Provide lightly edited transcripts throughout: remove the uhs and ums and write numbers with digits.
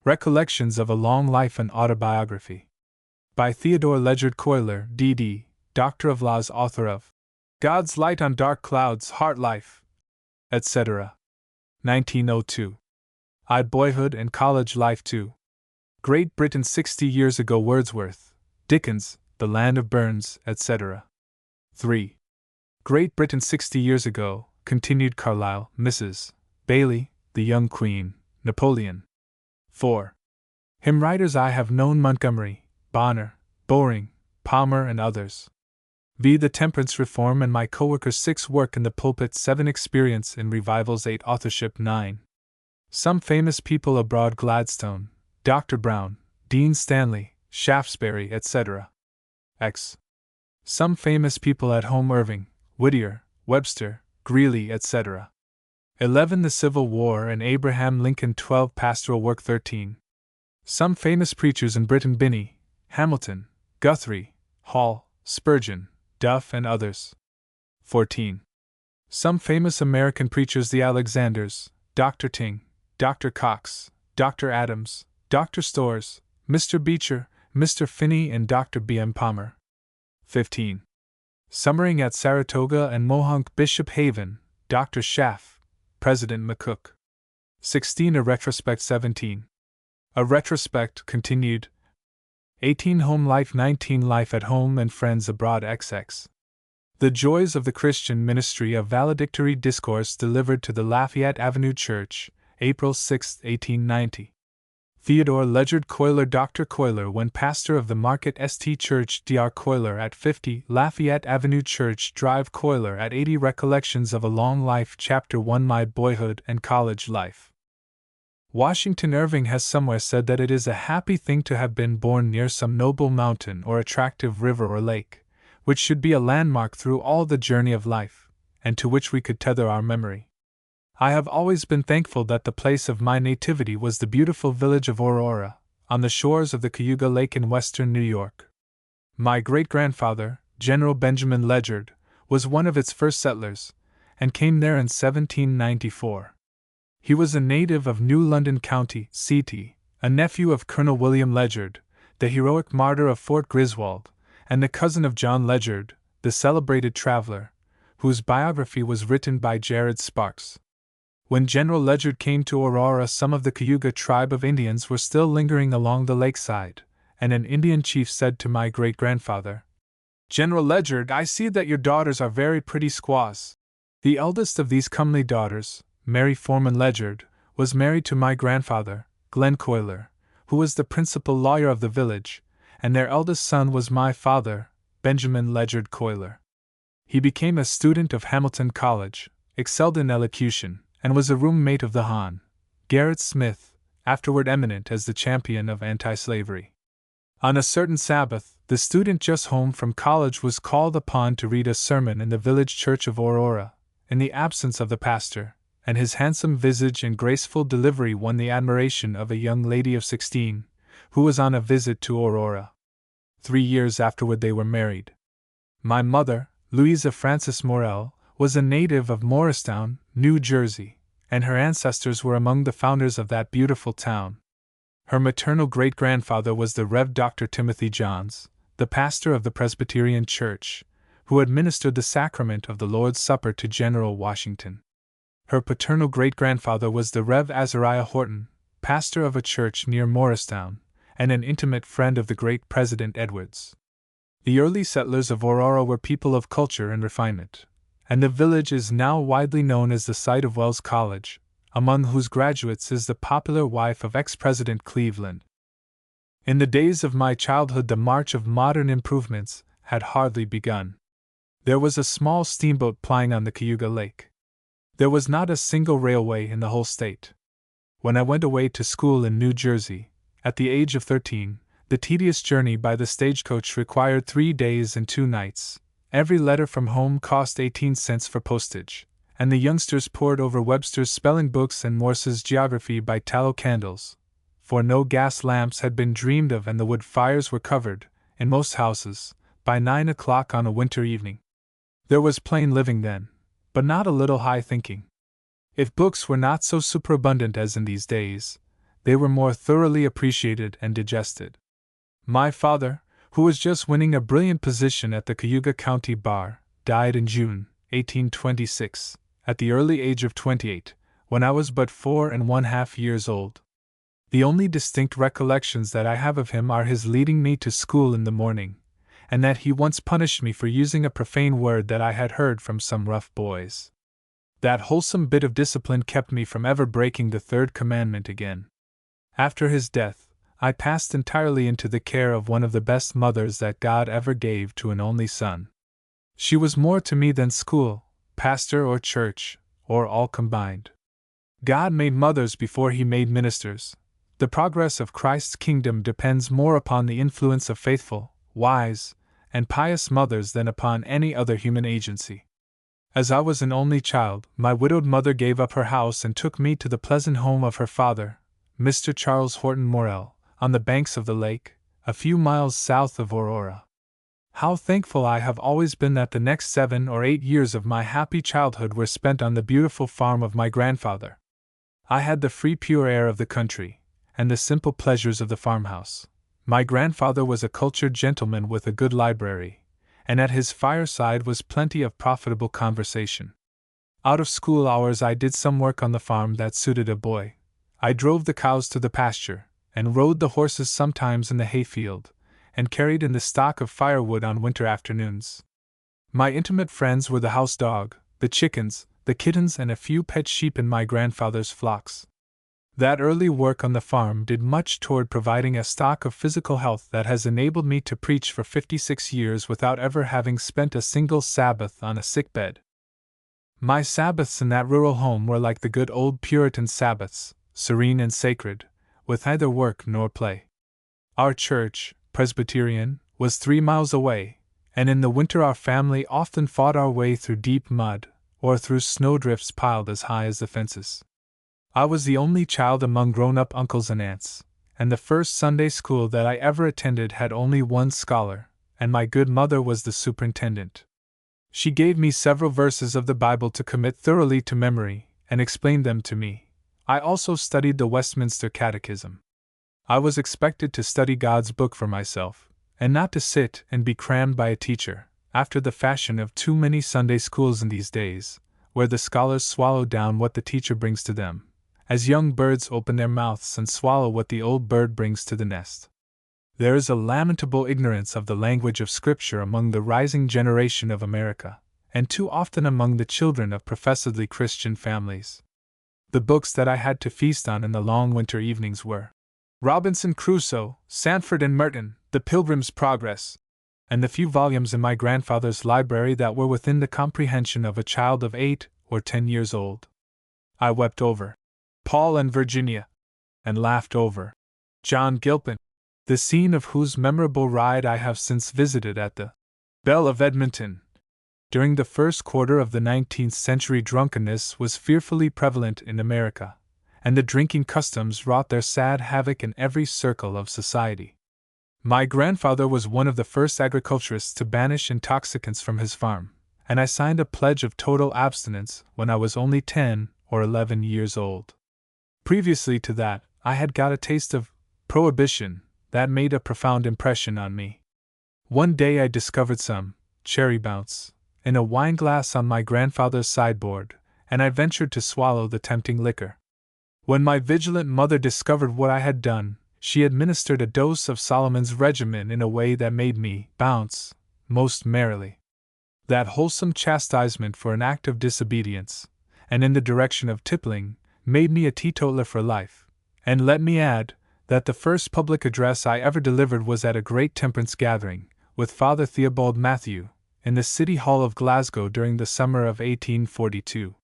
Recollections of a Long Life and Autobiography. By Theodore Ledyard Cuyler, D.D., Doctor of Laws, author of God's Light on Dark Clouds, Heart Life, etc. 1902. I'd Boyhood and College Life 2. Great Britain 60 Years Ago, Wordsworth, Dickens, The Land of Burns, etc. 3. Great Britain 60 Years Ago, continued Carlyle, Mrs. Bailey, The Young Queen, Napoleon. 4. Hymn writers I have known: Montgomery, Bonner, Bowring, Palmer, and others. V. The Temperance Reform and my co-workers. 6. Work in the pulpit. 7. Experience in revivals. 8. Authorship. 9. Some famous people abroad: Gladstone, Dr. Brown, Dean Stanley, Shaftesbury, etc. X. Some famous people at home: Irving, Whittier, Webster, Greeley, etc. 11. The Civil War and Abraham Lincoln. 12. Pastoral work. 13. Some famous preachers in Britain: Binney, Hamilton, Guthrie, Hall, Spurgeon, Duff, and others. 14. Some famous American preachers: the Alexanders, Dr. Ting, Dr. Cox, Dr. Adams, Dr. Storrs, Mr. Beecher, Mr. Finney, and Dr. B.M. Palmer. 15. Summering at Saratoga and Mohonk, Bishop Haven, Dr. Schaff, President McCook. 16. A retrospect. 17. A retrospect, continued. 18. Home life. 19. Life at home and friends abroad. XX. The joys of the Christian ministry. A valedictory discourse delivered to the Lafayette Avenue Church, April 6, 1890. Theodore Ledyard Cuyler. Dr. Cuyler, when pastor of the Market St. Church, Dr. Cuyler at 50, Lafayette Avenue Church Drive. Cuyler at 80. Recollections of a Long Life. Chapter 1. My Boyhood and College Life. Washington Irving has somewhere said that it is a happy thing to have been born near some noble mountain or attractive river or lake, which should be a landmark through all the journey of life, and to which we could tether our memory. I have always been thankful that the place of my nativity was the beautiful village of Aurora, on the shores of the Cayuga Lake in western New York. My great-grandfather, General Benjamin Ledyard, was one of its first settlers, and came there in 1794. He was a native of New London County, CT, a nephew of Colonel William Ledyard, the heroic martyr of Fort Griswold, and the cousin of John Ledyard, the celebrated traveler, whose biography was written by Jared Sparks. When General Ledyard came to Aurora, some of the Cayuga tribe of Indians were still lingering along the lakeside, and an Indian chief said to my great-grandfather, "General Ledyard, I see that your daughters are very pretty squaws." The eldest of these comely daughters, Mary Foreman Ledyard, was married to my grandfather, Glenn Cuyler, who was the principal lawyer of the village, and their eldest son was my father, Benjamin Ledyard Cuyler. He became a student of Hamilton College, excelled in elocution, and was a roommate of the Hon. Gerrit Smith, afterward eminent as the champion of anti-slavery. On a certain Sabbath, the student just home from college was called upon to read a sermon in the village church of Aurora, in the absence of the pastor, and his handsome visage and graceful delivery won the admiration of a young lady of 16, who was on a visit to Aurora. 3 years afterward they were married. My mother, Louisa Frances Morell, was a native of Morristown, New Jersey, and her ancestors were among the founders of that beautiful town. Her maternal great-grandfather was the Rev. Dr. Timothy Johns, the pastor of the Presbyterian Church, who administered the sacrament of the Lord's Supper to General Washington. Her paternal great-grandfather was the Rev. Azariah Horton, pastor of a church near Morristown, and an intimate friend of the great President Edwards. The early settlers of Aurora were people of culture and refinement, and the village is now widely known as the site of Wells College, among whose graduates is the popular wife of ex-President Cleveland. In the days of my childhood the march of modern improvements had hardly begun. There was a small steamboat plying on the Cayuga Lake. There was not a single railway in the whole state. When I went away to school in New Jersey, at the age of 13, the tedious journey by the stagecoach required 3 days and 2 nights. Every letter from home cost 18 cents for postage, and the youngsters pored over Webster's spelling books and Morse's geography by tallow candles, for no gas lamps had been dreamed of and the wood fires were covered, in most houses, by 9 o'clock on a winter evening. There was plain living then, but not a little high thinking. If books were not so superabundant as in these days, they were more thoroughly appreciated and digested. My father, who was just winning a brilliant position at the Cayuga County Bar, died in June, 1826, at the early age of 28, when I was but 4½ years old. The only distinct recollections that I have of him are his leading me to school in the morning, and that he once punished me for using a profane word that I had heard from some rough boys. That wholesome bit of discipline kept me from ever breaking the third commandment again. After his death, I passed entirely into the care of one of the best mothers that God ever gave to an only son. She was more to me than school, pastor, or church, or all combined. God made mothers before he made ministers. The progress of Christ's kingdom depends more upon the influence of faithful, wise, and pious mothers than upon any other human agency. As I was an only child, my widowed mother gave up her house and took me to the pleasant home of her father, Mr. Charles Horton Morrell, on the banks of the lake, a few miles south of Aurora. How thankful I have always been that the next 7 or 8 years of my happy childhood were spent on the beautiful farm of my grandfather. I had the free pure air of the country, and the simple pleasures of the farmhouse. My grandfather was a cultured gentleman with a good library, and at his fireside was plenty of profitable conversation. Out of school hours I did some work on the farm that suited a boy. I drove the cows to the pasture, and rode the horses sometimes in the hayfield, and carried in the stock of firewood on winter afternoons. My intimate friends were the house dog, the chickens, the kittens, and a few pet sheep in my grandfather's flocks. That early work on the farm did much toward providing a stock of physical health that has enabled me to preach for 56 years without ever having spent a single Sabbath on a sick bed. My Sabbaths in that rural home were like the good old Puritan Sabbaths, serene and sacred, with neither work nor play. Our church, Presbyterian, was 3 miles away, and in the winter our family often fought our way through deep mud, or through snowdrifts piled as high as the fences. I was the only child among grown-up uncles and aunts, and the first Sunday school that I ever attended had only one scholar, and my good mother was the superintendent. She gave me several verses of the Bible to commit thoroughly to memory, and explained them to me. I also studied the Westminster Catechism. I was expected to study God's book for myself, and not to sit and be crammed by a teacher, after the fashion of too many Sunday schools in these days, where the scholars swallow down what the teacher brings to them, as young birds open their mouths and swallow what the old bird brings to the nest. There is a lamentable ignorance of the language of Scripture among the rising generation of America, and too often among the children of professedly Christian families. The books that I had to feast on in the long winter evenings were Robinson Crusoe, Sandford and Merton, The Pilgrim's Progress, and the few volumes in my grandfather's library that were within the comprehension of a child of 8 or 10 years old. I wept over Paul and Virginia, and laughed over John Gilpin, the scene of whose memorable ride I have since visited at the Belle of Edmonton. During the first quarter of the 19th century, drunkenness was fearfully prevalent in America, and the drinking customs wrought their sad havoc in every circle of society. My grandfather was one of the first agriculturists to banish intoxicants from his farm, and I signed a pledge of total abstinence when I was only 10 or 11 years old. Previously to that, I had got a taste of prohibition that made a profound impression on me. One day I discovered some cherry bounce in a wineglass on my grandfather's sideboard, and I ventured to swallow the tempting liquor. When my vigilant mother discovered what I had done, she administered a dose of Solomon's regimen in a way that made me bounce most merrily. That wholesome chastisement for an act of disobedience, and in the direction of tippling, made me a teetotaler for life. And let me add that the first public address I ever delivered was at a great temperance gathering, with Father Theobald Matthew, in the City Hall of Glasgow during the summer of 1842.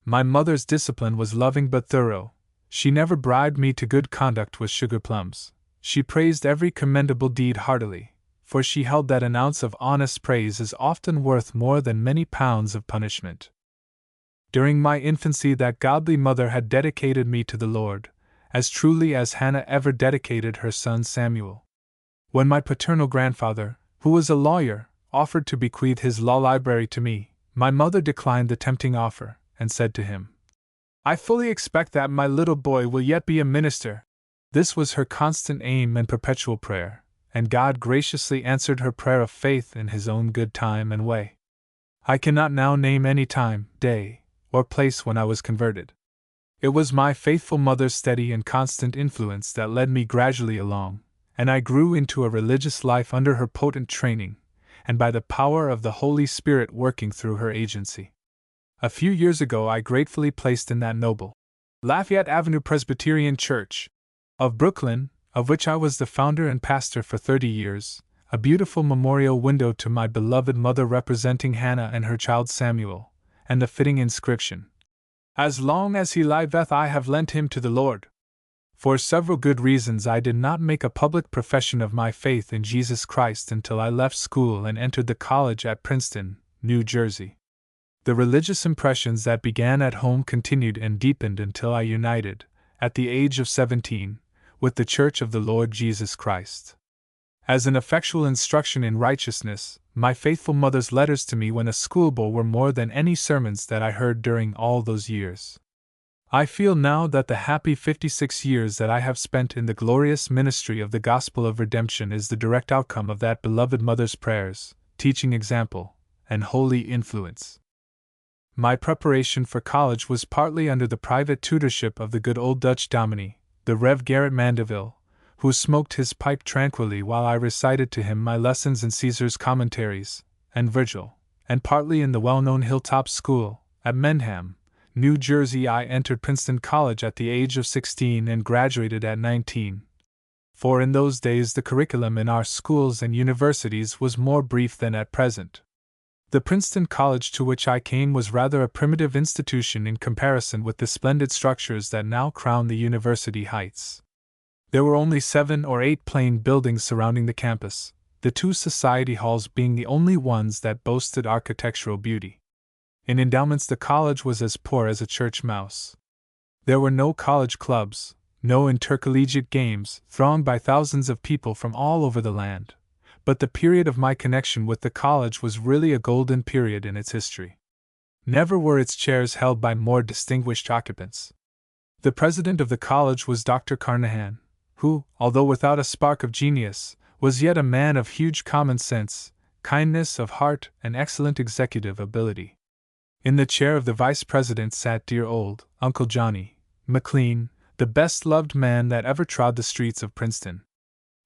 My mother's discipline was loving but thorough. She never bribed me to good conduct with sugar plums. She praised every commendable deed heartily, for she held that an ounce of honest praise is often worth more than many pounds of punishment. During my infancy that godly mother had dedicated me to the Lord, as truly as Hannah ever dedicated her son Samuel. When my paternal grandfather, who was a lawyer, offered to bequeath his law library to me, my mother declined the tempting offer, and said to him, "I fully expect that my little boy will yet be a minister, This was her constant aim and perpetual prayer, and God graciously answered her prayer of faith in His own good time and way. I cannot now name any time, day, or place when I was converted. It was my faithful mother's steady and constant influence that led me gradually along, and I grew into a religious life under her potent training, and by the power of the Holy Spirit working through her agency. A few years ago I gratefully placed in that noble Lafayette Avenue Presbyterian Church of Brooklyn, of which I was the founder and pastor for 30 years, a beautiful memorial window to my beloved mother representing Hannah and her child Samuel, and the fitting inscription, "As long as he liveth I have lent him to the Lord." For several good reasons I did not make a public profession of my faith in Jesus Christ until I left school and entered the college at Princeton, New Jersey. The religious impressions that began at home continued and deepened until I united, at the age of 17, with the Church of the Lord Jesus Christ. As an effectual instruction in righteousness, my faithful mother's letters to me when a schoolboy were more than any sermons that I heard during all those years. I feel now that the happy 56 years that I have spent in the glorious ministry of the gospel of redemption is the direct outcome of that beloved mother's prayers, teaching example, and holy influence. My preparation for college was partly under the private tutorship of the good old Dutch dominie, the Rev. Gerrit Mandeville, who smoked his pipe tranquilly while I recited to him my lessons in Caesar's Commentaries, and Virgil, and partly in the well-known Hilltop School, at Mendham, New Jersey. I entered Princeton College at the age of 16 and graduated at 19. For in those days the curriculum in our schools and universities was more brief than at present. The Princeton College to which I came was rather a primitive institution in comparison with the splendid structures that now crown the university heights. There were only 7 or 8 plain buildings surrounding the campus, the 2 society halls being the only ones that boasted architectural beauty. In endowments the college was as poor as a church mouse. There were no college clubs, no intercollegiate games, thronged by thousands of people from all over the land, but the period of my connection with the college was really a golden period in its history. Never were its chairs held by more distinguished occupants. The president of the college was Dr. Carnahan, who, although without a spark of genius, was yet a man of huge common sense, kindness of heart, and excellent executive ability. In the chair of the vice president sat dear old Uncle Johnny McLean, the best-loved man that ever trod the streets of Princeton.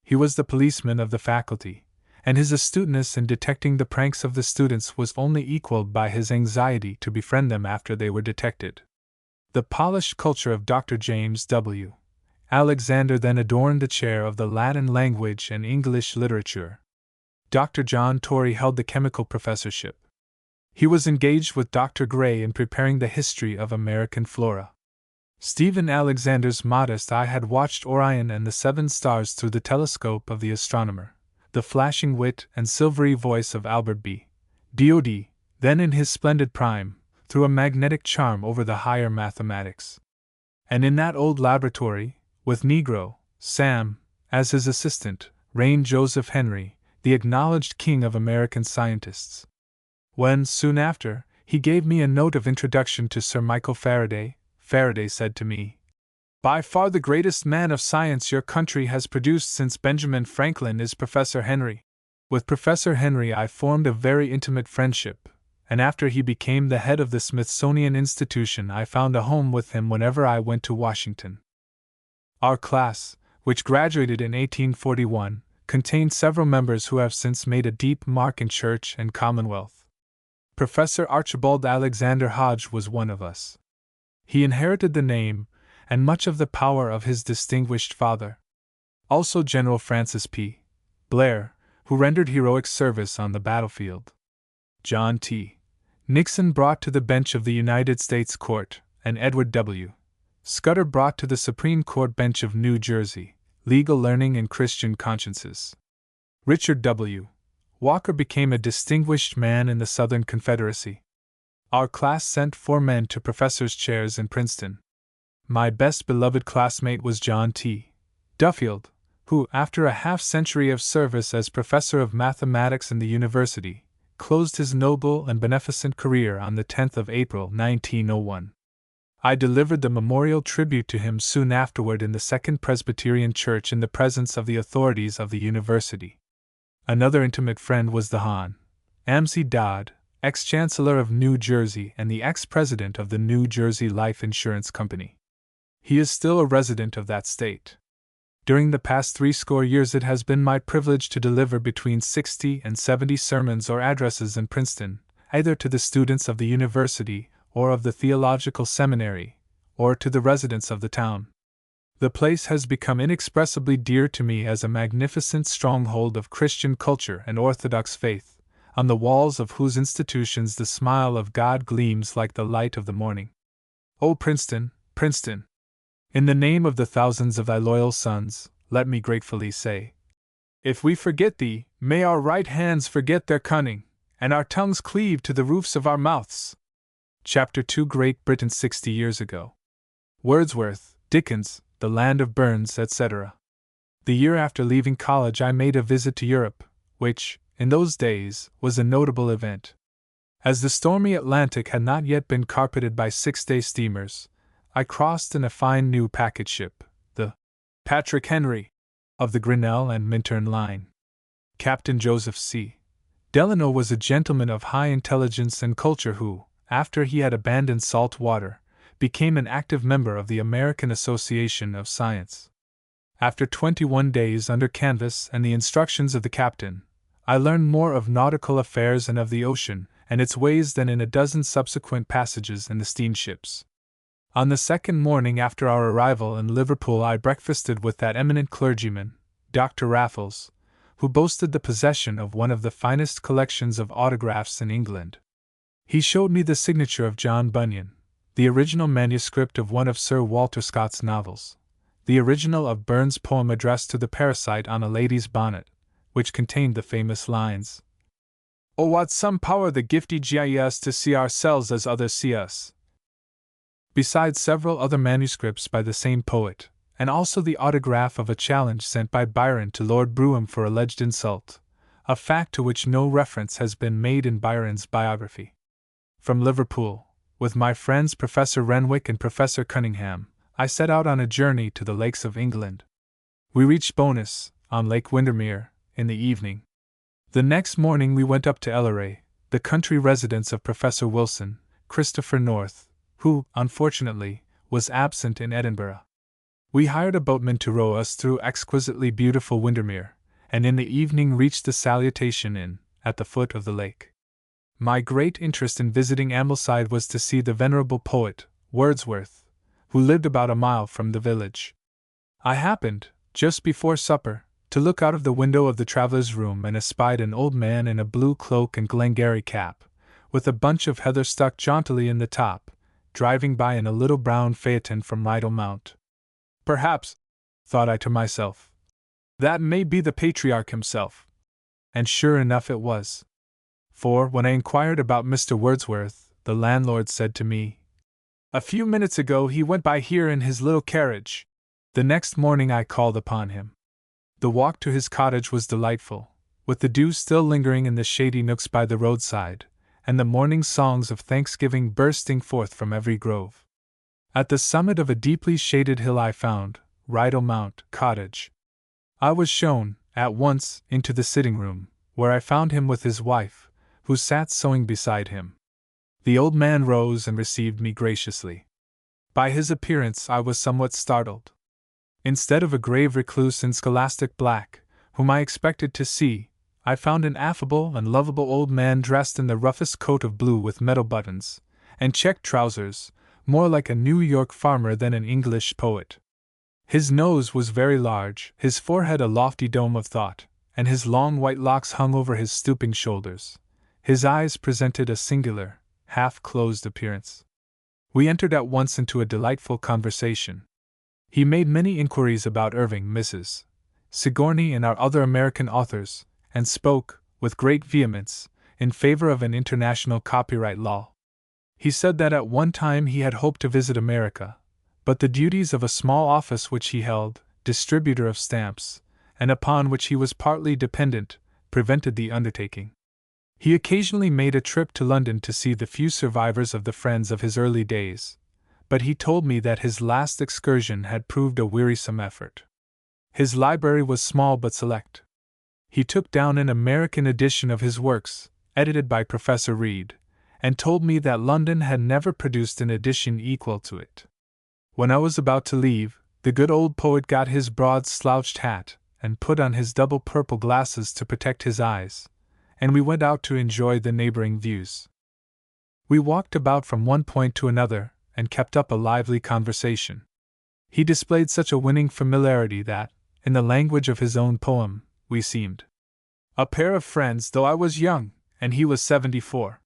He was the policeman of the faculty, and his astuteness in detecting the pranks of the students was only equaled by his anxiety to befriend them after they were detected. The polished culture of Dr. James W. Alexander then adorned the chair of the Latin language and English literature. Dr. John Torrey held the chemical professorship. He was engaged with Dr. Gray in preparing the history of American flora. Stephen Alexander's modest eye had watched Orion and the 7 stars through the telescope of the astronomer. The flashing wit and silvery voice of Albert B. Dod, then in his splendid prime, threw a magnetic charm over the higher mathematics. And in that old laboratory, with Negro Sam as his assistant, reigned Joseph Henry, the acknowledged king of American scientists. When, soon after, he gave me a note of introduction to Sir Michael Faraday, Faraday said to me, "By far the greatest man of science your country has produced since Benjamin Franklin is Professor Henry." With Professor Henry I formed a very intimate friendship, and after he became the head of the Smithsonian Institution I found a home with him whenever I went to Washington. Our class, which graduated in 1841, contained several members who have since made a deep mark in church and commonwealth. Professor Archibald Alexander Hodge was one of us. He inherited the name and much of the power of his distinguished father. Also General Francis P. Blair, who rendered heroic service on the battlefield. John T. Nixon brought to the bench of the United States Court, and Edward W. Scudder brought to the Supreme Court bench of New Jersey, legal learning and Christian consciences. Richard W. Walker became a distinguished man in the Southern Confederacy. Our class sent 4 men to professors' chairs in Princeton. My best beloved classmate was John T. Duffield, who, after a half-century of service as professor of mathematics in the university, closed his noble and beneficent career on the 10th of April, 1901. I delivered the memorial tribute to him soon afterward in the Second Presbyterian Church in the presence of the authorities of the university. Another intimate friend was the Hon. M.C. Dodd, ex-Chancellor of New Jersey and the ex-President of the New Jersey Life Insurance Company. He is still a resident of that state. During the past 60 years it has been my privilege to deliver between 60 and 70 sermons or addresses in Princeton, either to the students of the university or of the theological seminary, or to the residents of the town. The place has become inexpressibly dear to me as a magnificent stronghold of Christian culture and orthodox faith, on the walls of whose institutions the smile of God gleams like the light of the morning. O Princeton, Princeton! In the name of the thousands of thy loyal sons, let me gratefully say, if we forget thee, may our right hands forget their cunning, and our tongues cleave to the roofs of our mouths. Chapter 2 Great Britain 60 Years Ago. Wordsworth, Dickens, The Land of Burns, etc. The year after leaving college I made a visit to Europe, which, in those days, was a notable event. As the stormy Atlantic had not yet been carpeted by 6-day steamers, I crossed in a fine new packet ship, the Patrick Henry, of the Grinnell and Minturn line. Captain Joseph C. Delano was a gentleman of high intelligence and culture who, after he had abandoned salt water, became an active member of the American Association of Science. After 21 days under canvas and the instructions of the captain, I learned more of nautical affairs and of the ocean and its ways than in a dozen subsequent passages in the steamships. On the second morning after our arrival in Liverpool I breakfasted with that eminent clergyman, Dr. Raffles, who boasted the possession of one of the finest collections of autographs in England. He showed me the signature of John Bunyan, the original manuscript of one of Sir Walter Scott's novels, the original of Burns' poem addressed to the parasite on a lady's bonnet, which contained the famous lines, "Oh, what some power the gifty gies to see ourselves as others see us," besides several other manuscripts by the same poet, and also the autograph of a challenge sent by Byron to Lord Brougham for alleged insult, a fact to which no reference has been made in Byron's biography. From Liverpool, with my friends Professor Renwick and Professor Cunningham, I set out on a journey to the lakes of England. We reached Bowness, on Lake Windermere, in the evening. The next morning we went up to Elleray, the country residence of Professor Wilson, Christopher North, who, unfortunately, was absent in Edinburgh. We hired a boatman to row us through exquisitely beautiful Windermere, and in the evening reached the Salutation Inn, at the foot of the lake. My great interest in visiting Ambleside was to see the venerable poet, Wordsworth, who lived about a mile from the village. I happened, just before supper, to look out of the window of the traveller's room and espied an old man in a blue cloak and Glengarry cap, with a bunch of heather stuck jauntily in the top, driving by in a little brown phaeton from Rydal Mount. Perhaps, thought I to myself, that may be the patriarch himself. And sure enough it was. For, when I inquired about Mr. Wordsworth, the landlord said to me, "A few minutes ago he went by here in his little carriage." The next morning I called upon him. The walk to his cottage was delightful, with the dew still lingering in the shady nooks by the roadside, and the morning songs of thanksgiving bursting forth from every grove. At the summit of a deeply shaded hill I found Rydal Mount Cottage. I was shown, at once, into the sitting-room, where I found him with his wife, who sat sewing beside him. The old man rose and received me graciously. By his appearance I was somewhat startled. Instead of a grave recluse in scholastic black, whom I expected to see, I found an affable and lovable old man dressed in the roughest coat of blue with metal buttons, and checked trousers, more like a New York farmer than an English poet. His nose was very large, his forehead a lofty dome of thought, and his long white locks hung over his stooping shoulders. His eyes presented a singular, half-closed appearance. We entered at once into a delightful conversation. He made many inquiries about Irving, Mrs. Sigourney, and our other American authors, and spoke, with great vehemence, in favor of an international copyright law. He said that at one time he had hoped to visit America, but the duties of a small office which he held, distributor of stamps, and upon which he was partly dependent, prevented the undertaking. He occasionally made a trip to London to see the few survivors of the friends of his early days, but he told me that his last excursion had proved a wearisome effort. His library was small but select. He took down an American edition of his works, edited by Professor Reed, and told me that London had never produced an edition equal to it. When I was about to leave, the good old poet got his broad slouched hat and put on his double purple glasses to protect his eyes, and we went out to enjoy the neighboring views. We walked about from one point to another and kept up a lively conversation. He displayed such a winning familiarity that, in the language of his own poem, we seemed a pair of friends, though I was young and he was 74.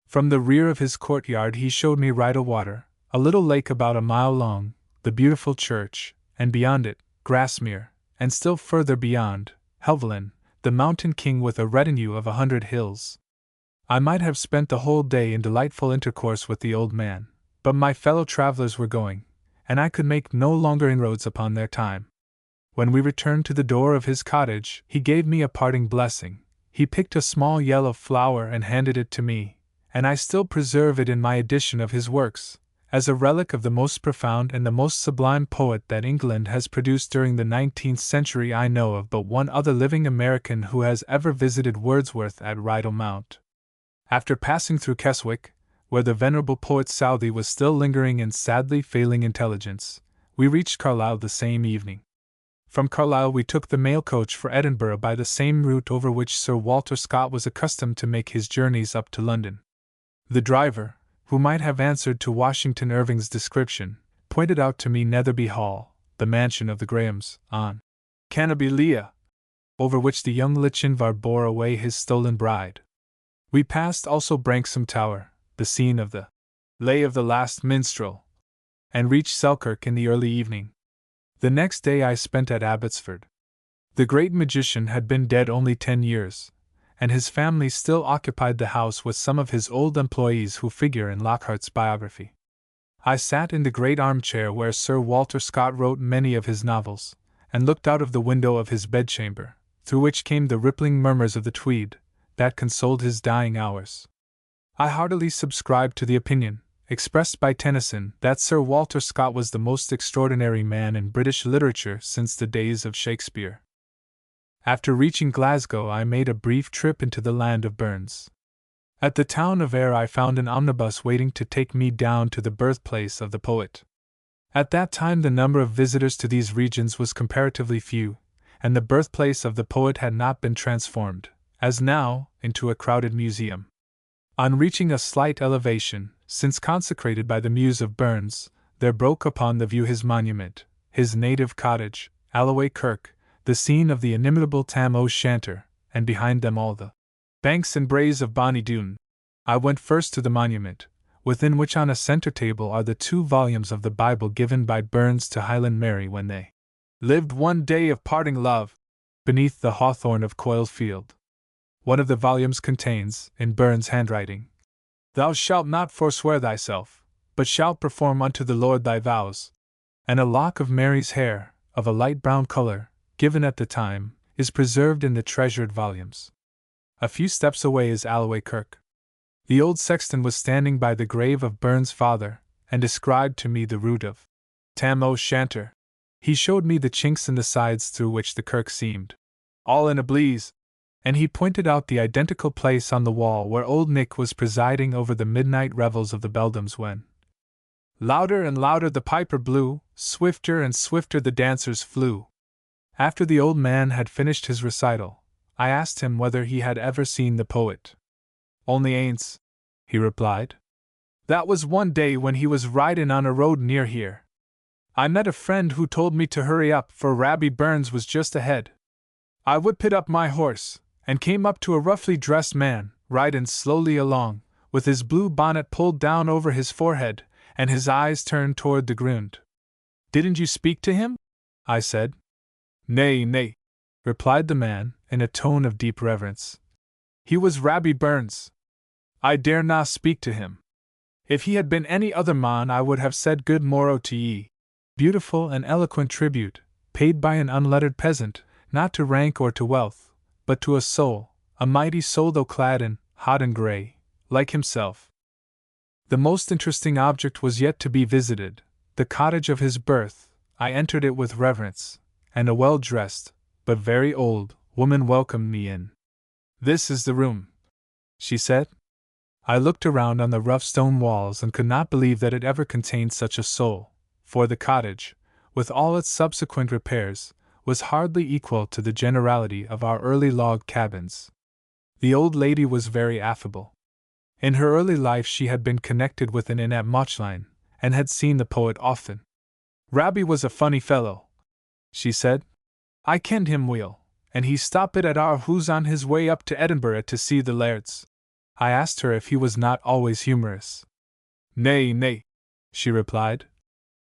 From the rear of his courtyard he showed me Rydal Water, a little lake about a mile long, the beautiful church, and beyond it, Grasmere, and still further beyond, Helvellyn, the mountain king with a retinue of 100 hills. I might have spent the whole day in delightful intercourse with the old man, but my fellow travelers were going, and I could make no longer inroads upon their time. When we returned to the door of his cottage, he gave me a parting blessing. He picked a small yellow flower and handed it to me, and I still preserve it in my edition of his works, as a relic of the most profound and the most sublime poet that England has produced during the 19th century. I know of but one other living American who has ever visited Wordsworth at Rydal Mount. After passing through Keswick, where the venerable poet Southey was still lingering in sadly failing intelligence, we reached Carlisle the same evening. From Carlisle we took the mail coach for Edinburgh by the same route over which Sir Walter Scott was accustomed to make his journeys up to London. The driver, who might have answered to Washington Irving's description, pointed out to me Netherby Hall, the mansion of the Grahams, on Canobie Lea, over which the young Lochinvar bore away his stolen bride. We passed also Branksome Tower, the scene of the Lay of the Last Minstrel, and reached Selkirk in the early evening. The next day I spent at Abbotsford. The great magician had been dead only 10 years, and his family still occupied the house with some of his old employees who figure in Lockhart's biography. I sat in the great armchair where Sir Walter Scott wrote many of his novels, and looked out of the window of his bedchamber, through which came the rippling murmurs of the Tweed, that consoled his dying hours. I heartily subscribed to the opinion, expressed by Tennyson, that Sir Walter Scott was the most extraordinary man in British literature since the days of Shakespeare. After reaching Glasgow I made a brief trip into the land of Burns. At the town of Ayr I found an omnibus waiting to take me down to the birthplace of the poet. At that time the number of visitors to these regions was comparatively few, and the birthplace of the poet had not been transformed, as now, into a crowded museum. On reaching a slight elevation, since consecrated by the muse of Burns, there broke upon the view his monument, his native cottage, Alloway Kirk, the scene of the inimitable Tam O'Shanter, and behind them all the banks and braes of Bonnie Doon. I went first to the monument, within which on a centre table are the 2 volumes of the Bible given by Burns to Highland Mary when they lived one day of parting love, beneath the hawthorn of Coyle Field. One of the volumes contains, in Burns' handwriting, "Thou shalt not forswear thyself, but shalt perform unto the Lord thy vows," and a lock of Mary's hair, of a light brown color, given at the time, is preserved in the treasured volumes. A few steps away is Alloway Kirk. The old sexton was standing by the grave of Burns' father, and described to me the route of Tam O'Shanter. He showed me the chinks in the sides through which the kirk seemed all in a blaze, and he pointed out the identical place on the wall where old Nick was presiding over the midnight revels of the beldams when louder and louder the piper blew, swifter and swifter the dancers flew. After the old man had finished his recital, I asked him whether he had ever seen the poet. "Only aince," he replied. "That was one day when he was ridin' on a road near here. I met a friend who told me to hurry up, for Rabbi Burns was just ahead. I whipped up my horse, and came up to a roughly dressed man, ridin' slowly along, with his blue bonnet pulled down over his forehead, and his eyes turned toward the ground. 'Didn't you speak to him?' I said. 'Nay, nay,' replied the man, in a tone of deep reverence. 'He was Rabbi Burns. I dare not speak to him. If he had been any other man I would have said good morrow to ye.' Beautiful and eloquent tribute, paid by an unlettered peasant, not to rank or to wealth, but to a soul, a mighty soul though clad in hodden grey, like himself. The most interesting object was yet to be visited, the cottage of his birth. I entered it with reverence, and a well-dressed, but very old, woman welcomed me in. "This is the room," she said. I looked around on the rough stone walls and could not believe that it ever contained such a soul, for the cottage, with all its subsequent repairs, was hardly equal to the generality of our early log cabins. The old lady was very affable. In her early life she had been connected with an inn at Mauchline, and had seen the poet often. "Rabbie was a funny fellow," she said. "I kenned him weel, and he stopped at our hoose on his way up to Edinburgh to see the lairds." I asked her if he was not always humorous. "Nay, nay," she replied.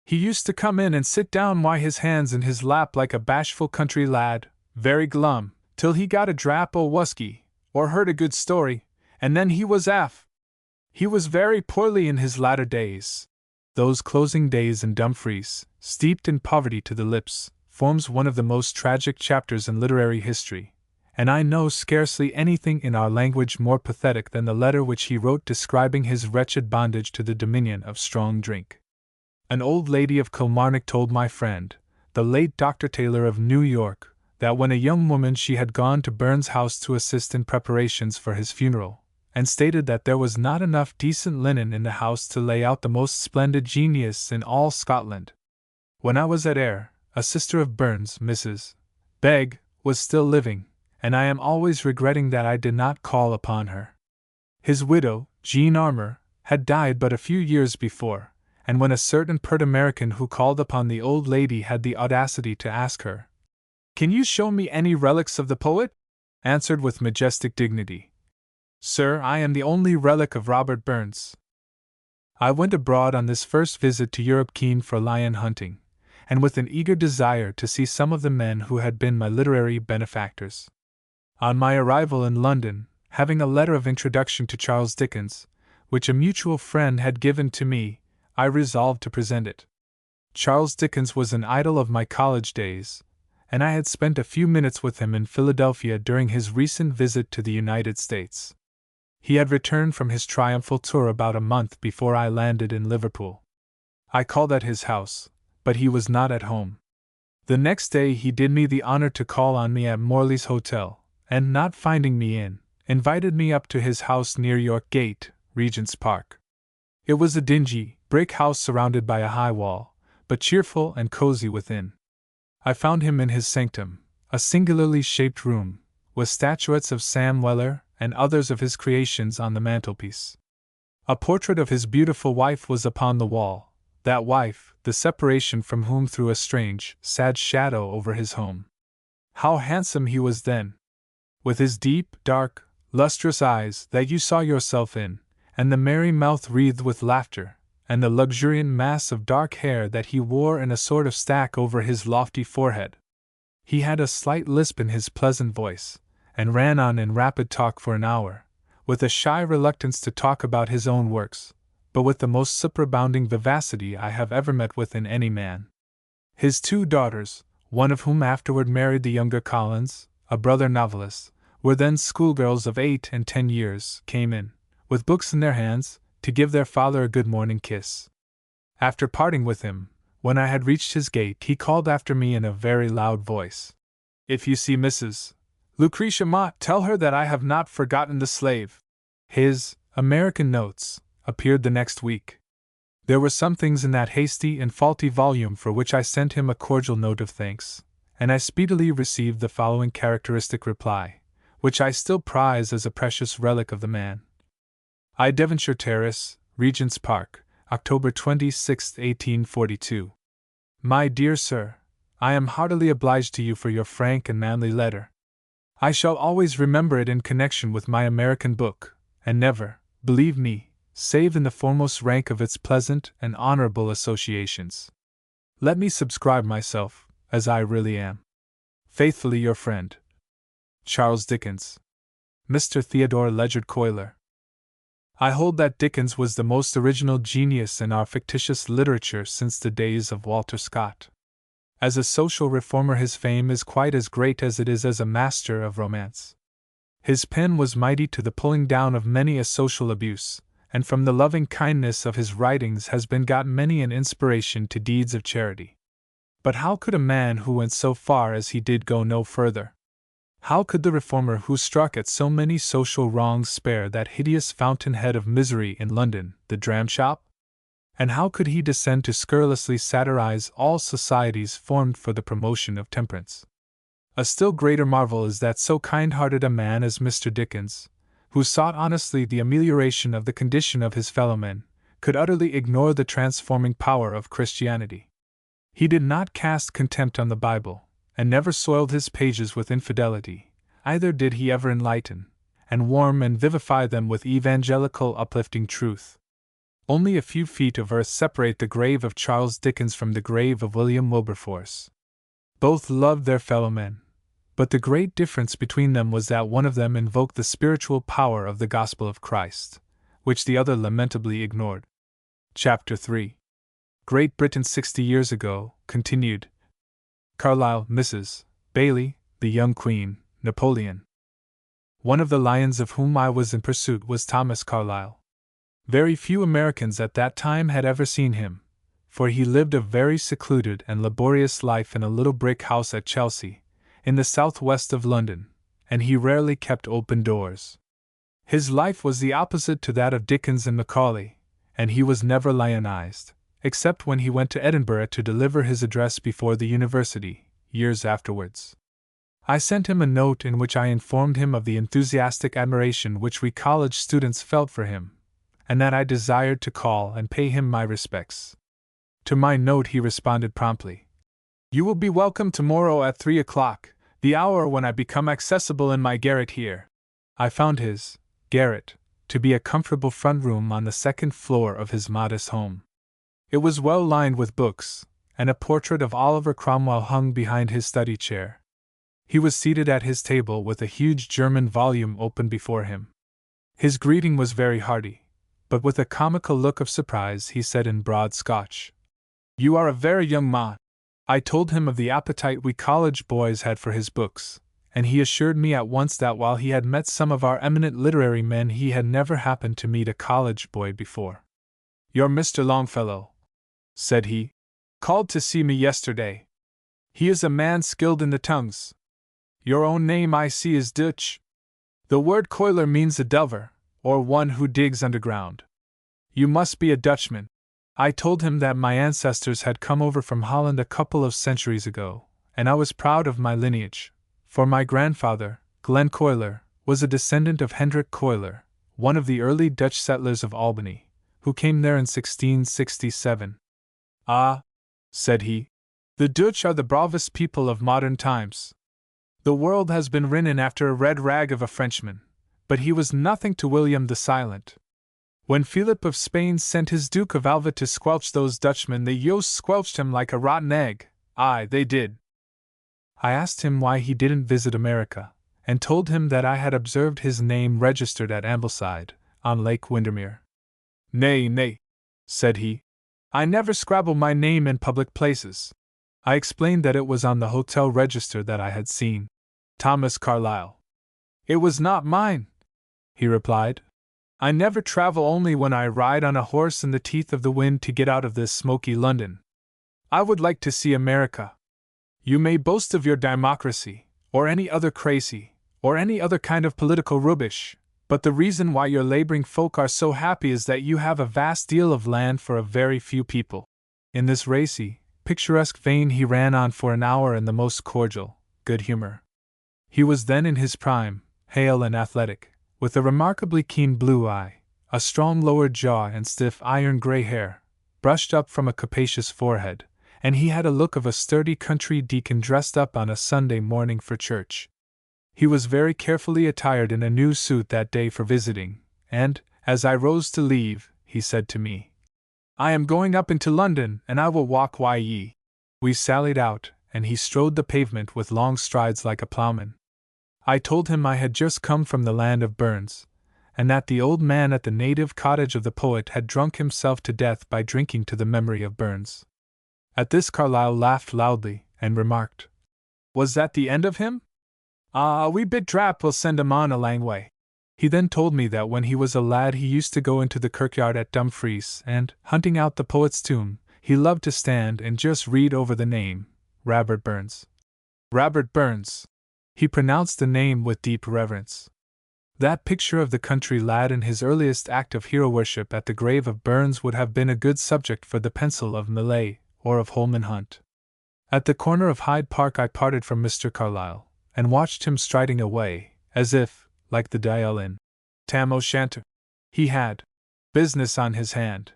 "He used to come in and sit down wi' his hands in his lap like a bashful country lad, very glum, till he got a drap o' whusky, or heard a good story, and then he was aff. He was very poorly in his latter days." Those closing days in Dumfries, steeped in poverty to the lips, forms one of the most tragic chapters in literary history, and I know scarcely anything in our language more pathetic than the letter which he wrote describing his wretched bondage to the dominion of strong drink. An old lady of Kilmarnock told my friend, the late Dr. Taylor of New York, that when a young woman she had gone to Burns' house to assist in preparations for his funeral, and stated that there was not enough decent linen in the house to lay out the most splendid genius in all Scotland. When I was at Ayr, a sister of Burns, Mrs. Begg, was still living, and I am always regretting that I did not call upon her. His widow, Jean Armour, had died but a few years before, and when a certain pert American who called upon the old lady had the audacity to ask her, "Can you show me any relics of the poet?" answered with majestic dignity, "Sir, I am the only relic of Robert Burns." I went abroad on this first visit to Europe keen for lion hunting, and with an eager desire to see some of the men who had been my literary benefactors. On my arrival in London, having a letter of introduction to Charles Dickens, which a mutual friend had given to me, I resolved to present it. Charles Dickens was an idol of my college days, and I had spent a few minutes with him in Philadelphia during his recent visit to the United States. He had returned from his triumphal tour about a month before I landed in Liverpool. I called at his house, but he was not at home. The next day he did me the honor to call on me at Morley's Hotel, and not finding me in, invited me up to his house near York Gate, Regent's Park. It was a dingy, brick house surrounded by a high wall, but cheerful and cozy within. I found him in his sanctum, a singularly shaped room, with statuettes of Sam Weller and others of his creations on the mantelpiece. A portrait of his beautiful wife was upon the wall, that wife, the separation from whom threw a strange, sad shadow over his home. How handsome he was then! With his deep, dark, lustrous eyes that you saw yourself in, and the merry mouth wreathed with laughter, and the luxuriant mass of dark hair that he wore in a sort of stack over his lofty forehead. He had a slight lisp in his pleasant voice, and ran on in rapid talk for an hour, with a shy reluctance to talk about his own works, but with the most superabounding vivacity I have ever met with in any man. His two daughters, one of whom afterward married the younger Collins, a brother novelist, were then schoolgirls of 8 and 10 years, came in, with books in their hands, to give their father a good morning kiss. After parting with him, when I had reached his gate, he called after me in a very loud voice, "If you see Mrs. Lucretia Mott, tell her that I have not forgotten the slave." His American Notes appeared the next week. There were some things in that hasty and faulty volume for which I sent him a cordial note of thanks, and I speedily received the following characteristic reply, which I still prize as a precious relic of the man. I Devonshire Terrace, Regent's Park, October 26, 1842. My dear Sir, I am heartily obliged to you for your frank and manly letter. I shall always remember it in connection with my American book, and never, believe me, save in the foremost rank of its pleasant and honorable associations. Let me subscribe myself, as I really am, faithfully your friend, Charles Dickens. Mr. Theodore Ledyard Cuyler. I hold that Dickens was the most original genius in our fictitious literature since the days of Walter Scott. As a social reformer, his fame is quite as great as it is as a master of romance. His pen was mighty to the pulling down of many a social abuse, and from the loving kindness of his writings has been got many an inspiration to deeds of charity. But how could a man who went so far as he did go no further? How could the reformer who struck at so many social wrongs spare that hideous fountainhead of misery in London, the dram shop? And how could he descend to scurrilously satirize all societies formed for the promotion of temperance? A still greater marvel is that so kind-hearted a man as Mr. Dickens, who sought honestly the amelioration of the condition of his fellow-men, could utterly ignore the transforming power of Christianity. He did not cast contempt on the Bible, and never soiled his pages with infidelity, either did he ever enlighten, and warm and vivify them with evangelical uplifting truth. Only a few feet of earth separate the grave of Charles Dickens from the grave of William Wilberforce. Both loved their fellow-men, but the great difference between them was that one of them invoked the spiritual power of the gospel of Christ, which the other lamentably ignored. Chapter 3. Great Britain 60 years ago, continued. Carlyle, Mrs. Bailey, the young Queen, Napoleon. One of the lions of whom I was in pursuit was Thomas Carlyle. Very few Americans at that time had ever seen him, for he lived a very secluded and laborious life in a little brick house at Chelsea, in the southwest of London, and he rarely kept open doors. His life was the opposite to that of Dickens and Macaulay, and he was never lionized, except when he went to Edinburgh to deliver his address before the university, years afterwards. I sent him a note in which I informed him of the enthusiastic admiration which we college students felt for him, and that I desired to call and pay him my respects. To my note he responded promptly, "You will be welcome tomorrow at 3 o'clock, the hour when I become accessible in my garret here." I found his garret to be a comfortable front room on the second floor of his modest home. It was well lined with books, and a portrait of Oliver Cromwell hung behind his study chair. He was seated at his table with a huge German volume open before him. His greeting was very hearty, but with a comical look of surprise he said in broad Scotch, "You are a very young man." I told him of the appetite we college boys had for his books, and he assured me at once that while he had met some of our eminent literary men he had never happened to meet a college boy before. "Your Mr. Longfellow," said he, "called to see me yesterday. He is a man skilled in the tongues. Your own name I see is Dutch. The word Cuyler means a delver, or one who digs underground. You must be a Dutchman." I told him that my ancestors had come over from Holland a couple of centuries ago, and I was proud of my lineage, for my grandfather, Glenn Cuyler, was a descendant of Hendrik Cuyler, one of the early Dutch settlers of Albany, who came there in 1667. "Ah," said he, "the Dutch are the bravest people of modern times. The world has been ridden after a red rag of a Frenchman, but he was nothing to William the Silent. When Philip of Spain sent his Duke of Alva to squelch those Dutchmen, they yost squelched him like a rotten egg. Aye, they did." I asked him why he didn't visit America, and told him that I had observed his name registered at Ambleside, on Lake Windermere. "Nay, nay," said he, "I never scrabble my name in public places." I explained that it was on the hotel register that I had seen Thomas Carlyle. "It was not mine," he replied. "I never travel, only when I ride on a horse in the teeth of the wind to get out of this smoky London. I would like to see America. You may boast of your democracy, or any other crazy, or any other kind of political rubbish, but the reason why your laboring folk are so happy is that you have a vast deal of land for a very few people." In this racy, picturesque vein he ran on for an hour in the most cordial good humor. He was then in his prime, hale and athletic, with a remarkably keen blue eye, a strong lower jaw and stiff iron-gray hair, brushed up from a capacious forehead, and he had a look of a sturdy country deacon dressed up on a Sunday morning for church. He was very carefully attired in a new suit that day for visiting, and, as I rose to leave, he said to me, "I am going up into London, and I will walk ye." We sallied out, and he strode the pavement with long strides like a ploughman. I told him I had just come from the land of Burns, and that the old man at the native cottage of the poet had drunk himself to death by drinking to the memory of Burns. At this Carlyle laughed loudly, and remarked, "Was that the end of him? Ah, a wee bit drap will send him on a lang way." He then told me that when he was a lad he used to go into the kirkyard at Dumfries and, hunting out the poet's tomb, he loved to stand and just read over the name, Robert Burns. Robert Burns! He pronounced the name with deep reverence. That picture of the country lad in his earliest act of hero worship at the grave of Burns would have been a good subject for the pencil of Millais or of Holman Hunt. At the corner of Hyde Park I parted from Mr. Carlyle, and watched him striding away, as if, like the Dial in Tam O'Shanter, he had business on his hand.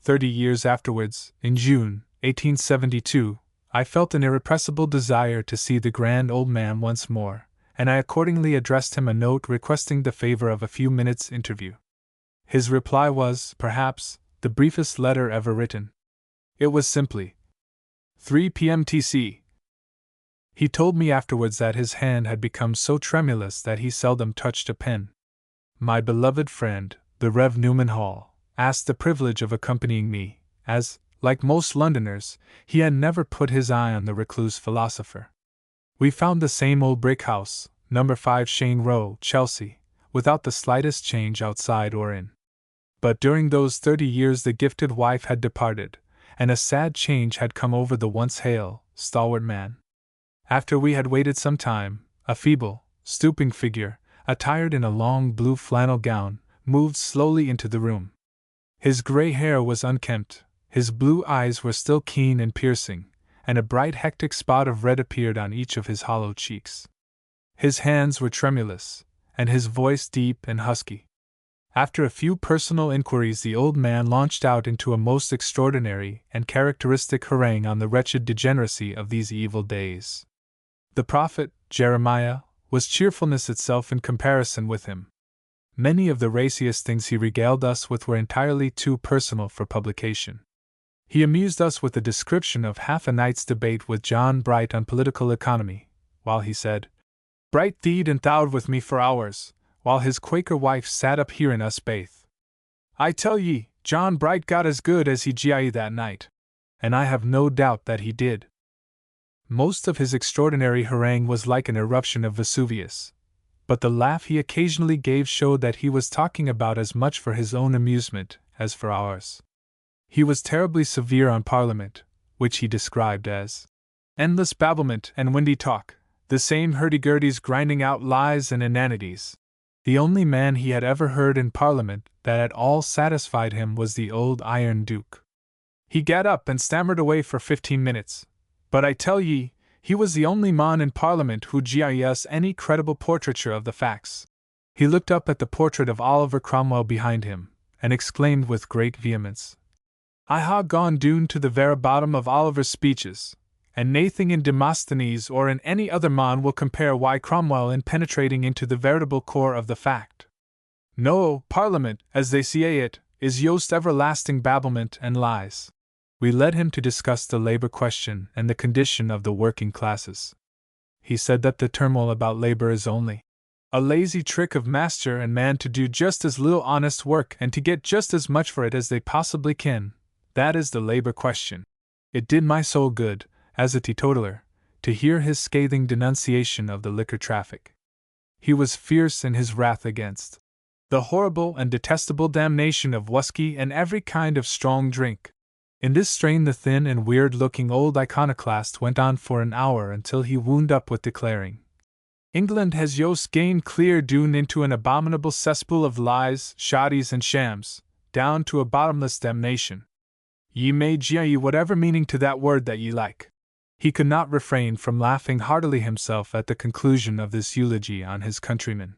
30 years afterwards, in June, 1872, I felt an irrepressible desire to see the grand old man once more, and I accordingly addressed him a note requesting the favor of a few minutes' interview. His reply was, perhaps, the briefest letter ever written. It was simply, 3 p.m. TC. He told me afterwards that his hand had become so tremulous that he seldom touched a pen. My beloved friend, the Rev. Newman Hall, asked the privilege of accompanying me, as, like most Londoners, he had never put his eye on the recluse philosopher. We found the same old brick house, No. 5 Cheyne Row, Chelsea, without the slightest change outside or in. But during those 30 years the gifted wife had departed, and a sad change had come over the once hale, stalwart man. After we had waited some time, a feeble, stooping figure, attired in a long blue flannel gown, moved slowly into the room. His gray hair was unkempt, his blue eyes were still keen and piercing, and a bright hectic spot of red appeared on each of his hollow cheeks. His hands were tremulous, and his voice deep and husky. After a few personal inquiries the old man launched out into a most extraordinary and characteristic harangue on the wretched degeneracy of these evil days. The prophet, Jeremiah, was cheerfulness itself in comparison with him. Many of the raciest things he regaled us with were entirely too personal for publication. He amused us with a description of half a night's debate with John Bright on political economy, while he said, "Bright theed and thowed with me for hours, while his Quaker wife sat up hearin' us baith. I tell ye, John Bright got as good as he gie that night. And I have no doubt that he did." Most of his extraordinary harangue was like an eruption of Vesuvius, but the laugh he occasionally gave showed that he was talking about as much for his own amusement as for ours. He was terribly severe on Parliament, which he described as endless babblement and windy talk, the same hurdy-gurdies grinding out lies and inanities. The only man he had ever heard in Parliament that at all satisfied him was the old Iron Duke. He got up and stammered away for 15 minutes, but I tell ye, he was the only man in Parliament who gie us any credible portraiture of the facts. He looked up at the portrait of Oliver Cromwell behind him, and exclaimed with great vehemence, "I ha' gone doon to the vera bottom of Oliver's speeches, and naething in Demosthenes or in any other man will compare why Cromwell in penetrating into the veritable core of the fact. No, Parliament, as they say it, is yost everlasting babblement and lies." We led him to discuss the labor question and the condition of the working classes. He said that the turmoil about labor is only a lazy trick of master and man to do just as little honest work and to get just as much for it as they possibly can. That is the labor question. It did my soul good, as a teetotaler, to hear his scathing denunciation of the liquor traffic. He was fierce in his wrath against the horrible and detestable damnation of whisky and every kind of strong drink. In this strain the thin and weird-looking old iconoclast went on for an hour until he wound up with declaring, "England has yost gained clear doon into an abominable cesspool of lies, shoddies, and shams, down to a bottomless damnation. Ye may gie whatever meaning to that word that ye like." He could not refrain from laughing heartily himself at the conclusion of this eulogy on his countrymen.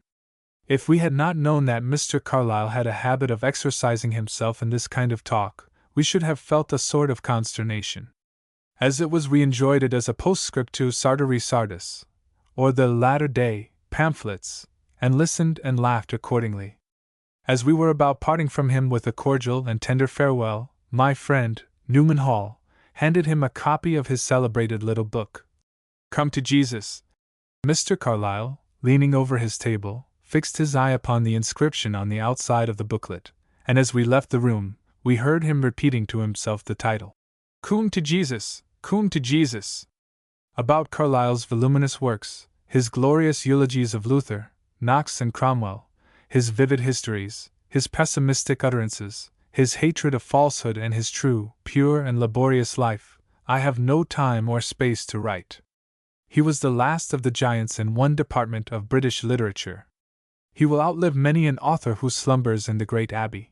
If we had not known that Mr. Carlyle had a habit of exercising himself in this kind of talk, we should have felt a sort of consternation. As it was, we enjoyed it as a postscript to Sartori Sardis, or the Latter Day pamphlets, and listened and laughed accordingly. As we were about parting from him with a cordial and tender farewell, my friend, Newman Hall, handed him a copy of his celebrated little book, Come to Jesus. Mr. Carlyle, leaning over his table, fixed his eye upon the inscription on the outside of the booklet, and as we left the room, we heard him repeating to himself the title, Come to Jesus, Come to Jesus. About Carlyle's voluminous works, his glorious eulogies of Luther, Knox, and Cromwell, his vivid histories, his pessimistic utterances, his hatred of falsehood, and his true, pure, and laborious life, I have no time or space to write. He was the last of the giants in one department of British literature. He will outlive many an author who slumbers in the great abbey.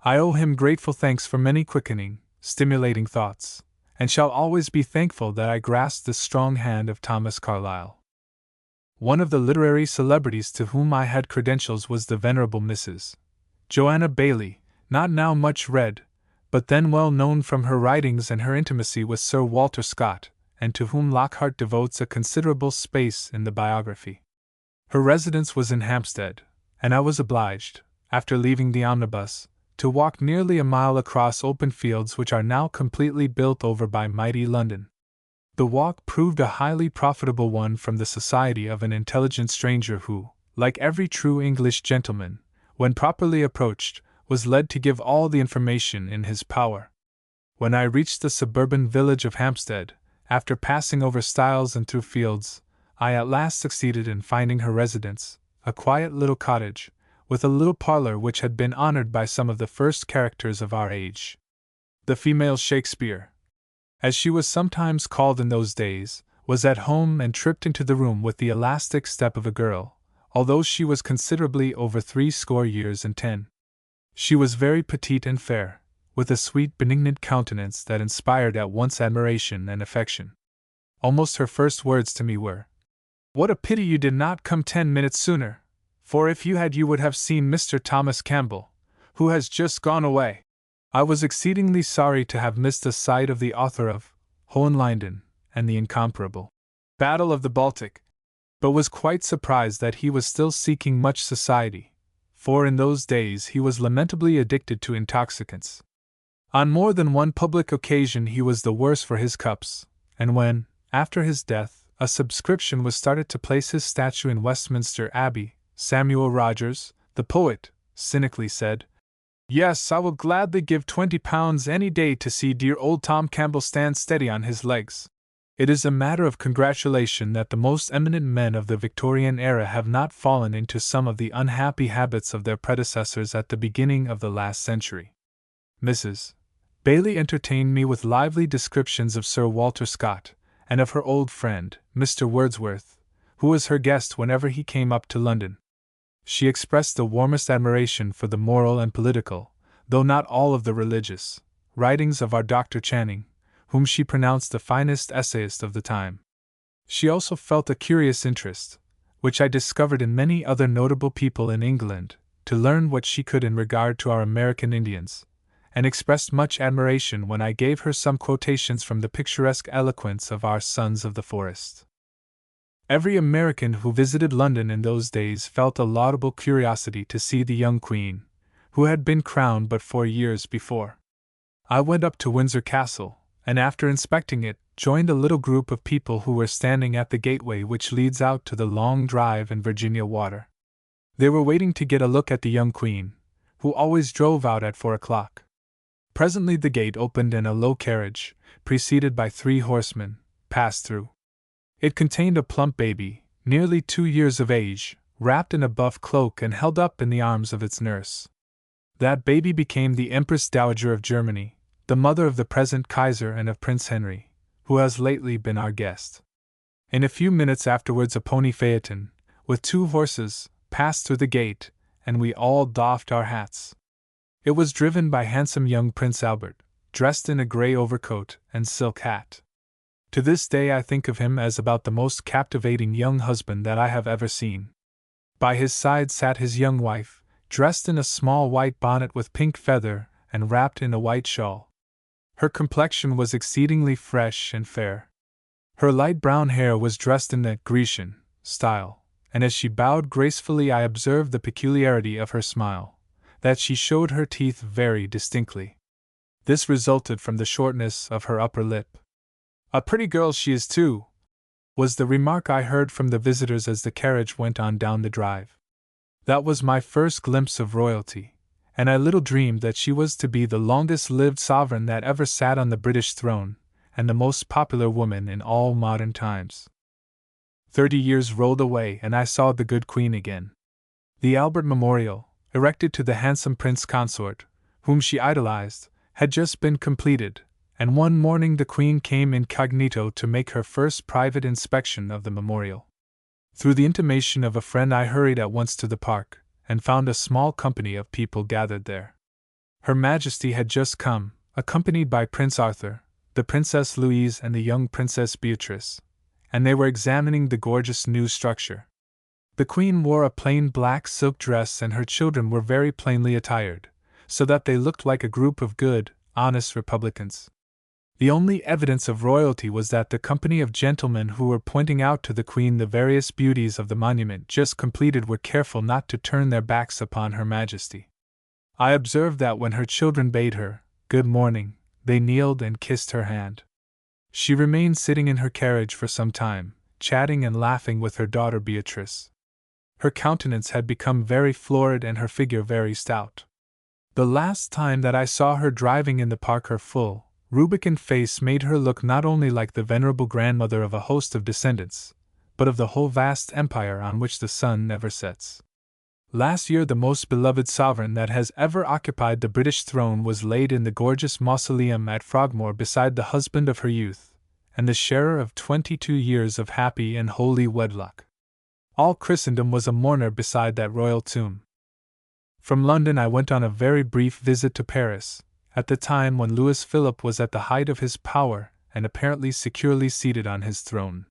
I owe him grateful thanks for many quickening, stimulating thoughts, and shall always be thankful that I grasped the strong hand of Thomas Carlyle. One of the literary celebrities to whom I had credentials was the venerable Mrs. Joanna Baillie, not now much read, but then well known from her writings and her intimacy with Sir Walter Scott, and to whom Lockhart devotes a considerable space in the biography. Her residence was in Hampstead, and I was obliged, after leaving the omnibus, to walk nearly a mile across open fields which are now completely built over by mighty London. The walk proved a highly profitable one from the society of an intelligent stranger who, like every true English gentleman, when properly approached, was led to give all the information in his power. When I reached the suburban village of Hampstead, after passing over stiles and through fields, I at last succeeded in finding her residence, a quiet little cottage, with a little parlor which had been honored by some of the first characters of our age. The female Shakespeare, as she was sometimes called in those days, was at home and tripped into the room with the elastic step of a girl, although she was considerably over 70. She was very petite and fair, with a sweet benignant countenance that inspired at once admiration and affection. Almost her first words to me were, "What a pity you did not come 10 minutes sooner, for if you had you would have seen Mr. Thomas Campbell, who has just gone away." I was exceedingly sorry to have missed a sight of the author of Hohenlinden and the incomparable Battle of the Baltic, but was quite surprised that he was still seeking much society, for in those days he was lamentably addicted to intoxicants. On more than one public occasion he was the worse for his cups, and when, after his death, a subscription was started to place his statue in Westminster Abbey, Samuel Rogers, the poet, cynically said, "Yes, I will gladly give £20 any day to see dear old Tom Campbell stand steady on his legs." It is a matter of congratulation that the most eminent men of the Victorian era have not fallen into some of the unhappy habits of their predecessors at the beginning of the last century. Mrs. Baillie entertained me with lively descriptions of Sir Walter Scott, and of her old friend, Mr. Wordsworth, who was her guest whenever he came up to London. She expressed the warmest admiration for the moral and political, though not all of the religious, writings of our Dr. Channing, whom she pronounced the finest essayist of the time. She also felt a curious interest, which I discovered in many other notable people in England, to learn what she could in regard to our American Indians, and expressed much admiration when I gave her some quotations from the picturesque eloquence of our Sons of the Forest. Every American who visited London in those days felt a laudable curiosity to see the young Queen, who had been crowned but 4 years before. I went up to Windsor Castle, and after inspecting it, joined a little group of people who were standing at the gateway which leads out to the long drive in Virginia Water. They were waiting to get a look at the young Queen, who always drove out at 4 o'clock. Presently the gate opened and a low carriage, preceded by 3 horsemen, passed through. It contained a plump baby, nearly 2 years of age, wrapped in a buff cloak and held up in the arms of its nurse. That baby became the Empress Dowager of Germany, the mother of the present Kaiser and of Prince Henry, who has lately been our guest. In a few minutes afterwards a pony phaeton, with 2 horses, passed through the gate, and we all doffed our hats. It was driven by handsome young Prince Albert, dressed in a grey overcoat and silk hat. To this day I think of him as about the most captivating young husband that I have ever seen. By his side sat his young wife, dressed in a small white bonnet with pink feather and wrapped in a white shawl. Her complexion was exceedingly fresh and fair. Her light brown hair was dressed in the Grecian style, and as she bowed gracefully I observed the peculiarity of her smile, that she showed her teeth very distinctly. This resulted from the shortness of her upper lip. "A pretty girl she is too," was the remark I heard from the visitors as the carriage went on down the drive. That was my first glimpse of royalty, and I little dreamed that she was to be the longest-lived sovereign that ever sat on the British throne, and the most popular woman in all modern times. 30 years rolled away and I saw the good Queen again. The Albert Memorial, erected to the handsome prince consort, whom she idolized, had just been completed, and one morning the Queen came incognito to make her first private inspection of the memorial. Through the intimation of a friend I hurried at once to the park, and found a small company of people gathered there. Her Majesty had just come, accompanied by Prince Arthur, the Princess Louise and the young Princess Beatrice, and they were examining the gorgeous new structure. The Queen wore a plain black silk dress and her children were very plainly attired, so that they looked like a group of good, honest republicans. The only evidence of royalty was that the company of gentlemen who were pointing out to the Queen the various beauties of the monument just completed were careful not to turn their backs upon Her Majesty. I observed that when her children bade her good morning, they kneeled and kissed her hand. She remained sitting in her carriage for some time, chatting and laughing with her daughter Beatrice. Her countenance had become very florid and her figure very stout. The last time that I saw her driving in the park, her full, rubicund face made her look not only like the venerable grandmother of a host of descendants, but of the whole vast empire on which the sun never sets. Last year the most beloved sovereign that has ever occupied the British throne was laid in the gorgeous mausoleum at Frogmore beside the husband of her youth, and the sharer of 22 years of happy and holy wedlock. All Christendom was a mourner beside that royal tomb. From London I went on a very brief visit to Paris, at the time when Louis Philippe was at the height of his power and apparently securely seated on his throne.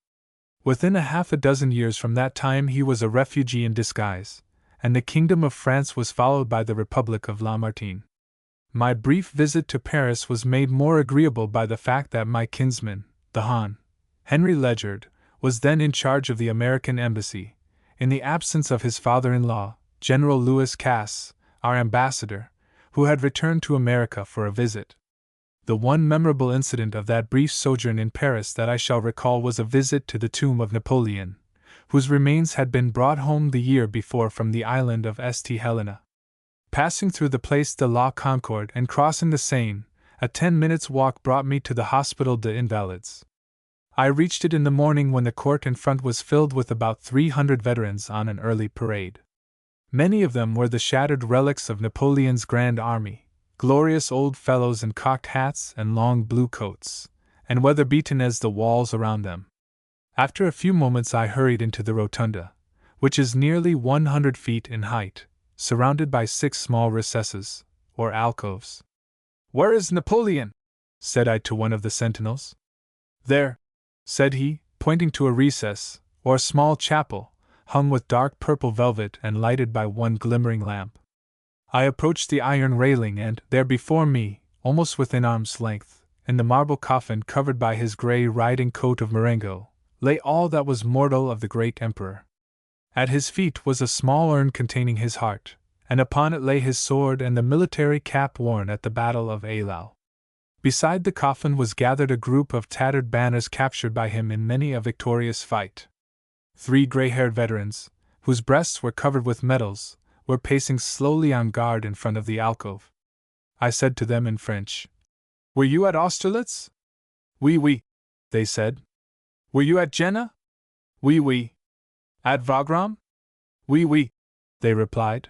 Within half a dozen years from that time he was a refugee in disguise, and the Kingdom of France was followed by the Republic of Lamartine. My brief visit to Paris was made more agreeable by the fact that my kinsman, the Hon. Henry Ledyard, was then in charge of the American embassy, in the absence of his father-in-law, General Louis Cass, our ambassador, who had returned to America for a visit. The one memorable incident of that brief sojourn in Paris that I shall recall was a visit to the tomb of Napoleon, whose remains had been brought home the year before from the island of St. Helena. Passing through the Place de la Concorde and crossing the Seine, a 10 minutes' walk brought me to the Hospital des Invalides. I reached it in the morning when the court in front was filled with about 300 veterans on an early parade. Many of them were the shattered relics of Napoleon's grand army, glorious old fellows in cocked hats and long blue coats, and weather-beaten as the walls around them. After a few moments I hurried into the rotunda, which is nearly 100 feet in height, surrounded by 6 small recesses, or alcoves. "Where is Napoleon?" said I to one of the sentinels. "There," said he, pointing to a recess, or small chapel, hung with dark purple velvet and lighted by one glimmering lamp. I approached the iron railing and, there before me, almost within arm's length, in the marble coffin covered by his grey riding coat of Marengo, lay all that was mortal of the great emperor. At his feet was a small urn containing his heart, and upon it lay his sword and the military cap worn at the Battle of Eylau. Beside the coffin was gathered a group of tattered banners captured by him in many a victorious fight. 3 gray-haired veterans, whose breasts were covered with medals, were pacing slowly on guard in front of the alcove. I said to them in French, "Were you at Austerlitz?" "Oui, oui," they said. "Were you at Jena?" "Oui, oui." "At Wagram?" "Oui, oui," they replied.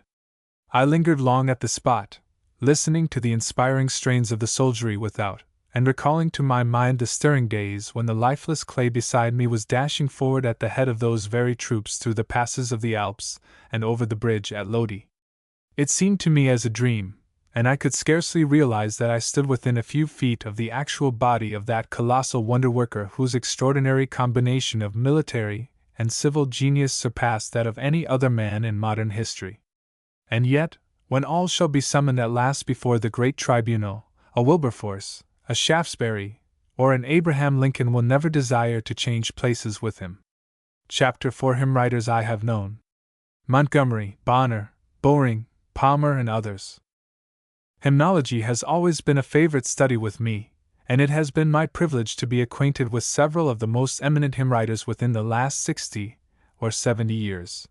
I lingered long at the spot, listening to the inspiring strains of the soldiery without, and recalling to my mind the stirring days when the lifeless clay beside me was dashing forward at the head of those very troops through the passes of the Alps and over the bridge at Lodi. It seemed to me as a dream, and I could scarcely realize that I stood within a few feet of the actual body of that colossal wonder-worker whose extraordinary combination of military and civil genius surpassed that of any other man in modern history. And yet, when all shall be summoned at last before the great tribunal, a Wilberforce, a Shaftesbury, or an Abraham Lincoln will never desire to change places with him. Chapter for him writers I have known: Montgomery, Bonner, Bowring, Palmer, and others. Hymnology has always been a favorite study with me, and it has been my privilege to be acquainted with several of the most eminent hymn writers within the last 60 or 70 years.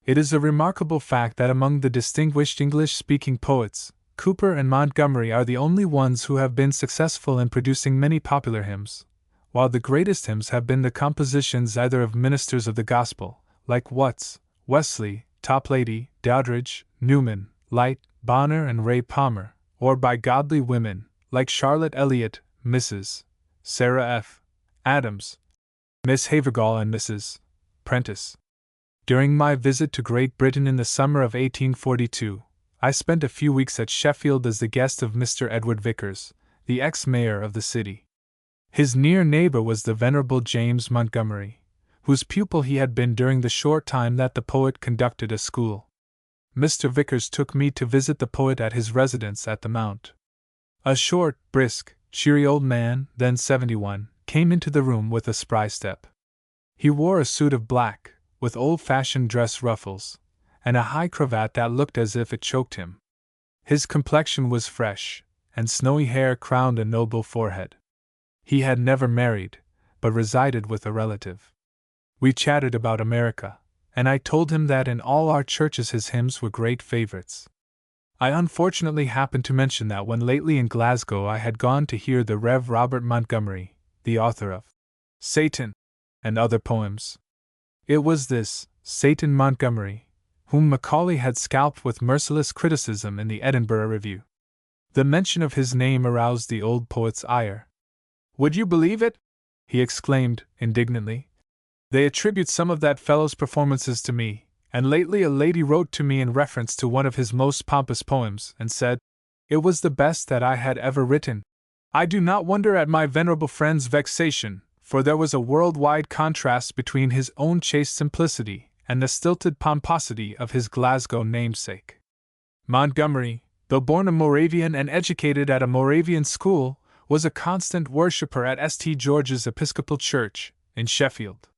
It is a remarkable fact that among the distinguished English-speaking poets, Cooper and Montgomery are the only ones who have been successful in producing many popular hymns, while the greatest hymns have been the compositions either of ministers of the gospel, like Watts, Wesley, Toplady, Doddridge, Newman, Light, Bonner, and Ray Palmer, or by godly women, like Charlotte Elliott, Mrs. Sarah F. Adams, Miss Havergal, and Mrs. Prentice. During my visit to Great Britain in the summer of 1842, I spent a few weeks at Sheffield as the guest of Mr. Edward Vickers, the ex-mayor of the city. His near neighbor was the Venerable James Montgomery, whose pupil he had been during the short time that the poet conducted a school. Mr. Vickers took me to visit the poet at his residence at the Mount. A short, brisk, cheery old man, then 71, came into the room with a spry step. He wore a suit of black, with old-fashioned dress ruffles, and a high cravat that looked as if it choked him. His complexion was fresh, and snowy hair crowned a noble forehead. He had never married, but resided with a relative. We chatted about America, and I told him that in all our churches his hymns were great favorites. I unfortunately happened to mention that when lately in Glasgow I had gone to hear the Rev. Robert Montgomery, the author of Satan and Other Poems. It was this Satan Montgomery whom Macaulay had scalped with merciless criticism in the Edinburgh Review. The mention of his name aroused the old poet's ire. "Would you believe it?" he exclaimed, indignantly. "They attribute some of that fellow's performances to me, and lately a lady wrote to me in reference to one of his most pompous poems, and said it was the best that I had ever written. I do not wonder at my venerable friend's vexation, for there was a world-wide contrast between his own chaste simplicity and the stilted pomposity of his Glasgow namesake. Montgomery, though born a Moravian and educated at a Moravian school, was a constant worshipper at St. George's Episcopal Church, in Sheffield.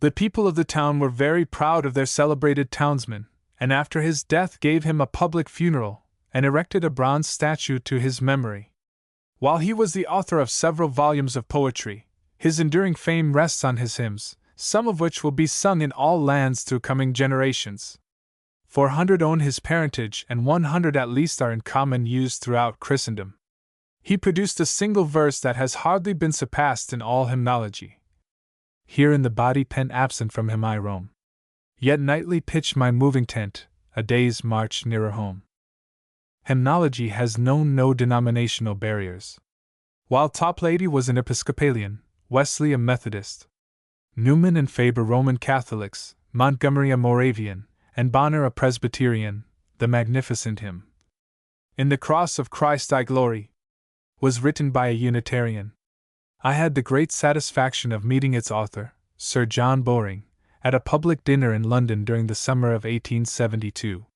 The people of the town were very proud of their celebrated townsman, and after his death gave him a public funeral, and erected a bronze statue to his memory. While he was the author of several volumes of poetry, his enduring fame rests on his hymns, some of which will be sung in all lands through coming generations. 400 own his parentage, and 100 at least are in common use throughout Christendom. He produced a single verse that has hardly been surpassed in all hymnology. Here in the body pen absent from him I roam, yet nightly pitch my moving tent, a day's march nearer home. Hymnology has known no denominational barriers. While Toplady was an Episcopalian, Wesley a Methodist, Newman and Faber Roman Catholics, Montgomery a Moravian, and Bonner a Presbyterian, the magnificent hymn, "In the Cross of Christ I Glory," was written by a Unitarian. I had the great satisfaction of meeting its author, Sir John Bowring, at a public dinner in London during the summer of 1872.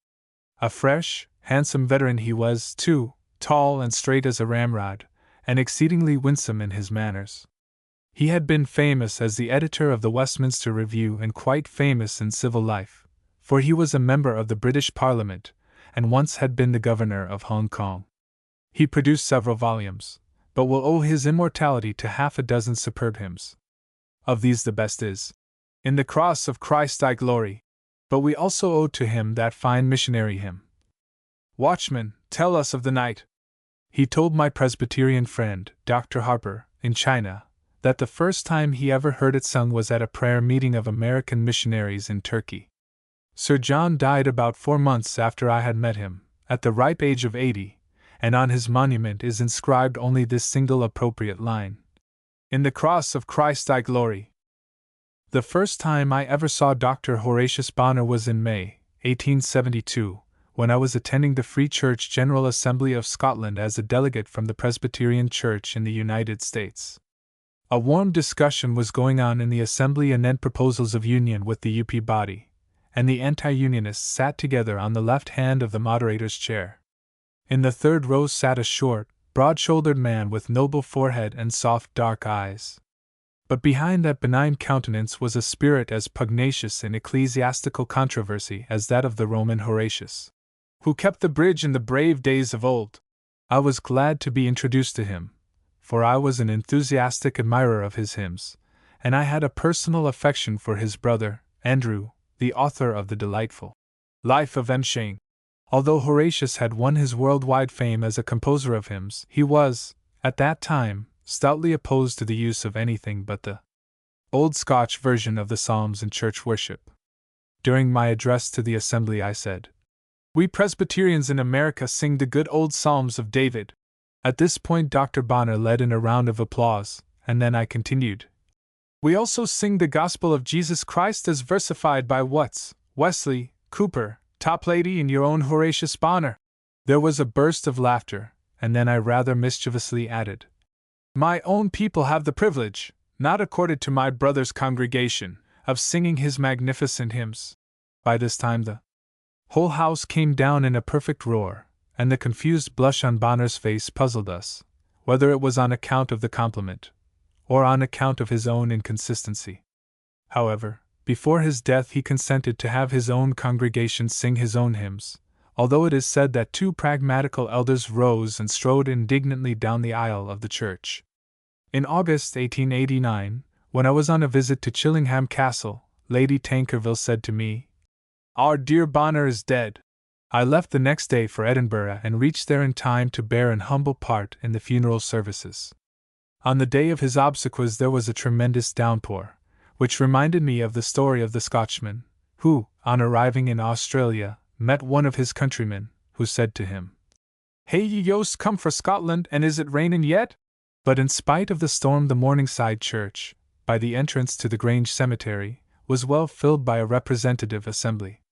A fresh, handsome veteran he was, too, tall and straight as a ramrod, and exceedingly winsome in his manners. He had been famous as the editor of the Westminster Review and quite famous in civil life, for he was a member of the British Parliament, and once had been the governor of Hong Kong. He produced several volumes, but will owe his immortality to half a dozen superb hymns. Of these the best is "In the Cross of Christ I Glory," but we also owe to him that fine missionary hymn, "Watchman, tell us of the night." He told my Presbyterian friend, Dr. Harper, in China, that the first time he ever heard it sung was at a prayer meeting of American missionaries in Turkey. Sir John died about 4 months after I had met him, at the ripe age of 80, and on his monument is inscribed only this single appropriate line, "In the Cross of Christ I Glory." The first time I ever saw Dr. Horatius Bonner was in May, 1872, when I was attending the Free Church General Assembly of Scotland as a delegate from the Presbyterian Church in the United States. A warm discussion was going on in the Assembly anent proposals of union with the UP body, and the anti-unionists sat together on the left hand of the moderator's chair. In the third row sat a short, broad-shouldered man with noble forehead and soft dark eyes. But behind that benign countenance was a spirit as pugnacious in ecclesiastical controversy as that of the Roman Horatius, who kept the bridge in the brave days of old. I was glad to be introduced to him, for I was an enthusiastic admirer of his hymns, and I had a personal affection for his brother, Andrew, the author of the delightful Life of M. Shane. Although Horatius had won his worldwide fame as a composer of hymns, he was, at that time, stoutly opposed to the use of anything but the old Scotch version of the Psalms in church worship. During my address to the assembly, I said, "We Presbyterians in America sing the good old Psalms of David." At this point, Dr. Bonner led in a round of applause, and then I continued, "We also sing the Gospel of Jesus Christ as versified by Watts, Wesley, Cooper, Toplady, and your own Horatius Bonner." There was a burst of laughter, and then I rather mischievously added, "My own people have the privilege, not accorded to my brother's congregation, of singing his magnificent hymns." By this time the whole house came down in a perfect roar, and the confused blush on Bonner's face puzzled us, whether it was on account of the compliment, or on account of his own inconsistency. However, before his death he consented to have his own congregation sing his own hymns, although it is said that two pragmatical elders rose and strode indignantly down the aisle of the church. In August 1889, when I was on a visit to Chillingham Castle, Lady Tankerville said to me, "Our dear Bonner is dead." I left the next day for Edinburgh and reached there in time to bear an humble part in the funeral services. On the day of his obsequies there was a tremendous downpour, which reminded me of the story of the Scotchman, who, on arriving in Australia, met one of his countrymen, who said to him, "Hey ye yost come fra Scotland, and is it rainin' yet?" But in spite of the storm, the Morningside Church, by the entrance to the Grange Cemetery, was well filled by a representative assembly.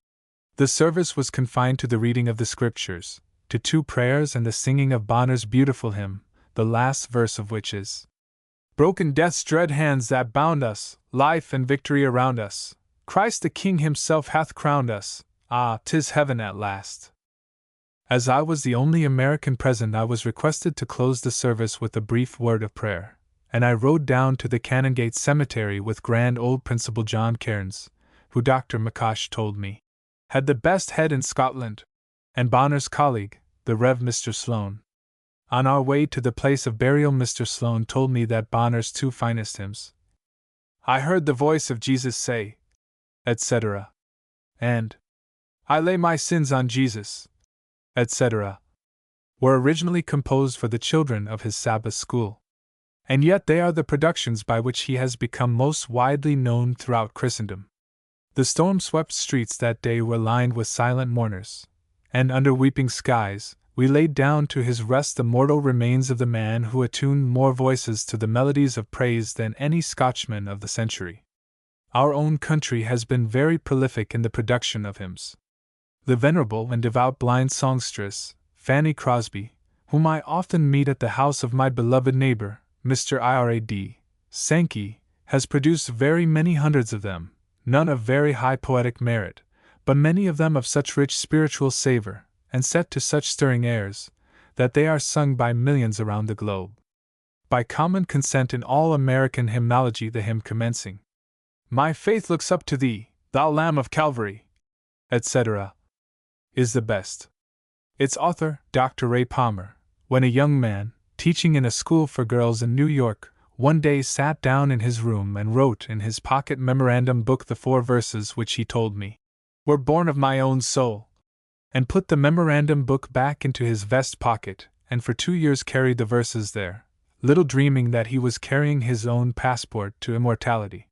The service was confined to the reading of the Scriptures, to 2 prayers and the singing of Bonner's beautiful hymn, the last verse of which is, "Broken death's dread hands that bound us, life and victory around us, Christ the King himself hath crowned us, ah, 'tis heaven at last." As I was the only American present, I was requested to close the service with a brief word of prayer, and I rode down to the Canongate Cemetery with grand old Principal John Cairns, who Dr. McCosh told me had the best head in Scotland, and Bonner's colleague, the Rev. Mr. Sloane. On our way to the place of burial, Mr. Sloane told me that Bonner's 2 finest hymns, "I heard the voice of Jesus say," etc., and "I lay my sins on Jesus," etc., were originally composed for the children of his Sabbath school. And yet they are the productions by which he has become most widely known throughout Christendom. The storm-swept streets that day were lined with silent mourners, and under weeping skies, we laid down to his rest the mortal remains of the man who attuned more voices to the melodies of praise than any Scotchman of the century. Our own country has been very prolific in the production of hymns. The venerable and devout blind songstress, Fanny Crosby, whom I often meet at the house of my beloved neighbor, Mr. Irad Sankey, has produced very many hundreds of them, none of very high poetic merit, but many of them of such rich spiritual savor, and set to such stirring airs, that they are sung by millions around the globe. By common consent in all American hymnology, the hymn commencing, "My faith looks up to thee, thou Lamb of Calvary," etc., is the best. Its author, Dr. Ray Palmer, when a young man, teaching in a school for girls in New York, one day sat down in his room and wrote in his pocket memorandum book the 4 verses which he told me were born of my own soul, and put the memorandum book back into his vest pocket, and for 2 years carried the verses there, little dreaming that he was carrying his own passport to immortality.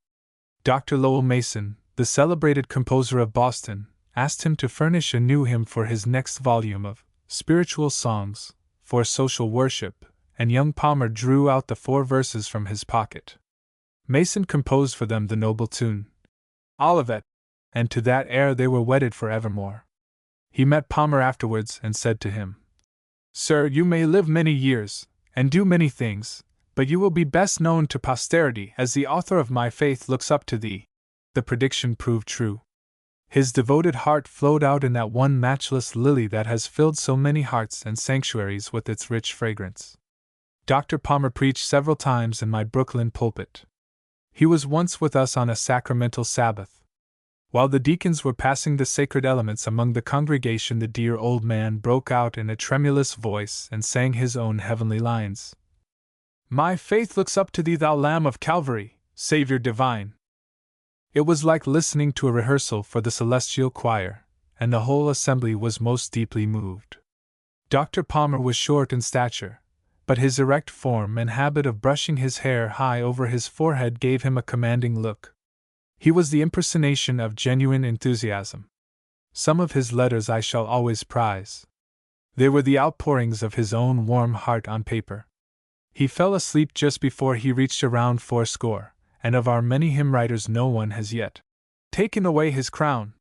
Dr. Lowell Mason, the celebrated composer of Boston, asked him to furnish a new hymn for his next volume of Spiritual Songs for Social Worship, and young Palmer drew out the 4 verses from his pocket. Mason composed for them the noble tune, Olivet, and to that air they were wedded for evermore. He met Palmer afterwards and said to him, "Sir, you may live many years, and do many things, but you will be best known to posterity as the author of My Faith Looks Up to Thee." The prediction proved true. His devoted heart flowed out in that one matchless lily that has filled so many hearts and sanctuaries with its rich fragrance. Dr. Palmer preached several times in my Brooklyn pulpit. He was once with us on a sacramental Sabbath. While the deacons were passing the sacred elements among the congregation, the dear old man broke out in a tremulous voice and sang his own heavenly lines. "My faith looks up to thee, thou Lamb of Calvary, Savior divine." It was like listening to a rehearsal for the celestial choir, and the whole assembly was most deeply moved. Dr. Palmer was short in stature, but his erect form and habit of brushing his hair high over his forehead gave him a commanding look. He was the impersonation of genuine enthusiasm. Some of his letters I shall always prize. They were the outpourings of his own warm heart on paper. He fell asleep just before he reached around 80, and of our many hymn writers no one has yet taken away his crown.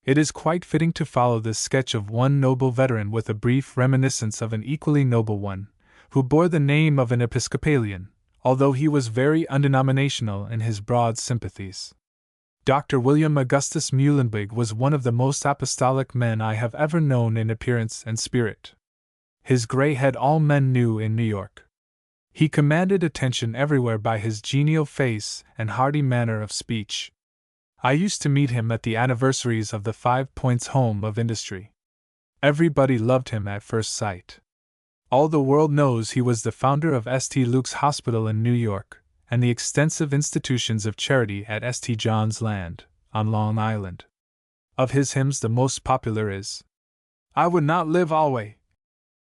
It is quite fitting to follow this sketch of one noble veteran with a brief reminiscence of an equally noble one, who bore the name of an Episcopalian, although he was very undenominational in his broad sympathies. Dr. William Augustus Muhlenberg was one of the most apostolic men I have ever known in appearance and spirit. His gray head all men knew in New York. He commanded attention everywhere by his genial face and hearty manner of speech. I used to meet him at the anniversaries of the 5 Points Home of Industry. Everybody loved him at first sight. All the world knows he was the founder of St. Luke's Hospital in New York, and the extensive institutions of charity at St. John's Land, on Long Island. Of his hymns the most popular is, "I Would Not Live Alway,"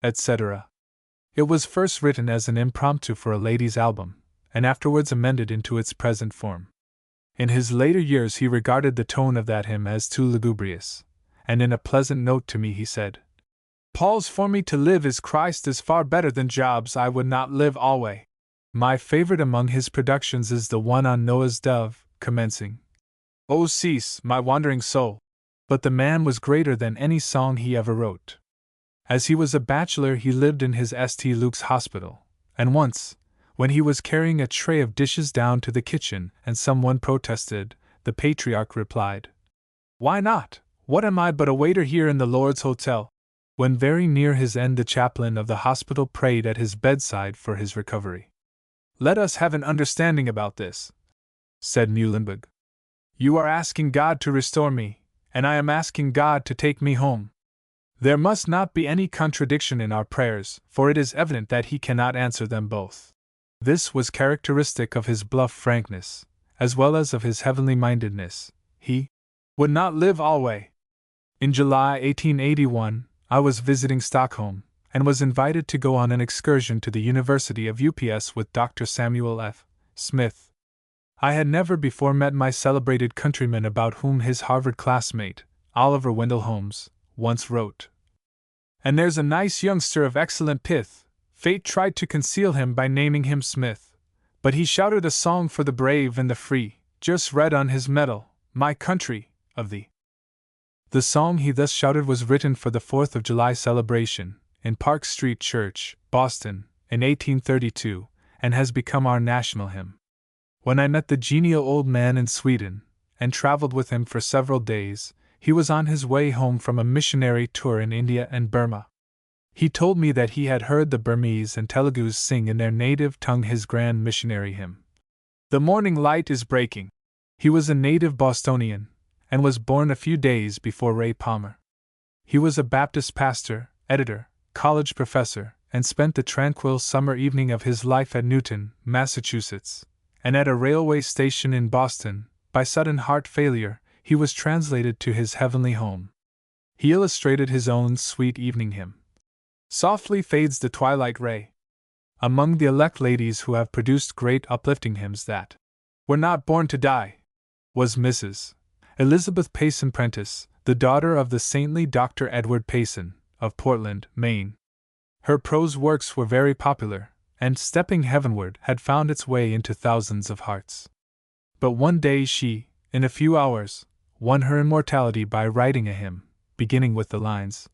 etc. It was first written as an impromptu for a ladies' album, and afterwards amended into its present form. In his later years he regarded the tone of that hymn as too lugubrious, and in a pleasant note to me he said, "Paul's for me to live is Christ is far better than Job's I would not live alway." My favorite among his productions is the one on Noah's dove, commencing, "O cease, my wandering soul." But the man was greater than any song he ever wrote. As he was a bachelor he lived in his St. Luke's Hospital, and once, when he was carrying a tray of dishes down to the kitchen and someone protested, the patriarch replied, "Why not? What am I but a waiter here in the Lord's Hotel?" When very near his end the chaplain of the hospital prayed at his bedside for his recovery. "Let us have an understanding about this," said Muhlenberg. "You are asking God to restore me, and I am asking God to take me home. There must not be any contradiction in our prayers, for it is evident that He cannot answer them both." This was characteristic of his bluff frankness, as well as of his heavenly mindedness. He would not live alway. In July 1881, I was visiting Stockholm, and was invited to go on an excursion to the University of UPS with Dr. Samuel F. Smith. I had never before met my celebrated countryman, about whom his Harvard classmate, Oliver Wendell Holmes, once wrote, "And there's a nice youngster of excellent pith. Fate tried to conceal him by naming him Smith, but he shouted a song for the brave and the free, just read on his medal, 'My country, of thee.'" The song he thus shouted was written for the 4th of July celebration, in Park Street Church, Boston, in 1832, and has become our national hymn. When I met the genial old man in Sweden, and traveled with him for several days, he was on his way home from a missionary tour in India and Burma. He told me that he had heard the Burmese and Telugus sing in their native tongue his grand missionary hymn, "The Morning Light is Breaking." He was a native Bostonian, and was born a few days before Ray Palmer. He was a Baptist pastor, editor, college professor, and spent the tranquil summer evening of his life at Newton, Massachusetts, and at a railway station in Boston, by sudden heart failure, he was translated to his heavenly home. He illustrated his own sweet evening hymn, "Softly fades the twilight ray." Among the elect ladies who have produced great uplifting hymns that were not born to die, was Mrs. Elizabeth Payson Prentice, the daughter of the saintly Dr. Edward Payson, of Portland, Maine. Her prose works were very popular, and Stepping Heavenward had found its way into thousands of hearts. But one day she, in a few hours, won her immortality by writing a hymn, beginning with the lines,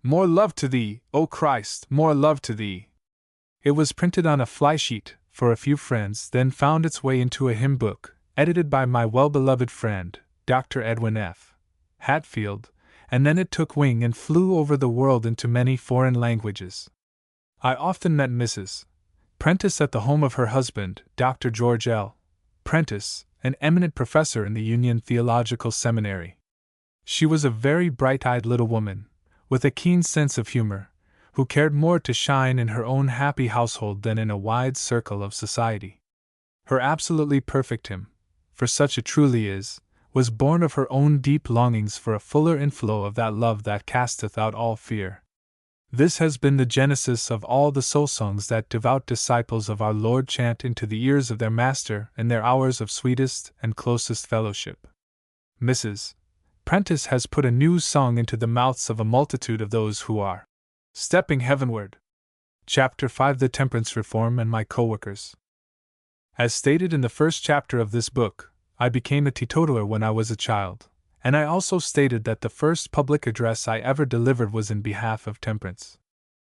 "More love to thee, O Christ, more love to thee." It was printed on a fly sheet for a few friends, then found its way into a hymn book, edited by my well-beloved friend, Dr. Edwin F. Hatfield, and then it took wing and flew over the world into many foreign languages. I often met Mrs. Prentice at the home of her husband, Dr. George L. Prentice, an eminent professor in the Union Theological Seminary. She was a very bright-eyed little woman, with a keen sense of humor, who cared more to shine in her own happy household than in a wide circle of society. Her absolutely perfect hymn, for such it truly is, was born of her own deep longings for a fuller inflow of that love that casteth out all fear. This has been the genesis of all the soul songs that devout disciples of our Lord chant into the ears of their Master in their hours of sweetest and closest fellowship. Mrs. Prentice has put a new song into the mouths of a multitude of those who are stepping heavenward. Chapter 5: The Temperance Reform and My Co-workers. As stated in the first chapter of this book, I became a teetotaler when I was a child, and I also stated that the first public address I ever delivered was in behalf of temperance.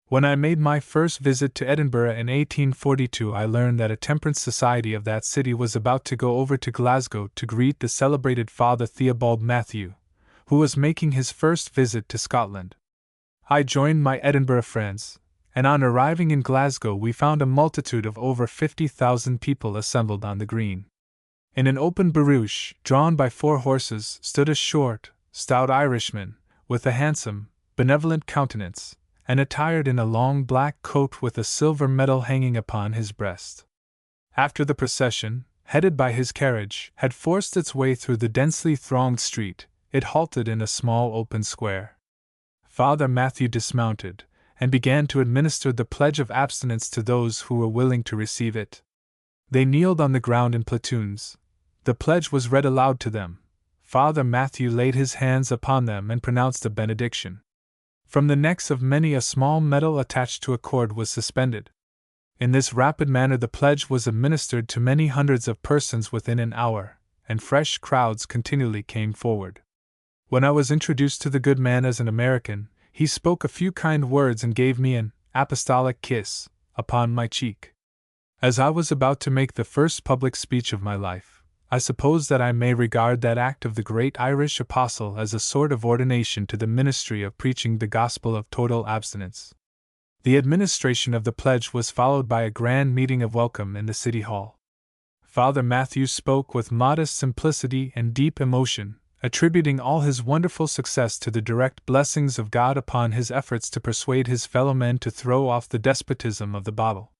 When I made my first visit to Edinburgh in 1842, I learned that a temperance society of that city was about to go over to Glasgow to greet the celebrated Father Theobald Matthew, who was making his first visit to Scotland. I joined my Edinburgh friends, and on arriving in Glasgow we found a multitude of over 50,000 people assembled on the green. In an open barouche, drawn by 4 horses, stood a short, stout Irishman, with a handsome, benevolent countenance, and attired in a long black coat with a silver medal hanging upon his breast. After the procession, headed by his carriage, had forced its way through the densely thronged street, it halted in a small open square. Father Matthew dismounted, and began to administer the pledge of abstinence to those who were willing to receive it. They kneeled on the ground in platoons. The pledge was read aloud to them. Father Matthew laid his hands upon them and pronounced a benediction. From the necks of many a small medal attached to a cord was suspended. In this rapid manner the pledge was administered to many hundreds of persons within an hour, and fresh crowds continually came forward. When I was introduced to the good man as an American, he spoke a few kind words and gave me an apostolic kiss upon my cheek. As I was about to make the first public speech of my life, I suppose that I may regard that act of the great Irish apostle as a sort of ordination to the ministry of preaching the gospel of total abstinence. The administration of the pledge was followed by a grand meeting of welcome in the City Hall. Father Matthew spoke with modest simplicity and deep emotion, attributing all his wonderful success to the direct blessings of God upon his efforts to persuade his fellow men to throw off the despotism of the bottle.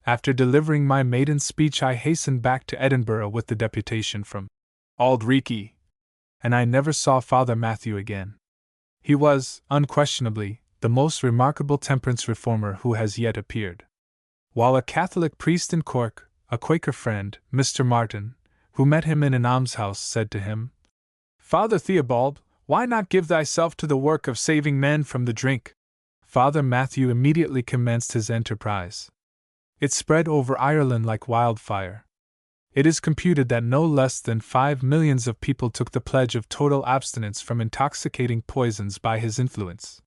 After delivering my maiden speech, I hastened back to Edinburgh with the deputation from Auld Reekie, and I never saw Father Matthew again. He was, unquestionably, the most remarkable temperance reformer who has yet appeared. While a Catholic priest in Cork, a Quaker friend, Mr. Martin, who met him in an almshouse, said to him, "Father Theobald, why not give thyself to the work of saving men from the drink?" Father Matthew immediately commenced his enterprise. It spread over Ireland like wildfire. It is computed that no less than 5 millions of people took the pledge of total abstinence from intoxicating poisons by his influence.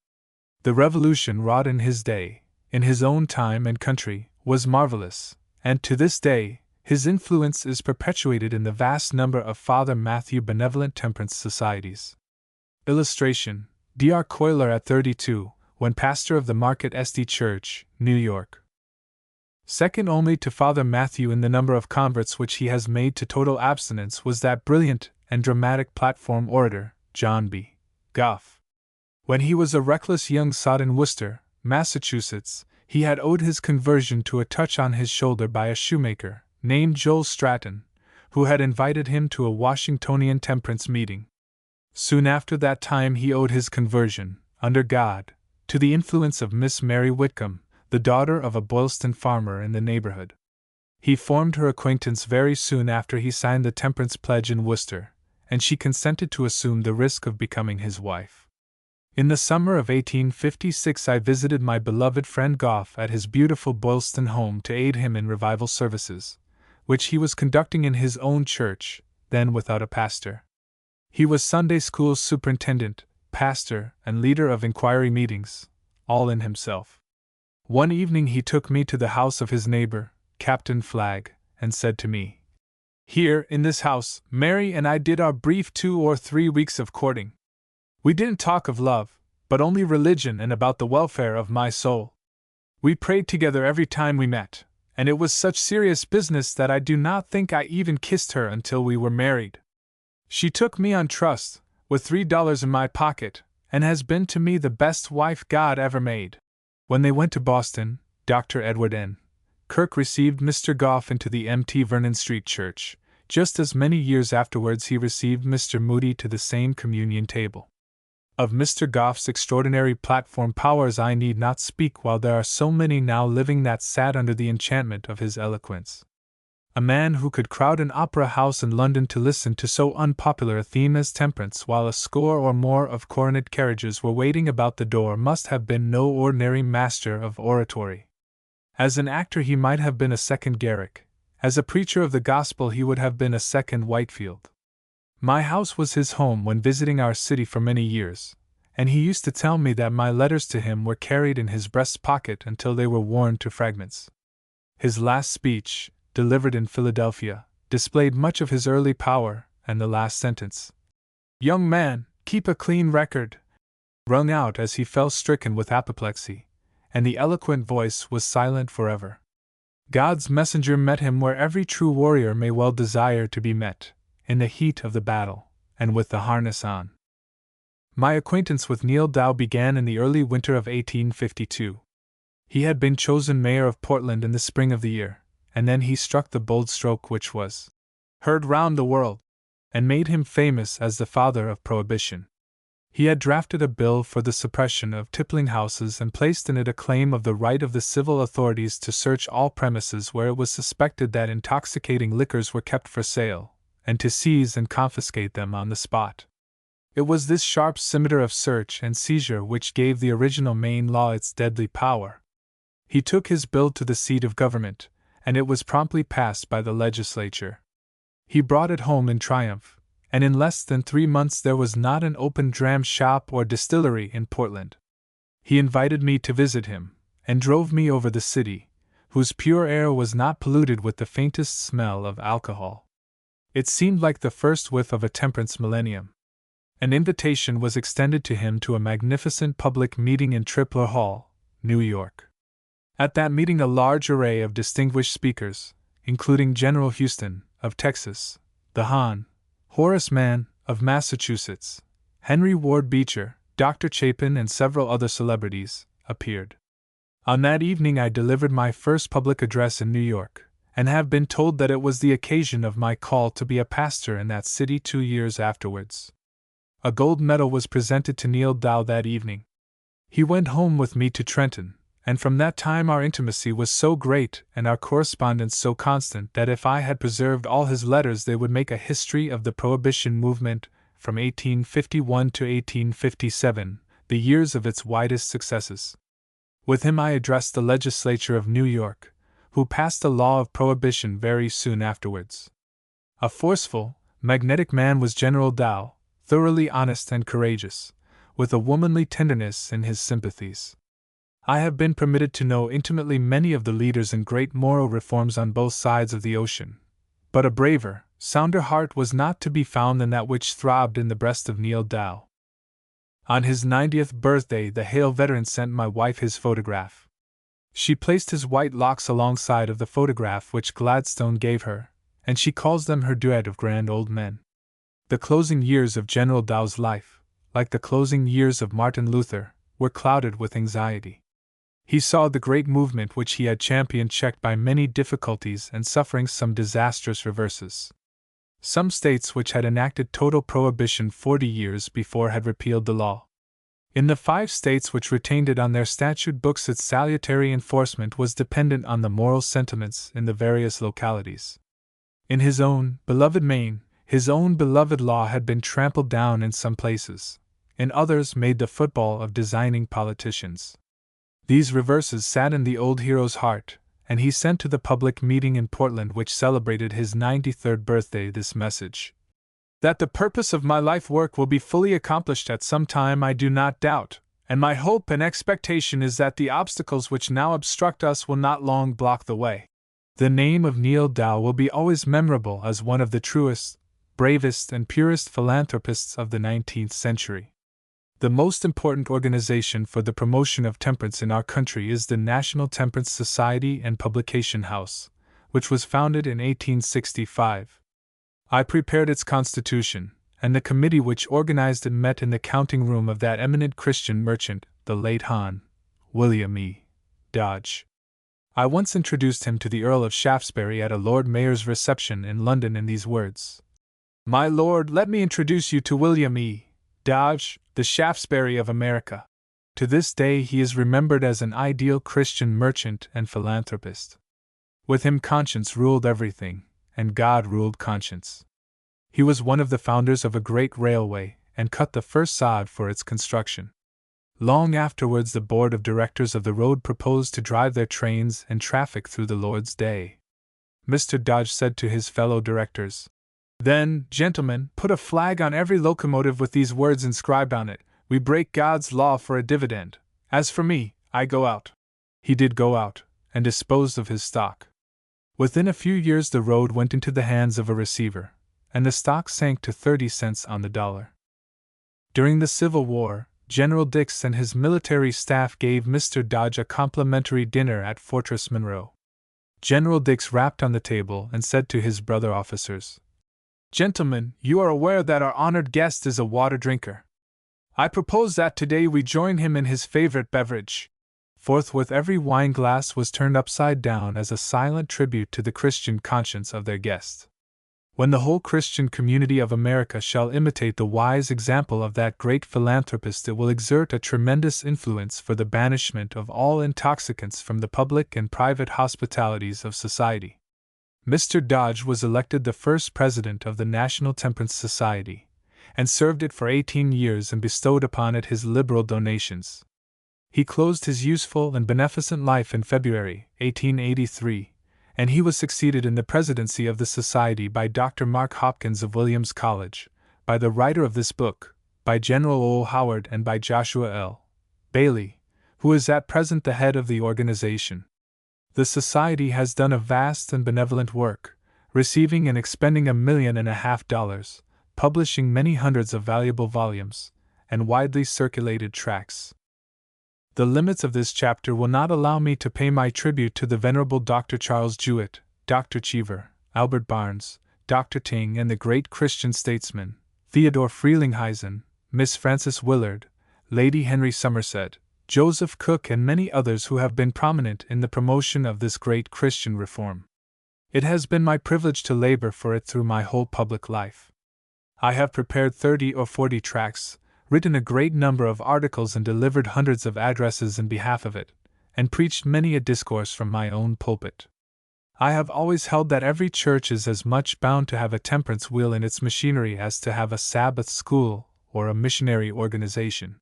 The revolution wrought in his day, in his own time and country, was marvelous, and to this day, his influence is perpetuated in the vast number of Father Matthew benevolent temperance societies. Illustration: Dr. Cuyler at 32, when pastor of the Market St. Church, New York. Second only to Father Matthew in the number of converts which he has made to total abstinence was that brilliant and dramatic platform orator, John B. Gough. When he was a reckless young sot in Worcester, Massachusetts, he had owed his conversion to a touch on his shoulder by a shoemaker, named Joel Stratton, who had invited him to a Washingtonian temperance meeting. Soon after that time he owed his conversion, under God, to the influence of Miss Mary Whitcomb, the daughter of a Boylston farmer in the neighborhood. He formed her acquaintance very soon after he signed the temperance pledge in Worcester, and she consented to assume the risk of becoming his wife. In the summer of 1856 I visited my beloved friend Gough at his beautiful Boylston home to aid him in revival services, which he was conducting in his own church, then without a pastor. He was Sunday school superintendent, pastor, and leader of inquiry meetings, all in himself. One evening he took me to the house of his neighbor, Captain Flagg, and said to me, "Here, in this house, Mary and I did our brief 2 or 3 weeks of courting. We didn't talk of love, but only religion and about the welfare of my soul. We prayed together every time we met, and it was such serious business that I do not think I even kissed her until we were married. She took me on trust, with $3 in my pocket, and has been to me the best wife God ever made." When they went to Boston, Dr. Edward N. Kirk received Mr. Gough into the Mt. Vernon Street Church, just as many years afterwards he received Mr. Moody to the same communion table. Of Mr. Gough's extraordinary platform powers I need not speak while there are so many now living that sat under the enchantment of his eloquence. A man who could crowd an opera house in London to listen to so unpopular a theme as temperance while a score or more of coronet carriages were waiting about the door must have been no ordinary master of oratory. As an actor he might have been a second Garrick. As a preacher of the gospel he would have been a second Whitefield. My house was his home when visiting our city for many years, and he used to tell me that my letters to him were carried in his breast pocket until they were worn to fragments. His last speech, delivered in Philadelphia, displayed much of his early power, and the last sentence, "Young man, keep a clean record," rung out as he fell stricken with apoplexy, and the eloquent voice was silent forever. God's messenger met him where every true warrior may well desire to be met, in the heat of the battle, and with the harness on. My acquaintance with Neal Dow began in the early winter of 1852. He had been chosen mayor of Portland in the spring of the year, and then he struck the bold stroke which was heard round the world, and made him famous as the father of Prohibition. He had drafted a bill for the suppression of tippling houses and placed in it a claim of the right of the civil authorities to search all premises where it was suspected that intoxicating liquors were kept for sale, and to seize and confiscate them on the spot. It was this sharp scimitar of search and seizure which gave the original Maine law its deadly power. He took his bill to the seat of government, and it was promptly passed by the legislature. He brought it home in triumph, and in less than 3 months there was not an open dram shop or distillery in Portland. He invited me to visit him, and drove me over the city, whose pure air was not polluted with the faintest smell of alcohol. It seemed like the first whiff of a temperance millennium. An invitation was extended to him to a magnificent public meeting in Tripler Hall, New York. At that meeting a large array of distinguished speakers, including General Houston, of Texas, the Hon. Horace Mann, of Massachusetts, Henry Ward Beecher, Dr. Chapin, and several other celebrities, appeared. On that evening I delivered my first public address in New York, and have been told that it was the occasion of my call to be a pastor in that city 2 years afterwards. A gold medal was presented to Neal Dow that evening. He went home with me to Trenton, and from that time our intimacy was so great and our correspondence so constant that if I had preserved all his letters they would make a history of the Prohibition movement from 1851 to 1857, the years of its widest successes. With him I addressed the legislature of New York, who passed a law of prohibition very soon afterwards. A forceful, magnetic man was General Dow, thoroughly honest and courageous, with a womanly tenderness in his sympathies. I have been permitted to know intimately many of the leaders in great moral reforms on both sides of the ocean, but a braver, sounder heart was not to be found than that which throbbed in the breast of Neal Dow. On his 90th birthday the hale veteran sent my wife his photograph. She placed his white locks alongside of the photograph which Gladstone gave her, and she calls them her duet of grand old men. The closing years of General Dow's life, like the closing years of Martin Luther, were clouded with anxiety. He saw the great movement which he had championed checked by many difficulties and suffering some disastrous reverses. Some states which had enacted total prohibition 40 years before had repealed the law. In the 5 states which retained it on their statute books its salutary enforcement was dependent on the moral sentiments in the various localities. In his own beloved Maine, his own beloved law had been trampled down in some places, in others made the football of designing politicians. These reverses sat in the old hero's heart, and he sent to the public meeting in Portland which celebrated his 93rd birthday this message. That the purpose of my life work will be fully accomplished at some time I do not doubt, and my hope and expectation is that the obstacles which now obstruct us will not long block the way. The name of Neal Dow will be always memorable as one of the truest, bravest, and purest philanthropists of the 19th century. The most important organization for the promotion of temperance in our country is the National Temperance Society and Publication House, which was founded in 1865. I prepared its constitution, and the committee which organized it met in the counting room of that eminent Christian merchant, the late Hon. William E. Dodge. I once introduced him to the Earl of Shaftesbury at a Lord Mayor's reception in London in these words: "My lord, let me introduce you to William E. Dodge, the Shaftesbury of America. To this day he is remembered as an ideal Christian merchant and philanthropist. With him conscience ruled everything, and God ruled conscience. He was one of the founders of a great railway, and cut the first sod for its construction. Long afterwards the board of directors of the road proposed to drive their trains and traffic through the Lord's day. Mr. Dodge said to his fellow directors, "Then, gentlemen, put a flag on every locomotive with these words inscribed on it: 'We break God's law for a dividend. As for me, I go out.'" He did go out, and disposed of his stock. Within a few years the road went into the hands of a receiver, and the stock sank to 30 cents on the dollar. During the Civil War, General Dix and his military staff gave Mr. Dodge a complimentary dinner at Fortress Monroe. General Dix rapped on the table and said to his brother officers, "Gentlemen, you are aware that our honored guest is a water drinker. I propose that today we join him in his favorite beverage." Forthwith every wine glass was turned upside down as a silent tribute to the Christian conscience of their guest. When the whole Christian community of America shall imitate the wise example of that great philanthropist, it will exert a tremendous influence for the banishment of all intoxicants from the public and private hospitalities of society. Mr. Dodge was elected the first president of the National Temperance Society, and served it for 18 years and bestowed upon it his liberal donations. He closed his useful and beneficent life in February, 1883, and he was succeeded in the presidency of the Society by Dr. Mark Hopkins of Williams College, by the writer of this book, by General O. Howard, and by Joshua L. Bailey, who is at present the head of the organization. The Society has done a vast and benevolent work, receiving and expending $1.5 million, publishing many hundreds of valuable volumes, and widely circulated tracts. The limits of this chapter will not allow me to pay my tribute to the Venerable Dr. Charles Jewett, Dr. Cheever, Albert Barnes, Dr. Ting, and the great Christian statesmen, Theodore Frelinghuysen, Miss Frances Willard, Lady Henry Somerset, Joseph Cook, and many others who have been prominent in the promotion of this great Christian reform. It has been my privilege to labor for it through my whole public life. I have prepared 30 or 40 tracts, written a great number of articles, and delivered hundreds of addresses in behalf of it, and preached many a discourse from my own pulpit. I have always held that every church is as much bound to have a temperance wheel in its machinery as to have a Sabbath school or a missionary organization.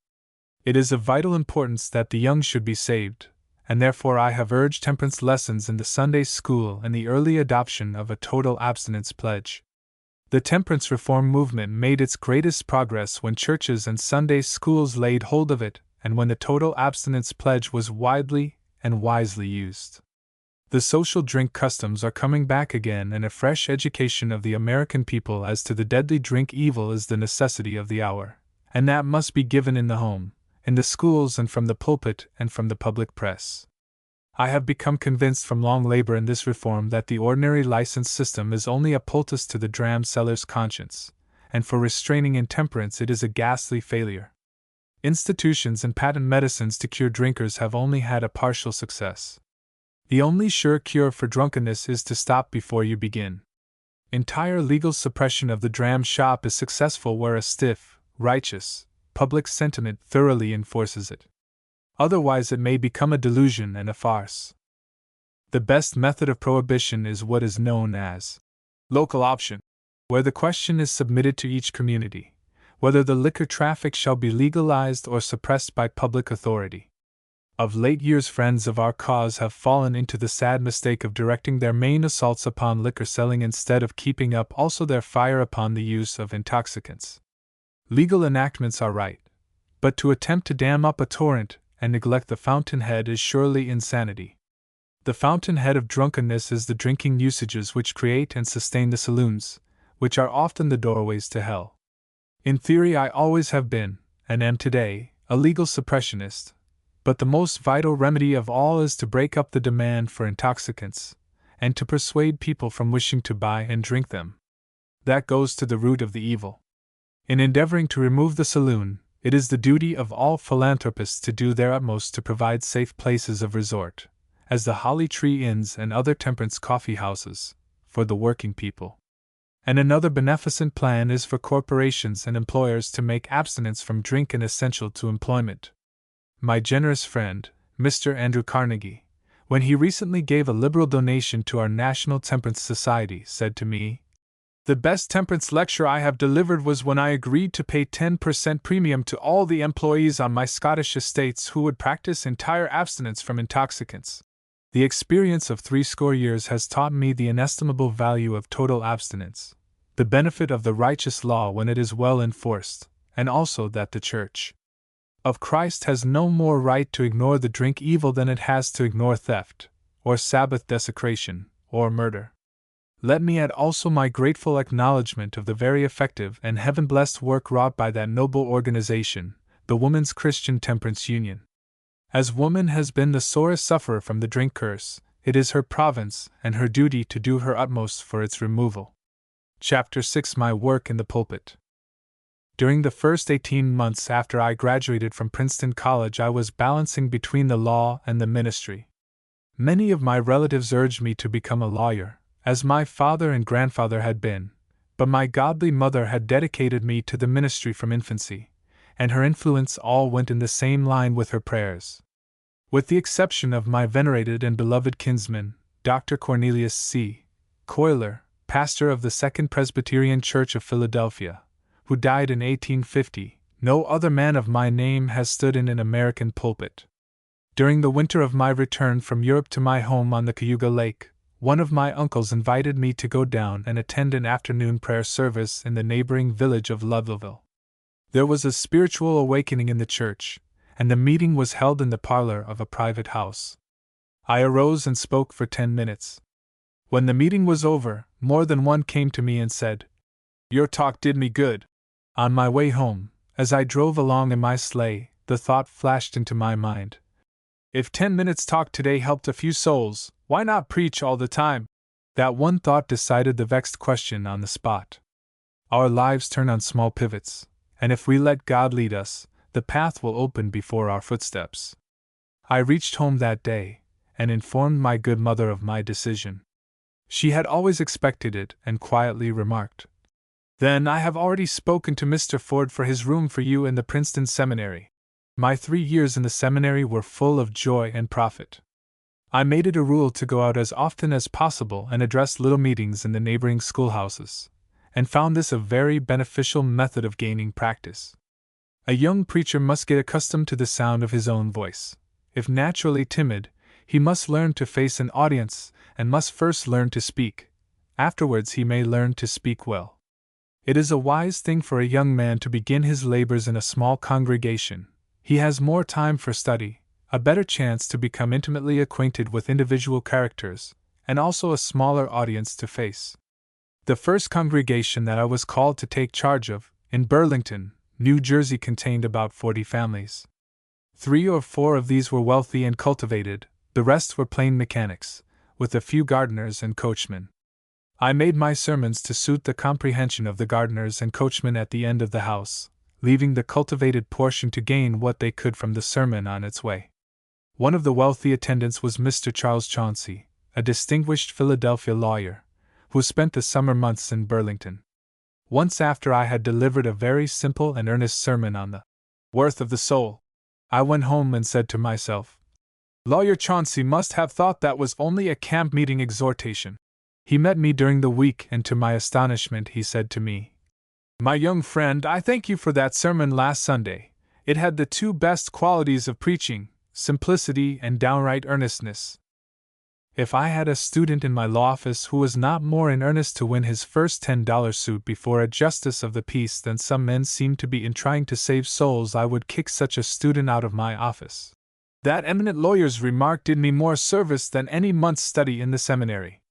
It is of vital importance that the young should be saved, and therefore I have urged temperance lessons in the Sunday school and the early adoption of a total abstinence pledge. The temperance reform movement made its greatest progress when churches and Sunday schools laid hold of it, and when the total abstinence pledge was widely and wisely used. The social drink customs are coming back again, and a fresh education of the American people as to the deadly drink evil is the necessity of the hour, and that must be given in the home, in the schools, and from the pulpit and from the public press. I have become convinced from long labor in this reform that the ordinary license system is only a poultice to the dram seller's conscience, and for restraining intemperance it is a ghastly failure. Institutions and patent medicines to cure drinkers have only had a partial success. The only sure cure for drunkenness is to stop before you begin. Entire legal suppression of the dram shop is successful where a stiff, righteous, public sentiment thoroughly enforces it. Otherwise it may become a delusion and a farce. The best method of prohibition is what is known as local option, where the question is submitted to each community, whether the liquor traffic shall be legalized or suppressed by public authority. Of late years friends of our cause have fallen into the sad mistake of directing their main assaults upon liquor selling instead of keeping up also their fire upon the use of intoxicants. Legal enactments are right, but to attempt to dam up a torrent and neglect the fountainhead is surely insanity. The fountainhead of drunkenness is the drinking usages which create and sustain the saloons, which are often the doorways to hell. In theory I always have been, and am today, a legal suppressionist, but the most vital remedy of all is to break up the demand for intoxicants, and to persuade people from wishing to buy and drink them. That goes to the root of the evil. In endeavoring to remove the saloon, it is the duty of all philanthropists to do their utmost to provide safe places of resort, as the Holly Tree Inns and other temperance coffee houses, for the working people. And another beneficent plan is for corporations and employers to make abstinence from drink an essential to employment. My generous friend, Mr. Andrew Carnegie, when he recently gave a liberal donation to our National Temperance Society, said to me, "The best temperance lecture I have delivered was when I agreed to pay 10% premium to all the employees on my Scottish estates who would practice entire abstinence from intoxicants. The experience of 80 years has taught me the inestimable value of total abstinence, the benefit of the righteous law when it is well enforced, and also that the Church of Christ has no more right to ignore the drink evil than it has to ignore theft, or Sabbath desecration, or murder. Let me add also my grateful acknowledgement of the very effective and heaven-blessed work wrought by that noble organization, the Woman's Christian Temperance Union. As woman has been the sorest sufferer from the drink curse, it is her province and her duty to do her utmost for its removal." Chapter 6: My Work in the Pulpit. During the first 18 months after I graduated from Princeton College, I was balancing between the law and the ministry. Many of my relatives urged me to become a lawyer, as my father and grandfather had been, but my godly mother had dedicated me to the ministry from infancy, and her influence all went in the same line with her prayers. With the exception of my venerated and beloved kinsman, Dr. Cornelius C. Cuyler, pastor of the Second Presbyterian Church of Philadelphia, who died in 1850, no other man of my name has stood in an American pulpit. During the winter of my return from Europe to my home on the Cayuga Lake, one of my uncles invited me to go down and attend an afternoon prayer service in the neighboring village of Ludlow. There was a spiritual awakening in the church, and the meeting was held in the parlor of a private house. I arose and spoke for 10 minutes. When the meeting was over, more than one came to me and said, "Your talk did me good." On my way home, as I drove along in my sleigh, the thought flashed into my mind, if 10 minutes talk today helped a few souls, why not preach all the time? That one thought decided the vexed question on the spot. Our lives turn on small pivots, and if we let God lead us, the path will open before our footsteps. I reached home that day, and informed my good mother of my decision. She had always expected it, and quietly remarked, "Then I have already spoken to Mr. Ford for his room for you in the Princeton Seminary." My 3 years in the seminary were full of joy and profit. I made it a rule to go out as often as possible and address little meetings in the neighboring schoolhouses, and found this a very beneficial method of gaining practice. A young preacher must get accustomed to the sound of his own voice. If naturally timid, he must learn to face an audience and must first learn to speak. Afterwards he may learn to speak well. It is a wise thing for a young man to begin his labors in a small congregation. He has more time for study, a better chance to become intimately acquainted with individual characters, and also a smaller audience to face. The first congregation that I was called to take charge of, in Burlington, New Jersey, contained about 40 families. 3 or 4 of these were wealthy and cultivated, the rest were plain mechanics, with a few gardeners and coachmen. I made my sermons to suit the comprehension of the gardeners and coachmen at the end of the house, leaving the cultivated portion to gain what they could from the sermon on its way. One of the wealthy attendants was Mr. Charles Chauncey, a distinguished Philadelphia lawyer, who spent the summer months in Burlington. Once after I had delivered a very simple and earnest sermon on the worth of the soul, I went home and said to myself, "Lawyer Chauncey must have thought that was only a camp meeting exhortation." He met me during the week, and to my astonishment he said to me, "My young friend, I thank you for that sermon last Sunday. It had the 2 best qualities of preaching, simplicity and downright earnestness." If I had a student in my law office who was not more in earnest to win his first $10 suit before a justice of the peace than some men seem to be in trying to save souls, I would kick such a student out of my office. That eminent lawyer's remark did me more service than any month's study in the seminary.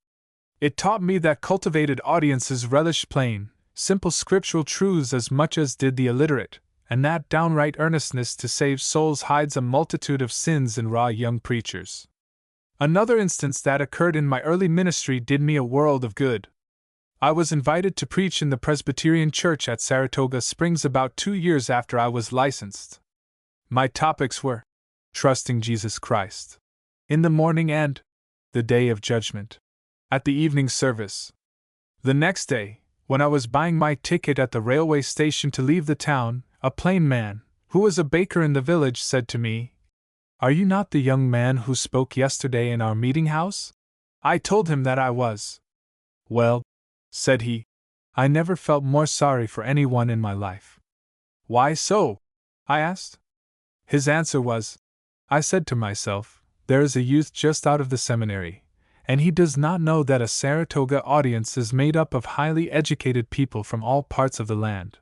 It taught me that cultivated audiences relish plain, simple scriptural truths as much as did the illiterate, and that downright earnestness to save souls hides a multitude of sins in raw young preachers. Another instance that occurred in my early ministry did me a world of good. I was invited to preach in the Presbyterian Church at Saratoga Springs about 2 years after I was licensed. My topics were trusting Jesus Christ in the morning and the day of judgment at the evening service. The next day, When I was buying my ticket at the railway station to leave the town, a plain man, who was a baker in the village, said to me, "Are you not the young man who spoke yesterday in our meeting house?" I told him that I was. "Well," said he, "I never felt more sorry for anyone in my life." "Why so?" I asked. His answer was, "I said to myself, there is a youth just out of the seminary, and he does not know that a Saratoga audience is made up of highly educated people from all parts of the land.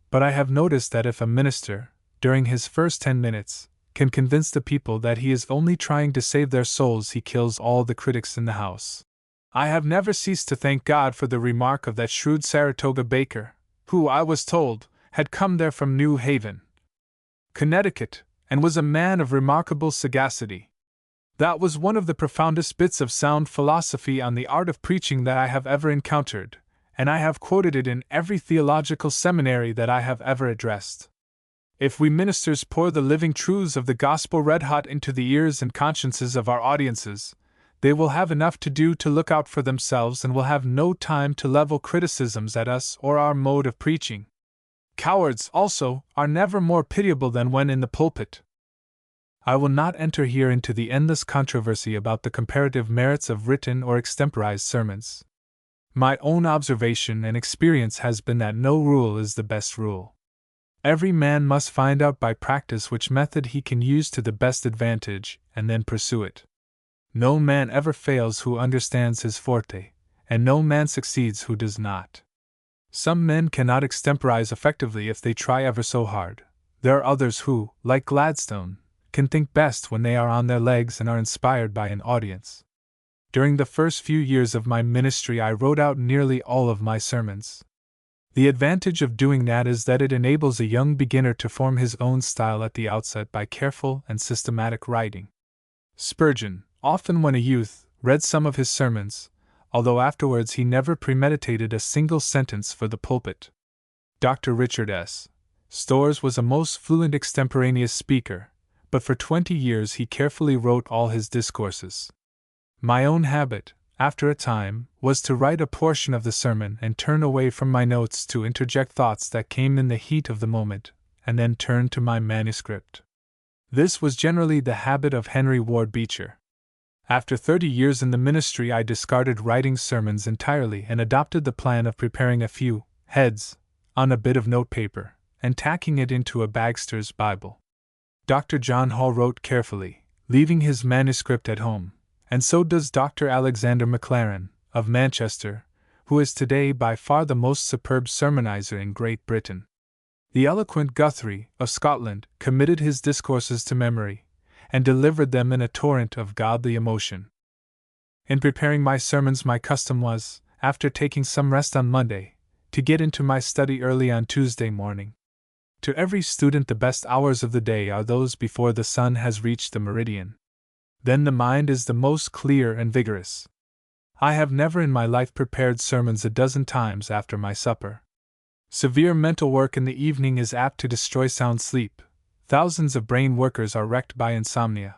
But I have noticed that if a minister, during his first 10 minutes, can convince the people that he is only trying to save their souls, he kills all the critics in the house." I have never ceased to thank God for the remark of that shrewd Saratoga baker, who, I was told, had come there from New Haven, Connecticut, and was a man of remarkable sagacity. That was one of the profoundest bits of sound philosophy on the art of preaching that I have ever encountered, and I have quoted it in every theological seminary that I have ever addressed. If we ministers pour the living truths of the gospel red hot into the ears and consciences of our audiences, they will have enough to do to look out for themselves and will have no time to level criticisms at us or our mode of preaching. Cowards, also, are never more pitiable than when in the pulpit. I will not enter here into the endless controversy about the comparative merits of written or extemporized sermons. My own observation and experience has been that no rule is the best rule. Every man must find out by practice which method he can use to the best advantage, and then pursue it. No man ever fails who understands his forte, and no man succeeds who does not. Some men cannot extemporize effectively if they try ever so hard. There are others who, like Gladstone, can think best when they are on their legs and are inspired by an audience. During the first few years of my ministry, I wrote out nearly all of my sermons. The advantage of doing that is that it enables a young beginner to form his own style at the outset by careful and systematic writing. Spurgeon, often when a youth, read some of his sermons, although afterwards he never premeditated a single sentence for the pulpit. Dr. Richard S. Storrs was a most fluent extemporaneous speaker, but for 20 years he carefully wrote all his discourses. My own habit, after a time, was to write a portion of the sermon and turn away from my notes to interject thoughts that came in the heat of the moment, and then turn to my manuscript. This was generally the habit of Henry Ward Beecher. After 30 years in the ministry, I discarded writing sermons entirely and adopted the plan of preparing a few heads on a bit of notepaper and tacking it into a Bagster's Bible. Dr. John Hall wrote carefully, leaving his manuscript at home, and so does Dr. Alexander Maclaren, of Manchester, who is today by far the most superb sermonizer in Great Britain. The eloquent Guthrie, of Scotland, committed his discourses to memory, and delivered them in a torrent of godly emotion. In preparing my sermons, my custom was, after taking some rest on Monday, to get into my study early on Tuesday morning. To every student, the best hours of the day are those before the sun has reached the meridian. Then the mind is the most clear and vigorous. I have never in my life prepared sermons a dozen times after my supper. Severe mental work in the evening is apt to destroy sound sleep. Thousands of brain workers are wrecked by insomnia.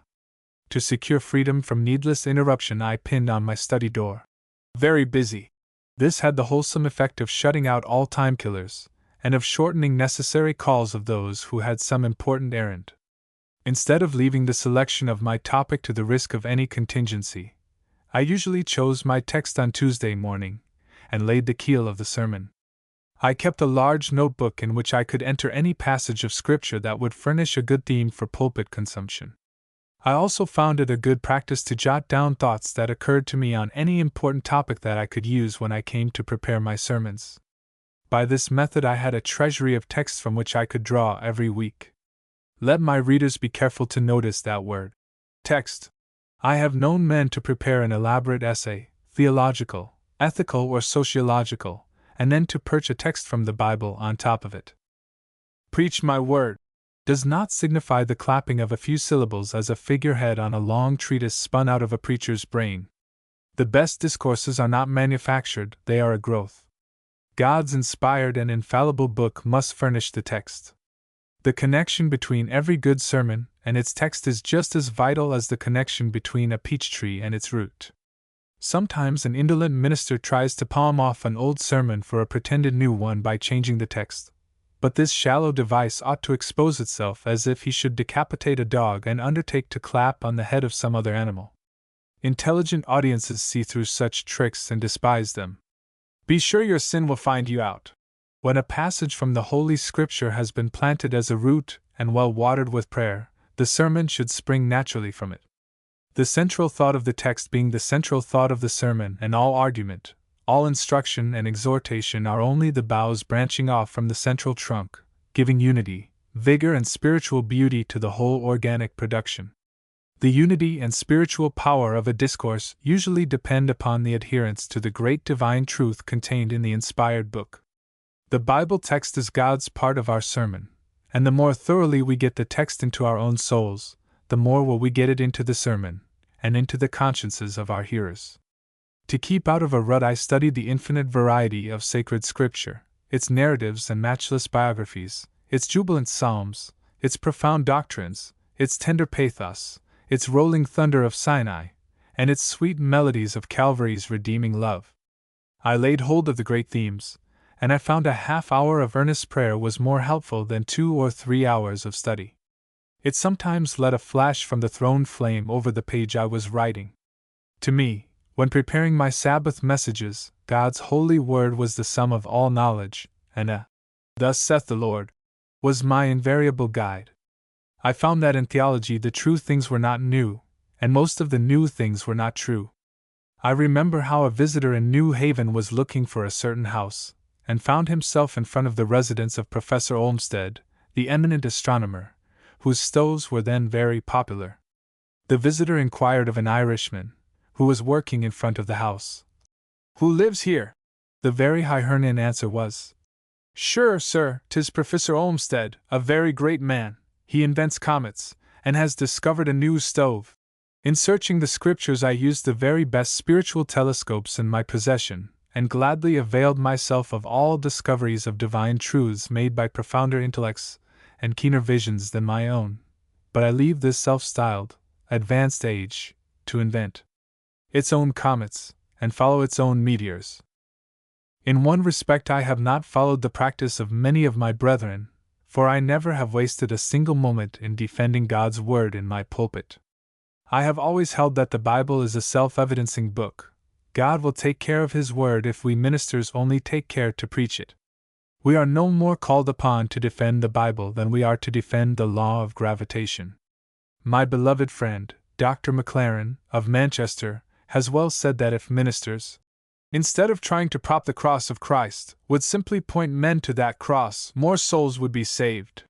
To secure freedom from needless interruption, I pinned on my study door, "Very busy." This had the wholesome effect of shutting out all time killers, and of shortening necessary calls of those who had some important errand. Instead of leaving the selection of my topic to the risk of any contingency, I usually chose my text on Tuesday morning, and laid the keel of the sermon. I kept a large notebook in which I could enter any passage of Scripture that would furnish a good theme for pulpit consumption. I also found it a good practice to jot down thoughts that occurred to me on any important topic that I could use when I came to prepare my sermons. By this method I had a treasury of texts from which I could draw every week. Let my readers be careful to notice that word, text. I have known men to prepare an elaborate essay, theological, ethical, or sociological, and then to perch a text from the Bible on top of it. Preach my word does not signify the clapping of a few syllables as a figurehead on a long treatise spun out of a preacher's brain. The best discourses are not manufactured, they are a growth. God's inspired and infallible book must furnish the text. The connection between every good sermon and its text is just as vital as the connection between a peach tree and its root. Sometimes an indolent minister tries to palm off an old sermon for a pretended new one by changing the text. But this shallow device ought to expose itself as if he should decapitate a dog and undertake to clap on the head of some other animal. Intelligent audiences see through such tricks and despise them. Be sure your sin will find you out. When a passage from the Holy Scripture has been planted as a root and well watered with prayer, the sermon should spring naturally from it. The central thought of the text being the central thought of the sermon, and all argument, all instruction and exhortation are only the boughs branching off from the central trunk, giving unity, vigor, and spiritual beauty to the whole organic production. The unity and spiritual power of a discourse usually depend upon the adherence to the great divine truth contained in the inspired book. The Bible text is God's part of our sermon, and the more thoroughly we get the text into our own souls, the more will we get it into the sermon, and into the consciences of our hearers. To keep out of a rut, I studied the infinite variety of sacred Scripture, its narratives and matchless biographies, its jubilant psalms, its profound doctrines, its tender pathos, its rolling thunder of Sinai, and its sweet melodies of Calvary's redeeming love. I laid hold of the great themes, and I found a half-hour of earnest prayer was more helpful than 2 or 3 hours of study. It sometimes let a flash from the throne flame over the page I was writing. To me, when preparing my Sabbath messages, God's holy word was the sum of all knowledge, and "Thus saith the Lord" was my invariable guide. I found that in theology the true things were not new, and most of the new things were not true. I remember how a visitor in New Haven was looking for a certain house, and found himself in front of the residence of Professor Olmsted, the eminent astronomer, whose stoves were then very popular. The visitor inquired of an Irishman, who was working in front of the house, "Who lives here?" The very Hibernian answer was, "Sure, sir, 'tis Professor Olmsted, a very great man. He invents comets, and has discovered a new stove." In searching the Scriptures I used the very best spiritual telescopes in my possession, and gladly availed myself of all discoveries of divine truths made by profounder intellects and keener visions than my own. But I leave this self-styled, advanced age to invent its own comets, and follow its own meteors. In one respect I have not followed the practice of many of my brethren, for I never have wasted a single moment in defending God's word in my pulpit. I have always held that the Bible is a self-evidencing book. God will take care of His word if we ministers only take care to preach it. We are no more called upon to defend the Bible than we are to defend the law of gravitation. My beloved friend, Dr. Maclaren, of Manchester, has well said that if ministers, instead of trying to prop the cross of Christ, would simply point men to that cross, more souls would be saved.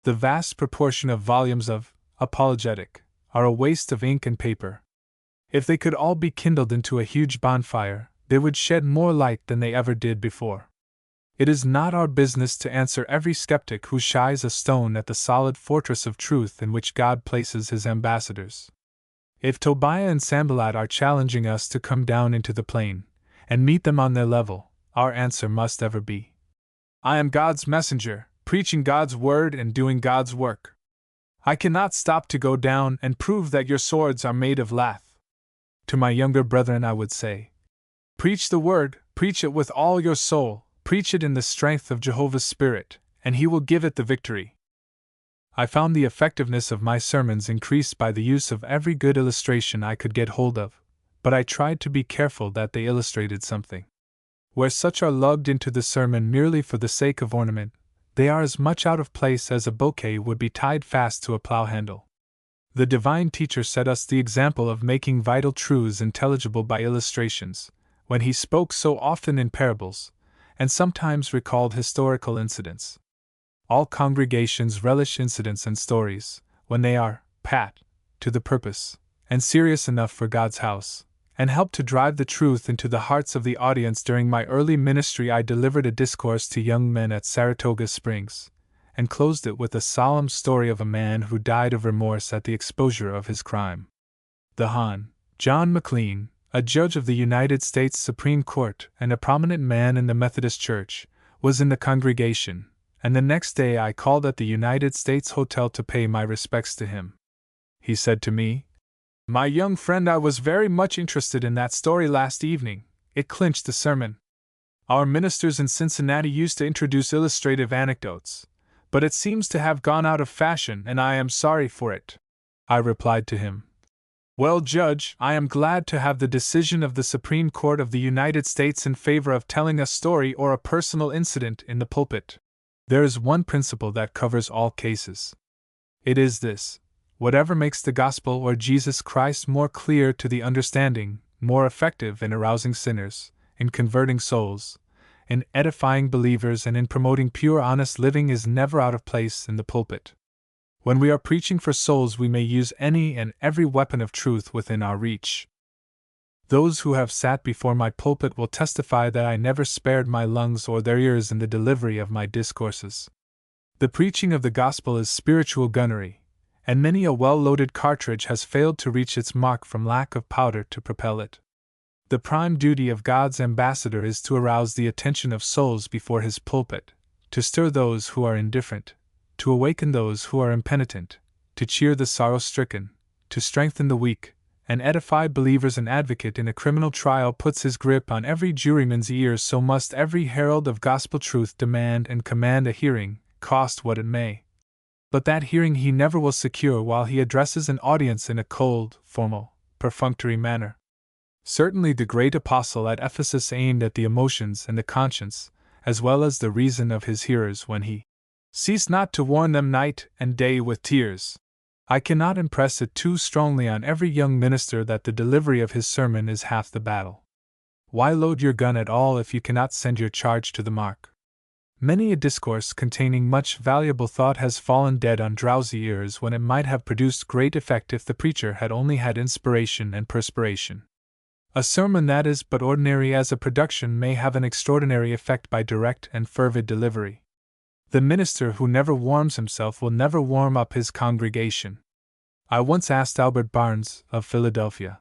The vast proportion of volumes of apologetic are a waste of ink and paper. If they could all be kindled into a huge bonfire, they would shed more light than they ever did before. It is not our business to answer every skeptic who shies a stone at the solid fortress of truth in which God places His ambassadors. If Tobiah and Sanballat are challenging us to come down into the plain, and meet them on their level, our answer must ever be, "I am God's messenger, preaching God's word and doing God's work. I cannot stop to go down and prove that your swords are made of lath." To my younger brethren I would say, "Preach the word, preach it with all your soul, preach it in the strength of Jehovah's Spirit, and He will give it the victory." I found the effectiveness of my sermons increased by the use of every good illustration I could get hold of, but I tried to be careful that they illustrated something. Where such are lugged into the sermon merely for the sake of ornament, they are as much out of place as a bouquet would be tied fast to a plow handle. The divine teacher set us the example of making vital truths intelligible by illustrations, when he spoke so often in parables, and sometimes recalled historical incidents. All congregations relish incidents and stories, when they are pat, to the purpose, and serious enough for God's house, and help to drive the truth into the hearts of the audience. During my early ministry I delivered a discourse to young men at Saratoga Springs, and closed it with a solemn story of a man who died of remorse at the exposure of his crime. The Hon. John McLean, a judge of the United States Supreme Court and a prominent man in the Methodist Church, was in the congregation, and the next day I called at the United States Hotel to pay my respects to him. He said to me, My young friend, I was very much interested in that story last evening. It clinched the sermon. Our ministers in Cincinnati used to introduce illustrative anecdotes, but it seems to have gone out of fashion, and I am sorry for it. I replied to him. Well, Judge, I am glad to have the decision of the Supreme Court of the United States in favor of telling a story or a personal incident in the pulpit. There is one principle that covers all cases. It is this: whatever makes the gospel or Jesus Christ more clear to the understanding, more effective in arousing sinners, in converting souls, in edifying believers, and in promoting pure, honest living is never out of place in the pulpit. When we are preaching for souls, we may use any and every weapon of truth within our reach. Those who have sat before my pulpit will testify that I never spared my lungs or their ears in the delivery of my discourses. The preaching of the gospel is spiritual gunnery, and many a well-loaded cartridge has failed to reach its mark from lack of powder to propel it. The prime duty of God's ambassador is to arouse the attention of souls before his pulpit, to stir those who are indifferent, to awaken those who are impenitent, to cheer the sorrow-stricken, to strengthen the weak, and edify believers. An advocate in a criminal trial puts his grip on every juryman's ears, so must every herald of gospel truth demand and command a hearing, cost what it may. But that hearing he never will secure while he addresses an audience in a cold, formal, perfunctory manner. Certainly the great apostle at Ephesus aimed at the emotions and the conscience, as well as the reason of his hearers when he ceased not to warn them night and day with tears. I cannot impress it too strongly on every young minister that the delivery of his sermon is half the battle. Why load your gun at all if you cannot send your charge to the mark? Many a discourse containing much valuable thought has fallen dead on drowsy ears when it might have produced great effect if the preacher had only had inspiration and perspiration. A sermon that is but ordinary as a production may have an extraordinary effect by direct and fervid delivery. The minister who never warms himself will never warm up his congregation. I once asked Albert Barnes, of Philadelphia,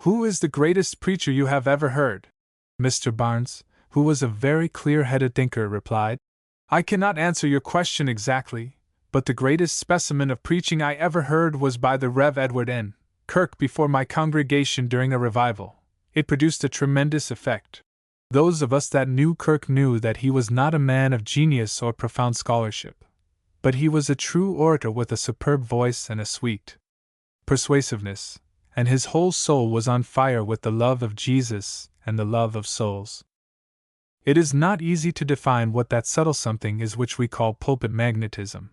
"Who is the greatest preacher you have ever heard?" Mr. Barnes, who was a very clear-headed thinker, replied, "I cannot answer your question exactly, but the greatest specimen of preaching I ever heard was by the Rev. Edward N. Kirk before my congregation during a revival. It produced a tremendous effect. Those of us that knew Kirk knew that he was not a man of genius or profound scholarship, but he was a true orator with a superb voice and a sweet persuasiveness, and his whole soul was on fire with the love of Jesus and the love of souls. It is not easy to define what that subtle something is which we call pulpit magnetism.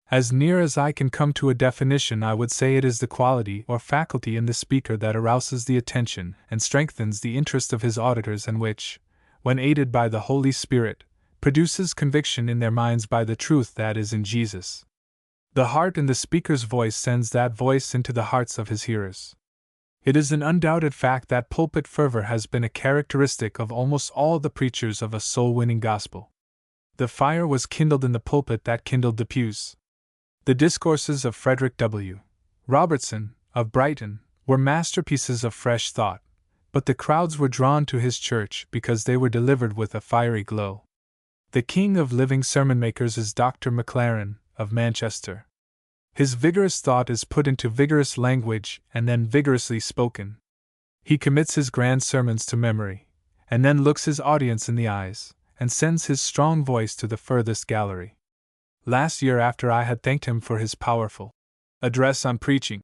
As near as I can come to a definition, I would say it is the quality or faculty in the speaker that arouses the attention and strengthens the interest of his auditors, and which, when aided by the Holy Spirit, produces conviction in their minds by the truth that is in Jesus. The heart in the speaker's voice sends that voice into the hearts of his hearers. It is an undoubted fact that pulpit fervor has been a characteristic of almost all the preachers of a soul-winning gospel. The fire was kindled in the pulpit that kindled the pews. The discourses of Frederick W. Robertson, of Brighton, were masterpieces of fresh thought, but the crowds were drawn to his church because they were delivered with a fiery glow. The king of living sermon makers is Dr. Maclaren, of Manchester. His vigorous thought is put into vigorous language and then vigorously spoken. He commits his grand sermons to memory, and then looks his audience in the eyes, and sends his strong voice to the furthest gallery. Last year, after I had thanked him for his powerful address on preaching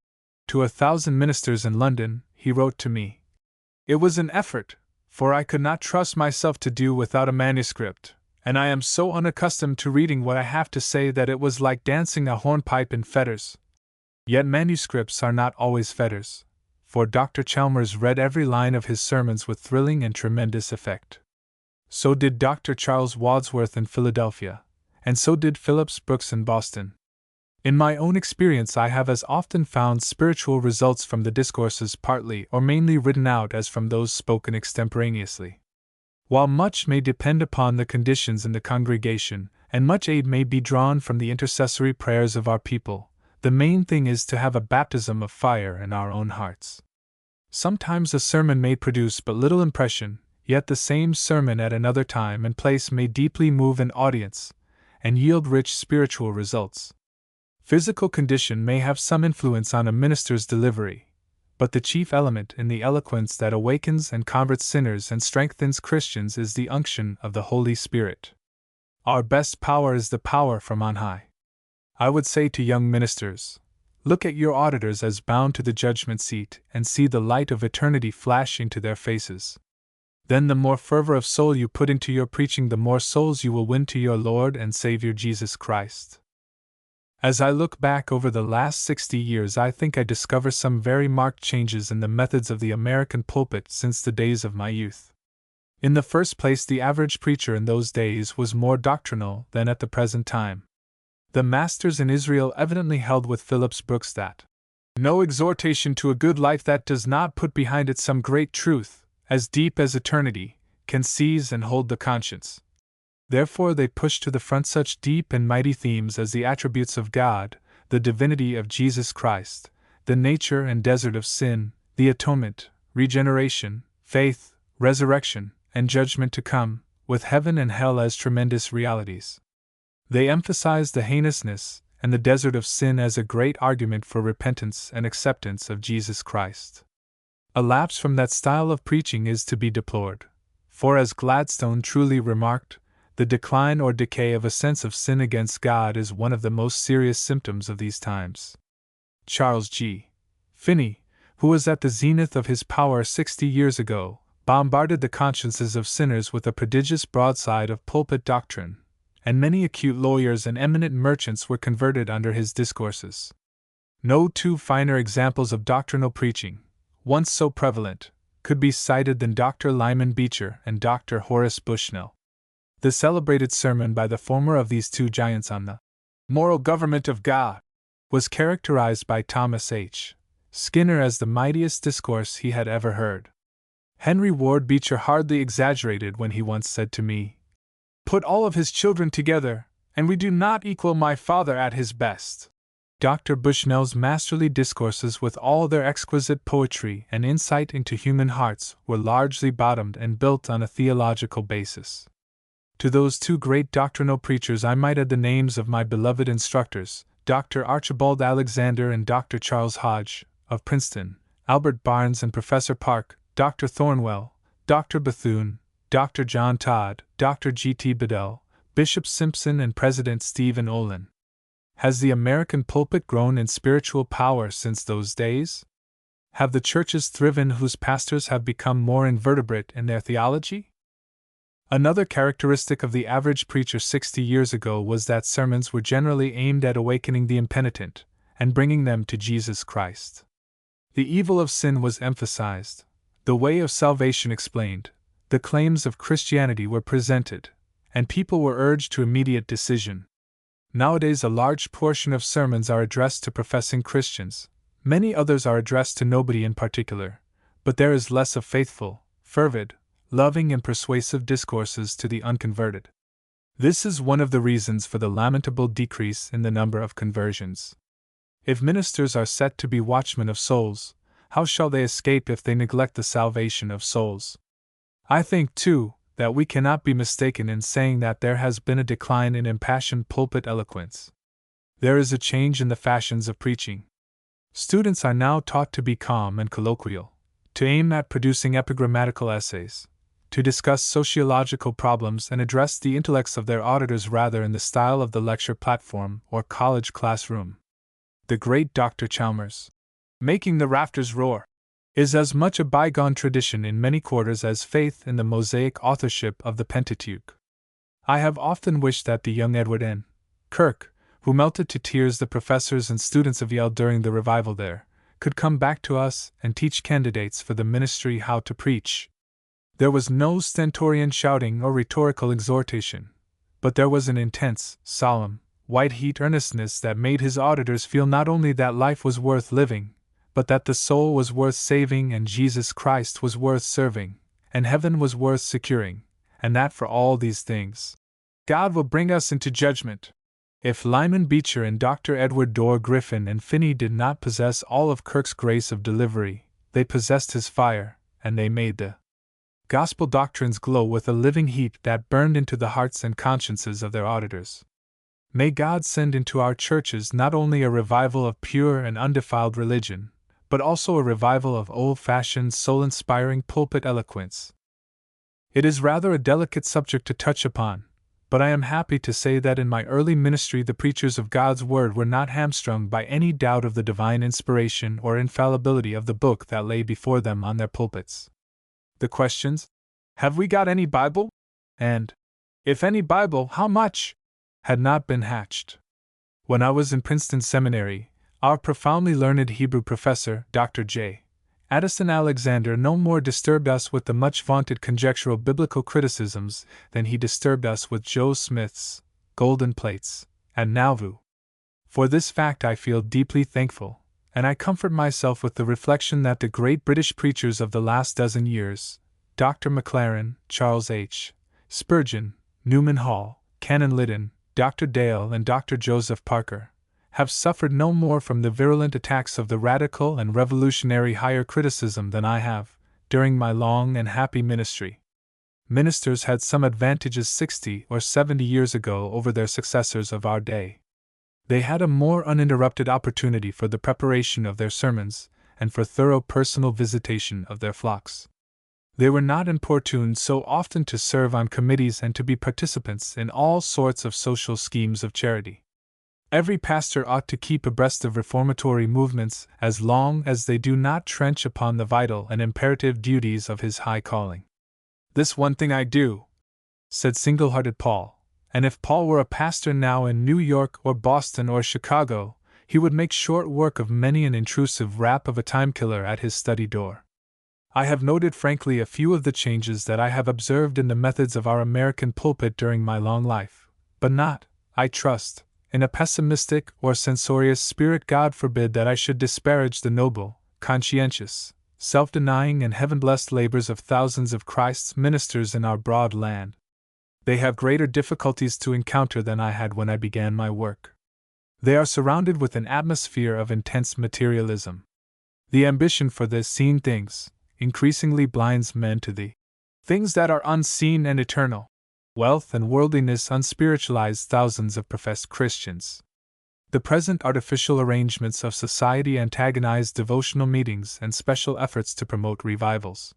to 1,000 ministers in London, he wrote to me. It was an effort, for I could not trust myself to do without a manuscript, and I am so unaccustomed to reading what I have to say that it was like dancing a hornpipe in fetters. Yet manuscripts are not always fetters, for Dr. Chalmers read every line of his sermons with thrilling and tremendous effect. So did Dr. Charles Wadsworth in Philadelphia, and so did Phillips Brooks in Boston. In my own experience, I have as often found spiritual results from the discourses partly or mainly written out as from those spoken extemporaneously. While much may depend upon the conditions in the congregation, and much aid may be drawn from the intercessory prayers of our people, the main thing is to have a baptism of fire in our own hearts. Sometimes a sermon may produce but little impression, yet the same sermon at another time and place may deeply move an audience and yield rich spiritual results. Physical condition may have some influence on a minister's delivery, But the chief element in the eloquence that awakens and converts sinners and strengthens Christians is the unction of the Holy Spirit. Our best power is the power from on high. I would say to young ministers, look at your auditors as bound to the judgment seat and see the light of eternity flash into their faces. Then the more fervor of soul you put into your preaching, the more souls you will win to your Lord and Savior Jesus Christ. As I look back over the last 60 years, I think I discover some very marked changes in the methods of the American pulpit since the days of my youth. In the first place, the average preacher in those days was more doctrinal than at the present time. The masters in Israel evidently held with Phillips Brooks that no exhortation to a good life that does not put behind it some great truth, as deep as eternity, can seize and hold the conscience. Therefore they pushed to the front such deep and mighty themes as the attributes of God, the divinity of Jesus Christ, the nature and desert of sin, the atonement, regeneration, faith, resurrection, and judgment to come, with heaven and hell as tremendous realities. They emphasized the heinousness and the desert of sin as a great argument for repentance and acceptance of Jesus Christ. A lapse from that style of preaching is to be deplored, for as Gladstone truly remarked, the decline or decay of a sense of sin against God is one of the most serious symptoms of these times. Charles G. Finney, who was at the zenith of his power 60 years ago, bombarded the consciences of sinners with a prodigious broadside of pulpit doctrine, and many acute lawyers and eminent merchants were converted under his discourses. No two finer examples of doctrinal preaching, once so prevalent, could be cited than Dr. Lyman Beecher and Dr. Horace Bushnell. The celebrated sermon by the former of these two giants on the moral government of God was characterized by Thomas H. Skinner as the mightiest discourse he had ever heard. Henry Ward Beecher hardly exaggerated when he once said to me, "Put all of his children together, and we do not equal my father at his best." Dr. Bushnell's masterly discourses, with all their exquisite poetry and insight into human hearts, were largely bottomed and built on a theological basis. To those two great doctrinal preachers I might add the names of my beloved instructors, Dr. Archibald Alexander and Dr. Charles Hodge, of Princeton, Albert Barnes and Professor Park, Dr. Thornwell, Dr. Bethune, Dr. John Todd, Dr. G.T. Bedell, Bishop Simpson and President Stephen Olin. Has the American pulpit grown in spiritual power since those days? Have the churches thriven whose pastors have become more invertebrate in their theology? Another characteristic of the average preacher 60 years ago was that sermons were generally aimed at awakening the impenitent and bringing them to Jesus Christ. The evil of sin was emphasized, the way of salvation explained, the claims of Christianity were presented, and people were urged to immediate decision. Nowadays, a large portion of sermons are addressed to professing Christians, many others are addressed to nobody in particular, but there is less of faithful, fervid, loving and persuasive discourses to the unconverted. This is one of the reasons for the lamentable decrease in the number of conversions. If ministers are set to be watchmen of souls, how shall they escape if they neglect the salvation of souls? I think, too, that we cannot be mistaken in saying that there has been a decline in impassioned pulpit eloquence. There is a change in the fashions of preaching. Students are now taught to be calm and colloquial, to aim at producing epigrammatical essays, to discuss sociological problems and address the intellects of their auditors rather in the style of the lecture platform or college classroom. The great Dr. Chalmers, making the rafters roar, is as much a bygone tradition in many quarters as faith in the Mosaic authorship of the Pentateuch. I have often wished that the young Edward N. Kirk, who melted to tears the professors and students of Yale during the revival there, could come back to us and teach candidates for the ministry how to preach. There was no stentorian shouting or rhetorical exhortation, but there was an intense, solemn, white-heat earnestness that made his auditors feel not only that life was worth living, but that the soul was worth saving and Jesus Christ was worth serving, and heaven was worth securing, and that for all these things, God will bring us into judgment. If Lyman Beecher and Dr. Edward Dorr Griffin and Finney did not possess all of Kirk's grace of delivery, they possessed his fire, and they made the gospel doctrines glow with a living heat that burned into the hearts and consciences of their auditors. May God send into our churches not only a revival of pure and undefiled religion, but also a revival of old-fashioned, soul-inspiring pulpit eloquence. It is rather a delicate subject to touch upon, but I am happy to say that in my early ministry the preachers of God's Word were not hamstrung by any doubt of the divine inspiration or infallibility of the book that lay before them on their pulpits. The questions, "Have we got any Bible?" and, "If any Bible, how much?" had not been hatched. When I was in Princeton Seminary, our profoundly learned Hebrew professor, Dr. J. Addison Alexander, no more disturbed us with the much vaunted conjectural biblical criticisms than he disturbed us with Joe Smith's golden plates and Nauvoo. For this fact I feel deeply thankful, and I comfort myself with the reflection that the great British preachers of the last dozen years, Dr. Maclaren, Charles H. Spurgeon, Newman Hall, Canon Liddon, Dr. Dale, and Dr. Joseph Parker, have suffered no more from the virulent attacks of the radical and revolutionary higher criticism than I have, during my long and happy ministry. Ministers had some advantages 60 or 70 years ago over their successors of our day. They had a more uninterrupted opportunity for the preparation of their sermons, and for thorough personal visitation of their flocks. They were not importuned so often to serve on committees and to be participants in all sorts of social schemes of charity. Every pastor ought to keep abreast of reformatory movements as long as they do not trench upon the vital and imperative duties of his high calling. "This one thing I do," said single-hearted Paul, and if Paul were a pastor now in New York or Boston or Chicago, he would make short work of many an intrusive rap of a time-killer at his study door. I have noted frankly a few of the changes that I have observed in the methods of our American pulpit during my long life, but not, I trust, in a pessimistic or censorious spirit. God forbid that I should disparage the noble, conscientious, self-denying, and heaven-blessed labors of thousands of Christ's ministers in our broad land. They have greater difficulties to encounter than I had when I began my work. They are surrounded with an atmosphere of intense materialism. The ambition for the seen things increasingly blinds men to the things that are unseen and eternal. Wealth and worldliness unspiritualize thousands of professed Christians. The present artificial arrangements of society antagonize devotional meetings and special efforts to promote revivals.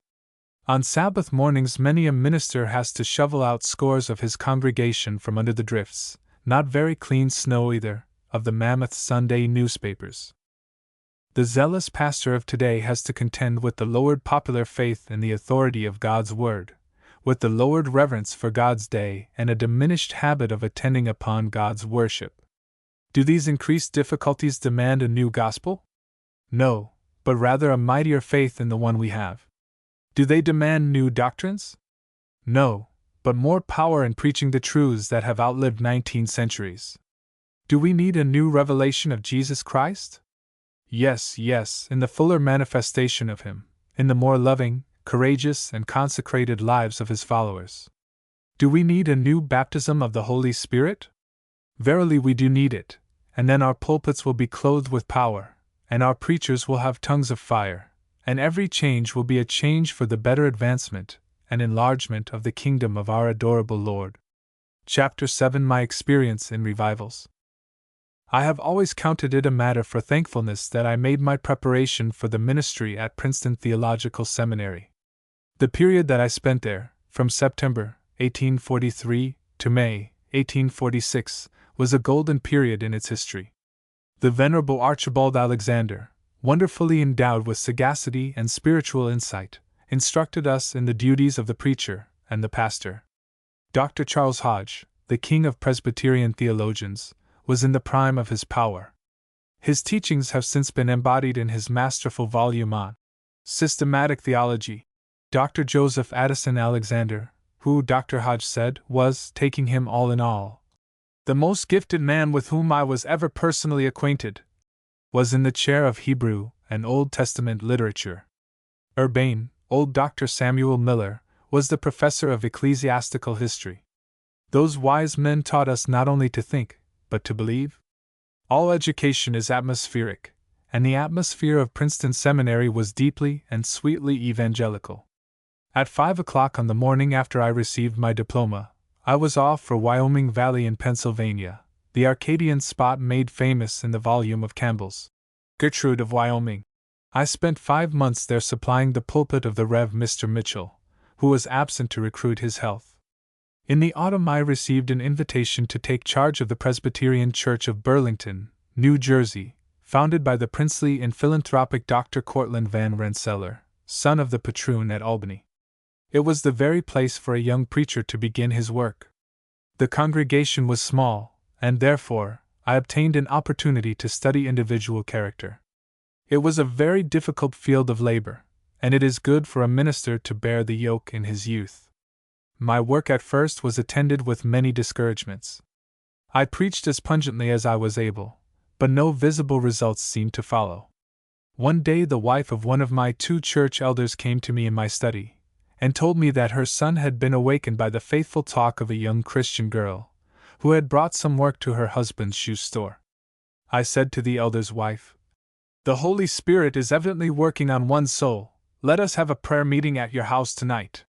On Sabbath mornings many a minister has to shovel out scores of his congregation from under the drifts, not very clean snow either, of the mammoth Sunday newspapers. The zealous pastor of today has to contend with the lowered popular faith in the authority of God's Word, with the lowered reverence for God's day, and a diminished habit of attending upon God's worship. Do these increased difficulties demand a new gospel? No, but rather a mightier faith in the one we have. Do they demand new doctrines? No, but more power in preaching the truths that have outlived 19 centuries. Do we need a new revelation of Jesus Christ? Yes, in the fuller manifestation of Him, in the more loving, courageous, and consecrated lives of His followers. Do we need a new baptism of the Holy Spirit? Verily we do need it, and then our pulpits will be clothed with power, and our preachers will have tongues of fire, and every change will be a change for the better advancement and enlargement of the kingdom of our adorable Lord. Chapter 7: My Experience in Revivals. I have always counted it a matter for thankfulness that I made my preparation for the ministry at Princeton Theological Seminary. The period that I spent there, from September 1843 to May 1846, was a golden period in its history. The Venerable Archibald Alexander, wonderfully endowed with sagacity and spiritual insight, instructed us in the duties of the preacher and the pastor. Dr. Charles Hodge, the king of Presbyterian theologians, was in the prime of his power. His teachings have since been embodied in his masterful volume on Systematic Theology. Dr. Joseph Addison Alexander, who, Dr. Hodge said, was, taking him all in all, the most gifted man with whom I was ever personally acquainted, was in the chair of Hebrew and Old Testament literature. Urbane, old Dr. Samuel Miller, was the professor of ecclesiastical history. Those wise men taught us not only to think, but to believe. All education is atmospheric, and the atmosphere of Princeton Seminary was deeply and sweetly evangelical. At 5 o'clock on the morning after I received my diploma, I was off for Wyoming Valley in Pennsylvania, the Arcadian spot made famous in the volume of Campbell's Gertrude of Wyoming. I spent 5 months there supplying the pulpit of the Rev. Mr. Mitchell, who was absent to recruit his health. In the autumn I received an invitation to take charge of the Presbyterian Church of Burlington, New Jersey, founded by the princely and philanthropic Dr. Cortlandt Van Rensselaer, son of the patroon at Albany. It was the very place for a young preacher to begin his work. The congregation was small, and therefore, I obtained an opportunity to study individual character. It was a very difficult field of labor, and it is good for a minister to bear the yoke in his youth. My work at first was attended with many discouragements. I preached as pungently as I was able, but no visible results seemed to follow. One day the wife of one of my 2 church elders came to me in my study, and told me that her son had been awakened by the faithful talk of a young Christian girl, who had brought some work to her husband's shoe store. I said to the elder's wife, "The Holy Spirit is evidently working on one's soul. Let us have a prayer meeting at your house tonight."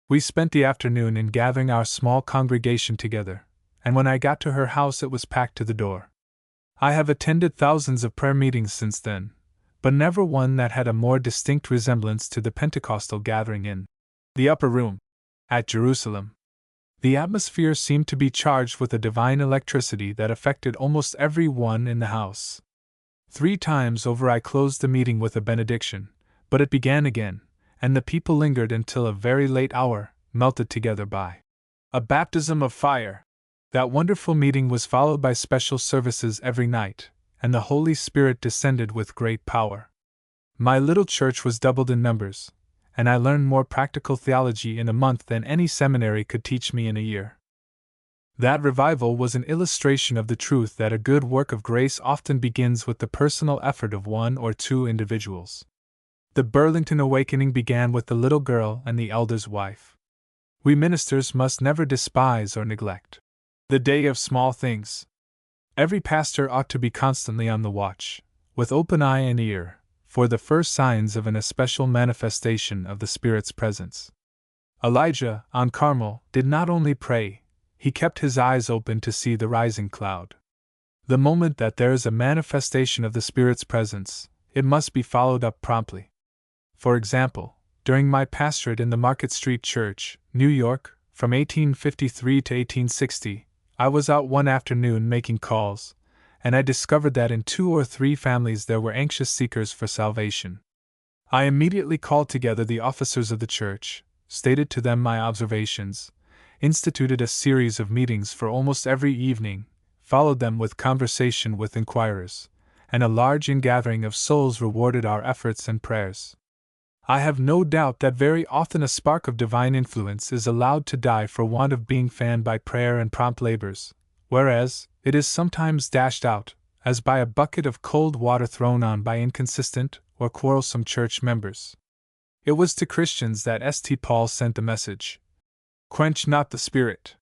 We spent the afternoon in gathering our small congregation together, and when I got to her house it was packed to the door. I have attended thousands of prayer meetings since then, but never one that had a more distinct resemblance to the Pentecostal gathering in the upper room at Jerusalem. The atmosphere seemed to be charged with a divine electricity that affected almost every one in the house. 3 times over I closed the meeting with a benediction, but it began again, and the people lingered until a very late hour, melted together by a baptism of fire. That wonderful meeting was followed by special services every night, and the Holy Spirit descended with great power. My little church was doubled in numbers, and I learned more practical theology in a month than any seminary could teach me in a year. That revival was an illustration of the truth that a good work of grace often begins with the personal effort of 1 or 2 individuals. The Burlington awakening began with the little girl and the elder's wife. We ministers must never despise or neglect the day of small things. Every pastor ought to be constantly on the watch, with open eye and ear, for the first signs of an especial manifestation of the Spirit's presence. Elijah, on Carmel, did not only pray, he kept his eyes open to see the rising cloud. The moment that there is a manifestation of the Spirit's presence, it must be followed up promptly. For example, during my pastorate in the Market Street Church, New York, from 1853 to 1860, I was out one afternoon making calls, and I discovered that in 2 or 3 families there were anxious seekers for salvation. I immediately called together the officers of the church, stated to them my observations, instituted a series of meetings for almost every evening, followed them with conversation with inquirers, and a large ingathering of souls rewarded our efforts and prayers. I have no doubt that very often a spark of divine influence is allowed to die for want of being fanned by prayer and prompt labors, whereas it is sometimes dashed out, as by a bucket of cold water thrown on by inconsistent or quarrelsome church members. It was to Christians that St. Paul sent the message, "Quench not the Spirit."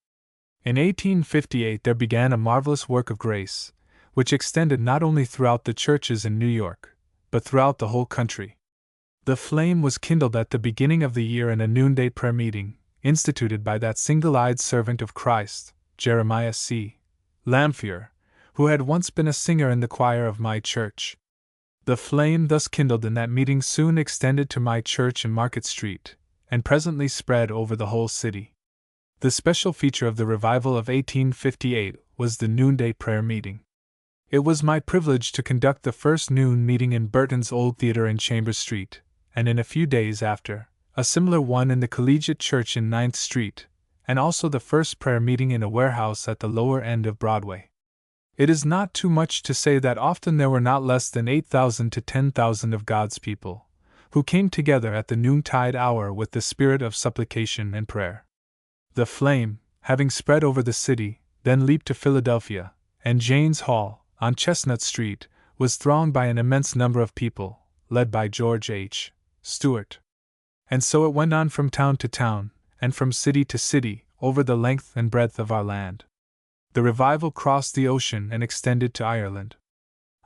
In 1858 there began a marvelous work of grace, which extended not only throughout the churches in New York, but throughout the whole country. The flame was kindled at the beginning of the year in a noonday prayer meeting, instituted by that single-eyed servant of Christ, Jeremiah C. Lamphere, who had once been a singer in the choir of my church. The flame thus kindled in that meeting soon extended to my church in Market Street, and presently spread over the whole city. The special feature of the revival of 1858 was the noonday prayer meeting. It was my privilege to conduct the first noon meeting in Burton's old theater in Chambers Street, and in a few days after, a similar one in the Collegiate Church in 9th Street, and also the first prayer meeting in a warehouse at the lower end of Broadway. It is not too much to say that often there were not less than 8,000 to 10,000 of God's people, who came together at the noontide hour with the spirit of supplication and prayer. The flame, having spread over the city, then leaped to Philadelphia, and Jane's Hall, on Chestnut Street, was thronged by an immense number of people, led by George H. Stewart. And so it went on from town to town, and from city to city, over the length and breadth of our land. The revival crossed the ocean and extended to Ireland.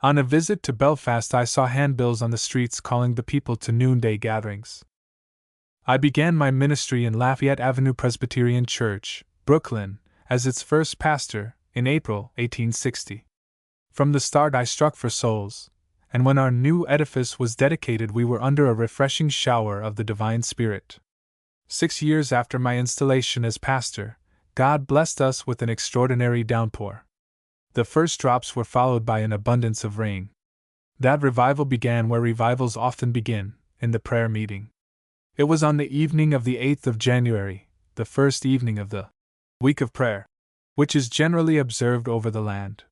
On a visit to Belfast I saw handbills on the streets calling the people to noonday gatherings. I began my ministry in Lafayette Avenue Presbyterian Church, Brooklyn, as its first pastor, in April 1860. From the start I struck for souls, and when our new edifice was dedicated, we were under a refreshing shower of the Divine Spirit. 6 years after my installation as pastor, God blessed us with an extraordinary downpour. The first drops were followed by an abundance of rain. That revival began where revivals often begin, in the prayer meeting. It was on the evening of the 8th of January, the first evening of the week of prayer, which is generally observed over the land.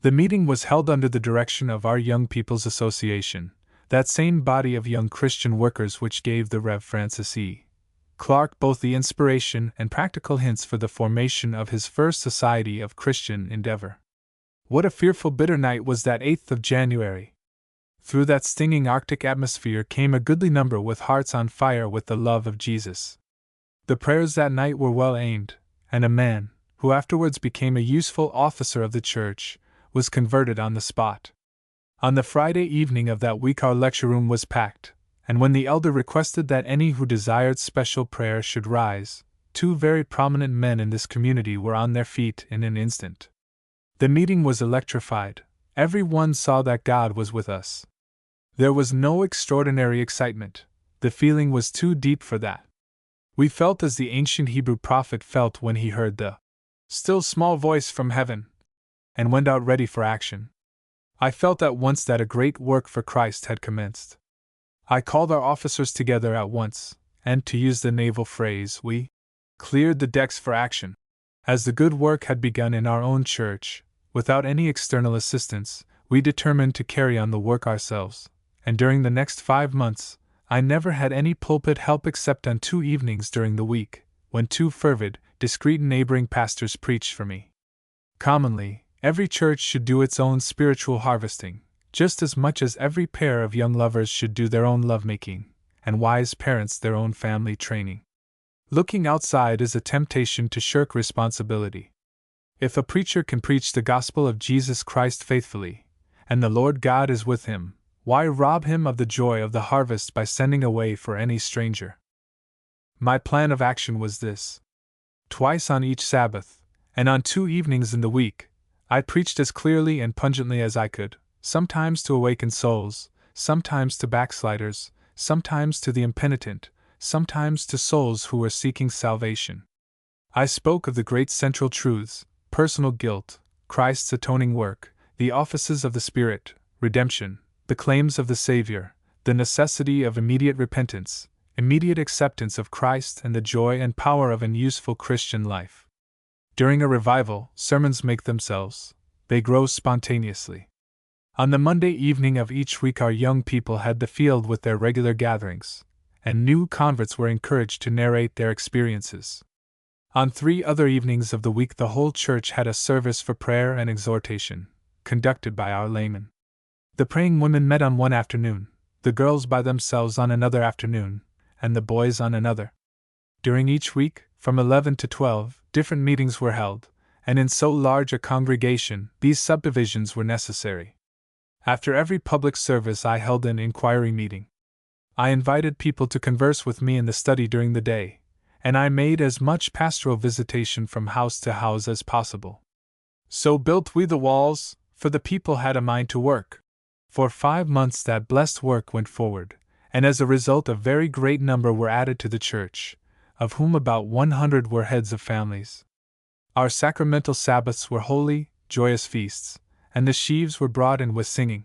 The meeting was held under the direction of our Young People's Association, that same body of young Christian workers which gave the Rev. Francis E. Clark both the inspiration and practical hints for the formation of his first Society of Christian Endeavor. What a fearful bitter night was that 8th of January! Through that stinging Arctic atmosphere came a goodly number with hearts on fire with the love of Jesus. The prayers that night were well aimed, and a man, who afterwards became a useful officer of the church, was converted on the spot. On the Friday evening of that week our lecture room was packed, and when the elder requested that any who desired special prayer should rise, 2 very prominent men in this community were on their feet in an instant. The meeting was electrified. Every one saw that God was with us. There was no extraordinary excitement. The feeling was too deep for that. We felt as the ancient Hebrew prophet felt when he heard the still small voice from heaven, and went out ready for action. I felt at once that a great work for Christ had commenced. I called our officers together at once, and, to use the naval phrase, we cleared the decks for action. As the good work had begun in our own church, without any external assistance, we determined to carry on the work ourselves, and during the next 5 months, I never had any pulpit help except on 2 evenings during the week, when 2 fervid, discreet neighboring pastors preached for me. Commonly, every church should do its own spiritual harvesting, just as much as every pair of young lovers should do their own lovemaking, and wise parents their own family training. Looking outside is a temptation to shirk responsibility. If a preacher can preach the gospel of Jesus Christ faithfully, and the Lord God is with him, why rob him of the joy of the harvest by sending away for any stranger? My plan of action was this. Twice on each Sabbath, and on 2 evenings in the week, I preached as clearly and pungently as I could, sometimes to awaken souls, sometimes to backsliders, sometimes to the impenitent, sometimes to souls who were seeking salvation. I spoke of the great central truths: personal guilt, Christ's atoning work, the offices of the Spirit, redemption, the claims of the Savior, the necessity of immediate repentance, immediate acceptance of Christ, and the joy and power of an useful Christian life. During a revival, sermons make themselves, they grow spontaneously. On the Monday evening of each week our young people had the field with their regular gatherings, and new converts were encouraged to narrate their experiences. On 3 other evenings of the week the whole church had a service for prayer and exhortation, conducted by our laymen. The praying women met on one afternoon, the girls by themselves on another afternoon, and the boys on another. During each week, from 11 to 12, different meetings were held, and in so large a congregation, these subdivisions were necessary. After every public service I held an inquiry meeting. I invited people to converse with me in the study during the day, and I made as much pastoral visitation from house to house as possible. So built we the walls, for the people had a mind to work. For 5 months that blessed work went forward, and as a result a very great number were added to the church, of whom about 100 were heads of families. Our sacramental Sabbaths were holy, joyous feasts, and the sheaves were brought in with singing.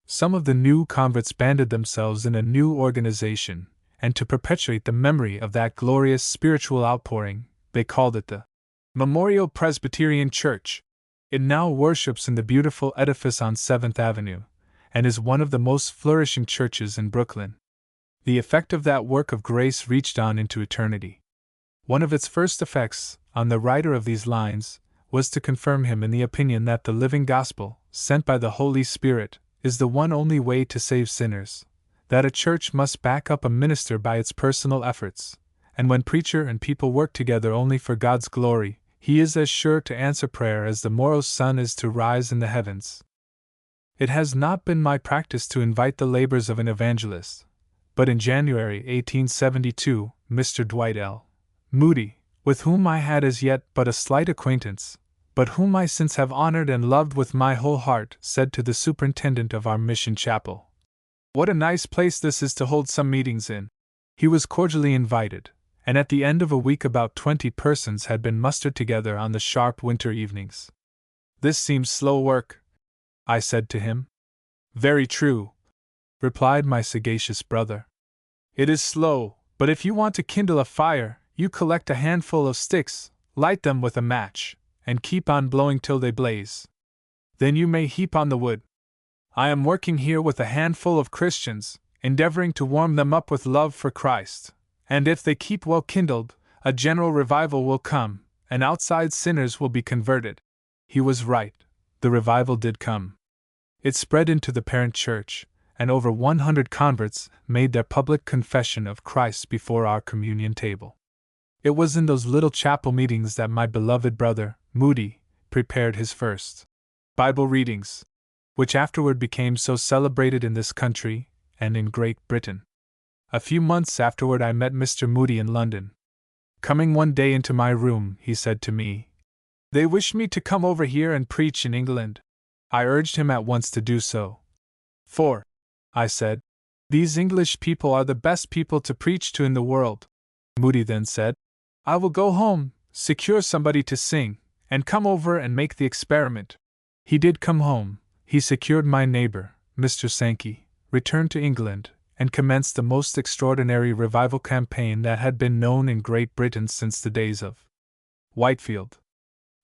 Some of the new converts banded themselves in a new organization, and to perpetuate the memory of that glorious spiritual outpouring, they called it the Memorial Presbyterian Church. It now worships in the beautiful edifice on 7th Avenue, and is one of the most flourishing churches in Brooklyn. The effect of that work of grace reached on into eternity. One of its first effects, on the writer of these lines, was to confirm him in the opinion that the living gospel, sent by the Holy Spirit, is the one only way to save sinners, that a church must back up a minister by its personal efforts, and when preacher and people work together only for God's glory, he is as sure to answer prayer as the morrow's sun is to rise in the heavens. It has not been my practice to invite the labors of an evangelist, but in January 1872, Mr. Dwight L. Moody, with whom I had as yet but a slight acquaintance, but whom I since have honored and loved with my whole heart, said to the superintendent of our mission chapel, "What a nice place this is to hold some meetings in." He was cordially invited, and at the end of a week about 20 persons had been mustered together on the sharp winter evenings. "This seems slow work," I said to him. "Very true," replied my sagacious brother. "It is slow, but if you want to kindle a fire, you collect a handful of sticks, light them with a match, and keep on blowing till they blaze. Then you may heap on the wood. I am working here with a handful of Christians, endeavoring to warm them up with love for Christ, and if they keep well kindled, a general revival will come, and outside sinners will be converted." He was right. The revival did come. It spread into the parent church, and over 100 converts made their public confession of Christ before our communion table. It was in those little chapel meetings that my beloved brother, Moody, prepared his first Bible readings, which afterward became so celebrated in this country and in Great Britain. A few months afterward I met Mr. Moody in London. Coming one day into my room, he said to me, "They wish me to come over here and preach in England." I urged him at once to do so. "For," I said, "these English people are the best people to preach to in the world." Moody then said, "I will go home, secure somebody to sing, and come over and make the experiment." He did come home. He secured my neighbor, Mr. Sankey, returned to England, and commenced the most extraordinary revival campaign that had been known in Great Britain since the days of Whitefield.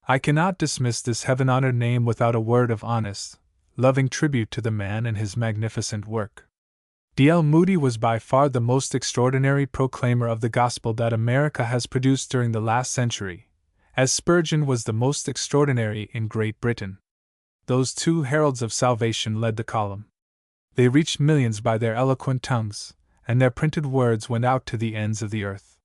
I cannot dismiss this heaven-honored name without a word of honest, loving tribute to the man and his magnificent work. D. L. Moody was by far the most extraordinary proclaimer of the gospel that America has produced during the last century, as Spurgeon was the most extraordinary in Great Britain. Those two heralds of salvation led the column. They reached millions by their eloquent tongues, and their printed words went out to the ends of the earth.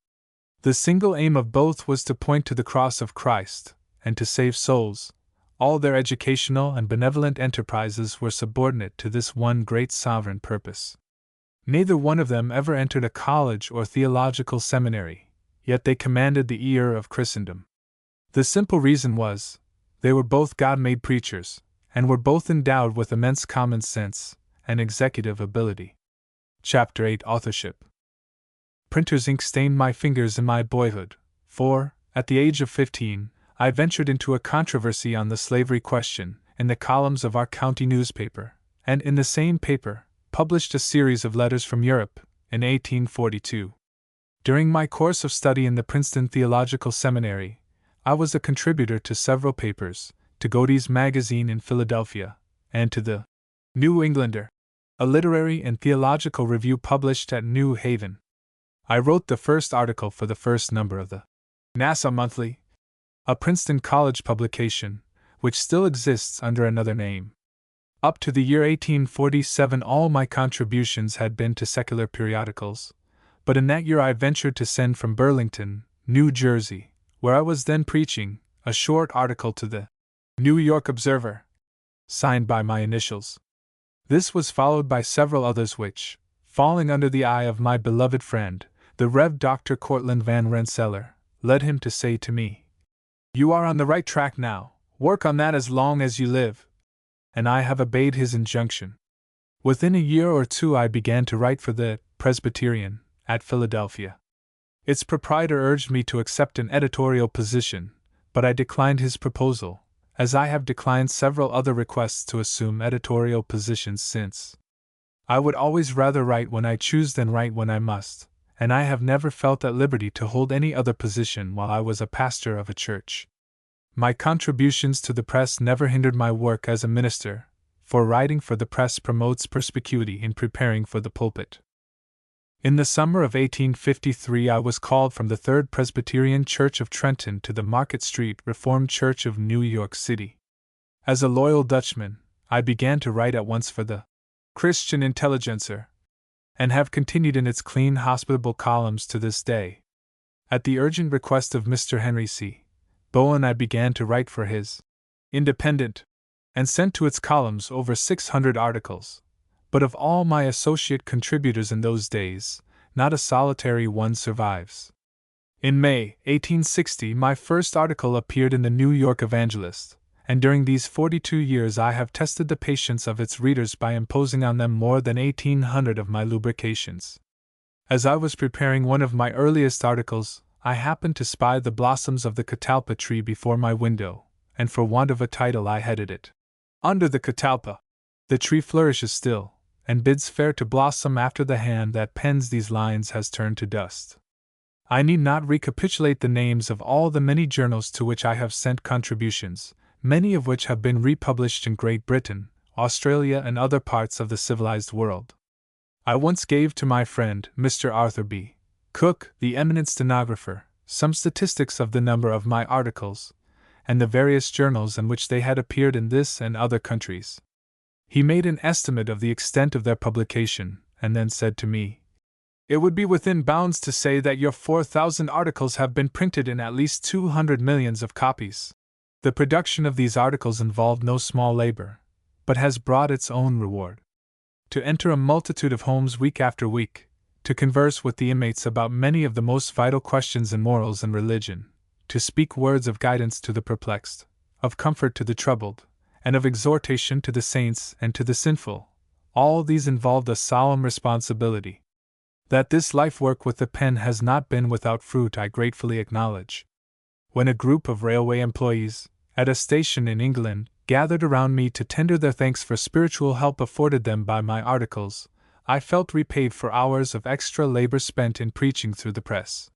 The single aim of both was to point to the cross of Christ, and to save souls. All their educational and benevolent enterprises were subordinate to this one great sovereign purpose. Neither one of them ever entered a college or theological seminary, yet they commanded the ear of Christendom. The simple reason was, they were both God-made preachers, and were both endowed with immense common sense and executive ability. Chapter 8 Authorship. Printer's ink stained my fingers in my boyhood, for, at the age of 15, I ventured into a controversy on the slavery question in the columns of our county newspaper, and in the same paper, published a series of letters from Europe, in 1842. During my course of study in the Princeton Theological Seminary, I was a contributor to several papers, to Godey's Magazine in Philadelphia, and to the New Englander, a literary and theological review published at New Haven. I wrote the first article for the first number of the Nassau Monthly, a Princeton College publication, which still exists under another name. Up to the year 1847 all my contributions had been to secular periodicals, but in that year I ventured to send from Burlington, New Jersey, where I was then preaching, a short article to the New York Observer, signed by my initials. This was followed by several others which, falling under the eye of my beloved friend, the Rev. Dr. Cortlandt Van Rensselaer, led him to say to me, "You are on the right track now, work on that as long as you live." And I have obeyed his injunction. Within a year or two I began to write for the Presbyterian, at Philadelphia. Its proprietor urged me to accept an editorial position, but I declined his proposal, as I have declined several other requests to assume editorial positions since. I would always rather write when I choose than write when I must, and I have never felt at liberty to hold any other position while I was a pastor of a church. My contributions to the press never hindered my work as a minister, for writing for the press promotes perspicuity in preparing for the pulpit. In the summer of 1853 I was called from the Third Presbyterian Church of Trenton to the Market Street Reformed Church of New York City. As a loyal Dutchman, I began to write at once for the Christian Intelligencer, and have continued in its clean, hospitable columns to this day. At the urgent request of Mr. Henry C. Bowen I began to write for his Independent, and sent to its columns over 600 articles, but of all my associate contributors in those days, not a solitary one survives. In May 1860, my first article appeared in the New York Evangelist, and during these 42 years I have tested the patience of its readers by imposing on them more than 1,800 of my lubrications. As I was preparing one of my earliest articles, I happened to spy the blossoms of the catalpa tree before my window, and for want of a title I headed it, "Under the Catalpa." The tree flourishes still, and bids fair to blossom after the hand that pens these lines has turned to dust. I need not recapitulate the names of all the many journals to which I have sent contributions, many of which have been republished in Great Britain, Australia, and other parts of the civilized world. I once gave to my friend, Mr. Arthur B. Cook, the eminent stenographer, some statistics of the number of my articles, and the various journals in which they had appeared in this and other countries. He made an estimate of the extent of their publication, and then said to me, "It would be within bounds to say that your 4,000 articles have been printed in at least 200 millions of copies." The production of these articles involved no small labor, but has brought its own reward. To enter a multitude of homes week after week, to converse with the inmates about many of the most vital questions in morals and religion, to speak words of guidance to the perplexed, of comfort to the troubled, and of exhortation to the saints and to the sinful, all these involved a solemn responsibility. That this life work with the pen has not been without fruit I gratefully acknowledge. When a group of railway employees, at a station in England, gathered around me to tender their thanks for spiritual help afforded them by my articles, I felt repaid for hours of extra labor spent in preaching through the press.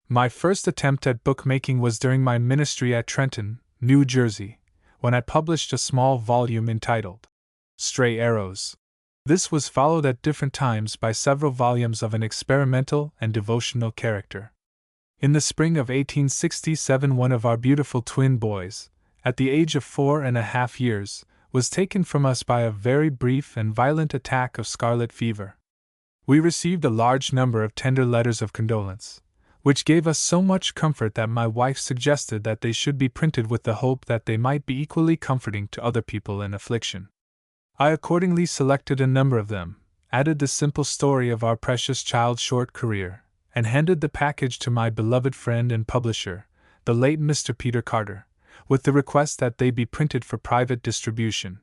My first attempt at bookmaking was during my ministry at Trenton, New Jersey, when I published a small volume entitled Stray Arrows. This was followed at different times by several volumes of an experimental and devotional character. In the spring of 1867, one of our beautiful twin boys, at the age of 4.5 years, was taken from us by a very brief and violent attack of scarlet fever. We received a large number of tender letters of condolence, which gave us so much comfort that my wife suggested that they should be printed with the hope that they might be equally comforting to other people in affliction. I accordingly selected a number of them, added the simple story of our precious child's short career, and handed the package to my beloved friend and publisher, the late Mr. Peter Carter, with the request that they be printed for private distribution.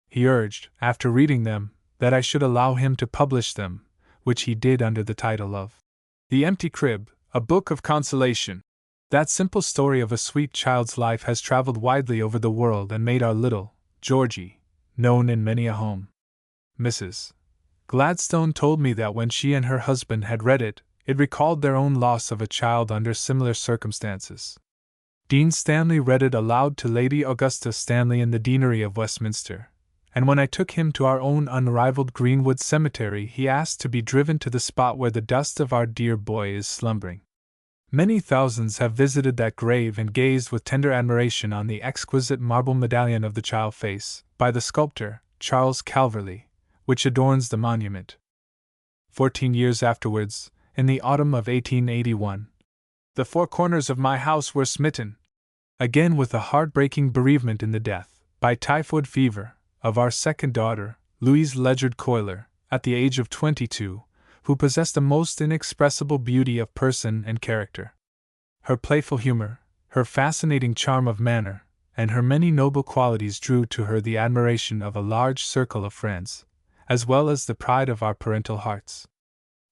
He urged, after reading them, that I should allow him to publish them, which he did under the title of The Empty Crib, a Book of Consolation. That simple story of a sweet child's life has traveled widely over the world and made our little Georgie known in many a home. Mrs. Gladstone told me that when she and her husband had read it, it recalled their own loss of a child under similar circumstances. Dean Stanley read it aloud to Lady Augusta Stanley in the Deanery of Westminster, and when I took him to our own unrivaled Greenwood Cemetery, he asked to be driven to the spot where the dust of our dear boy is slumbering. Many thousands have visited that grave and gazed with tender admiration on the exquisite marble medallion of the child face, by the sculptor, Charles Calverley, which adorns the monument. 14 years afterwards, in the autumn of 1881, the four corners of my house were smitten, again with a heartbreaking bereavement in the death, by typhoid fever, of our second daughter, Louise Ledyard Cuyler, at the age of 22, who possessed a most inexpressible beauty of person and character. Her playful humor, her fascinating charm of manner, and her many noble qualities drew to her the admiration of a large circle of friends, as well as the pride of our parental hearts.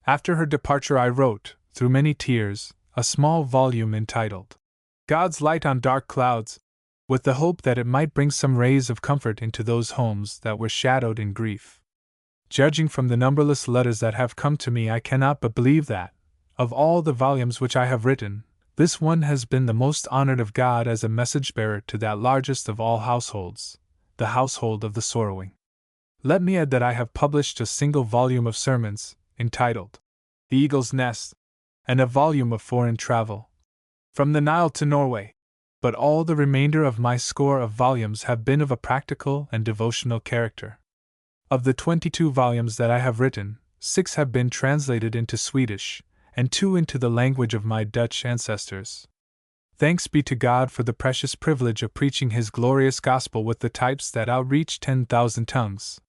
After her departure I wrote, through many tears, a small volume entitled God's Light on Dark Clouds, with the hope that it might bring some rays of comfort into those homes that were shadowed in grief. Judging from the numberless letters that have come to me, I cannot but believe that, of all the volumes which I have written, this one has been the most honored of God as a message-bearer to that largest of all households, the household of the sorrowing. Let me add that I have published a single volume of sermons, entitled The Eagle's Nest, and a volume of foreign travel, from the Nile to Norway, but all the remainder of my score of volumes have been of a practical and devotional character. Of the 22 volumes that I have written, 6 have been translated into Swedish, and 2 into the language of my Dutch ancestors. Thanks be to God for the precious privilege of preaching His glorious gospel with the types that outreach 10,000 tongues.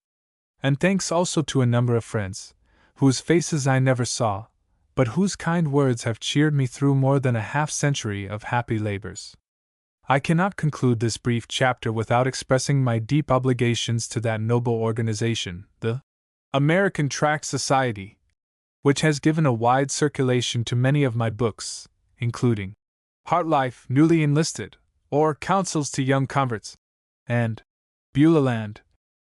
And thanks also to a number of friends, whose faces I never saw, but whose kind words have cheered me through more than a half-century of happy labors. I cannot conclude this brief chapter without expressing my deep obligations to that noble organization, the American Tract Society, which has given a wide circulation to many of my books, including Heart Life, Newly Enlisted, or Counsels to Young Converts, and Beulah Land,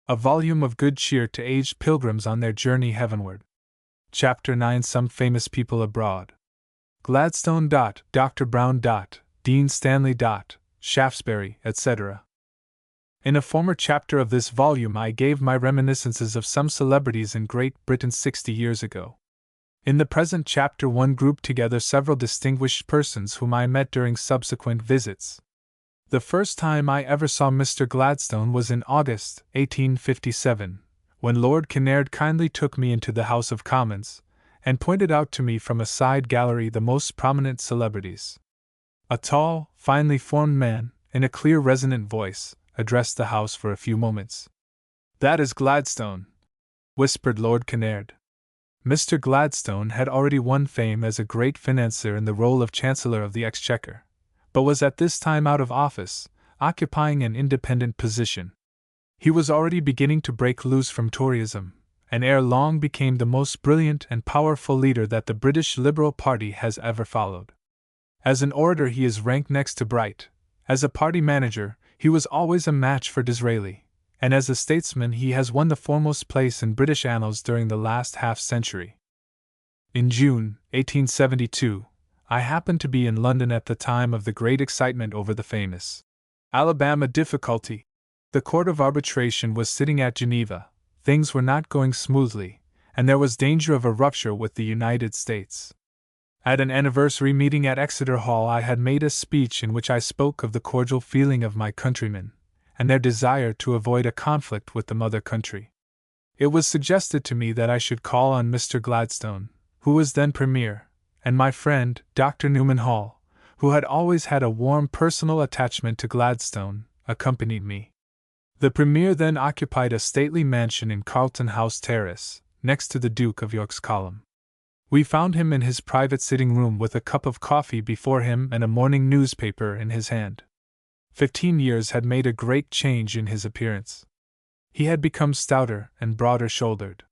a volume of good cheer to aged pilgrims on their journey heavenward. Chapter 9: Some Famous People Abroad. Gladstone. Dr. Brown. Dean Stanley. Shaftesbury, etc. In a former chapter of this volume, I gave my reminiscences of some celebrities in Great Britain 60 years ago. In the present chapter, one grouped together several distinguished persons whom I met during subsequent visits. The first time I ever saw Mr. Gladstone was in August 1857, when Lord Kinnaird kindly took me into the House of Commons, and pointed out to me from a side gallery the most prominent celebrities. A tall, finely formed man, in a clear resonant voice, addressed the House for a few moments. "That is Gladstone," whispered Lord Kinnaird. Mr. Gladstone had already won fame as a great financier in the role of Chancellor of the Exchequer, but was at this time out of office, occupying an independent position. He was already beginning to break loose from Toryism, and ere long became the most brilliant and powerful leader that the British Liberal Party has ever followed. As an orator he is ranked next to Bright. As a party manager, he was always a match for Disraeli, and as a statesman he has won the foremost place in British annals during the last half-century. In June 1872, I happened to be in London at the time of the great excitement over the famous Alabama difficulty. The Court of Arbitration was sitting at Geneva, things were not going smoothly, and there was danger of a rupture with the United States. At an anniversary meeting at Exeter Hall I had made a speech in which I spoke of the cordial feeling of my countrymen, and their desire to avoid a conflict with the mother country. It was suggested to me that I should call on Mr. Gladstone, who was then Premier, and my friend, Dr. Newman Hall, who had always had a warm personal attachment to Gladstone, accompanied me. The Premier then occupied a stately mansion in Carlton House Terrace, next to the Duke of York's column. We found him in his private sitting room with a cup of coffee before him and a morning newspaper in his hand. 15 years had made a great change in his appearance. He had become stouter and broader shouldered.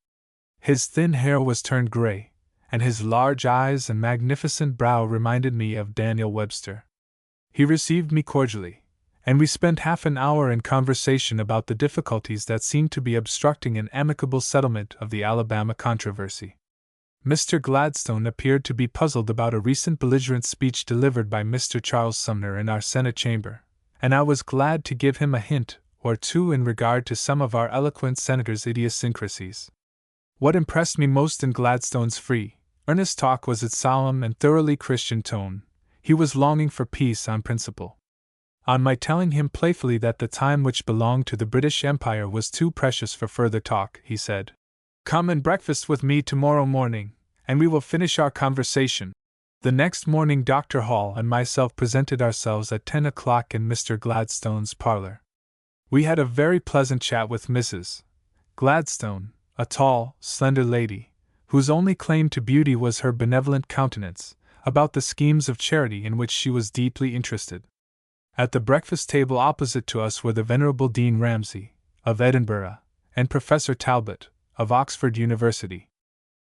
His thin hair was turned gray, and his large eyes and magnificent brow reminded me of Daniel Webster. He received me cordially, and we spent half an hour in conversation about the difficulties that seemed to be obstructing an amicable settlement of the Alabama controversy. Mr. Gladstone appeared to be puzzled about a recent belligerent speech delivered by Mr. Charles Sumner in our Senate chamber, and I was glad to give him a hint or two in regard to some of our eloquent senators' idiosyncrasies. What impressed me most in Gladstone's free, earnest talk was its solemn and thoroughly Christian tone. He was longing for peace on principle. On my telling him playfully that the time which belonged to the British Empire was too precious for further talk, he said, "Come and breakfast with me tomorrow morning, and we will finish our conversation." The next morning Dr. Hall and myself presented ourselves at 10 o'clock in Mr. Gladstone's parlor. We had a very pleasant chat with Mrs. Gladstone, a tall, slender lady, whose only claim to beauty was her benevolent countenance, about the schemes of charity in which she was deeply interested. At the breakfast table opposite to us were the Venerable Dean Ramsay, of Edinburgh, and Professor Talbot, of Oxford University.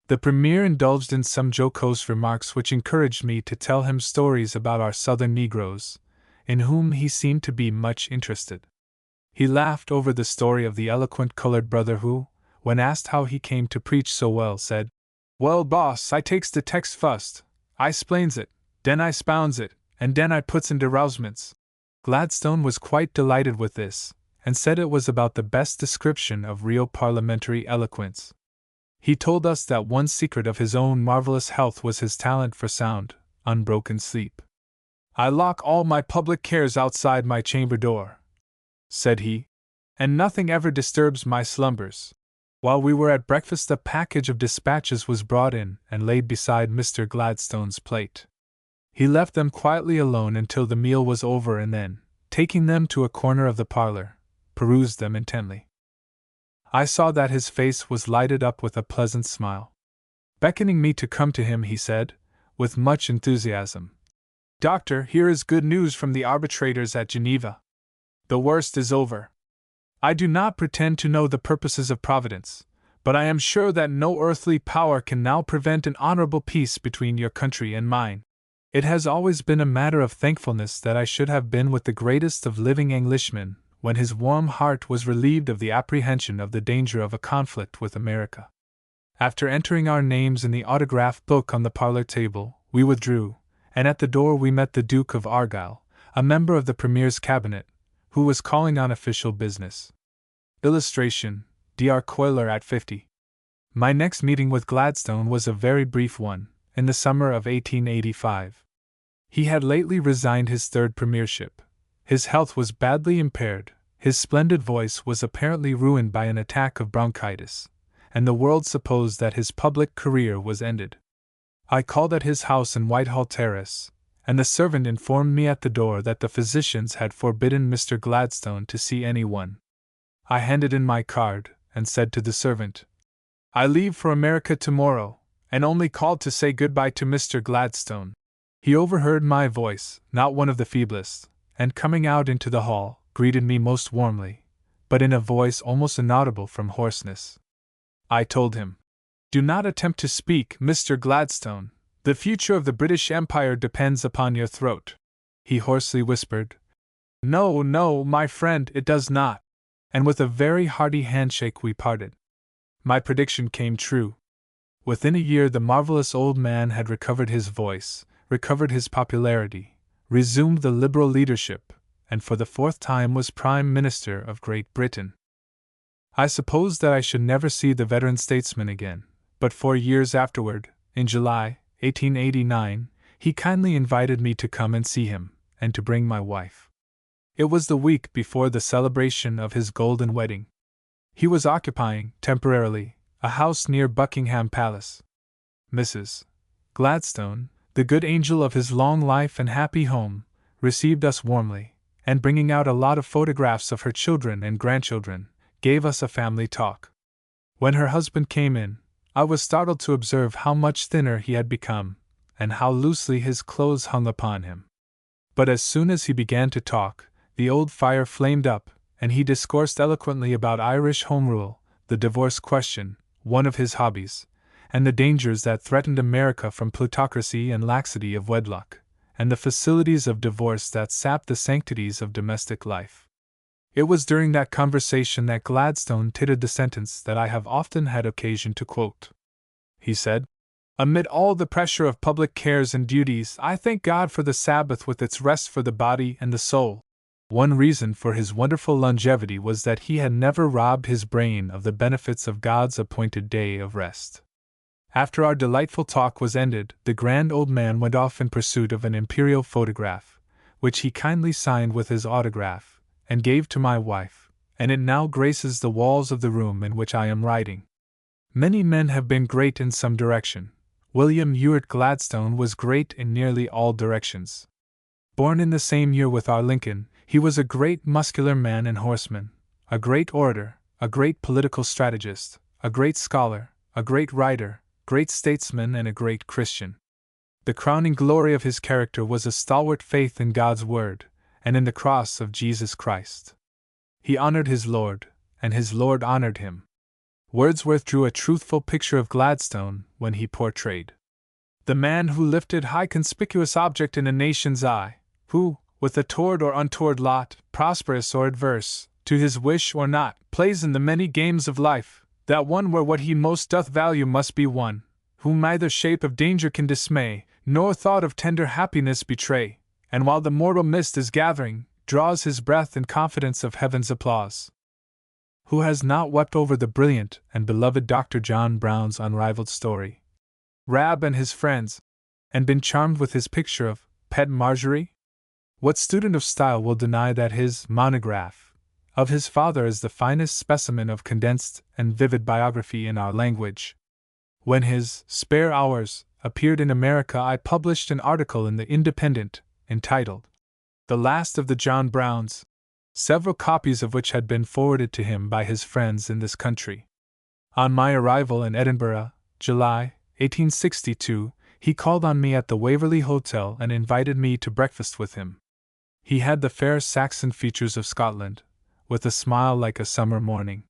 The Premier indulged in some jocose remarks which encouraged me to tell him stories about our Southern Negroes, in whom he seemed to be much interested. He laughed over the story of the eloquent colored brother who, when asked how he came to preach so well, said, "Well, boss, I takes the text fust, I splains it, den I spounds it, and den I puts in de rousements." Gladstone was quite delighted with this, and said it was about the best description of real parliamentary eloquence. He told us that one secret of his own marvelous health was his talent for sound, unbroken sleep. "I lock all my public cares outside my chamber door," said he, "and nothing ever disturbs my slumbers." While we were at breakfast a package of dispatches was brought in and laid beside Mr. Gladstone's plate. He left them quietly alone until the meal was over and then, taking them to a corner of the parlor, perused them intently. I saw that his face was lighted up with a pleasant smile. Beckoning me to come to him, he said, with much enthusiasm, "Doctor, here is good news from the arbitrators at Geneva. The worst is over. I do not pretend to know the purposes of Providence, but I am sure that no earthly power can now prevent an honorable peace between your country and mine. It has always been a matter of thankfulness that I should have been with the greatest of living Englishmen when his warm heart was relieved of the apprehension of the danger of a conflict with America." After entering our names in the autograph book on the parlor table, we withdrew, and at the door we met the Duke of Argyll, a member of the Premier's cabinet, who was calling on official business. Illustration: Dr. Cuyler at 50. My next meeting with Gladstone was a very brief one, in the summer of 1885. He had lately resigned his third premiership. His health was badly impaired, his splendid voice was apparently ruined by an attack of bronchitis, and the world supposed that his public career was ended. I called at his house in Whitehall Terrace, and the servant informed me at the door that the physicians had forbidden Mr. Gladstone to see anyone. I handed in my card, and said to the servant, "I leave for America tomorrow, and only called to say goodbye to Mr. Gladstone." He overheard my voice, not one of the feeblest, and coming out into the hall, greeted me most warmly, but in a voice almost inaudible from hoarseness. I told him, "Do not attempt to speak, Mr. Gladstone. The future of the British Empire depends upon your throat." He hoarsely whispered, "No, no, my friend, it does not." And with a very hearty handshake we parted. My prediction came true. Within a year the marvelous old man had recovered his voice, recovered his popularity, resumed the Liberal leadership, and for the fourth time was Prime Minister of Great Britain. I supposed that I should never see the veteran statesman again, but 4 years afterward, in July, 1889, he kindly invited me to come and see him, and to bring my wife. It was the week before the celebration of his golden wedding. He was occupying, temporarily, a house near Buckingham Palace. Mrs. Gladstone, the good angel of his long life and happy home, received us warmly, and bringing out a lot of photographs of her children and grandchildren, gave us a family talk. When her husband came in, I was startled to observe how much thinner he had become, and how loosely his clothes hung upon him. But as soon as he began to talk, the old fire flamed up, and he discoursed eloquently about Irish Home Rule, the divorce question, one of his hobbies, and the dangers that threatened America from plutocracy and laxity of wedlock, and the facilities of divorce that sapped the sanctities of domestic life. It was during that conversation that Gladstone tittered the sentence that I have often had occasion to quote. He said, "Amid all the pressure of public cares and duties, I thank God for the Sabbath with its rest for the body and the soul." One reason for his wonderful longevity was that he had never robbed his brain of the benefits of God's appointed day of rest. After our delightful talk was ended, the grand old man went off in pursuit of an imperial photograph, which he kindly signed with his autograph, and gave to my wife, and it now graces the walls of the room in which I am writing. Many men have been great in some direction. William Ewart Gladstone was great in nearly all directions. Born in the same year with our Lincoln, he was a great muscular man and horseman, a great orator, a great political strategist, a great scholar, a great writer, great statesman, and a great Christian. The crowning glory of his character was a stalwart faith in God's word, and in the cross of Jesus Christ. He honored his Lord, and his Lord honored him. Wordsworth drew a truthful picture of Gladstone when he portrayed the man who lifted high conspicuous object in a nation's eye, who, with a toward or untoward lot, prosperous or adverse, to his wish or not, plays in the many games of life, that one where what he most doth value must be won, whom neither shape of danger can dismay, nor thought of tender happiness betray, and while the mortal mist is gathering, draws his breath in confidence of heaven's applause. Who has not wept over the brilliant and beloved Dr. John Brown's unrivaled story, Rab and his friends, and been charmed with his picture of Pet Marjorie? What student of style will deny that his monograph of his father is the finest specimen of condensed and vivid biography in our language? When his Spare Hours appeared in America, I published an article in the Independent, entitled The Last of the John Browns, several copies of which had been forwarded to him by his friends in this country. On my arrival in Edinburgh, July, 1862, he called on me at the Waverley Hotel and invited me to breakfast with him. He had the fair Saxon features of Scotland, with a smile like a summer morning.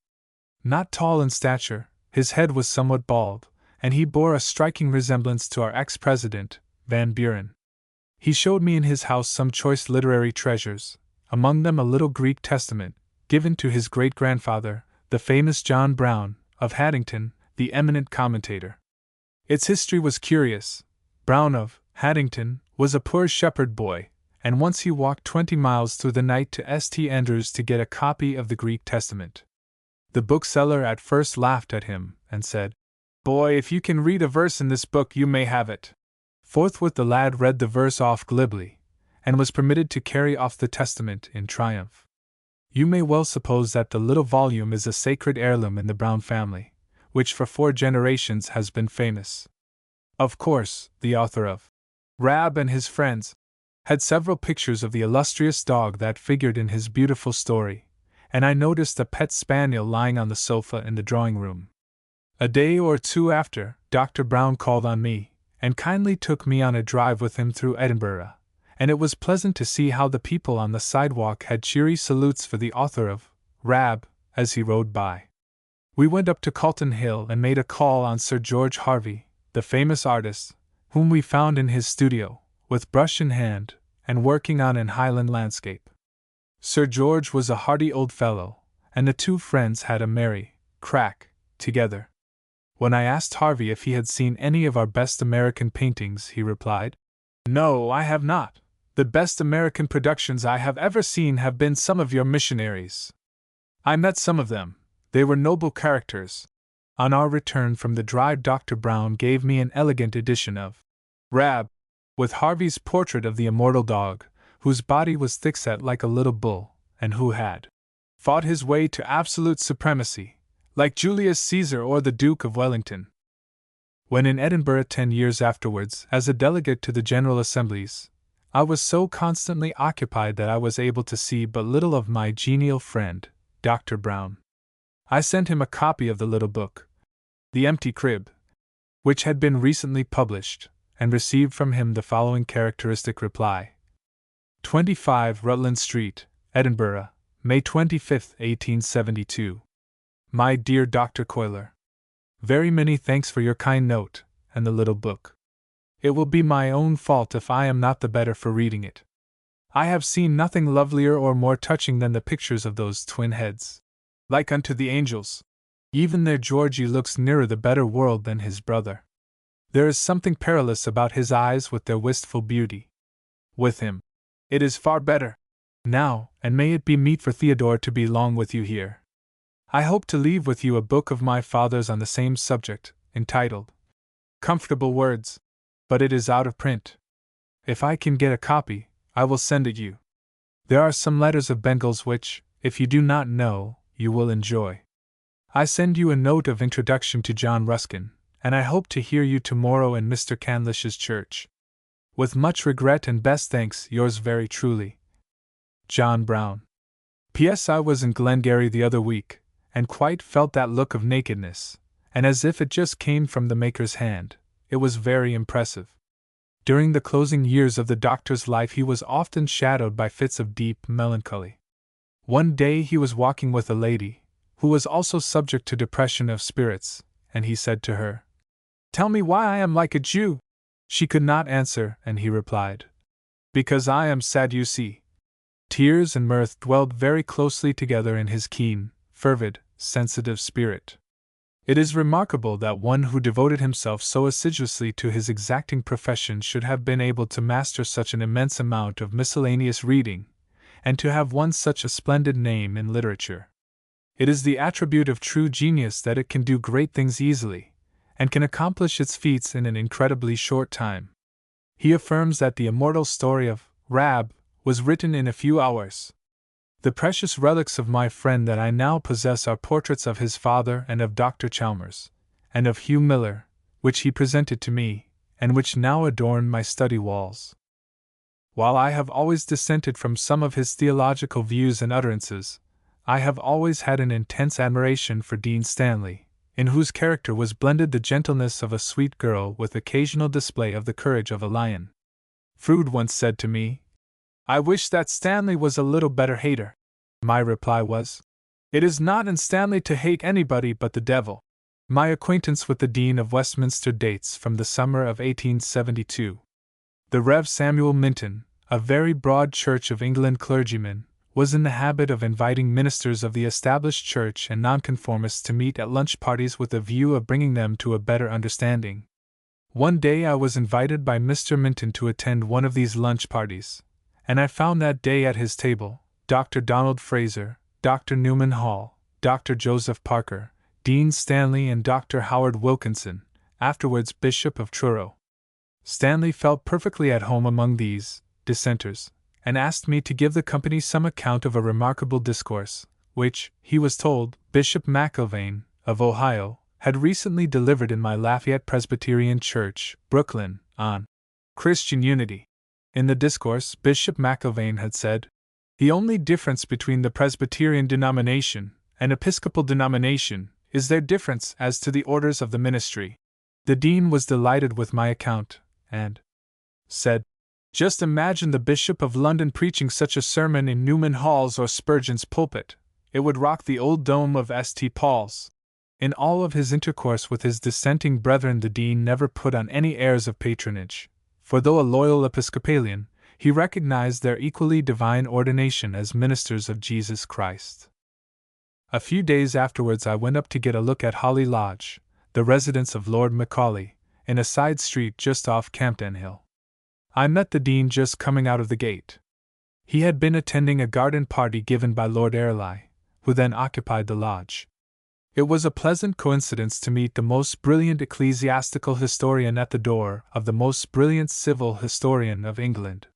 Not tall in stature, his head was somewhat bald, and he bore a striking resemblance to our ex-president, Van Buren. He showed me in his house some choice literary treasures, among them a little Greek Testament, given to his great-grandfather, the famous John Brown, of Haddington, the eminent commentator. Its history was curious. Brown of Haddington was a poor shepherd boy, and once he walked 20 miles through the night to St. Andrews to get a copy of the Greek Testament. The bookseller at first laughed at him, and said, "Boy, if you can read a verse in this book, you may have it." Forthwith the lad read the verse off glibly, and was permitted to carry off the Testament in triumph. You may well suppose that the little volume is a sacred heirloom in the Brown family, which for 4 generations has been famous. Of course, the author of Rab and His Friends had several pictures of the illustrious dog that figured in his beautiful story, and I noticed a pet spaniel lying on the sofa in the drawing-room. A day or 2 after, Dr. Brown called on me, and kindly took me on a drive with him through Edinburgh, and it was pleasant to see how the people on the sidewalk had cheery salutes for the author of Rab as he rode by. We went up to Calton Hill and made a call on Sir George Harvey, the famous artist, whom we found in his studio, with brush in hand, and working on an Highland landscape. Sir George was a hearty old fellow, and the 2 friends had a merry crack together. When I asked Harvey if he had seen any of our best American paintings, he replied, "No, I have not. The best American productions I have ever seen have been some of your missionaries. I met some of them. They were noble characters." On our return from the drive, Dr. Brown gave me an elegant edition of Rab, with Harvey's portrait of the immortal dog, whose body was thick-set like a little bull, and who had fought his way to absolute supremacy, like Julius Caesar or the Duke of Wellington. When in Edinburgh 10 years afterwards, as a delegate to the General Assemblies, I was so constantly occupied that I was able to see but little of my genial friend, Dr. Brown. I sent him a copy of the little book, The Empty Crib, which had been recently published, and received from him the following characteristic reply: 25 Rutland Street, Edinburgh, May 25, 1872. My dear Dr. Cuyler, very many thanks for your kind note, and the little book. It will be my own fault if I am not the better for reading it. I have seen nothing lovelier or more touching than the pictures of those twin heads, like unto the angels. Even their Georgie looks nearer the better world than his brother. There is something perilous about his eyes with their wistful beauty. With him, it is far better. Now, and may it be meet for Theodore to be long with you here. I hope to leave with you a book of my father's on the same subject, entitled Comfortable Words, but it is out of print. If I can get a copy, I will send it you. There are some letters of Bengal's which, if you do not know, you will enjoy. I send you a note of introduction to John Ruskin, and I hope to hear you tomorrow in Mr. Canlish's church. With much regret and best thanks, yours very truly, John Brown. P.S. I was in Glengarry the other week, and quite felt that look of nakedness, and as if it just came from the maker's hand. It was very impressive. During the closing years of the doctor's life he was often shadowed by fits of deep melancholy. One day he was walking with a lady, who was also subject to depression of spirits, and he said to her, "Tell me why I am like a Jew." She could not answer, and he replied, "Because I am sad, you see." Tears and mirth dwelled very closely together in his keen, fervid, sensitive spirit. It is remarkable that one who devoted himself so assiduously to his exacting profession should have been able to master such an immense amount of miscellaneous reading, and to have won such a splendid name in literature. It is the attribute of true genius that it can do great things easily, and can accomplish its feats in an incredibly short time. He affirms that the immortal story of Rab was written in a few hours. The precious relics of my friend that I now possess are portraits of his father and of Dr. Chalmers, and of Hugh Miller, which he presented to me, and which now adorn my study walls. While I have always dissented from some of his theological views and utterances, I have always had an intense admiration for Dean Stanley, in whose character was blended the gentleness of a sweet girl with occasional display of the courage of a lion. Froude once said to me, "I wish that Stanley was a little better hater." My reply was, "It is not in Stanley to hate anybody but the devil." My acquaintance with the Dean of Westminster dates from the summer of 1872. The Rev. Samuel Minton, a very broad Church of England clergyman, was in the habit of inviting ministers of the established church and nonconformists to meet at lunch parties with a view of bringing them to a better understanding. One day I was invited by Mr. Minton to attend one of these lunch parties, and I found that day at his table Dr. Donald Fraser, Dr. Newman Hall, Dr. Joseph Parker, Dean Stanley, and Dr. Howard Wilkinson, afterwards Bishop of Truro. Stanley felt perfectly at home among these dissenters, and asked me to give the company some account of a remarkable discourse, which, he was told, Bishop McIlvaine, of Ohio, had recently delivered in my Lafayette Presbyterian Church, Brooklyn, on Christian unity. In the discourse, Bishop McIlvaine had said, "The only difference between the Presbyterian denomination and Episcopal denomination is their difference as to the orders of the ministry." The dean was delighted with my account, and said, "Just imagine the Bishop of London preaching such a sermon in Newman Hall's or Spurgeon's pulpit. It would rock the old dome of St. Paul's." In all of his intercourse with his dissenting brethren, the dean never put on any airs of patronage, for though a loyal Episcopalian, he recognized their equally divine ordination as ministers of Jesus Christ. A few days afterwards I went up to get a look at Holly Lodge, the residence of Lord Macaulay, in a side street just off Campden Hill. I met the dean just coming out of the gate. He had been attending a garden party given by Lord Airlie, who then occupied the lodge. It was a pleasant coincidence to meet the most brilliant ecclesiastical historian at the door of the most brilliant civil historian of England.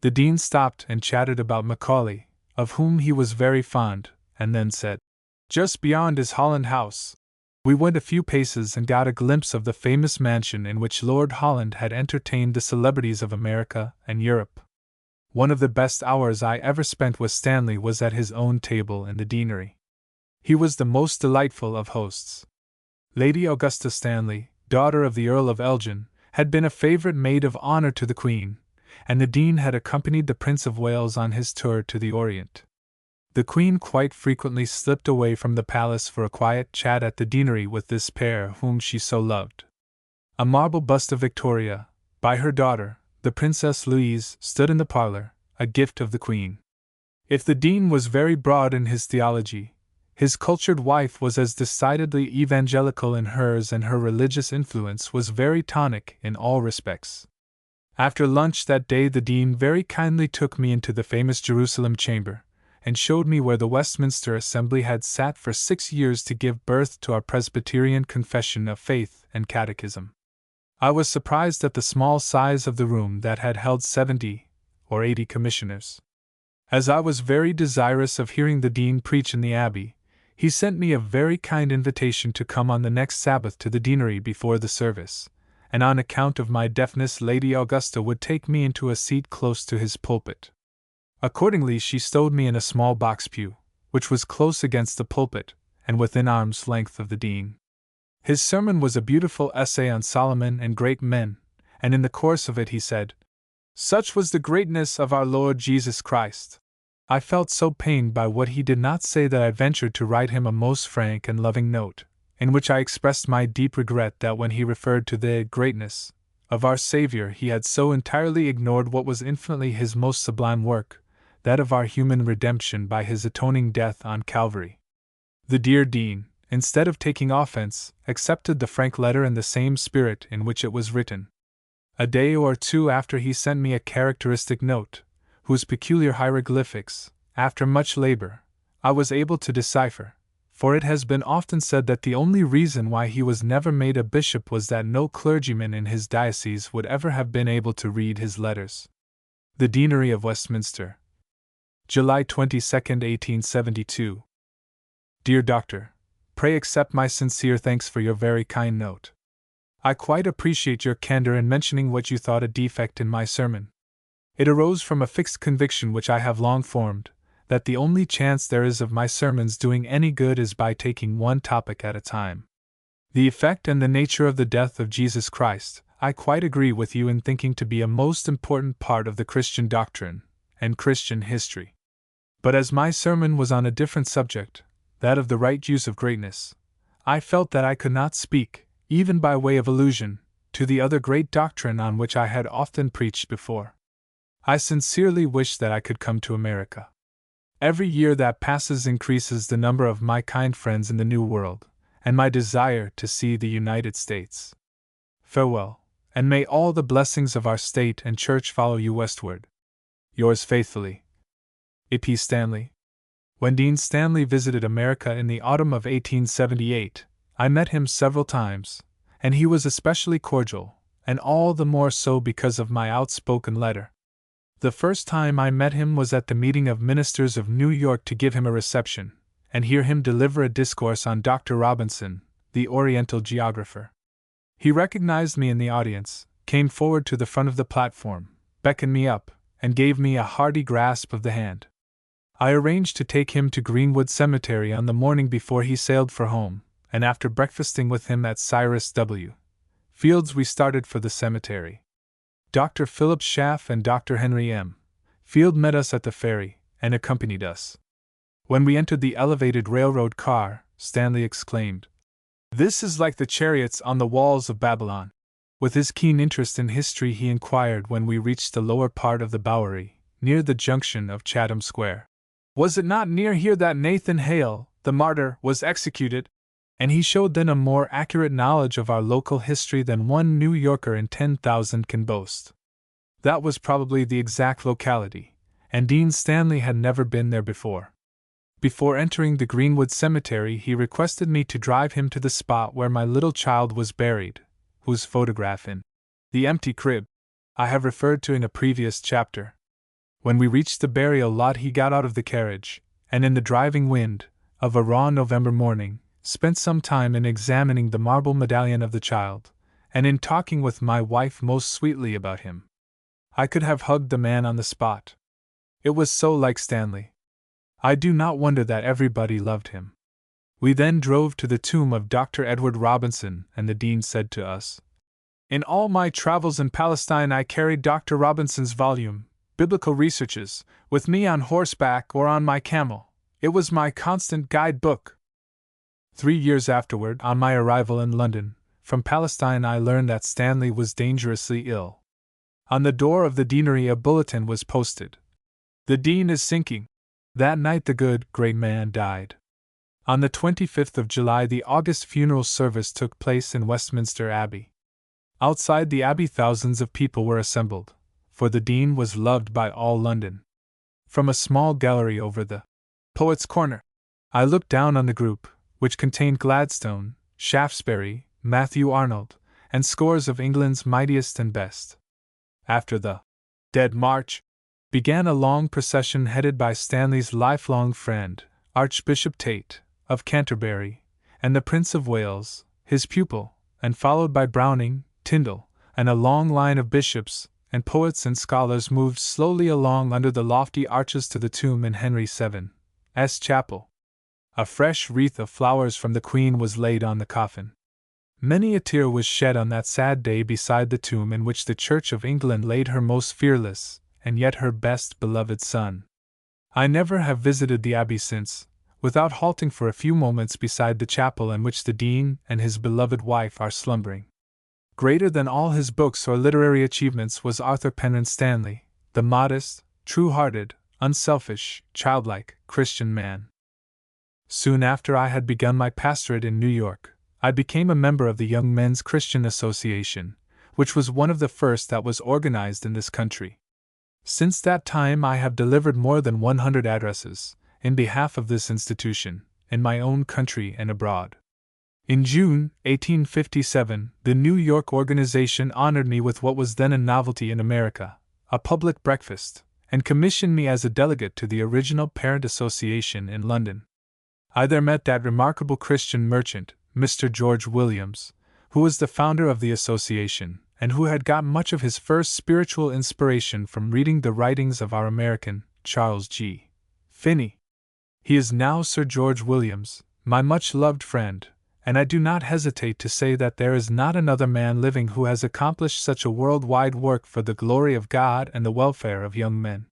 The dean stopped and chatted about Macaulay, of whom he was very fond, and then said, "Just beyond is Holland House." We went a few paces and got a glimpse of the famous mansion in which Lord Holland had entertained the celebrities of America and Europe. One of the best hours I ever spent with Stanley was at his own table in the deanery. He was the most delightful of hosts. Lady Augusta Stanley, daughter of the Earl of Elgin, had been a favorite maid of honor to the Queen, and the dean had accompanied the Prince of Wales on his tour to the Orient. The Queen quite frequently slipped away from the palace for a quiet chat at the deanery with this pair whom she so loved. A marble bust of Victoria, by her daughter, the Princess Louise, stood in the parlor, a gift of the Queen. If the dean was very broad in his theology, his cultured wife was as decidedly evangelical in hers, and her religious influence was very tonic in all respects. After lunch that day the dean very kindly took me into the famous Jerusalem chamber, and showed me where the Westminster Assembly had sat for 6 years to give birth to our Presbyterian Confession of Faith and Catechism. I was surprised at the small size of the room that had held 70 or 80 commissioners. As I was very desirous of hearing the dean preach in the abbey, he sent me a very kind invitation to come on the next Sabbath to the deanery before the service, and on account of my deafness Lady Augusta would take me into a seat close to his pulpit. Accordingly she stowed me in a small box pew, which was close against the pulpit, and within arm's length of the dean. His sermon was a beautiful essay on Solomon and great men, and in the course of it he said, "Such was the greatness of our Lord Jesus Christ." I felt so pained by what he did not say that I ventured to write him a most frank and loving note, in which I expressed my deep regret that when he referred to the greatness of our Savior he had so entirely ignored what was infinitely his most sublime work, that of our human redemption by his atoning death on Calvary. The dear dean, instead of taking offense, accepted the frank letter in the same spirit in which it was written. A day or two after he sent me a characteristic note, whose peculiar hieroglyphics, after much labor, I was able to decipher, for it has been often said that the only reason why he was never made a bishop was that no clergyman in his diocese would ever have been able to read his letters. The Deanery of Westminster, July 22, 1872. Dear Doctor, pray accept my sincere thanks for your very kind note. I quite appreciate your candor in mentioning what you thought a defect in my sermon. It arose from a fixed conviction which I have long formed, that the only chance there is of my sermons doing any good is by taking one topic at a time. The effect and the nature of the death of Jesus Christ, I quite agree with you in thinking to be a most important part of the Christian doctrine and Christian history. But as my sermon was on a different subject, that of the right use of greatness, I felt that I could not speak, even by way of allusion, to the other great doctrine on which I had often preached before. I sincerely wish that I could come to America. Every year that passes increases the number of my kind friends in the New World, and my desire to see the United States. Farewell, and may all the blessings of our state and church follow you westward. Yours faithfully, A.P. Stanley. When Dean Stanley visited America in the autumn of 1878, I met him several times, and he was especially cordial, and all the more so because of my outspoken letter. The first time I met him was at the meeting of ministers of New York to give him a reception, and hear him deliver a discourse on Dr. Robinson, the Oriental geographer. He recognized me in the audience, came forward to the front of the platform, beckoned me up, and gave me a hearty grasp of the hand. I arranged to take him to Greenwood Cemetery on the morning before he sailed for home, and after breakfasting with him at Cyrus W. Field's we started for the cemetery. Dr. Philip Schaff and Dr. Henry M. Field met us at the ferry, and accompanied us. When we entered the elevated railroad car, Stanley exclaimed, "This is like the chariots on the walls of Babylon." With his keen interest in history he inquired when we reached the lower part of the Bowery, near the junction of Chatham Square, "Was it not near here that Nathan Hale, the martyr, was executed?" And he showed then a more accurate knowledge of our local history than one New Yorker in 10,000 can boast. That was probably the exact locality, and Dean Stanley had never been there before. Before entering the Greenwood Cemetery he requested me to drive him to the spot where my little child was buried, whose photograph in the empty crib I have referred to in a previous chapter. When we reached the burial lot he got out of the carriage, and in the driving wind of a raw November morning, spent some time in examining the marble medallion of the child, and in talking with my wife most sweetly about him. I could have hugged the man on the spot. It was so like Stanley. I do not wonder that everybody loved him. We then drove to the tomb of Dr. Edward Robinson, and the dean said to us, "In all my travels in Palestine I carried Dr. Robinson's volume, Biblical Researches, with me on horseback or on my camel. It was my constant guide book." 3 years afterward, on my arrival in London, from Palestine I learned that Stanley was dangerously ill. On the door of the deanery a bulletin was posted. "The dean is sinking." That night the good, great man died. On the 25th of July the august funeral service took place in Westminster Abbey. Outside the Abbey thousands of people were assembled, for the dean was loved by all London. From a small gallery over the Poets' Corner, I looked down on the group, which contained Gladstone, Shaftesbury, Matthew Arnold, and scores of England's mightiest and best. After the Dead March began a long procession headed by Stanley's lifelong friend, Archbishop Tate, of Canterbury, and the Prince of Wales, his pupil, and followed by Browning, Tyndall, and a long line of bishops, and poets and scholars moved slowly along under the lofty arches to the tomb in Henry VII's chapel. A fresh wreath of flowers from the Queen was laid on the coffin. Many a tear was shed on that sad day beside the tomb in which the Church of England laid her most fearless, and yet her best beloved son. I never have visited the Abbey since, without halting for a few moments beside the chapel in which the Dean and his beloved wife are slumbering. Greater than all his books or literary achievements was Arthur Penrhyn Stanley, the modest, true-hearted, unselfish, childlike, Christian man. Soon after I had begun my pastorate in New York, I became a member of the Young Men's Christian Association, which was one of the first that was organized in this country. Since that time I have delivered more than 100 addresses, in behalf of this institution, in my own country and abroad. In June 1857, the New York organization honored me with what was then a novelty in America, a public breakfast, and commissioned me as a delegate to the original parent association in London. I there met that remarkable Christian merchant, Mr. George Williams, who was the founder of the association, and who had got much of his first spiritual inspiration from reading the writings of our American, Charles G. Finney. He is now Sir George Williams, my much-loved friend, and I do not hesitate to say that there is not another man living who has accomplished such a worldwide work for the glory of God and the welfare of young men.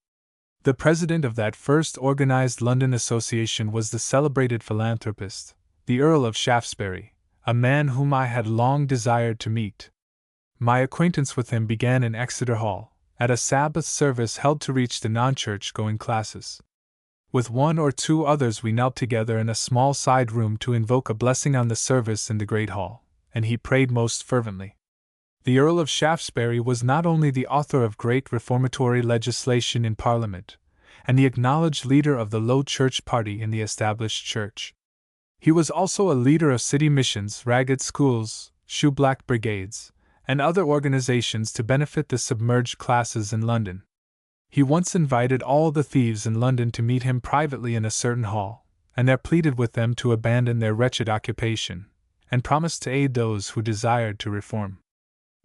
The president of that first organized London association was the celebrated philanthropist, the Earl of Shaftesbury, a man whom I had long desired to meet. My acquaintance with him began in Exeter Hall, at a Sabbath service held to reach the non-church-going classes. With one or two others we knelt together in a small side room to invoke a blessing on the service in the great hall, and he prayed most fervently. The Earl of Shaftesbury was not only the author of great reformatory legislation in Parliament, and the acknowledged leader of the Low Church party in the established church. He was also a leader of city missions, ragged schools, shoeblack brigades, and other organizations to benefit the submerged classes in London. He once invited all the thieves in London to meet him privately in a certain hall, and there pleaded with them to abandon their wretched occupation, and promised to aid those who desired to reform.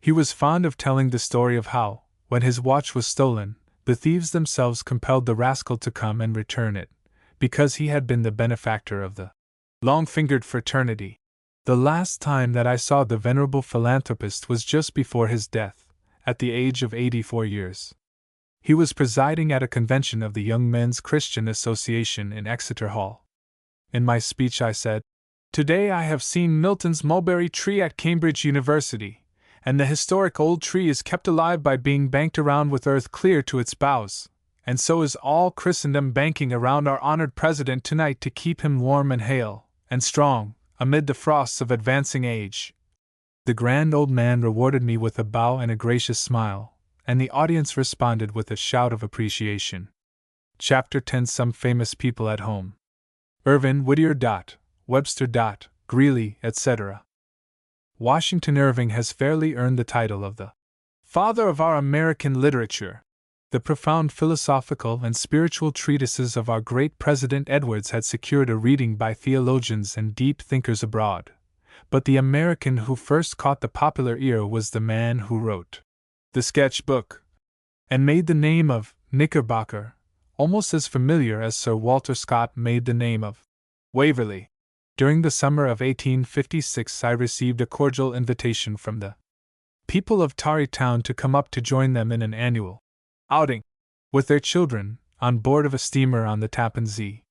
He was fond of telling the story of how, when his watch was stolen, the thieves themselves compelled the rascal to come and return it, because he had been the benefactor of the long-fingered fraternity. The last time that I saw the venerable philanthropist was just before his death, at the age of 84 years. He was presiding at a convention of the Young Men's Christian Association in Exeter Hall. In my speech I said, "Today I have seen Milton's mulberry tree at Cambridge University, and the historic old tree is kept alive by being banked around with earth clear to its boughs, and so is all Christendom banking around our honored president tonight to keep him warm and hale, and strong, amid the frosts of advancing age." The grand old man rewarded me with a bow and a gracious smile, and the audience responded with a shout of appreciation. Chapter 10. Some famous people at home. Irving, Whittier. Webster. Greeley, etc. Washington Irving has fairly earned the title of the father of our American literature. The profound philosophical and spiritual treatises of our great President Edwards had secured a reading by theologians and deep thinkers abroad, but the American who first caught the popular ear was the man who wrote the sketch book, and made the name of Knickerbocker almost as familiar as Sir Walter Scott made the name of Waverley. During the summer of 1856 I received a cordial invitation from the people of Tarrytown to come up to join them in an annual outing, with their children, on board of a steamer on the Tappan Zee.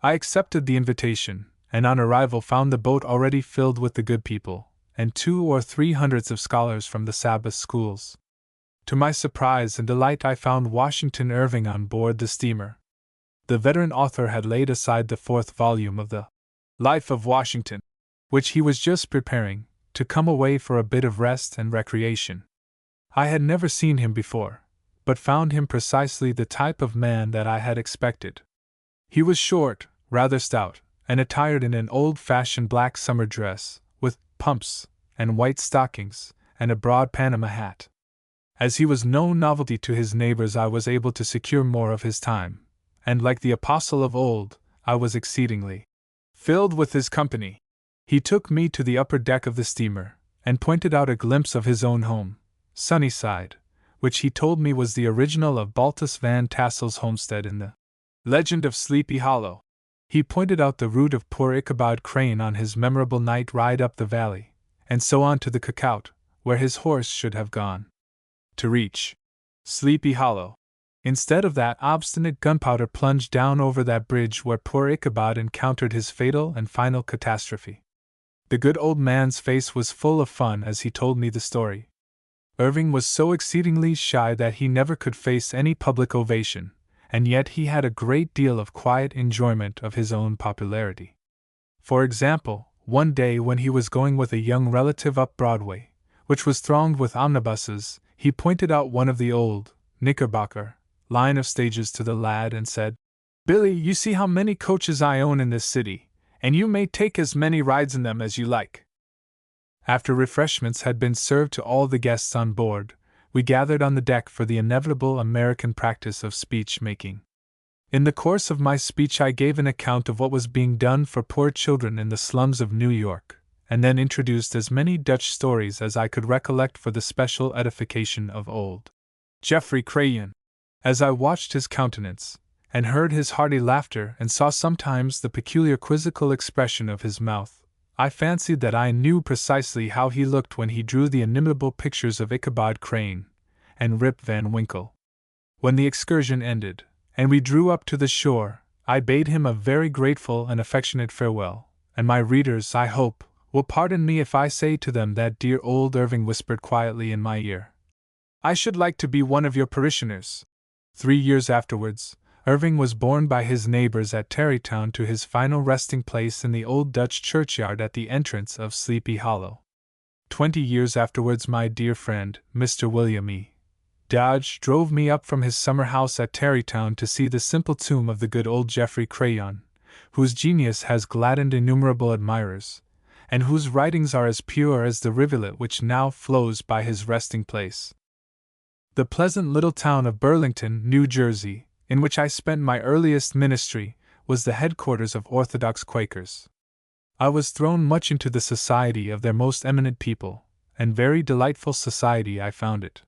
I accepted the invitation, and on arrival found the boat already filled with the good people, and 200 or 300 of scholars from the Sabbath schools. To my surprise and delight I found Washington Irving on board the steamer. The veteran author had laid aside the 4th volume of the Life of Washington, which he was just preparing, to come away for a bit of rest and recreation. I had never seen him before, but found him precisely the type of man that I had expected. He was short, rather stout, and attired in an old-fashioned black summer dress, with pumps, and white stockings, and a broad Panama hat. As he was no novelty to his neighbors, I was able to secure more of his time, and like the apostle of old, I was exceedingly filled with his company. He took me to the upper deck of the steamer, and pointed out a glimpse of his own home, Sunnyside, which he told me was the original of Baltus Van Tassel's homestead in the Legend of Sleepy Hollow. He pointed out the route of poor Ichabod Crane on his memorable night ride up the valley, and so on to the Cacout, where his horse should have gone to reach Sleepy Hollow. Instead of that, obstinate gunpowder plunged down over that bridge where poor Ichabod encountered his fatal and final catastrophe. The good old man's face was full of fun as he told me the story. Irving was so exceedingly shy that he never could face any public ovation, and yet he had a great deal of quiet enjoyment of his own popularity. For example, one day when he was going with a young relative up Broadway, which was thronged with omnibuses, he pointed out one of the old Knickerbocker line of stages to the lad and said, "Billy, you see how many coaches I own in this city, and you may take as many rides in them as you like." After refreshments had been served to all the guests on board, we gathered on the deck for the inevitable American practice of speech-making. In the course of my speech I gave an account of what was being done for poor children in the slums of New York, and then introduced as many Dutch stories as I could recollect for the special edification of old Geoffrey Crayon. As I watched his countenance, and heard his hearty laughter and saw sometimes the peculiar quizzical expression of his mouth, I fancied that I knew precisely how he looked when he drew the inimitable pictures of Ichabod Crane and Rip Van Winkle. When the excursion ended, and we drew up to the shore, I bade him a very grateful and affectionate farewell, and my readers, I hope, will pardon me if I say to them that dear old Irving whispered quietly in my ear, "I should like to be one of your parishioners." 3 years afterwards, Irving was borne by his neighbors at Tarrytown to his final resting place in the old Dutch churchyard at the entrance of Sleepy Hollow. 20 years afterwards, my dear friend, Mr. William E. Dodge, drove me up from his summer house at Tarrytown to see the simple tomb of the good old Geoffrey Crayon, whose genius has gladdened innumerable admirers, and whose writings are as pure as the rivulet which now flows by his resting place. The pleasant little town of Burlington, New Jersey, in which I spent my earliest ministry, was the headquarters of Orthodox Quakers. I was thrown much into the society of their most eminent people, and very delightful society I found it.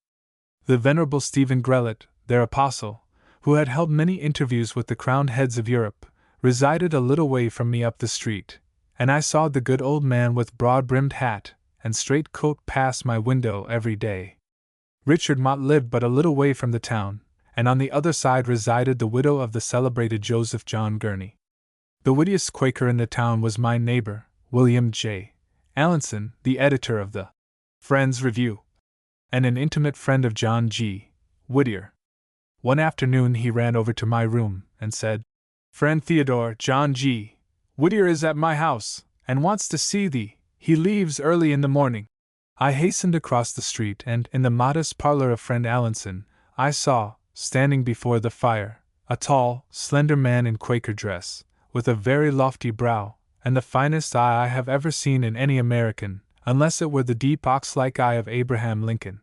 The Venerable Stephen Grellet, their apostle, who had held many interviews with the crowned heads of Europe, resided a little way from me up the street, and I saw the good old man with broad-brimmed hat and straight coat pass my window every day. Richard Mott lived but a little way from the town, and on the other side resided the widow of the celebrated Joseph John Gurney. The wittiest Quaker in the town was my neighbor, William J. Allinson, the editor of the Friends Review, and an intimate friend of John G. Whittier. One afternoon he ran over to my room and said, "Friend Theodore, John G. Whittier is at my house, and wants to see thee. He leaves early in the morning." I hastened across the street, and in the modest parlor of friend Allinson, I saw, standing before the fire, a tall, slender man in Quaker dress, with a very lofty brow, and the finest eye I have ever seen in any American, unless it were the deep ox-like eye of Abraham Lincoln.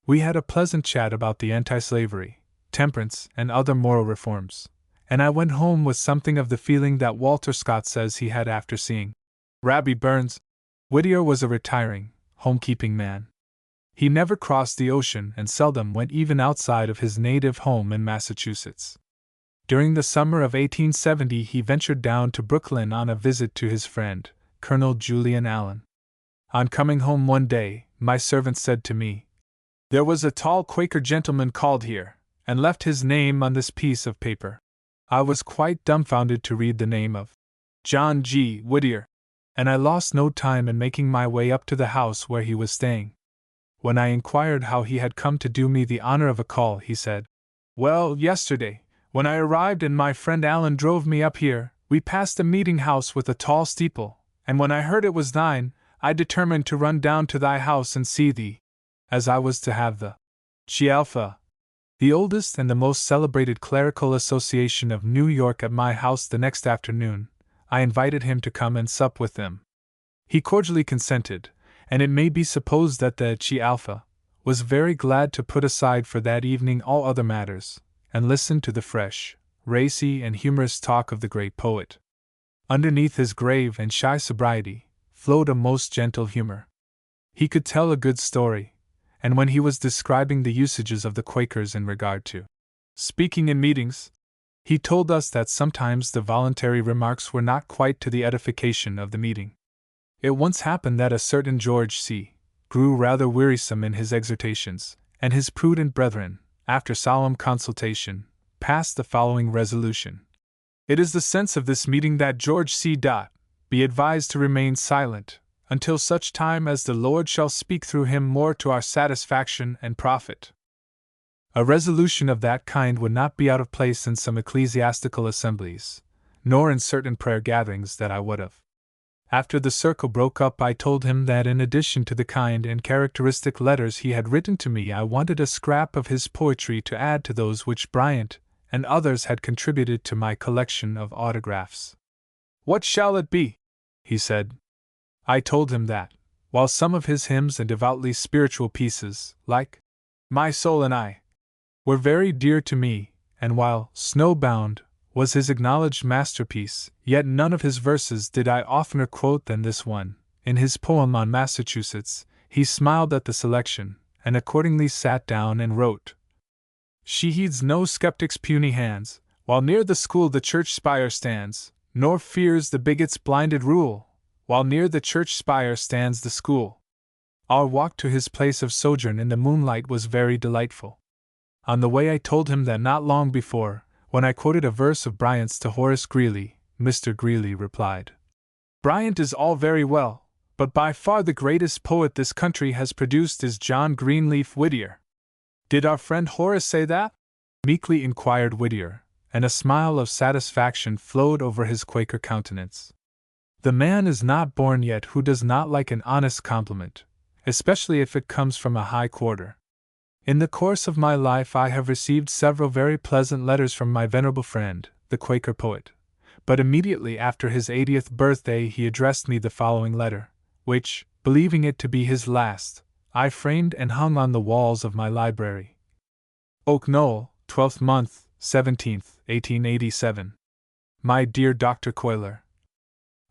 We had a pleasant chat about the anti-slavery, temperance, and other moral reforms, and I went home with something of the feeling that Walter Scott says he had after seeing Rabbi Burns. Whittier was a retiring, home-keeping man. He never crossed the ocean and seldom went even outside of his native home in Massachusetts. During the summer of 1870 he ventured down to Brooklyn on a visit to his friend, Colonel Julian Allen. On coming home one day, my servant said to me, "There was a tall Quaker gentleman called here, and left his name on this piece of paper." I was quite dumbfounded to read the name of John G. Whittier, and I lost no time in making my way up to the house where he was staying. When I inquired how he had come to do me the honor of a call, he said, "Well, yesterday, when I arrived and my friend Allen drove me up here, we passed a meeting house with a tall steeple, and when I heard it was thine, I determined to run down to thy house and see thee, as I was to have the Chi Alpha, the oldest and the most celebrated clerical association of New York, at my house the next afternoon. I invited him to come and sup with them. He cordially consented, and it may be supposed that the Chi Alpha was very glad to put aside for that evening all other matters, and listen to the fresh, racy, and humorous talk of the great poet. Underneath his grave and shy sobriety flowed a most gentle humor. He could tell a good story, and when he was describing the usages of the Quakers in regard to speaking in meetings, he told us that sometimes the voluntary remarks were not quite to the edification of the meeting. It once happened that a certain George C. grew rather wearisome in his exhortations, and his prudent brethren, after solemn consultation, passed the following resolution: "It is the sense of this meeting that George C. be advised to remain silent, until such time as the Lord shall speak through him more to our satisfaction and profit." A resolution of that kind would not be out of place in some ecclesiastical assemblies, nor in certain prayer gatherings that I would have. After the circle broke up, I told him that in addition to the kind and characteristic letters he had written to me, I wanted a scrap of his poetry to add to those which Bryant and others had contributed to my collection of autographs. "What shall it be?" he said. I told him that, while some of his hymns and devoutly spiritual pieces, like "My Soul and I," were very dear to me, and while "Snowbound" was his acknowledged masterpiece, yet none of his verses did I oftener quote than this one. In his poem on Massachusetts, he smiled at the selection, and accordingly sat down and wrote: "She heeds no skeptic's puny hands, while near the school the church spire stands, nor fears the bigot's blinded rule, while near the church spire stands the school. Our walk to his place of sojourn in the moonlight was very delightful. On the way I told him that not long before, when I quoted a verse of Bryant's to Horace Greeley, Mr. Greeley replied, "Bryant is all very well, but by far the greatest poet this country has produced is John Greenleaf Whittier." "Did our friend Horace say that?" meekly inquired Whittier, and a smile of satisfaction flowed over his Quaker countenance. The man is not born yet who does not like an honest compliment, especially if it comes from a high quarter. In the course of my life I have received several very pleasant letters from my venerable friend, the Quaker poet, but immediately after his 80th birthday he addressed me the following letter, which, believing it to be his last, I framed and hung on the walls of my library. Oak Knoll, 12th month, 17th, 1887. My dear Dr. Cuyler,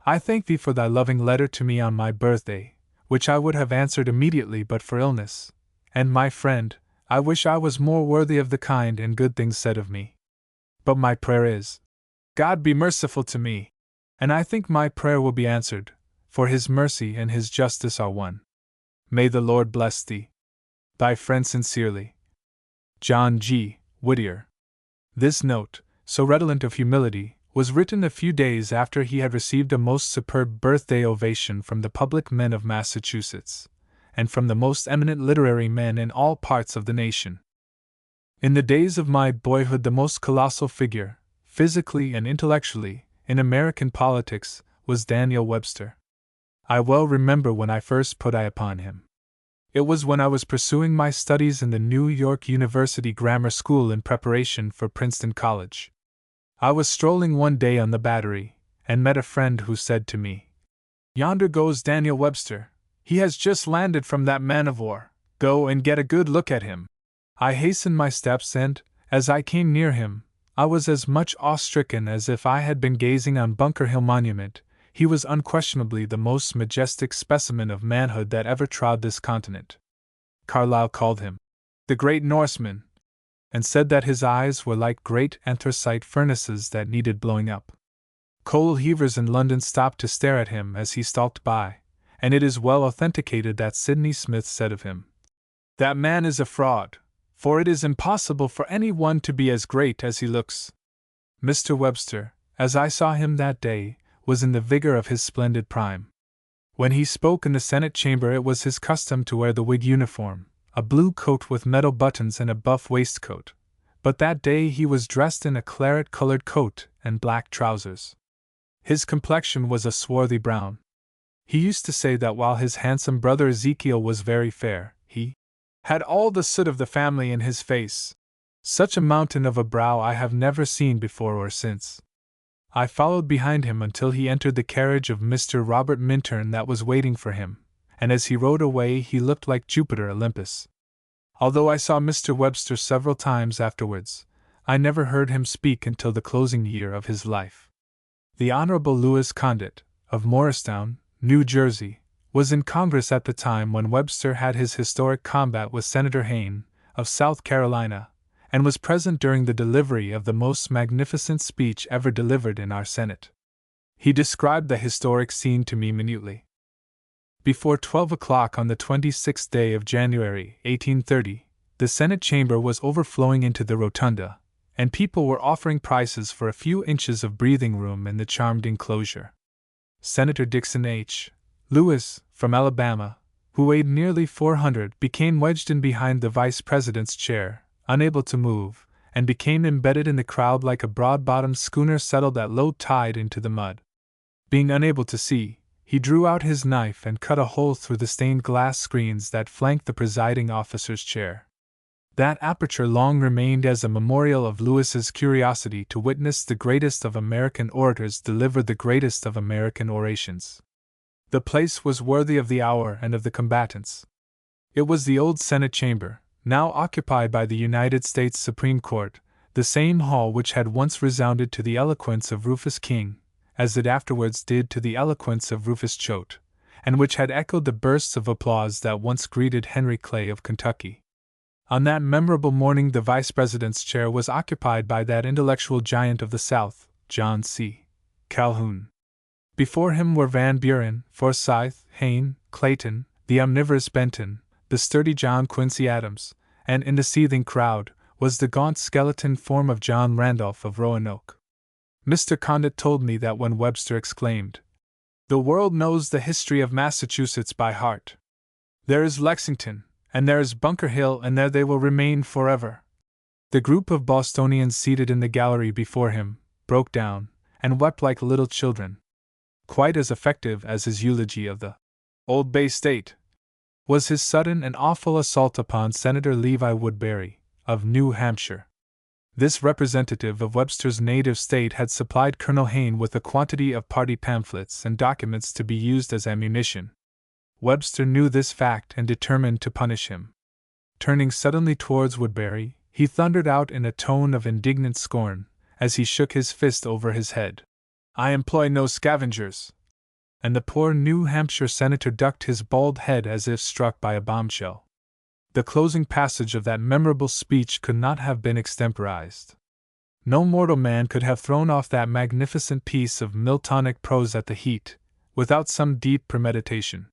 I thank thee for thy loving letter to me on my birthday, which I would have answered immediately but for illness, and my friend, I wish I was more worthy of the kind and good things said of me. But my prayer is, God be merciful to me, and I think my prayer will be answered, for His mercy and His justice are one. May the Lord bless thee. Thy friend sincerely, John G. Whittier. This note, so redolent of humility, was written a few days after he had received a most superb birthday ovation from the public men of Massachusetts, and from the most eminent literary men in all parts of the nation. In the days of my boyhood the most colossal figure, physically and intellectually, in American politics, was Daniel Webster. I well remember when I first put eye upon him. It was when I was pursuing my studies in the New York University Grammar School in preparation for Princeton College. I was strolling one day on the Battery, and met a friend who said to me, "Yonder goes Daniel Webster. He has just landed from that man-of-war. Go and get a good look at him." I hastened my steps and, as I came near him, I was as much awe-stricken as if I had been gazing on Bunker Hill Monument. He was unquestionably the most majestic specimen of manhood that ever trod this continent. Carlyle called him the great Norseman, and said that his eyes were like great anthracite furnaces that needed blowing up. Coal heavers in London stopped to stare at him as he stalked by, and it is well authenticated that Sidney Smith said of him, "That man is a fraud, for it is impossible for any one to be as great as he looks." Mr. Webster, as I saw him that day, was in the vigor of his splendid prime. When he spoke in the Senate chamber it was his custom to wear the Whig uniform, a blue coat with metal buttons and a buff waistcoat, but that day he was dressed in a claret-colored coat and black trousers. His complexion was a swarthy brown. He used to say that while his handsome brother Ezekiel was very fair, he had all the soot of the family in his face. Such a mountain of a brow I have never seen before or since. I followed behind him until he entered the carriage of Mr. Robert Minturn that was waiting for him, and as he rode away he looked like Jupiter Olympus. Although I saw Mr. Webster several times afterwards, I never heard him speak until the closing year of his life. The Honorable Louis Condit, of Morristown, New Jersey, was in Congress at the time when Webster had his historic combat with Senator Hayne, of South Carolina, and was present during the delivery of the most magnificent speech ever delivered in our Senate. He described the historic scene to me minutely. Before 12 o'clock on the 26th day of January, 1830, the Senate chamber was overflowing into the rotunda, and people were offering prices for a few inches of breathing room in the charmed enclosure. Senator Dixon H. Lewis, from Alabama, who weighed nearly 400, became wedged in behind the vice president's chair, unable to move, and became embedded in the crowd like a broad-bottomed schooner settled at low tide into the mud. Being unable to see, he drew out his knife and cut a hole through the stained glass screens that flanked the presiding officer's chair. That aperture long remained as a memorial of Lewis's curiosity to witness the greatest of American orators deliver the greatest of American orations. The place was worthy of the hour and of the combatants. It was the old Senate chamber, now occupied by the United States Supreme Court, the same hall which had once resounded to the eloquence of Rufus King, as it afterwards did to the eloquence of Rufus Choate, and which had echoed the bursts of applause that once greeted Henry Clay of Kentucky. On that memorable morning the Vice President's chair was occupied by that intellectual giant of the South, John C. Calhoun. Before him were Van Buren, Forsyth, Hayne, Clayton, the omnivorous Benton, the sturdy John Quincy Adams, and in the seething crowd was the gaunt skeleton form of John Randolph of Roanoke. Mr. Condit told me that when Webster exclaimed, "The world knows the history of Massachusetts by heart. There is Lexington, and there is Bunker Hill, and there they will remain forever," the group of Bostonians seated in the gallery before him broke down and wept like little children. Quite as effective as his eulogy of the Old Bay State was his sudden and awful assault upon Senator Levi Woodbury, of New Hampshire. This representative of Webster's native state had supplied Colonel Hayne with a quantity of party pamphlets and documents to be used as ammunition. Webster knew this fact and determined to punish him. Turning suddenly towards Woodbury, he thundered out in a tone of indignant scorn, as he shook his fist over his head, "I employ no scavengers!" And the poor New Hampshire senator ducked his bald head as if struck by a bombshell. The closing passage of that memorable speech could not have been extemporized. No mortal man could have thrown off that magnificent piece of Miltonic prose at the heat, without some deep premeditation.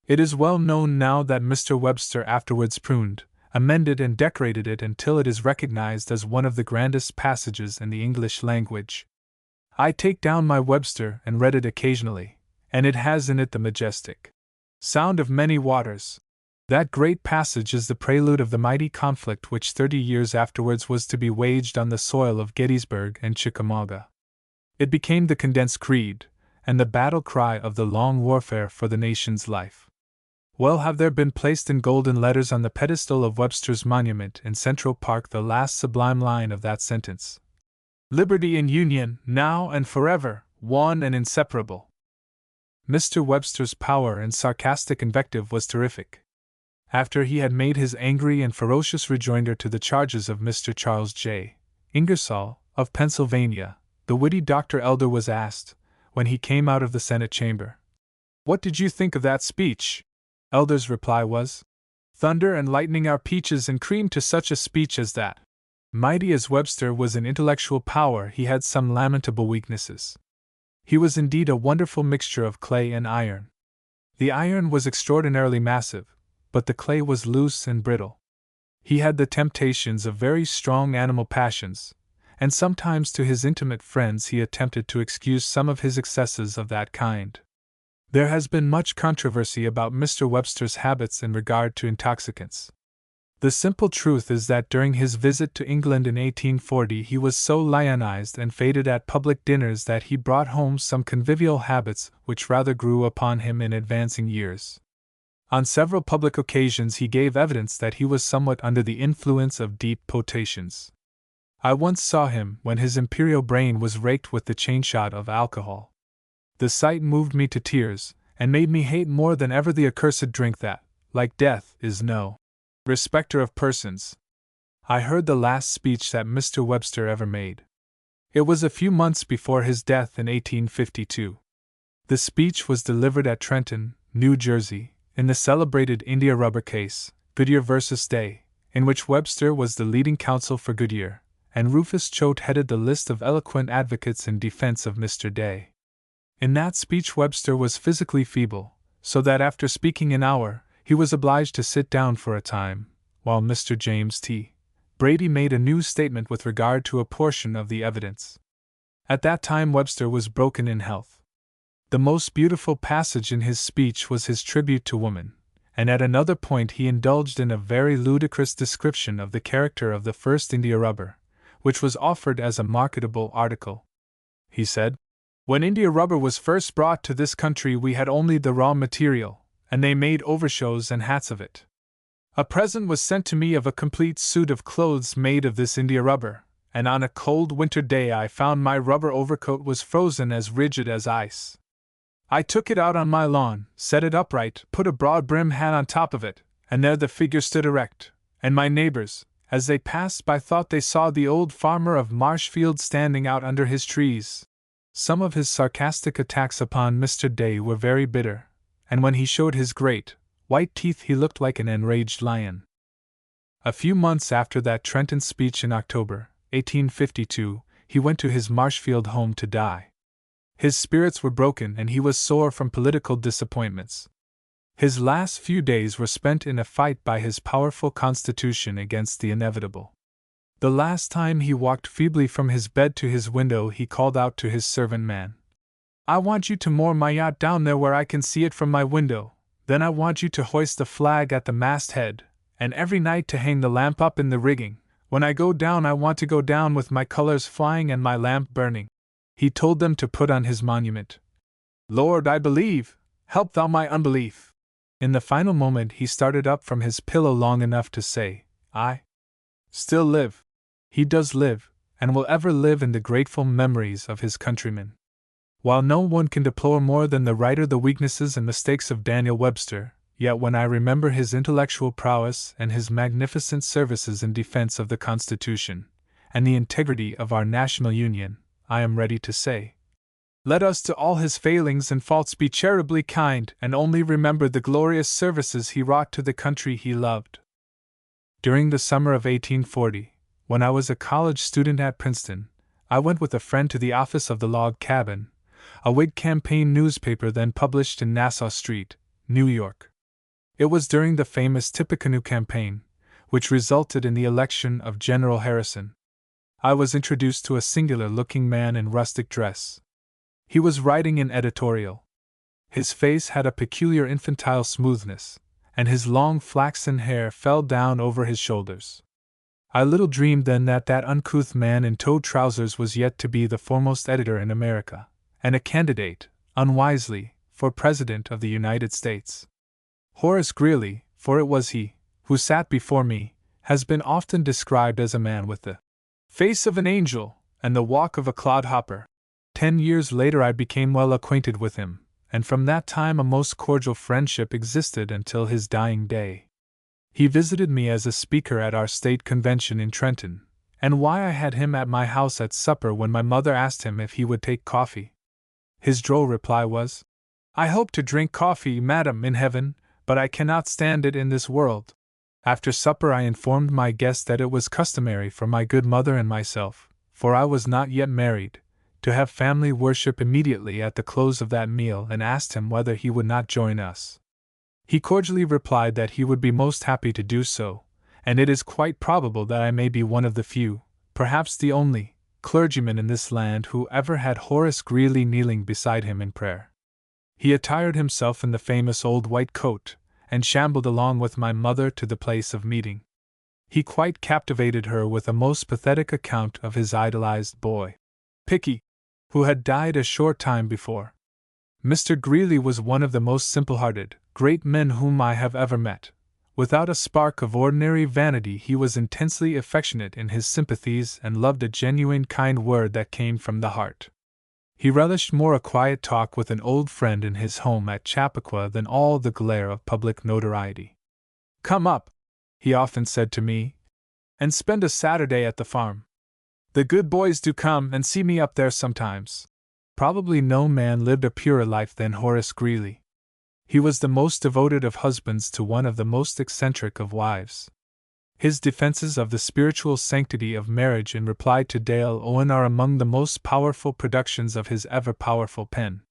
It is well known now that Mr. Webster afterwards pruned, amended, and decorated it until it is recognized as one of the grandest passages in the English language. I take down my Webster and read it occasionally, and it has in it the majestic sound of many waters. That great passage is the prelude of the mighty conflict which 30 years afterwards was to be waged on the soil of Gettysburg and Chickamauga. It became the condensed creed, and the battle cry of the long warfare for the nation's life. Well have there been placed in golden letters on the pedestal of Webster's monument in Central Park the last sublime line of that sentence: "Liberty and Union, now and forever, one and inseparable." Mr. Webster's power and sarcastic invective was terrific. After he had made his angry and ferocious rejoinder to the charges of Mr. Charles J. Ingersoll, of Pennsylvania, the witty Dr. Elder was asked, when he came out of the Senate chamber, "What did you think of that speech?" Elder's reply was, "Thunder and lightning are peaches and cream to such a speech as that." Mighty as Webster was in intellectual power, he had some lamentable weaknesses. He was indeed a wonderful mixture of clay and iron. The iron was extraordinarily massive, but the clay was loose and brittle. He had the temptations of very strong animal passions, and sometimes to his intimate friends he attempted to excuse some of his excesses of that kind. There has been much controversy about Mr. Webster's habits in regard to intoxicants. The simple truth is that during his visit to England in 1840 he was so lionized and faded at public dinners that he brought home some convivial habits which rather grew upon him in advancing years. On several public occasions he gave evidence that he was somewhat under the influence of deep potations. I once saw him when his imperial brain was raked with the chainshot of alcohol. The sight moved me to tears, and made me hate more than ever the accursed drink that, like death, is no respecter of persons. I heard the last speech that Mr. Webster ever made. It was a few months before his death in 1852. The speech was delivered at Trenton, New Jersey, in the celebrated India rubber case, Goodyear vs. Day, in which Webster was the leading counsel for Goodyear, and Rufus Choate headed the list of eloquent advocates in defense of Mr. Day. In that speech Webster was physically feeble, so that after speaking an hour, he was obliged to sit down for a time, while Mr. James T. Brady made a new statement with regard to a portion of the evidence. At that time Webster was broken in health. The most beautiful passage in his speech was his tribute to woman, and at another point he indulged in a very ludicrous description of the character of the first India rubber, which was offered as a marketable article. He said, "When India rubber was first brought to this country we had only the raw material, and they made overshows and hats of it. A present was sent to me of a complete suit of clothes made of this India rubber, and on a cold winter day I found my rubber overcoat was frozen as rigid as ice. I took it out on my lawn, set it upright, put a broad brim hat on top of it, and there the figure stood erect, and my neighbors, as they passed by, thought they saw the old farmer of Marshfield standing out under his trees." Some of his sarcastic attacks upon Mr. Day were very bitter, and when he showed his great, white teeth he looked like an enraged lion. A few months after that Trenton speech in October, 1852, he went to his Marshfield home to die. His spirits were broken and he was sore from political disappointments. His last few days were spent in a fight by his powerful constitution against the inevitable. The last time he walked feebly from his bed to his window, he called out to his servant man, "I want you to moor my yacht down there where I can see it from my window. Then I want you to hoist the flag at the masthead, and every night to hang the lamp up in the rigging. When I go down, I want to go down with my colors flying and my lamp burning." He told them to put on his monument, "Lord, I believe, help thou my unbelief." In the final moment he started up from his pillow long enough to say, "I still live." He does live, and will ever live in the grateful memories of his countrymen. While no one can deplore more than the writer the weaknesses and mistakes of Daniel Webster, yet when I remember his intellectual prowess and his magnificent services in defense of the Constitution and the integrity of our national union, I am ready to say, let us to all his failings and faults be charitably kind and only remember the glorious services he wrought to the country he loved. During the summer of 1840, when I was a college student at Princeton, I went with a friend to the office of the Log Cabin, a Whig campaign newspaper then published in Nassau Street, New York. It was during the famous Tippecanoe campaign, which resulted in the election of General Harrison. I was introduced to a singular-looking man in rustic dress. He was writing an editorial. His face had a peculiar infantile smoothness, and his long flaxen hair fell down over his shoulders. I little dreamed then that that uncouth man in toed trousers was yet to be the foremost editor in America, and a candidate, unwisely, for President of the United States. Horace Greeley, for it was he, who sat before me, has been often described as a man with the face of an angel and the walk of a clodhopper. 10 years later I became well acquainted with him, and from that time a most cordial friendship existed until his dying day. He visited me as a speaker at our state convention in Trenton, and why I had him at my house at supper when my mother asked him if he would take coffee. His droll reply was, "I hope to drink coffee, madam, in heaven, but I cannot stand it in this world." After supper I informed my guest that it was customary for my good mother and myself, for I was not yet married, to have family worship immediately at the close of that meal, and asked him whether he would not join us. He cordially replied that he would be most happy to do so, and it is quite probable that I may be one of the few, perhaps the only, clergyman in this land who ever had Horace Greeley kneeling beside him in prayer. He attired himself in the famous old white coat, and shambled along with my mother to the place of meeting. He quite captivated her with a most pathetic account of his idolized boy, Picky, who had died a short time before. Mr. Greeley was one of the most simple-hearted, great men whom I have ever met. Without a spark of ordinary vanity, he was intensely affectionate in his sympathies and loved a genuine kind word that came from the heart. He relished more a quiet talk with an old friend in his home at Chappaqua than all the glare of public notoriety. "Come up," he often said to me, "and spend a Saturday at the farm. The good boys do come and see me up there sometimes." Probably no man lived a purer life than Horace Greeley. He was the most devoted of husbands to one of the most eccentric of wives. His defenses of the spiritual sanctity of marriage in reply to Dale Owen are among the most powerful productions of his ever-powerful pen.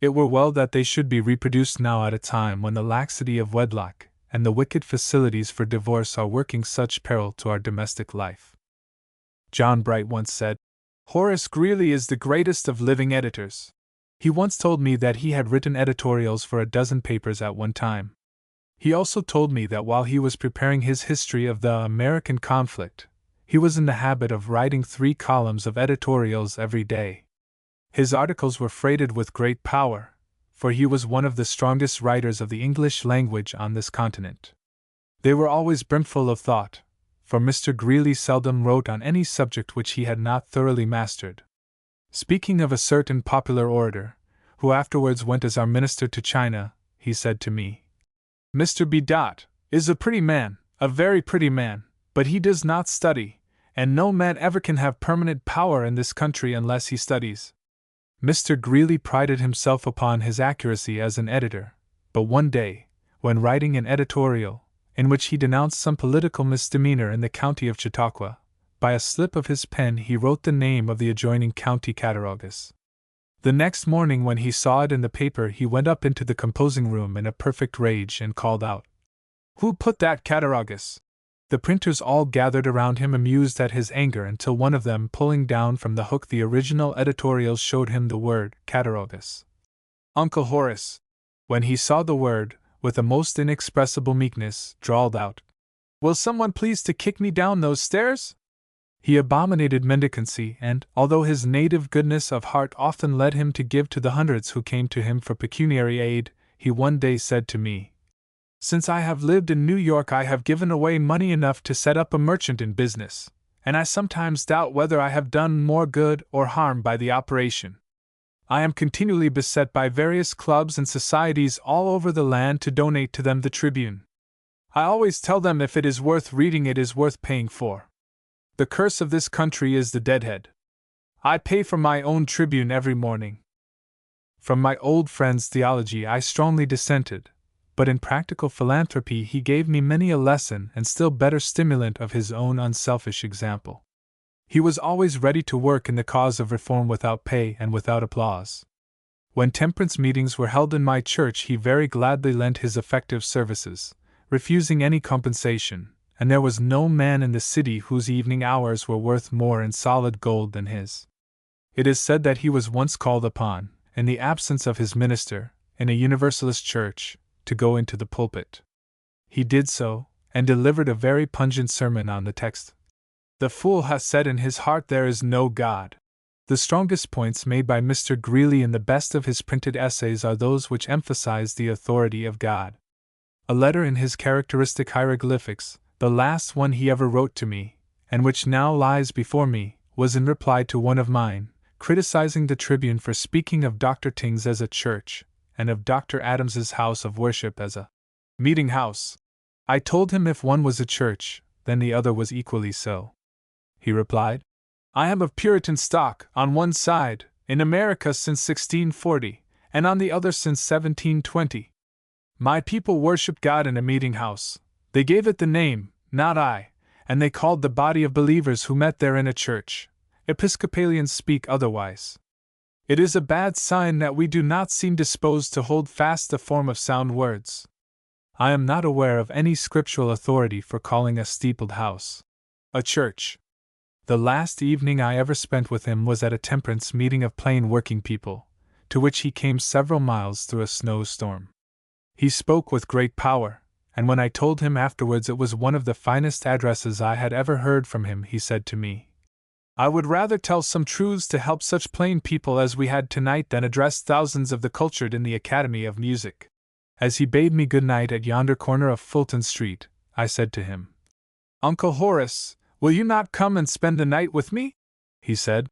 It were well that they should be reproduced now at a time when the laxity of wedlock and the wicked facilities for divorce are working such peril to our domestic life. John Bright once said, "Horace Greeley is the greatest of living editors." He once told me that he had written editorials for a dozen papers at one time. He also told me that while he was preparing his history of the American conflict, he was in the habit of writing 3 columns of editorials every day. His articles were freighted with great power, for he was one of the strongest writers of the English language on this continent. They were always brimful of thought, for Mr. Greeley seldom wrote on any subject which he had not thoroughly mastered. Speaking of a certain popular orator, who afterwards went as our minister to China, he said to me, "Mr. B. is a pretty man, a very pretty man, but he does not study, and no man ever can have permanent power in this country unless he studies." Mr. Greeley prided himself upon his accuracy as an editor, but one day, when writing an editorial, in which he denounced some political misdemeanor in the county of Chautauqua, by a slip of his pen he wrote the name of the adjoining county Cattaraugus. The next morning, when he saw it in the paper, he went up into the composing room in a perfect rage and called out, "Who put that catalogus?" The printers all gathered around him, amused at his anger, until one of them, pulling down from the hook the original editorials, showed him the word catalogus. Uncle Horace, when he saw the word, with a most inexpressible meekness, drawled out, "Will someone please to kick me down those stairs?" He abominated mendicancy, and, although his native goodness of heart often led him to give to the hundreds who came to him for pecuniary aid, he one day said to me, "Since I have lived in New York I have given away money enough to set up a merchant in business, and I sometimes doubt whether I have done more good or harm by the operation. I am continually beset by various clubs and societies all over the land to donate to them the Tribune. I always tell them if it is worth reading it is worth paying for. The curse of this country is the deadhead. I pay for my own Tribune every morning." From my old friend's theology I strongly dissented, but in practical philanthropy he gave me many a lesson and still better stimulant of his own unselfish example. He was always ready to work in the cause of reform without pay and without applause. When temperance meetings were held in my church he very gladly lent his effective services, refusing any compensation, and there was no man in the city whose evening hours were worth more in solid gold than his. It is said that he was once called upon, in the absence of his minister, in a Universalist church, to go into the pulpit. He did so, and delivered a very pungent sermon on the text, "The fool hath said in his heart there is no God." The strongest points made by Mr. Greeley in the best of his printed essays are those which emphasize the authority of God. A letter in his characteristic hieroglyphics, the last one he ever wrote to me, and which now lies before me, was in reply to one of mine, criticizing the Tribune for speaking of Dr. Ting's as a church, and of Dr. Adams's house of worship as a meeting house. I told him if one was a church, then the other was equally so. He replied, "I am of Puritan stock, on one side, in America since 1640, and on the other since 1720. My people worship God in a meeting house. They gave it the name, not I, and they called the body of believers who met there in a church. Episcopalians speak otherwise. It is a bad sign that we do not seem disposed to hold fast the form of sound words. I am not aware of any scriptural authority for calling a steepled house a church." The last evening I ever spent with him was at a temperance meeting of plain working people, to which he came several miles through a snowstorm. He spoke with great power, and when I told him afterwards it was one of the finest addresses I had ever heard from him, he said to me, "I would rather tell some truths to help such plain people as we had tonight than address thousands of the cultured in the Academy of Music." As he bade me good night at yonder corner of Fulton Street, I said to him, "Uncle Horace, will you not come and spend the night with me?" He said,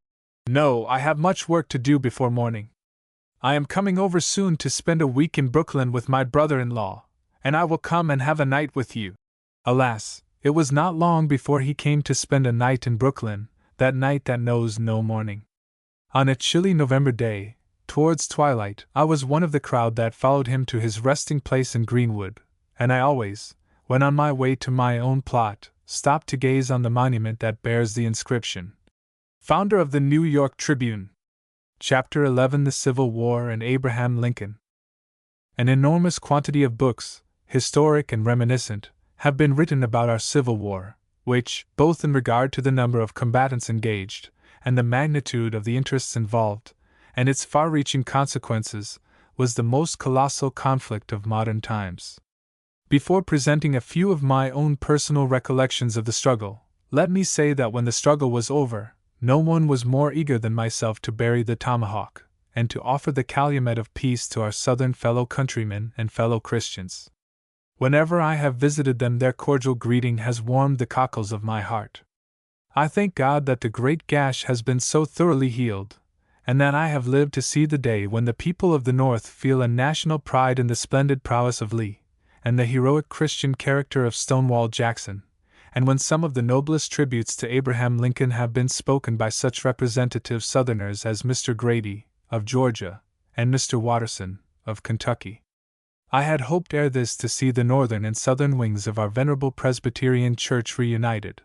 "No, I have much work to do before morning. I am coming over soon to spend a week in Brooklyn with my brother-in-law, and I will come and have a night with you." Alas, it was not long before he came to spend a night in Brooklyn, that night that knows no morning. On a chilly November day, towards twilight, I was one of the crowd that followed him to his resting place in Greenwood, and I always, when on my way to my own plot, stopped to gaze on the monument that bears the inscription, "Founder of the New York Tribune." Chapter 11: The Civil War and Abraham Lincoln. An enormous quantity of books, historic and reminiscent, have been written about our Civil War, which, both in regard to the number of combatants engaged, and the magnitude of the interests involved, and its far-reaching consequences, was the most colossal conflict of modern times. Before presenting a few of my own personal recollections of the struggle, let me say that when the struggle was over, no one was more eager than myself to bury the tomahawk, and to offer the calumet of peace to our Southern fellow countrymen and fellow Christians. Whenever I have visited them, their cordial greeting has warmed the cockles of my heart. I thank God that the great gash has been so thoroughly healed, and that I have lived to see the day when the people of the North feel a national pride in the splendid prowess of Lee, and the heroic Christian character of Stonewall Jackson, and when some of the noblest tributes to Abraham Lincoln have been spoken by such representative Southerners as Mr. Grady, of Georgia, and Mr. Watterson, of Kentucky. I had hoped ere this to see the northern and southern wings of our venerable Presbyterian Church reunited,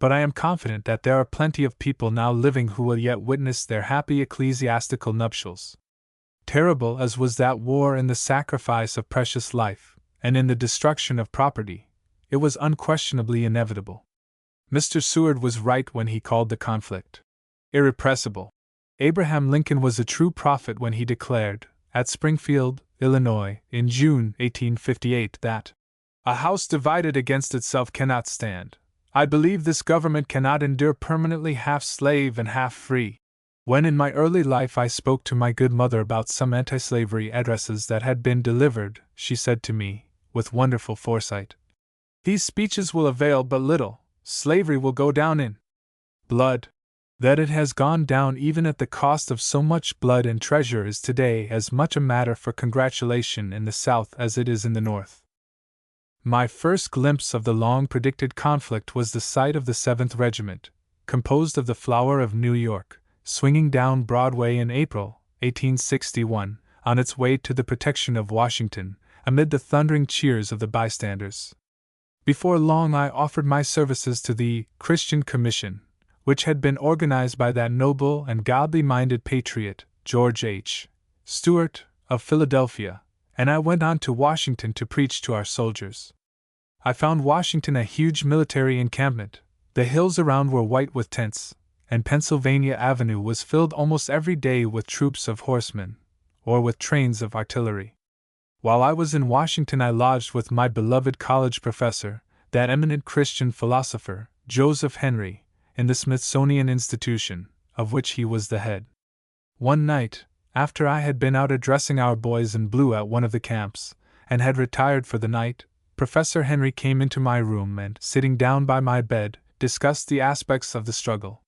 but I am confident that there are plenty of people now living who will yet witness their happy ecclesiastical nuptials. Terrible as was that war in the sacrifice of precious life, and in the destruction of property, it was unquestionably inevitable. Mr. Seward was right when he called the conflict irrepressible. Abraham Lincoln was a true prophet when he declared, at Springfield, Illinois, in June 1858, that a house divided against itself cannot stand. I believe this government cannot endure permanently half slave and half free. When in my early life I spoke to my good mother about some anti-slavery addresses that had been delivered, she said to me, with wonderful foresight, "These speeches will avail but little. Slavery will go down in blood. That it has gone down even at the cost of so much blood and treasure is today as much a matter for congratulation in the South as it is in the North." My first glimpse of the long-predicted conflict was the sight of the 7th Regiment, composed of the flower of New York, swinging down Broadway in April, 1861, on its way to the protection of Washington, amid the thundering cheers of the bystanders. Before long I offered my services to the Christian Commission, which had been organized by that noble and godly-minded patriot, George H. Stuart, of Philadelphia, and I went on to Washington to preach to our soldiers. I found Washington a huge military encampment. The hills around were white with tents, and Pennsylvania Avenue was filled almost every day with troops of horsemen, or with trains of artillery. While I was in Washington I lodged with my beloved college professor, that eminent Christian philosopher, Joseph Henry, in the Smithsonian Institution, of which he was the head. One night, after I had been out addressing our boys in blue at one of the camps, and had retired for the night, Professor Henry came into my room and, sitting down by my bed, discussed the aspects of the struggle.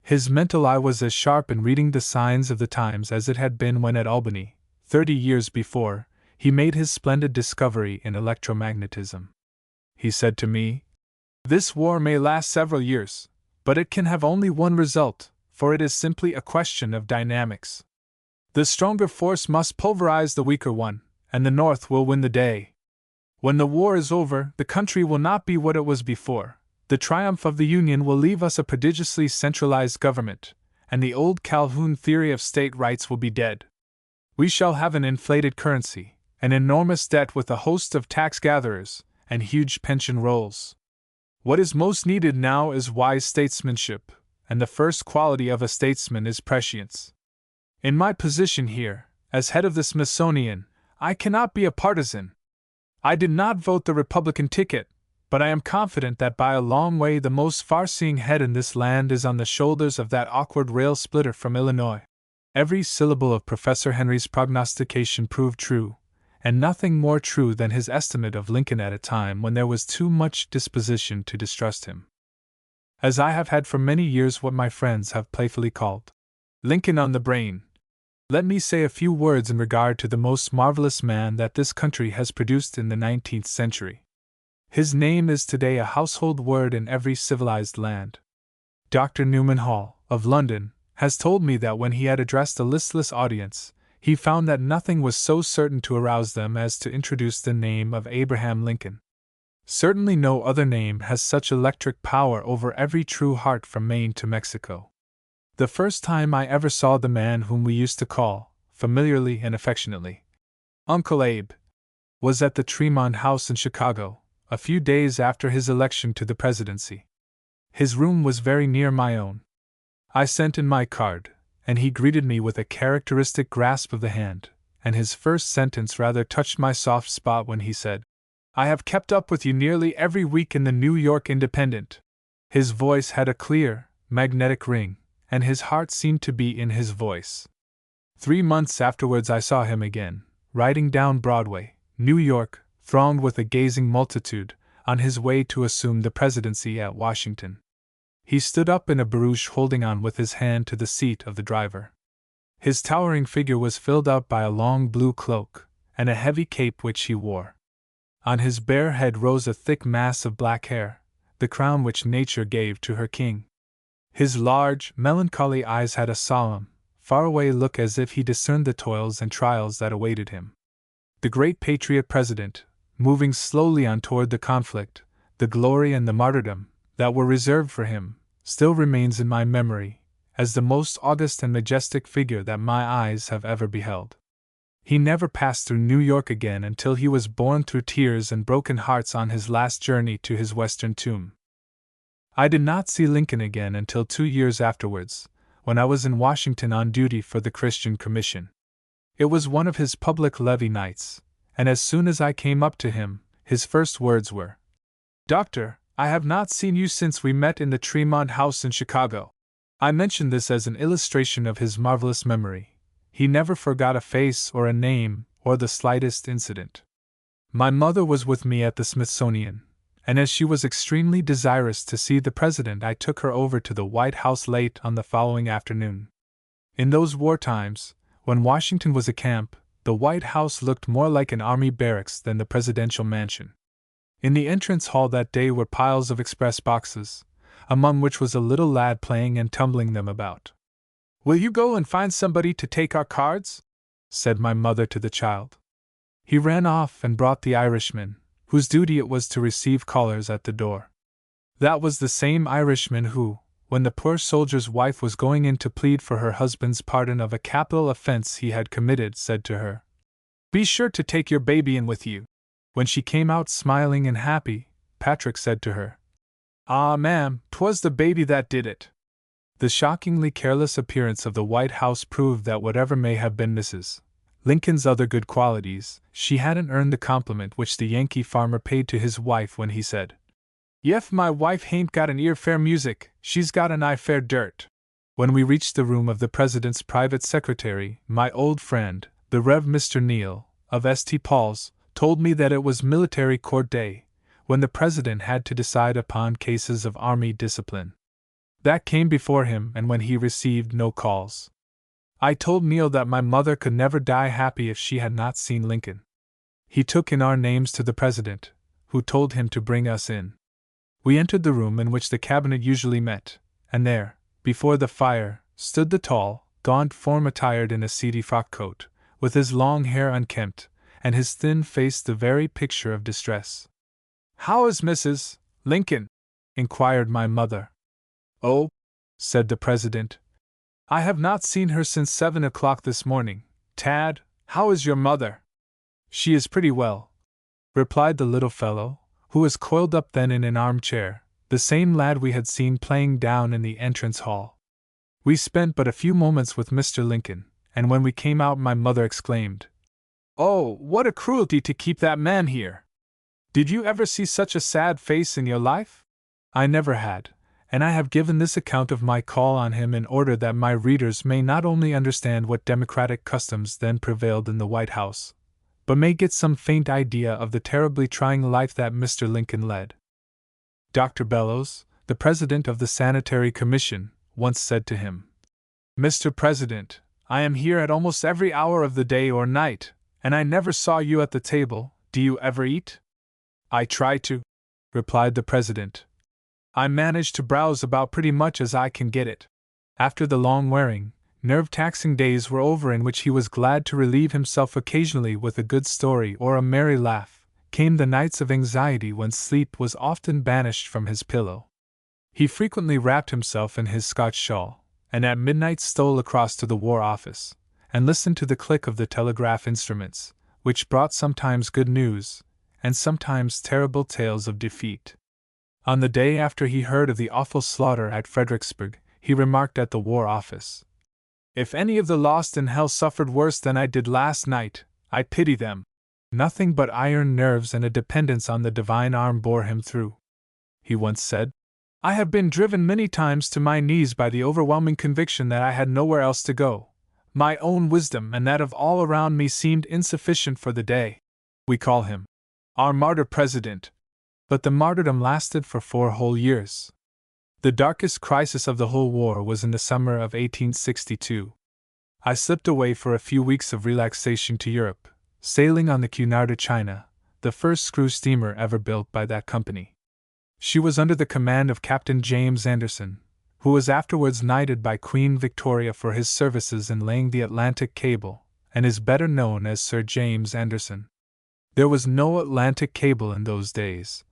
His mental eye was as sharp in reading the signs of the times as it had been when at Albany, 30 years before, he made his splendid discovery in electromagnetism. He said to me, "This war may last several years, but it can have only one result, for it is simply a question of dynamics. The stronger force must pulverize the weaker one, and the North will win the day. When the war is over, the country will not be what it was before. The triumph of the Union will leave us a prodigiously centralized government, and the old Calhoun theory of state rights will be dead. We shall have an inflated currency, an enormous debt with a host of tax gatherers, and huge pension rolls. What is most needed now is wise statesmanship, and the first quality of a statesman is prescience. In my position here, as head of the Smithsonian, I cannot be a partisan. I did not vote the Republican ticket, but I am confident that by a long way the most far-seeing head in this land is on the shoulders of that awkward rail-splitter from Illinois." Every syllable of Professor Henry's prognostication proved true, and nothing more true than his estimate of Lincoln at a time when there was too much disposition to distrust him. As I have had for many years what my friends have playfully called Lincoln on the brain, let me say a few words in regard to the most marvelous man that this country has produced in the 19th century. His name is today a household word in every civilized land. Dr. Newman Hall, of London, has told me that when he had addressed a listless audience, he found that nothing was so certain to arouse them as to introduce the name of Abraham Lincoln. Certainly no other name has such electric power over every true heart from Maine to Mexico. The first time I ever saw the man whom we used to call, familiarly and affectionately, Uncle Abe, was at the Tremont House in Chicago, a few days after his election to the presidency. His room was very near my own. I sent in my card, and he greeted me with a characteristic grasp of the hand, and his first sentence rather touched my soft spot when he said, "I have kept up with you nearly every week in the New York Independent." His voice had a clear, magnetic ring, and his heart seemed to be in his voice. 3 months afterwards I saw him again, riding down Broadway, New York, thronged with a gazing multitude, on his way to assume the presidency at Washington. He stood up in a barouche holding on with his hand to the seat of the driver. His towering figure was filled out by a long blue cloak, and a heavy cape which he wore. On his bare head rose a thick mass of black hair, the crown which nature gave to her king. His large, melancholy eyes had a solemn, faraway look as if he discerned the toils and trials that awaited him. The great patriot president, moving slowly on toward the conflict, the glory and the martyrdom, that were reserved for him, still remains in my memory, as the most august and majestic figure that my eyes have ever beheld. He never passed through New York again until he was borne through tears and broken hearts on his last journey to his western tomb. I did not see Lincoln again until 2 years afterwards, when I was in Washington on duty for the Christian Commission. It was one of his public levee nights, and as soon as I came up to him, his first words were, "Doctor, I have not seen you since we met in the Tremont House in Chicago." I mention this as an illustration of his marvelous memory. He never forgot a face or a name or the slightest incident. My mother was with me at the Smithsonian, and as she was extremely desirous to see the President, I took her over to the White House late on the following afternoon. In those war times, when Washington was a camp, the White House looked more like an army barracks than the presidential mansion. In the entrance hall that day were piles of express boxes, among which was a little lad playing and tumbling them about. "Will you go and find somebody to take our cards?" said my mother to the child. He ran off and brought the Irishman, whose duty it was to receive callers at the door. That was the same Irishman who, when the poor soldier's wife was going in to plead for her husband's pardon of a capital offense he had committed, said to her, "Be sure to take your baby in with you." When she came out smiling and happy, Patrick said to her, "Ah, ma'am, 'twas the baby that did it." The shockingly careless appearance of the White House proved that whatever may have been Mrs. Lincoln's other good qualities, she hadn't earned the compliment which the Yankee farmer paid to his wife when he said, "Yef, my wife hain't got an ear fair music, she's got an eye fair dirt." When we reached the room of the President's private secretary, my old friend, the Rev. Mr. Neal, of St. Paul's, told me that it was military court day, when the President had to decide upon cases of army discipline. That came before him, and when he received no calls. I told Neal that my mother could never die happy if she had not seen Lincoln. He took in our names to the President, who told him to bring us in. We entered the room in which the cabinet usually met, and there, before the fire, stood the tall, gaunt form attired in a seedy frock coat, with his long hair unkempt, and his thin face the very picture of distress. "How is Mrs. Lincoln?" inquired my mother. "Oh," said the President, "I have not seen her since 7 o'clock this morning. Tad, how is your mother?" "She is pretty well," replied the little fellow, who was coiled up then in an armchair, the same lad we had seen playing down in the entrance hall. We spent but a few moments with Mr. Lincoln, and when we came out my mother exclaimed, "Oh, what a cruelty to keep that man here! Did you ever see such a sad face in your life?" I never had, and I have given this account of my call on him in order that my readers may not only understand what democratic customs then prevailed in the White House, but may get some faint idea of the terribly trying life that Mr. Lincoln led. Dr. Bellows, the president of the Sanitary Commission, once said to him, "Mr. President, I am here at almost every hour of the day or night, and I never saw you at the table. Do you ever eat?" "I try to," replied the President. "I manage to browse about pretty much as I can get it." After the long wearing, nerve-taxing days were over in which he was glad to relieve himself occasionally with a good story or a merry laugh, came the nights of anxiety when sleep was often banished from his pillow. He frequently wrapped himself in his Scotch shawl, and at midnight stole across to the War Office, and listened to the click of the telegraph instruments, which brought sometimes good news, and sometimes terrible tales of defeat. On the day after he heard of the awful slaughter at Fredericksburg, he remarked at the War Office, "If any of the lost in hell suffered worse than I did last night, I pity them." Nothing but iron nerves and a dependence on the divine arm bore him through. He once said, "I have been driven many times to my knees by the overwhelming conviction that I had nowhere else to go. My own wisdom and that of all around me seemed insufficient for the day." We call him our martyr president. But the martyrdom lasted for 4 whole years. The darkest crisis of the whole war was in the summer of 1862. I slipped away for a few weeks of relaxation to Europe, sailing on the Cunard to China, the first screw steamer ever built by that company. She was under the command of Captain James Anderson, who was afterwards knighted by Queen Victoria for his services in laying the Atlantic cable, and is better known as Sir James Anderson. There was no Atlantic cable in those days,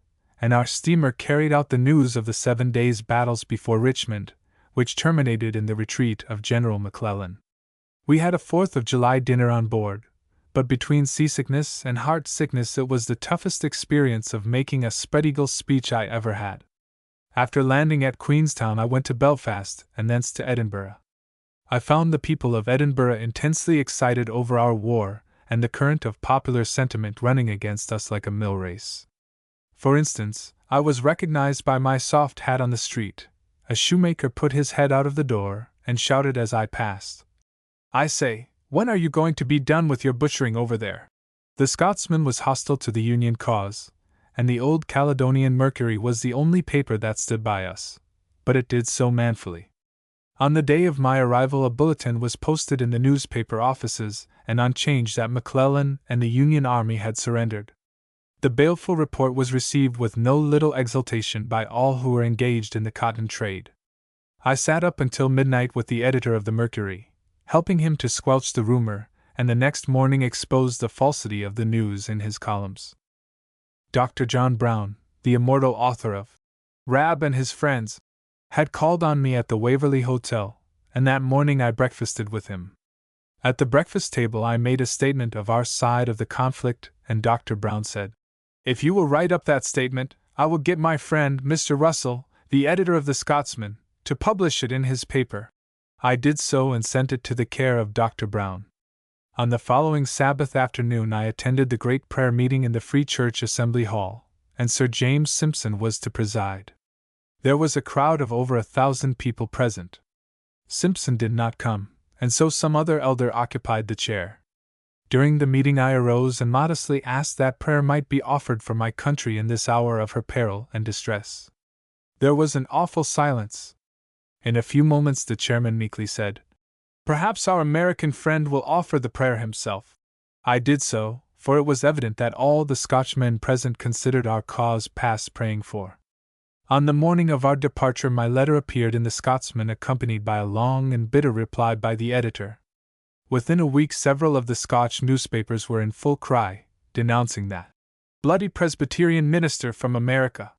and our steamer carried out the news of the 7 days' battles before Richmond, which terminated in the retreat of General McClellan. We had a 4th of July dinner on board, but between seasickness and heart sickness it was the toughest experience of making a spread-eagle speech I ever had. After landing at Queenstown I went to Belfast and thence to Edinburgh. I found the people of Edinburgh intensely excited over our war and the current of popular sentiment running against us like a mill race. For instance, I was recognized by my soft hat on the street. A shoemaker put his head out of the door and shouted as I passed, "I say, when are you going to be done with your butchering over there?" The Scotsman was hostile to the Union cause, and the Old Caledonian Mercury was the only paper that stood by us, but it did so manfully. On the day of my arrival a bulletin was posted in the newspaper offices and on 'Change that McClellan and the Union Army had surrendered. The baleful report was received with no little exultation by all who were engaged in the cotton trade. I sat up until midnight with the editor of the Mercury, helping him to squelch the rumor, and the next morning exposed the falsity of the news in his columns. Dr. John Brown, the immortal author of Rab and His Friends, had called on me at the Waverley Hotel, and that morning I breakfasted with him. At the breakfast table I made a statement of our side of the conflict, and Dr. Brown said, "If you will write up that statement, I will get my friend, Mr. Russell, the editor of the Scotsman, to publish it in his paper." I did so and sent it to the care of Dr. Brown. On the following Sabbath afternoon I attended the great prayer meeting in the Free Church Assembly Hall, and Sir James Simpson was to preside. There was a crowd of over 1,000 people present. Simpson did not come, and so some other elder occupied the chair. During the meeting I arose and modestly asked that prayer might be offered for my country in this hour of her peril and distress. There was an awful silence. In a few moments the chairman meekly said, "Perhaps our American friend will offer the prayer himself." I did so, for it was evident that all the Scotchmen present considered our cause past praying for. On the morning of our departure my letter appeared in the Scotsman accompanied by a long and bitter reply by the editor. Within a week several of the Scotch newspapers were in full cry, denouncing that bloody Presbyterian minister from America.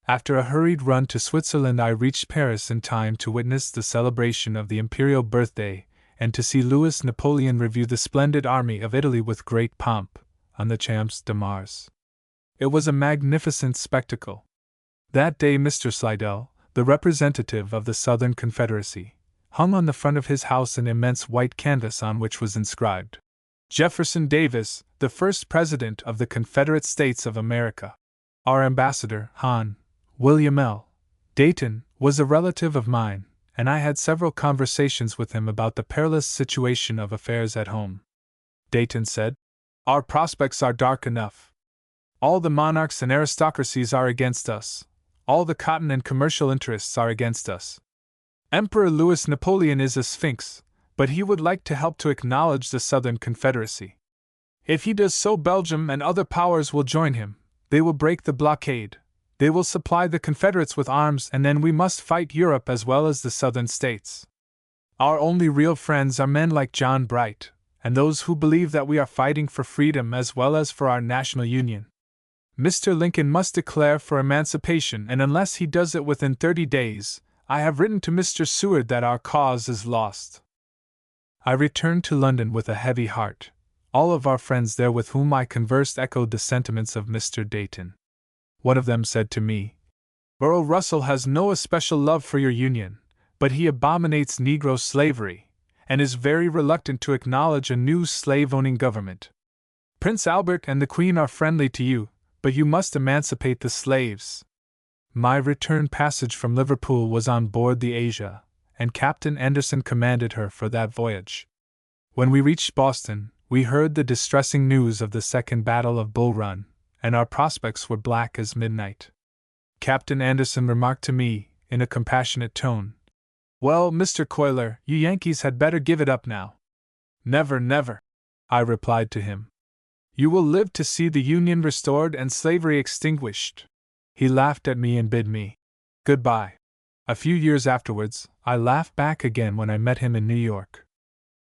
After a hurried run to Switzerland I reached Paris in time to witness the celebration of the imperial birthday and to see Louis Napoleon review the splendid army of Italy with great pomp on the Champs de Mars. It was a magnificent spectacle. That day Mr. Slidell, the representative of the Southern Confederacy, hung on the front of his house an immense white canvas on which was inscribed, "Jefferson Davis, the first President of the Confederate States of America." Our ambassador, Hon. William L. Dayton, was a relative of mine, and I had several conversations with him about the perilous situation of affairs at home. Dayton said, "Our prospects are dark enough. All the monarchs and aristocracies are against us. All the cotton and commercial interests are against us. Emperor Louis Napoleon is a sphinx, but he would like to help to acknowledge the Southern Confederacy. If he does so, Belgium and other powers will join him. They will break the blockade. They will supply the Confederates with arms, and then we must fight Europe as well as the Southern States. Our only real friends are men like John Bright, and those who believe that we are fighting for freedom as well as for our national union. Mr. Lincoln must declare for emancipation, and unless he does it within 30 days, I have written to Mr. Seward that our cause is lost." I returned to London with a heavy heart. All of our friends there with whom I conversed echoed the sentiments of Mr. Dayton. One of them said to me, "Earl Russell has no especial love for your Union, but he abominates Negro slavery, and is very reluctant to acknowledge a new slave-owning government. Prince Albert and the Queen are friendly to you, but you must emancipate the slaves." My return passage from Liverpool was on board the Asia, and Captain Anderson commanded her for that voyage. When we reached Boston, we heard the distressing news of the Second Battle of Bull Run, and our prospects were black as midnight. Captain Anderson remarked to me, in a compassionate tone, "Well, Mr. Cuyler, you Yankees had better give it up now." "Never, never," I replied to him. "You will live to see the Union restored and slavery extinguished." He laughed at me and bid me goodbye. A few years afterwards, I laughed back again when I met him in New York.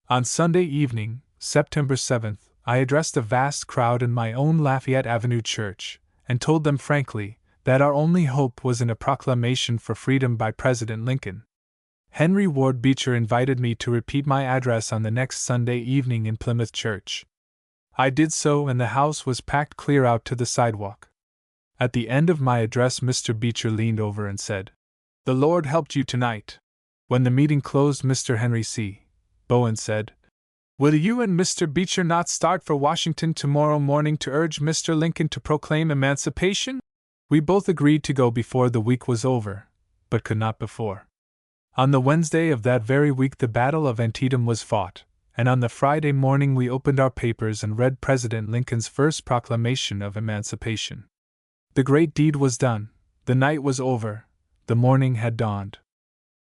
On Sunday evening, September 7th, I addressed a vast crowd in my own Lafayette Avenue church, and told them frankly that our only hope was in a proclamation for freedom by President Lincoln. Henry Ward Beecher invited me to repeat my address on the next Sunday evening in Plymouth Church. I did so, and the house was packed clear out to the sidewalk. At the end of my address, Mr. Beecher leaned over and said, "The Lord helped you tonight." When the meeting closed, Mr. Henry C. Bowen said, "Will you and Mr. Beecher not start for Washington tomorrow morning to urge Mr. Lincoln to proclaim emancipation?" We both agreed to go before the week was over, but could not before. On the Wednesday of that very week the Battle of Antietam was fought, and on the Friday morning we opened our papers and read President Lincoln's first proclamation of emancipation. The great deed was done, the night was over, the morning had dawned.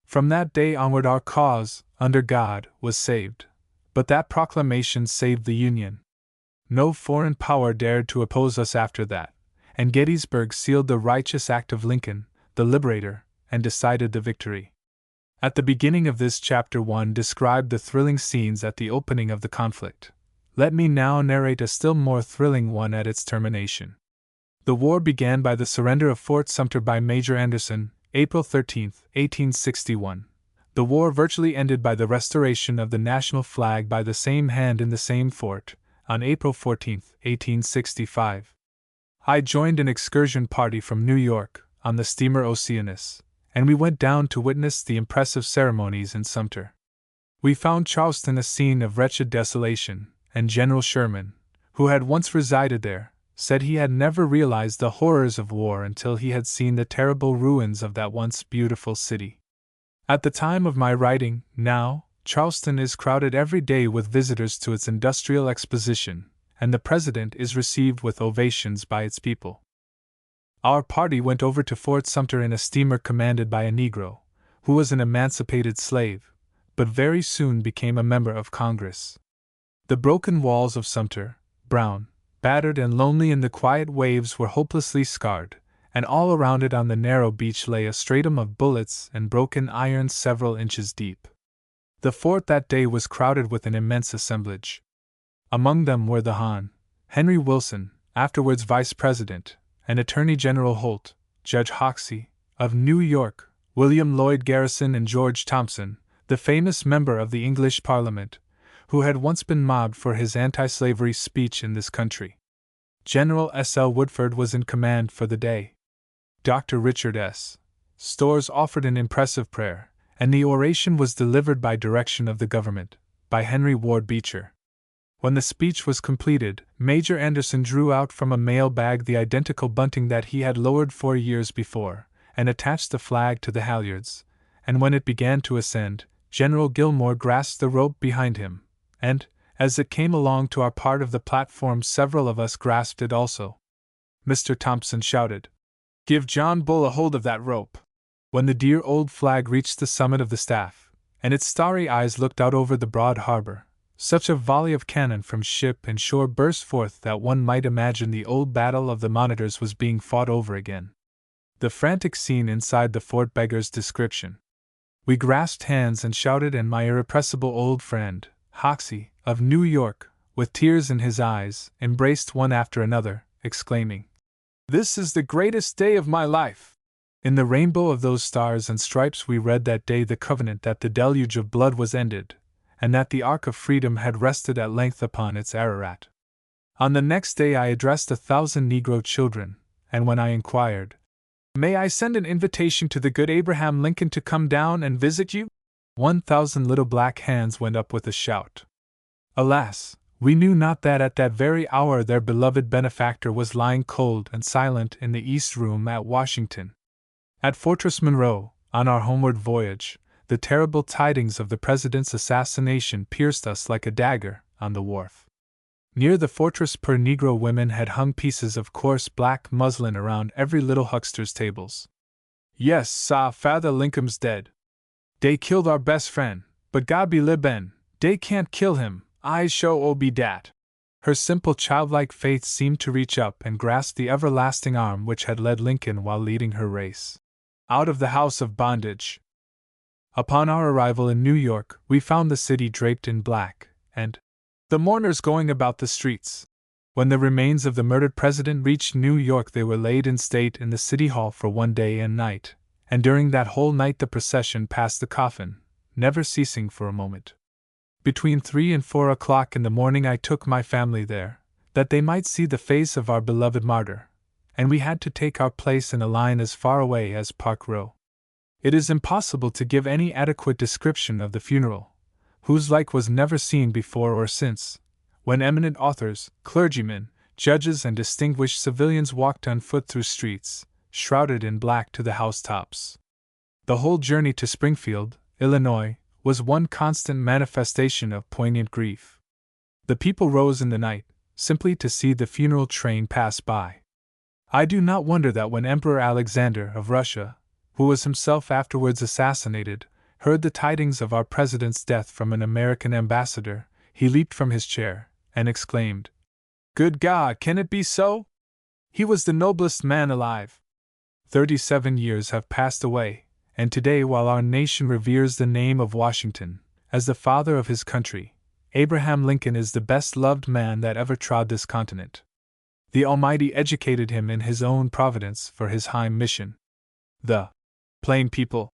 From that day onward our cause, under God, was saved. But that proclamation saved the Union. No foreign power dared to oppose us after that, and Gettysburg sealed the righteous act of Lincoln, the liberator, and decided the victory. At the beginning of this chapter 1 described the thrilling scenes at the opening of the conflict. Let me now narrate a still more thrilling one at its termination. The war began by the surrender of Fort Sumter by Major Anderson, April 13, 1861. The war virtually ended by the restoration of the national flag by the same hand in the same fort, on April 14, 1865. I joined an excursion party from New York, on the steamer Oceanus, and we went down to witness the impressive ceremonies in Sumter. We found Charleston a scene of wretched desolation, and General Sherman, who had once resided there, said he had never realized the horrors of war until he had seen the terrible ruins of that once beautiful city. At the time of my writing, now, Charleston is crowded every day with visitors to its industrial exposition, and the President is received with ovations by its people. Our party went over to Fort Sumter in a steamer commanded by a Negro, who was an emancipated slave, but very soon became a member of Congress. The broken walls of Sumter, brown, battered and lonely in the quiet waves, were hopelessly scarred, and all around it on the narrow beach lay a stratum of bullets and broken iron several inches deep. The fort that day was crowded with an immense assemblage. Among them were the Hon. Henry Wilson, afterwards Vice President, and Attorney General Holt, Judge Hoxie, of New York, William Lloyd Garrison, and George Thompson, the famous member of the English Parliament, who had once been mobbed for his anti-slavery speech in this country. General S. L. Woodford was in command for the day. Dr. Richard S. Storrs offered an impressive prayer, and the oration was delivered by direction of the government, by Henry Ward Beecher. When the speech was completed, Major Anderson drew out from a mail bag the identical bunting that he had lowered 4 years before, and attached the flag to the halyards, and when it began to ascend, General Gilmore grasped the rope behind him, and, as it came along to our part of the platform, several of us grasped it also. Mr. Thompson shouted, "Give John Bull a hold of that rope." When the dear old flag reached the summit of the staff, and its starry eyes looked out over the broad harbor, such a volley of cannon from ship and shore burst forth that one might imagine the old battle of the Monitors was being fought over again. The frantic scene inside the fort beggars description. We grasped hands and shouted, and my irrepressible old friend, Hoxie, of New York, with tears in his eyes, embraced one after another, exclaiming, "This is the greatest day of my life!" In the rainbow of those stars and stripes we read that day the covenant that the deluge of blood was ended, and that the Ark of Freedom had rested at length upon its Ararat. On the next day I addressed 1,000 Negro children, and when I inquired, "May I send an invitation to the good Abraham Lincoln to come down and visit you?" 1,000 little black hands went up with a shout. Alas, we knew not that at that very hour their beloved benefactor was lying cold and silent in the East Room at Washington. At Fortress Monroe, on our homeward voyage, the terrible tidings of the President's assassination pierced us like a dagger on the wharf. Near the fortress poor Negro women had hung pieces of coarse black muslin around every little huckster's tables. "Yes, sah, Father Lincoln's dead. Dey killed our best friend, but God be libben, dey can't kill him, I show obe dat." Her simple childlike faith seemed to reach up and grasp the everlasting arm which had led Lincoln while leading her race out of the house of bondage. Upon our arrival in New York, we found the city draped in black, and the mourners going about the streets. When the remains of the murdered president reached New York, they were laid in state in the City Hall for one day and night, and during that whole night the procession passed the coffin, never ceasing for a moment. Between 3 and 4 o'clock in the morning I took my family there, that they might see the face of our beloved martyr, and we had to take our place in a line as far away as Park Row. It is impossible to give any adequate description of the funeral, whose like was never seen before or since, when eminent authors, clergymen, judges, and distinguished civilians walked on foot through streets, shrouded in black to the housetops. The whole journey to Springfield, Illinois, was one constant manifestation of poignant grief. The people rose in the night, simply to see the funeral train pass by. I do not wonder that when Emperor Alexander of Russia, who was himself afterwards assassinated, heard the tidings of our president's death from an American ambassador, he leaped from his chair, and exclaimed, "Good God, can it be so? He was the noblest man alive." 37 years have passed away, and today, while our nation reveres the name of Washington as the father of his country, Abraham Lincoln is the best-loved man that ever trod this continent. The Almighty educated him in His own providence for his high mission. The plain people,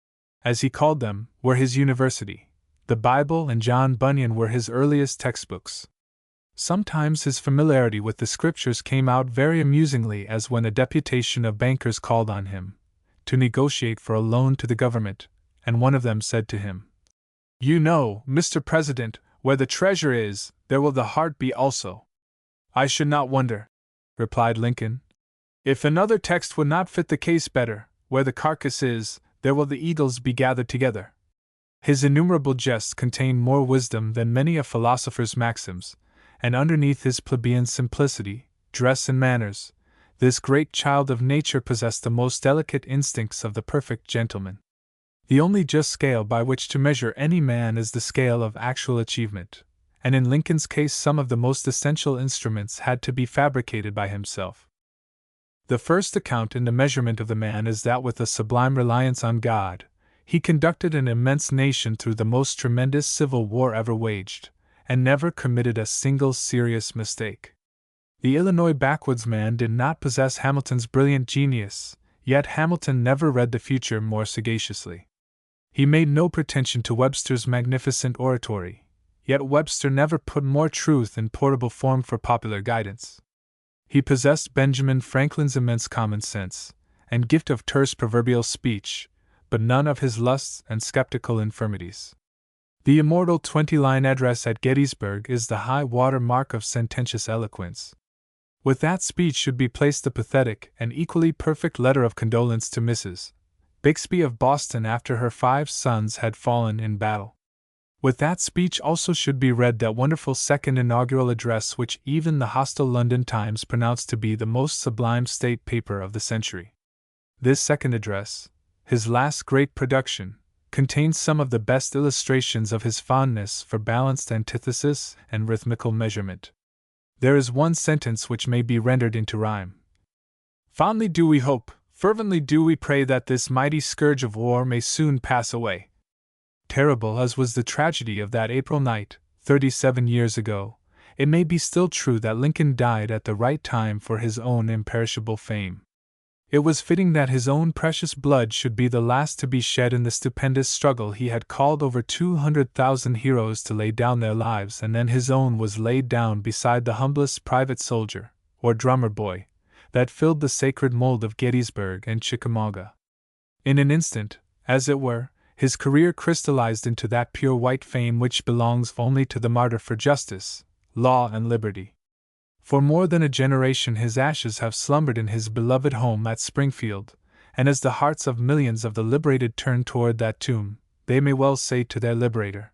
as he called them, were his university. The Bible and John Bunyan were his earliest textbooks. Sometimes his familiarity with the Scriptures came out very amusingly, as when a deputation of bankers called on him to negotiate for a loan to the government, and one of them said to him, "You know, Mr. President, where the treasure is, there will the heart be also." "I should not wonder," replied Lincoln. "If another text would not fit the case better, where the carcass is, there will the eagles be gathered together." His innumerable jests contain more wisdom than many a philosopher's maxims, and underneath his plebeian simplicity, dress, and manners, this great child of nature possessed the most delicate instincts of the perfect gentleman. The only just scale by which to measure any man is the scale of actual achievement, and in Lincoln's case some of the most essential instruments had to be fabricated by himself. The first account in the measurement of the man is that with a sublime reliance on God, he conducted an immense nation through the most tremendous civil war ever waged, and never committed a single serious mistake. The Illinois backwoodsman did not possess Hamilton's brilliant genius, yet Hamilton never read the future more sagaciously. He made no pretension to Webster's magnificent oratory, yet Webster never put more truth in portable form for popular guidance. He possessed Benjamin Franklin's immense common sense, and gift of terse proverbial speech, but none of his lusts and skeptical infirmities. The immortal 20-line address at Gettysburg is the high water mark of sententious eloquence. With that speech should be placed the pathetic and equally perfect letter of condolence to Mrs. Bixby of Boston after her 5 sons had fallen in battle. With that speech also should be read that wonderful second inaugural address which even the hostile London Times pronounced to be the most sublime state paper of the century. This second address, his last great production, contains some of the best illustrations of his fondness for balanced antithesis and rhythmical measurement. There is one sentence which may be rendered into rhyme. "Fondly do we hope, fervently do we pray that this mighty scourge of war may soon pass away." Terrible as was the tragedy of that April night, 37 years ago, it may be still true that Lincoln died at the right time for his own imperishable fame. It was fitting that his own precious blood should be the last to be shed in the stupendous struggle. He had called over 200,000 heroes to lay down their lives, and then his own was laid down beside the humblest private soldier, or drummer boy, that filled the sacred mold of Gettysburg and Chickamauga. In an instant, as it were, his career crystallized into that pure white fame which belongs only to the martyr for justice, law, and liberty. For more than a generation his ashes have slumbered in his beloved home at Springfield, and as the hearts of millions of the liberated turn toward that tomb, they may well say to their liberator,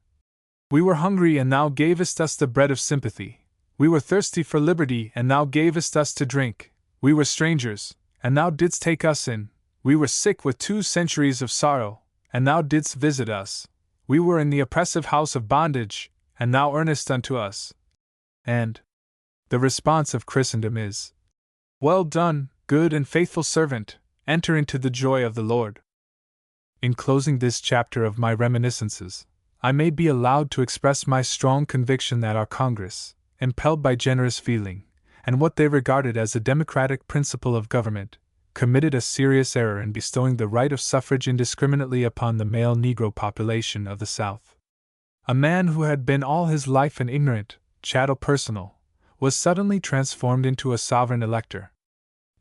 "We were hungry, and thou gavest us the bread of sympathy. We were thirsty for liberty, and thou gavest us to drink. We were strangers, and thou didst take us in. We were sick with 2 centuries of sorrow, and thou didst visit us. We were in the oppressive house of bondage, and thou earnest unto us." And the response of Christendom is, "Well done, good and faithful servant, enter into the joy of the Lord." In closing this chapter of my reminiscences, I may be allowed to express my strong conviction that our Congress, impelled by generous feeling, and what they regarded as a democratic principle of government, committed a serious error in bestowing the right of suffrage indiscriminately upon the male Negro population of the South. A man who had been all his life an ignorant, chattel personal, was suddenly transformed into a sovereign elector.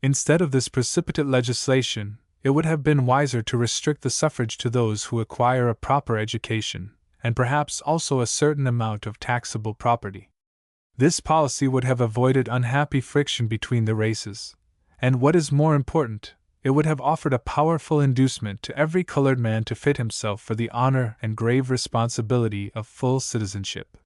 Instead of this precipitate legislation, it would have been wiser to restrict the suffrage to those who acquire a proper education, and perhaps also a certain amount of taxable property. This policy would have avoided unhappy friction between the races, and what is more important, it would have offered a powerful inducement to every colored man to fit himself for the honor and grave responsibility of full citizenship.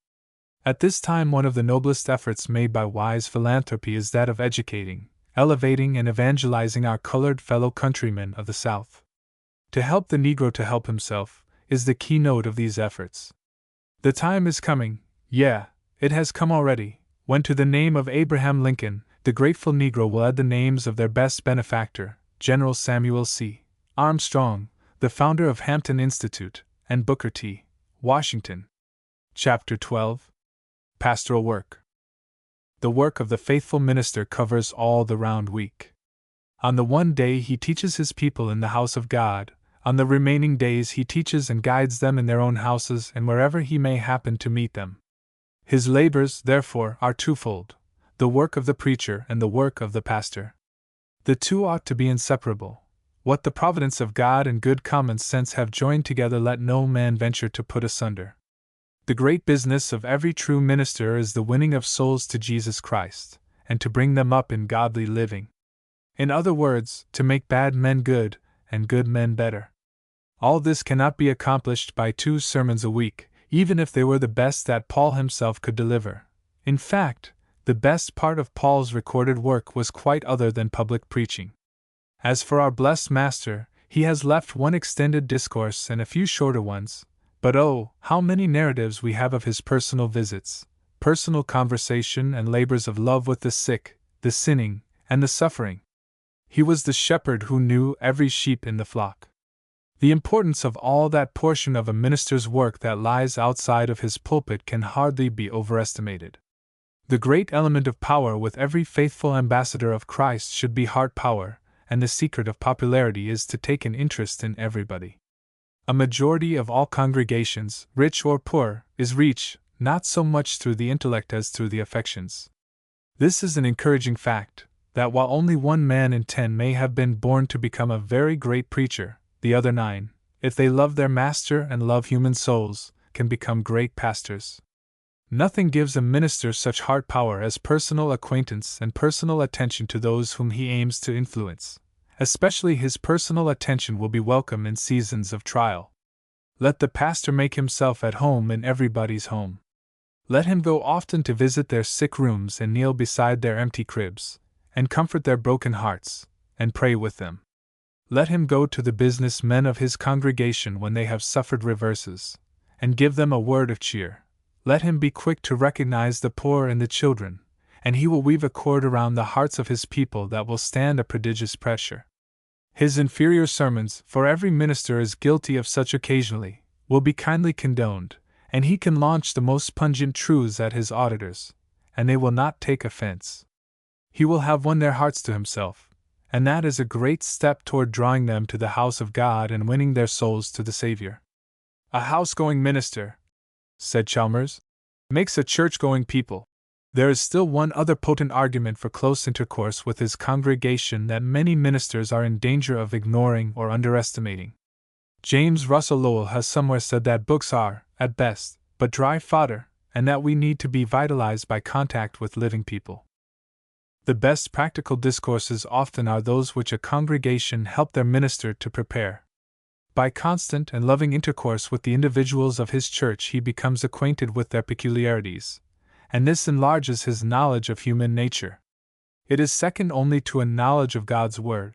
At this time, one of the noblest efforts made by wise philanthropy is that of educating, elevating, and evangelizing our colored fellow countrymen of the South. To help the Negro to help himself is the keynote of these efforts. The time is coming, it has come already, when to the name of Abraham Lincoln, the grateful Negro will add the names of their best benefactor, General Samuel C. Armstrong, the founder of Hampton Institute, and Booker T. Washington. Chapter 12. Pastoral Work. The work of the faithful minister covers all the round week. On the one day he teaches his people in the house of God, on the remaining days he teaches and guides them in their own houses and wherever he may happen to meet them. His labors, therefore, are twofold: the work of the preacher and the work of the pastor. The two ought to be inseparable. What the providence of God and good common sense have joined together, let no man venture to put asunder. The great business of every true minister is the winning of souls to Jesus Christ, and to bring them up in godly living. In other words, to make bad men good, and good men better. All this cannot be accomplished by 2 sermons a week, even if they were the best that Paul himself could deliver. In fact, the best part of Paul's recorded work was quite other than public preaching. As for our blessed Master, he has left one extended discourse and a few shorter ones, but oh, how many narratives we have of his personal visits, personal conversation, and labors of love with the sick, the sinning, and the suffering. He was the shepherd who knew every sheep in the flock. The importance of all that portion of a minister's work that lies outside of his pulpit can hardly be overestimated. The great element of power with every faithful ambassador of Christ should be heart power, and the secret of popularity is to take an interest in everybody. A majority of all congregations, rich or poor, is reached, not so much through the intellect as through the affections. This is an encouraging fact, that while only 1 man in 10 may have been born to become a very great preacher, the other 9, if they love their master and love human souls, can become great pastors. Nothing gives a minister such heart power as personal acquaintance and personal attention to those whom he aims to influence. Especially his personal attention will be welcome in seasons of trial. Let the pastor make himself at home in everybody's home. Let him go often to visit their sick rooms and kneel beside their empty cribs, and comfort their broken hearts, and pray with them. Let him go to the business men of his congregation when they have suffered reverses, and give them a word of cheer. Let him be quick to recognize the poor and the children, and he will weave a cord around the hearts of his people that will stand a prodigious pressure. His inferior sermons, for every minister is guilty of such occasionally, will be kindly condoned, and he can launch the most pungent truths at his auditors, and they will not take offense. He will have won their hearts to himself, and that is a great step toward drawing them to the house of God and winning their souls to the Savior. A house-going minister, said Chalmers, makes a church-going people. There is still one other potent argument for close intercourse with his congregation that many ministers are in danger of ignoring or underestimating. James Russell Lowell has somewhere said that books are, at best, but dry fodder, and that we need to be vitalized by contact with living people. The best practical discourses often are those which a congregation help their minister to prepare. By constant and loving intercourse with the individuals of his church he becomes acquainted with their peculiarities, and this enlarges his knowledge of human nature. It is second only to a knowledge of God's Word.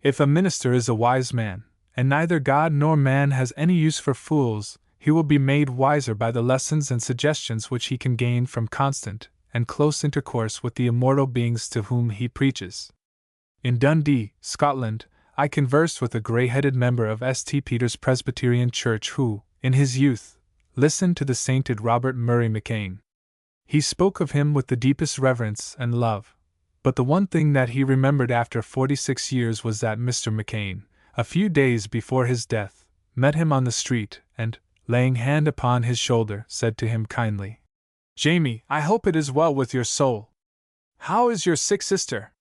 If a minister is a wise man, and neither God nor man has any use for fools, he will be made wiser by the lessons and suggestions which he can gain from constant and close intercourse with the immortal beings to whom he preaches. In Dundee, Scotland, I conversed with a grey-headed member of St. Peter's Presbyterian Church who, in his youth, listened to the sainted Robert Murray McCain. He spoke of him with the deepest reverence and love. But the one thing that he remembered after 46 years was that Mr. McCain, a few days before his death, met him on the street and, laying hand upon his shoulder, said to him kindly, "Jamie, I hope it is well with your soul. How is your sick sister?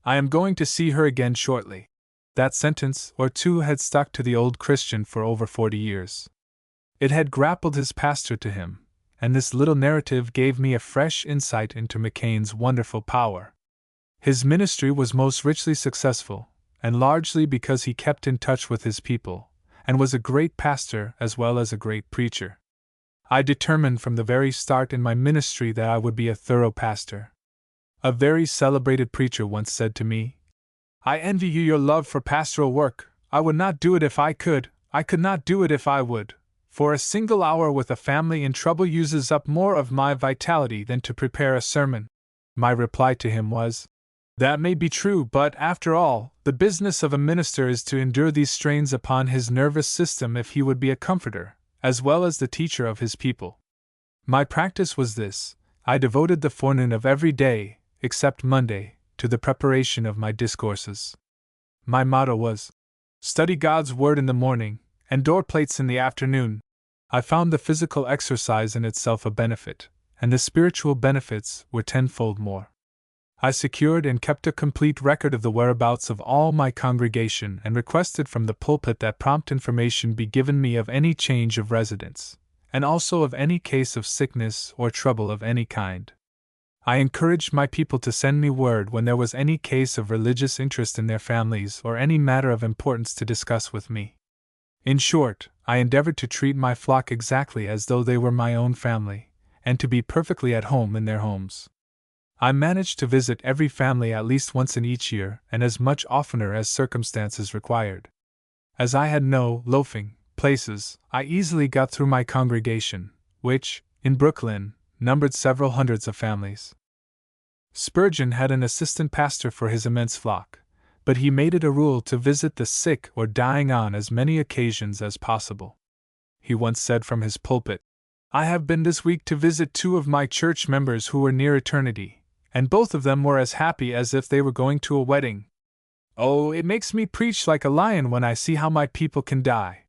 I am going to see her again shortly." That sentence or two had stuck to the old Christian for over 40 years. It had grappled his pastor to him, and this little narrative gave me a fresh insight into McCain's wonderful power. His ministry was most richly successful, and largely because he kept in touch with his people, and was a great pastor as well as a great preacher. I determined from the very start in my ministry that I would be a thorough pastor. A very celebrated preacher once said to me, "I envy you your love for pastoral work. I would not do it if I could not do it if I would, for a single hour with a family in trouble uses up more of my vitality than to prepare a sermon." My reply to him was, "That may be true, but after all, the business of a minister is to endure these strains upon his nervous system if he would be a comforter, as well as the teacher of his people." My practice was this: I devoted the forenoon of every day, except Monday, to the preparation of my discourses. My motto was, "Study God's Word in the morning, and door plates in the afternoon." I found the physical exercise in itself a benefit, and the spiritual benefits were tenfold more. I secured and kept a complete record of the whereabouts of all my congregation and requested from the pulpit that prompt information be given me of any change of residence, and also of any case of sickness or trouble of any kind. I encouraged my people to send me word when there was any case of religious interest in their families or any matter of importance to discuss with me. In short, I endeavored to treat my flock exactly as though they were my own family, and to be perfectly at home in their homes. I managed to visit every family at least once in each year, and as much oftener as circumstances required. As I had no loafing places, I easily got through my congregation, which, in Brooklyn, numbered several hundreds of families. Spurgeon had an assistant pastor for his immense flock, but he made it a rule to visit the sick or dying on as many occasions as possible. He once said from his pulpit, "I have been this week to visit 2 of my church members who were near eternity, and both of them were as happy as if they were going to a wedding. Oh, it makes me preach like a lion when I see how my people can die."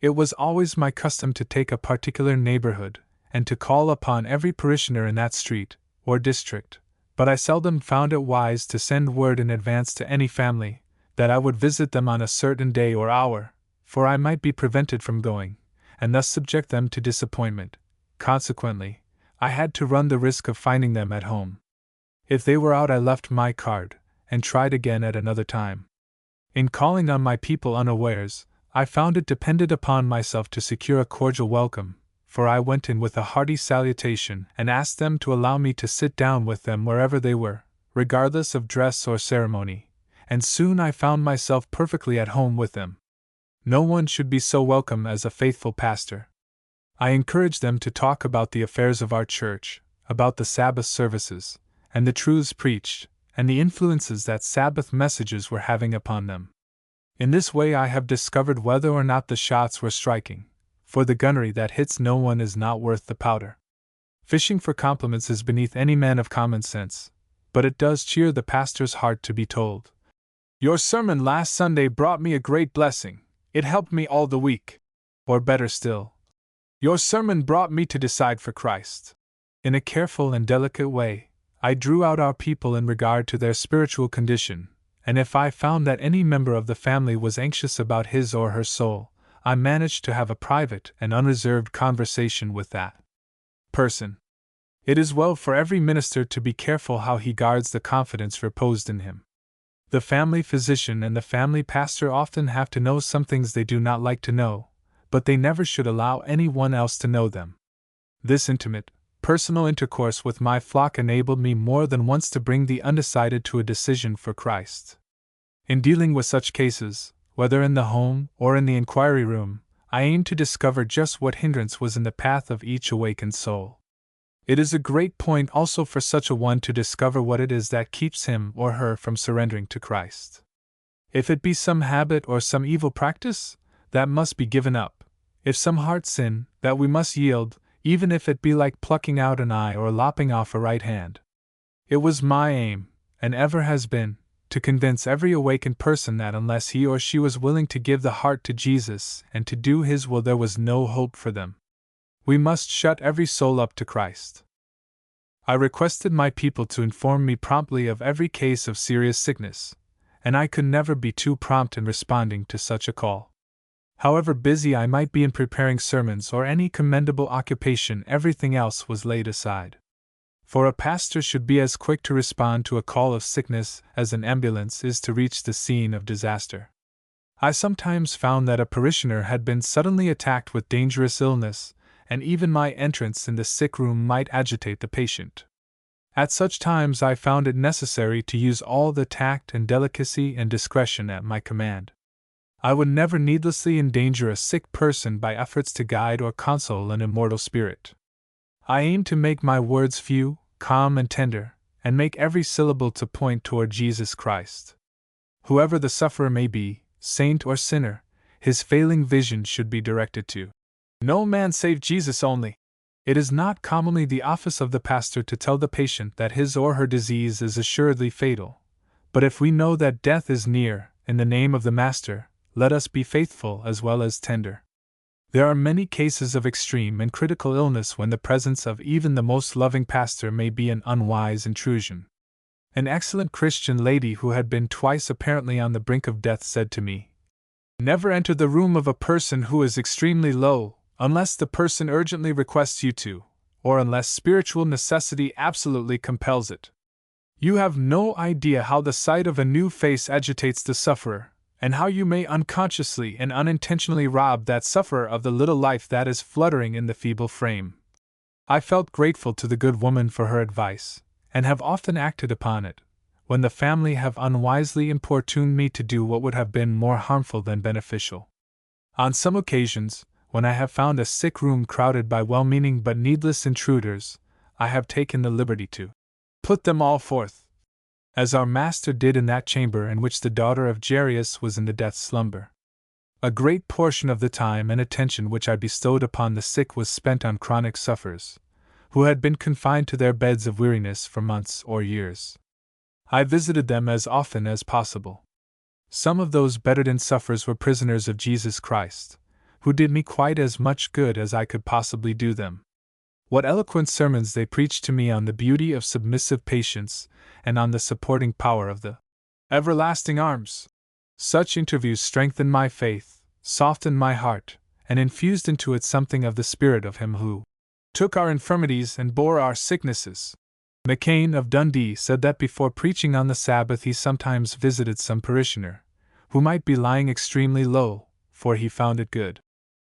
It was always my custom to take a particular neighborhood, and to call upon every parishioner in that street, or district, but I seldom found it wise to send word in advance to any family, that I would visit them on a certain day or hour, for I might be prevented from going, and thus subject them to disappointment. Consequently, I had to run the risk of finding them at home. If they were out, I left my card, and tried again at another time. In calling on my people unawares, I found it depended upon myself to secure a cordial welcome, for I went in with a hearty salutation and asked them to allow me to sit down with them wherever they were, regardless of dress or ceremony, and soon I found myself perfectly at home with them. No one should be so welcome as a faithful pastor. I encouraged them to talk about the affairs of our church, about the Sabbath services, and the truths preached, and the influences that Sabbath messages were having upon them. In this way I have discovered whether or not the shots were striking, for the gunnery that hits no one is not worth the powder. Fishing for compliments is beneath any man of common sense, but it does cheer the pastor's heart to be told, "Your sermon last Sunday brought me a great blessing, it helped me all the week." Or better still, "Your sermon brought me to decide for Christ." In a careful and delicate way, I drew out our people in regard to their spiritual condition, and if I found that any member of the family was anxious about his or her soul, I managed to have a private and unreserved conversation with that person. It is well for every minister to be careful how he guards the confidence reposed in him. The family physician and the family pastor often have to know some things they do not like to know, but they never should allow anyone else to know them. This intimate, personal intercourse with my flock enabled me more than once to bring the undecided to a decision for Christ. In dealing with such cases, whether in the home or in the inquiry room, I aimed to discover just what hindrance was in the path of each awakened soul. It is a great point also for such a one to discover what it is that keeps him or her from surrendering to Christ. If it be some habit or some evil practice, that must be given up. If some heart sin, that we must yield. even if it be like plucking out an eye or lopping off a right hand. It was my aim, and ever has been, to convince every awakened person that unless he or she was willing to give the heart to Jesus and to do His will, there was no hope for them. We must shut every soul up to Christ. I requested my people to inform me promptly of every case of serious sickness, and I could never be too prompt in responding to such a call. However busy I might be in preparing sermons or any commendable occupation, everything else was laid aside. For a pastor should be as quick to respond to a call of sickness as an ambulance is to reach the scene of disaster. I sometimes found that a parishioner had been suddenly attacked with dangerous illness, and even my entrance in the sick room might agitate the patient. At such times I found it necessary to use all the tact and delicacy and discretion at my command. I would never needlessly endanger a sick person by efforts to guide or console an immortal spirit. I aimed to make my words few, calm, and tender, and make every syllable to point toward Jesus Christ. Whoever the sufferer may be, saint or sinner, his failing vision should be directed to no man save Jesus only. It is not commonly the office of the pastor to tell the patient that his or her disease is assuredly fatal, but if we know that death is near, in the name of the Master, let us be faithful as well as tender. There are many cases of extreme and critical illness when the presence of even the most loving pastor may be an unwise intrusion. An excellent Christian lady who had been twice apparently on the brink of death said to me, "Never enter the room of a person who is extremely low, unless the person urgently requests you to, or unless spiritual necessity absolutely compels it. You have no idea how the sight of a new face agitates the sufferer, and how you may unconsciously and unintentionally rob that sufferer of the little life that is fluttering in the feeble frame." I felt grateful to the good woman for her advice, and have often acted upon it, when the family have unwisely importuned me to do what would have been more harmful than beneficial. On some occasions, when I have found a sick room crowded by well-meaning but needless intruders, I have taken the liberty to put them all forth, as our Master did in that chamber in which the daughter of Jairus was in the death slumber. A great portion of the time and attention which I bestowed upon the sick was spent on chronic sufferers, who had been confined to their beds of weariness for months or years. I visited them as often as possible. Some of those bedridden sufferers were prisoners of Jesus Christ, who did me quite as much good as I could possibly do them. What eloquent sermons they preached to me on the beauty of submissive patience and on the supporting power of the everlasting arms! Such interviews strengthened my faith, softened my heart, and infused into it something of the spirit of Him who took our infirmities and bore our sicknesses. McCain of Dundee said that before preaching on the Sabbath he sometimes visited some parishioner, who might be lying extremely low, for he found it good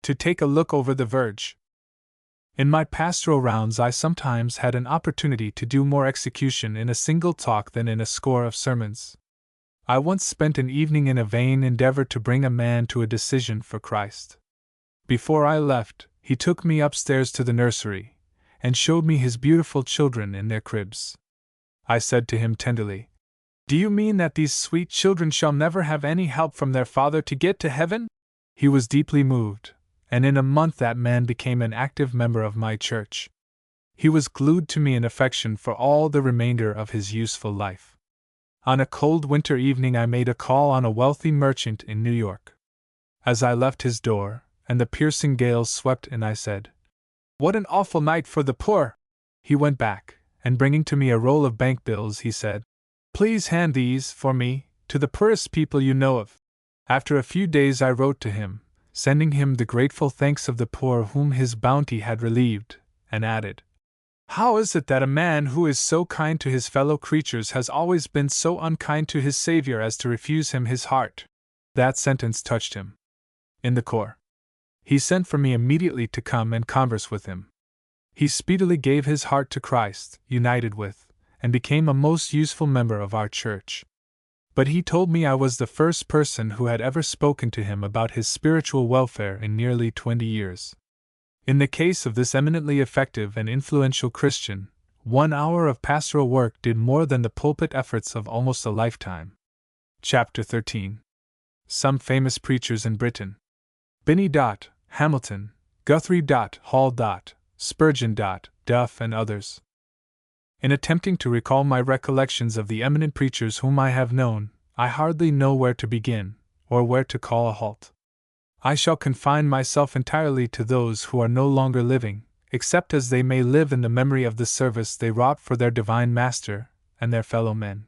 to take a look over the verge. In my pastoral rounds I sometimes had an opportunity to do more execution in a single talk than in a score of sermons. I once spent an evening in a vain endeavor to bring a man to a decision for Christ. Before I left, he took me upstairs to the nursery, and showed me his beautiful children in their cribs. I said to him tenderly, "Do you mean that these sweet children shall never have any help from their father to get to heaven?" He was deeply moved, and in a month that man became an active member of my church. He was glued to me in affection for all the remainder of his useful life. On a cold winter evening I made a call on a wealthy merchant in New York. As I left his door, and the piercing gales swept in, I said, "What an awful night for the poor!" He went back, and bringing to me a roll of bank bills, he said, "Please hand these, for me, to the poorest people you know of." After a few days I wrote to him, sending him the grateful thanks of the poor whom his bounty had relieved, and added, "How is it that a man who is so kind to his fellow creatures has always been so unkind to his Savior as to refuse him his heart?" That sentence touched him in the core. He sent for me immediately to come and converse with him. He speedily gave his heart to Christ, united with, and became a most useful member of our church. But he told me I was the first person who had ever spoken to him about his spiritual welfare in nearly 20 years. In the case of this eminently effective and influential Christian, 1 hour of pastoral work did more than the pulpit efforts of almost a lifetime. Chapter 13. Some famous preachers in Britain. Binney. Hamilton, Guthrie. Hall. Spurgeon, Duff, and others. In attempting to recall my recollections of the eminent preachers whom I have known, I hardly know where to begin, or where to call a halt. I shall confine myself entirely to those who are no longer living, except as they may live in the memory of the service they wrought for their divine Master and their fellow men.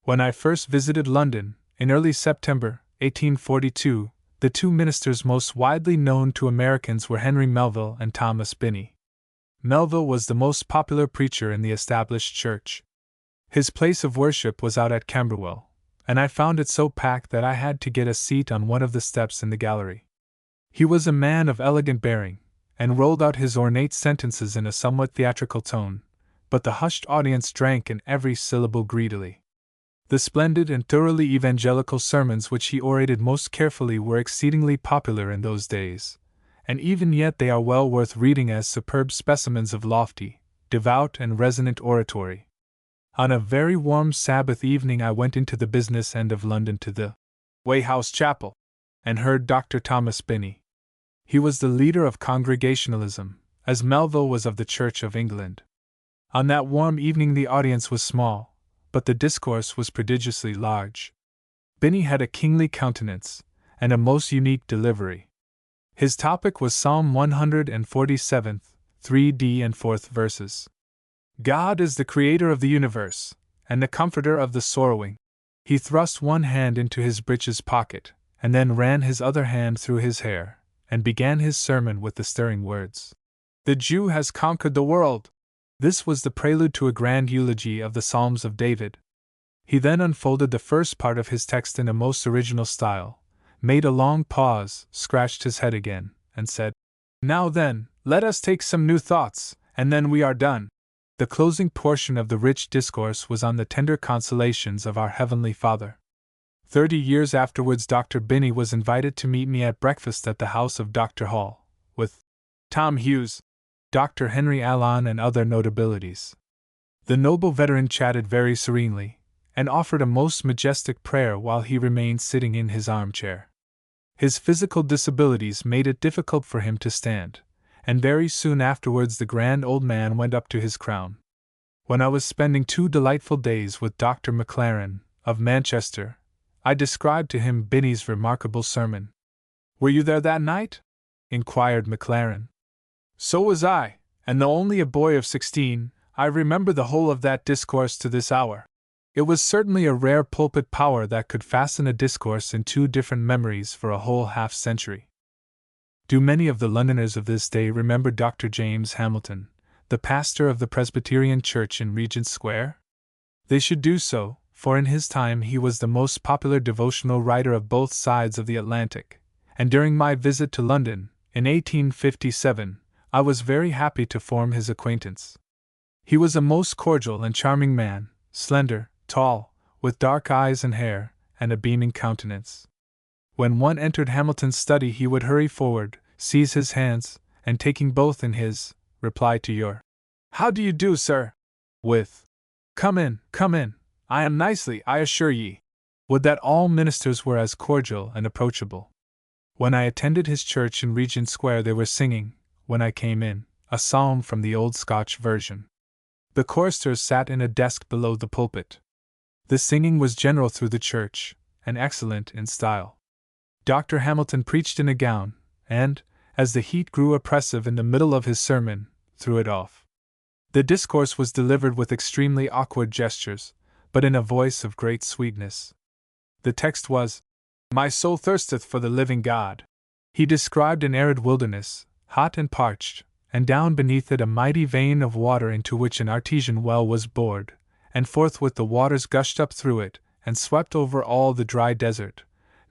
When I first visited London, in early September, 1842, the two ministers most widely known to Americans were Henry Melville and Thomas Binney. Melville was the most popular preacher in the established church. His place of worship was out at Camberwell, and I found it so packed that I had to get a seat on one of the steps in the gallery. He was a man of elegant bearing, and rolled out his ornate sentences in a somewhat theatrical tone, but the hushed audience drank in every syllable greedily. The splendid and thoroughly evangelical sermons which he orated most carefully were exceedingly popular in those days, and even yet they are well worth reading as superb specimens of lofty, devout, and resonant oratory. On a very warm Sabbath evening I went into the business end of London to the Way House Chapel, and heard Dr. Thomas Binney. He was the leader of Congregationalism, as Melville was of the Church of England. On that warm evening the audience was small, but the discourse was prodigiously large. Binney had a kingly countenance, and a most unique delivery. His topic was Psalm 147, 3d and 4th verses. God is the creator of the universe, and the comforter of the sorrowing. He thrust one hand into his breeches pocket, and then ran his other hand through his hair, and began his sermon with the stirring words, "The Jew has conquered the world." This was the prelude to a grand eulogy of the Psalms of David. He then unfolded the first part of his text in a most original style, made a long pause, scratched his head again, and said, "Now then, let us take some new thoughts, and then we are done." The closing portion of the rich discourse was on the tender consolations of our Heavenly Father. 30 years afterwards Dr. Binney was invited to meet me at breakfast at the house of Dr. Hall, with Tom Hughes, Dr. Henry Allen, and other notabilities. The noble veteran chatted very serenely, and offered a most majestic prayer while he remained sitting in his armchair. His physical disabilities made it difficult for him to stand, and very soon afterwards the grand old man went up to his crown. When I was spending 2 delightful days with Dr. Maclaren, of Manchester, I described to him Binney's remarkable sermon. "Were you there that night?" inquired Maclaren. "So was I, and though only a boy of 16, I remember the whole of that discourse to this hour. It was certainly a rare pulpit power that could fasten a discourse in 2 different memories for a whole half-century." Do many of the Londoners of this day remember Dr. James Hamilton, the pastor of the Presbyterian Church in Regent Square? They should do so, for in his time he was the most popular devotional writer of both sides of the Atlantic, and during my visit to London, in 1857, I was very happy to form his acquaintance. He was a most cordial and charming man, slender, tall, with dark eyes and hair, and a beaming countenance. When one entered Hamilton's study he would hurry forward, seize his hands, and taking both in his, reply to your "How do you do, sir?" with come in, I am nicely, I assure ye." Would that all ministers were as cordial and approachable. When I attended his church in Regent Square they were singing, when I came in, a psalm from the old Scotch version. The choristers sat in a desk below the pulpit. The singing was general through the church, and excellent in style. Dr. Hamilton preached in a gown, and, as the heat grew oppressive in the middle of his sermon, threw it off. The discourse was delivered with extremely awkward gestures, but in a voice of great sweetness. The text was, "My soul thirsteth for the living God." He described an arid wilderness, hot and parched, and down beneath it a mighty vein of water into which an artesian well was bored, and forthwith the waters gushed up through it, and swept over all the dry desert,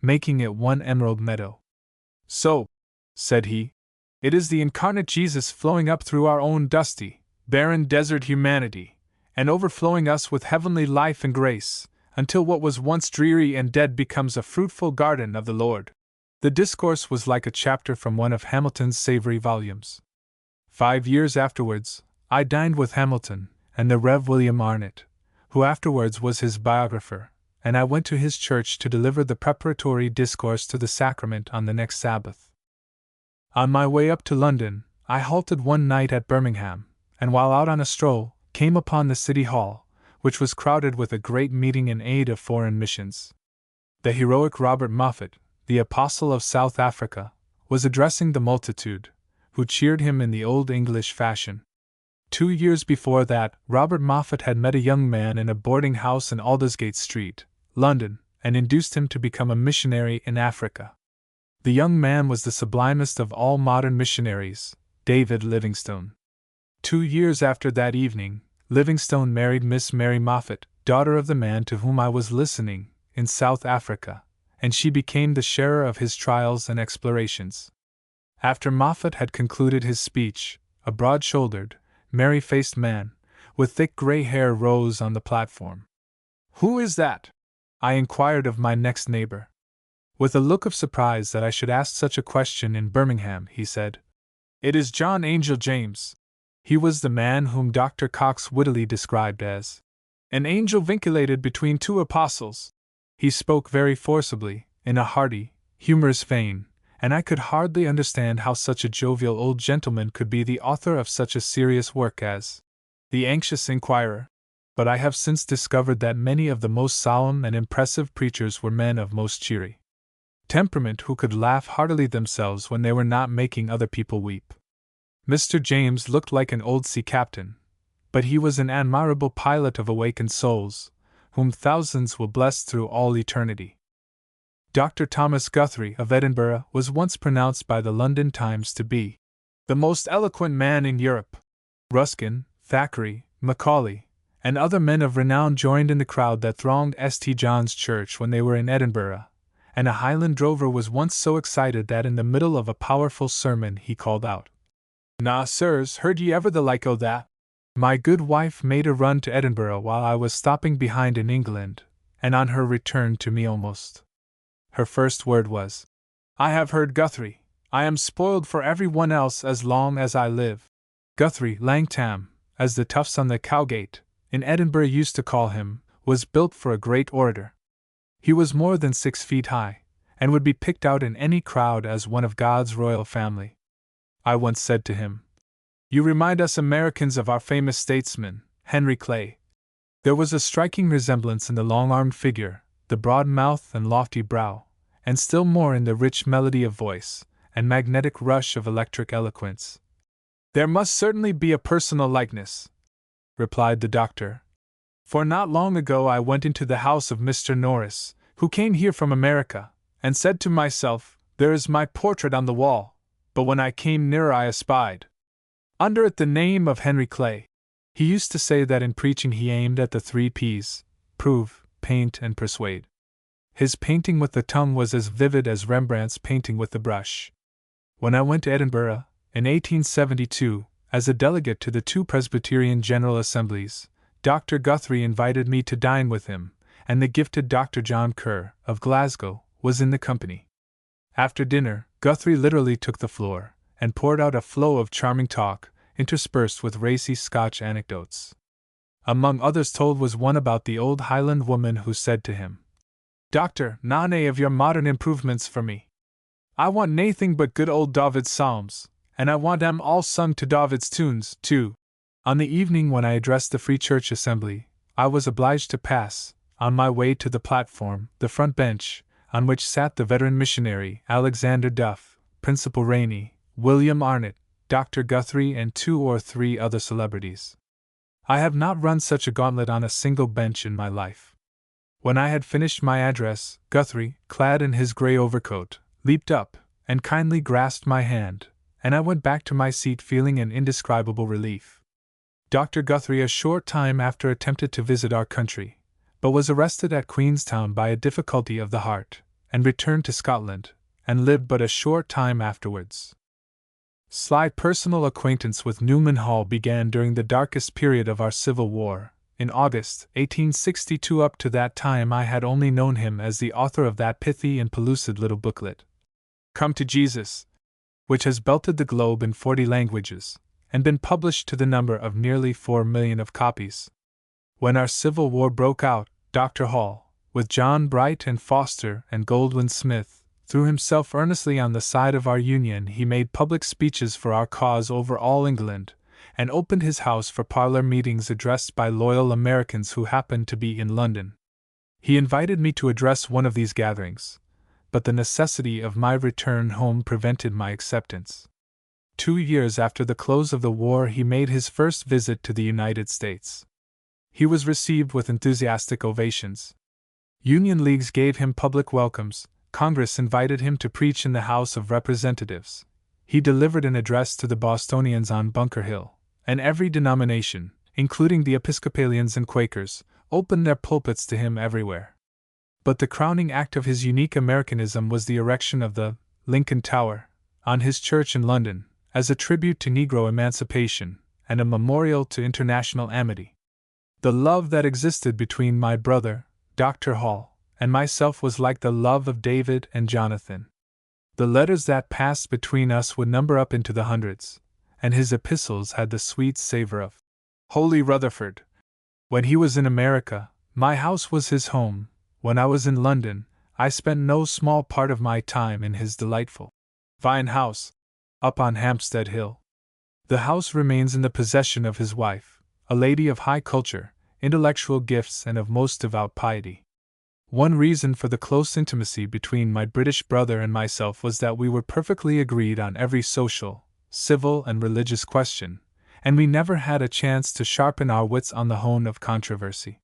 making it one emerald meadow. "So," said he, "it is the incarnate Jesus flowing up through our own dusty, barren desert humanity, and overflowing us with heavenly life and grace, until what was once dreary and dead becomes a fruitful garden of the Lord." The discourse was like a chapter from one of Hamilton's savory volumes. 5 years afterwards, I dined with Hamilton and the Rev. William Arnott, who afterwards was his biographer, and I went to his church to deliver the preparatory discourse to the sacrament on the next Sabbath. On my way up to London, I halted one night at Birmingham, and while out on a stroll, came upon the City Hall, which was crowded with a great meeting in aid of foreign missions. The heroic Robert Moffat, the apostle of South Africa, was addressing the multitude, who cheered him in the old English fashion. 2 years before that, Robert Moffat had met a young man in a boarding house in Aldersgate Street, London, and induced him to become a missionary in Africa. The young man was the sublimest of all modern missionaries, David Livingstone. 2 years after that evening, Livingstone married Miss Mary Moffat, daughter of the man to whom I was listening, in South Africa, and she became the sharer of his trials and explorations. After Moffat had concluded his speech, a broad-shouldered, merry-faced man, with thick gray hair rose on the platform. "Who is that?" I inquired of my next neighbor. With a look of surprise that I should ask such a question in Birmingham, he said, "It is John Angel James." He was the man whom Dr. Cox wittily described as an angel vinculated between two apostles. He spoke very forcibly, in a hearty, humorous vein, and I could hardly understand how such a jovial old gentleman could be the author of such a serious work as The Anxious Inquirer. But I have since discovered that many of the most solemn and impressive preachers were men of most cheery temperament who could laugh heartily themselves when they were not making other people weep. Mr. James looked like an old sea captain, but he was an admirable pilot of awakened souls, whom thousands will bless through all eternity. Dr. Thomas Guthrie of Edinburgh was once pronounced by the London Times to be the most eloquent man in Europe. Ruskin, Thackeray, Macaulay, and other men of renown joined in the crowd that thronged St. John's Church when they were in Edinburgh, and a Highland drover was once so excited that in the middle of a powerful sermon he called out, "Na, sirs, heard ye ever the like o' that?" My good wife made a run to Edinburgh while I was stopping behind in England, and on her return to me almost her first word was, "I have heard Guthrie. I am spoiled for every one else as long as I live." Guthrie Langtam, as the toughs on the Cowgate in Edinburgh used to call him, was built for a great orator. He was more than 6 feet high, and would be picked out in any crowd as one of God's royal family. I once said to him, "You remind us Americans of our famous statesman, Henry Clay." There was a striking resemblance in the long-armed figure, the broad mouth and lofty brow, and still more in the rich melody of voice, and magnetic rush of electric eloquence. "There must certainly be a personal likeness," replied the doctor. "For not long ago I went into the house of Mr. Norris, who came here from America, and said to myself, 'There is my portrait on the wall,' but when I came nearer I espied under it the name of Henry Clay." He used to say that in preaching he aimed at the 3 Ps, prove, paint, and persuade. His painting with the tongue was as vivid as Rembrandt's painting with the brush. When I went to Edinburgh, in 1872, as a delegate to the 2 Presbyterian General Assemblies, Dr. Guthrie invited me to dine with him, and the gifted Dr. John Kerr, of Glasgow, was in the company. After dinner, Guthrie literally took the floor, and poured out a flow of charming talk, interspersed with racy Scotch anecdotes. Among others told was one about the old Highland woman who said to him, "Doctor, nae of your modern improvements for me. I want naething but good old David's psalms, and I want 'em all sung to David's tunes, too." On the evening when I addressed the Free Church Assembly, I was obliged to pass, on my way to the platform, the front bench, on which sat the veteran missionary Alexander Duff, Principal Rainey, William Arnott, Dr. Guthrie, and 2 or 3 other celebrities. I have not run such a gauntlet on a single bench in my life. When I had finished my address, Guthrie, clad in his gray overcoat, leaped up, and kindly grasped my hand, and I went back to my seat feeling an indescribable relief. Dr. Guthrie a short time after attempted to visit our country, but was arrested at Queenstown by a difficulty of the heart, and returned to Scotland, and lived but a short time afterwards. Slight personal acquaintance with Newman Hall began during the darkest period of our Civil War, in August 1862. Up to that time I had only known him as the author of that pithy and pellucid little booklet, "Come to Jesus," which has belted the globe in 40 languages, and been published to the number of nearly 4 million of copies. When our Civil War broke out, Dr. Hall, with John Bright and Foster and Goldwin Smith, threw himself earnestly on the side of our Union. He made public speeches for our cause over all England, and opened his house for parlor meetings addressed by loyal Americans who happened to be in London. He invited me to address one of these gatherings, but the necessity of my return home prevented my acceptance. 2 years after the close of the war, he made his first visit to the United States. He was received with enthusiastic ovations. Union leagues gave him public welcomes, Congress invited him to preach in the House of Representatives. He delivered an address to the Bostonians on Bunker Hill, and every denomination, including the Episcopalians and Quakers, opened their pulpits to him everywhere. But the crowning act of his unique Americanism was the erection of the Lincoln Tower on his church in London, as a tribute to Negro emancipation and a memorial to international amity. The love that existed between my brother, Dr. Hall, and myself was like the love of David and Jonathan. The letters that passed between us would number up into the hundreds, and his epistles had the sweet savor of Holy Rutherford. When he was in America, my house was his home. When I was in London, I spent no small part of my time in his delightful Vine House, up on Hampstead Hill. The house remains in the possession of his wife, a lady of high culture, intellectual gifts, and of most devout piety. One reason for the close intimacy between my British brother and myself was that we were perfectly agreed on every social, civil, and religious question, and we never had a chance to sharpen our wits on the hone of controversy.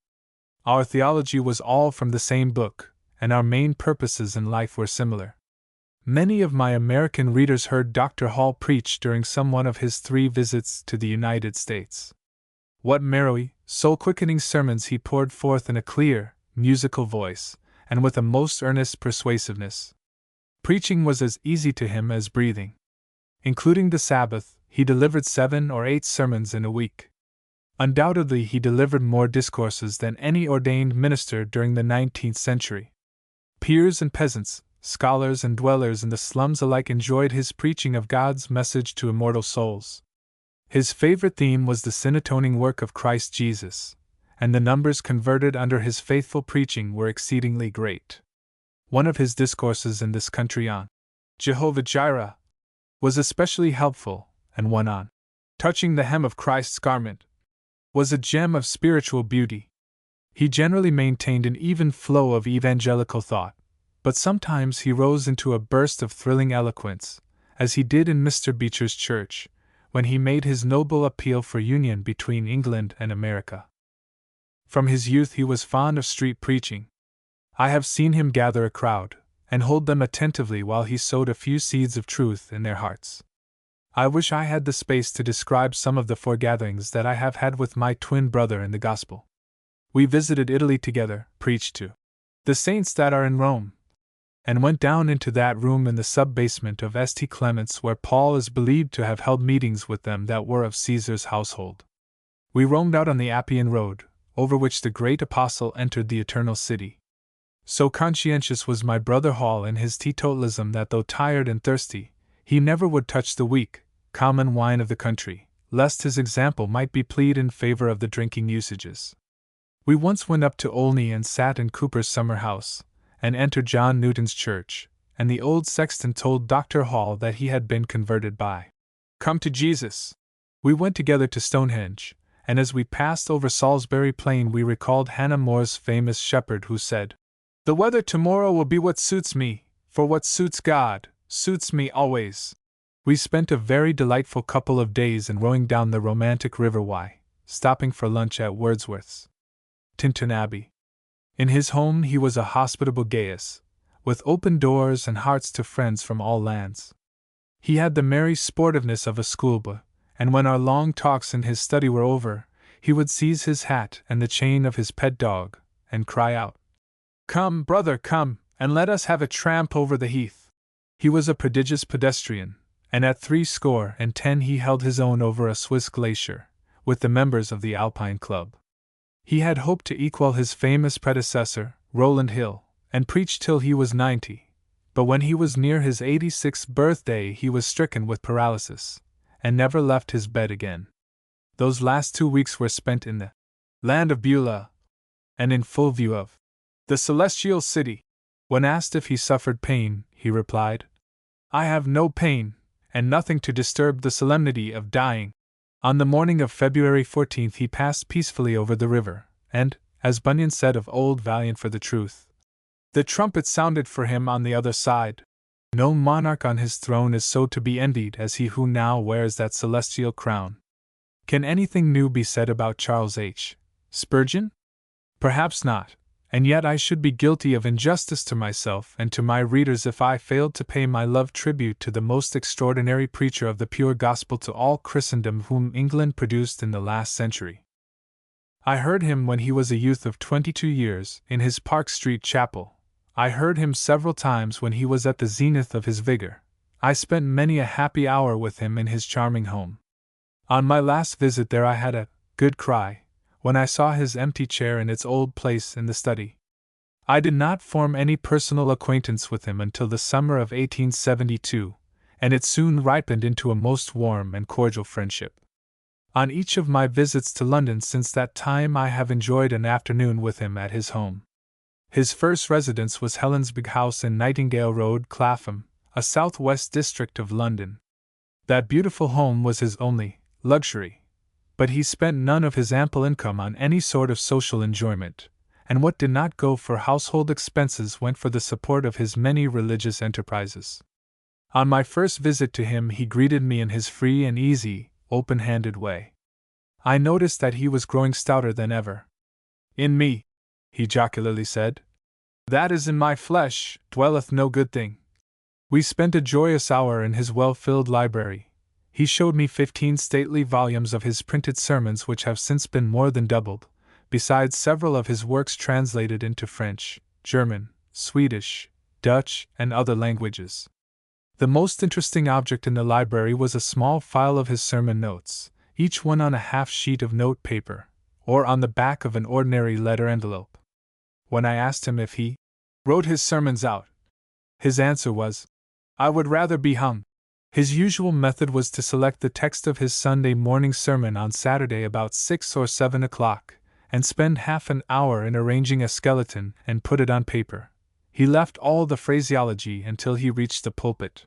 Our theology was all from the same book, and our main purposes in life were similar. Many of my American readers heard Dr. Hall preach during some one of his 3 visits to the United States. What merry, soul-quickening sermons he poured forth in a clear, musical voice, and with a most earnest persuasiveness. Preaching was as easy to him as breathing. Including the Sabbath, he delivered 7 or 8 sermons in a week. Undoubtedly, he delivered more discourses than any ordained minister during the 19th century. Peers and peasants, scholars and dwellers in the slums alike enjoyed his preaching of God's message to immortal souls. His favorite theme was the sin-atoning work of Christ Jesus, and the numbers converted under his faithful preaching were exceedingly great. One of his discourses in this country on Jehovah Jireh was especially helpful, and one on touching the hem of Christ's garment was a gem of spiritual beauty. He generally maintained an even flow of evangelical thought, but sometimes he rose into a burst of thrilling eloquence, as he did in Mr. Beecher's church, when he made his noble appeal for union between England and America. From his youth he was fond of street preaching. I have seen him gather a crowd, and hold them attentively while he sowed a few seeds of truth in their hearts. I wish I had the space to describe some of the foregatherings that I have had with my twin brother in the gospel. We visited Italy together, preached to the saints that are in Rome, and went down into that room in the sub-basement of St. Clement's where Paul is believed to have held meetings with them that were of Caesar's household. We roamed out on the Appian Road, over which the great apostle entered the eternal city. So conscientious was my brother Hall in his teetotalism that though tired and thirsty, he never would touch the weak, common wine of the country, lest his example might be plead in favor of the drinking usages. We once went up to Olney and sat in Cooper's summer house, and entered John Newton's church, and the old sexton told Dr. Hall that he had been converted by Come to Jesus. We went together to Stonehenge, and as we passed over Salisbury Plain we recalled Hannah More's famous shepherd who said, "The weather tomorrow will be what suits me, for what suits God, suits me always." We spent a very delightful couple of days in rowing down the romantic River Wye, stopping for lunch at Wordsworth's Tintern Abbey. In his home he was a hospitable Gaius, with open doors and hearts to friends from all lands. He had the merry sportiveness of a schoolboy, and when our long talks in his study were over, he would seize his hat and the chain of his pet dog, and cry out, "Come, brother, come, and let us have a tramp over the heath." He was a prodigious pedestrian, and at 70 he held his own over a Swiss glacier, with the members of the Alpine Club. He had hoped to equal his famous predecessor, Rowland Hill, and preached till he was 90, but when he was near his 86th birthday he was stricken with paralysis, and never left his bed again. Those last 2 weeks were spent in the land of Beulah, and in full view of the celestial city. When asked if he suffered pain, he replied. "I have no pain, and nothing to disturb the solemnity of dying." On the morning of February 14th he passed peacefully over the river, and, as Bunyan said of old, valiant for the truth, the trumpet sounded for him on the other side. No monarch on his throne is so to be envied as he who now wears that celestial crown. Can anything new be said about Charles H. Spurgeon? Perhaps not, and yet I should be guilty of injustice to myself and to my readers if I failed to pay my love tribute to the most extraordinary preacher of the pure gospel to all Christendom whom England produced in the last century. I heard him when he was a youth of 22 years, in his Park Street chapel. I heard him several times when he was at the zenith of his vigor. I spent many a happy hour with him in his charming home. On my last visit there I had a good cry when I saw his empty chair in its old place in the study. I did not form any personal acquaintance with him until the summer of 1872, and it soon ripened into a most warm and cordial friendship. On each of my visits to London since that time I have enjoyed an afternoon with him at his home. His first residence was Helen's big house in Nightingale Road, Clapham, a southwest district of London. That beautiful home was his only luxury, but he spent none of his ample income on any sort of social enjoyment, and what did not go for household expenses went for the support of his many religious enterprises. On my first visit to him he greeted me in his free and easy, open-handed way. I noticed that he was growing stouter than ever. "In me," he jocularly said, "that is in my flesh, dwelleth no good thing." We spent a joyous hour in his well-filled library. He showed me 15 stately volumes of his printed sermons which have since been more than doubled, besides several of his works translated into French, German, Swedish, Dutch, and other languages. The most interesting object in the library was a small file of his sermon notes, each one on a half sheet of note paper, or on the back of an ordinary letter envelope. When I asked him if he wrote his sermons out, his answer was, "I would rather be hung." His usual method was to select the text of his Sunday morning sermon on Saturday about 6 or 7 o'clock, and spend half an hour in arranging a skeleton and put it on paper. He left all the phraseology until he reached the pulpit.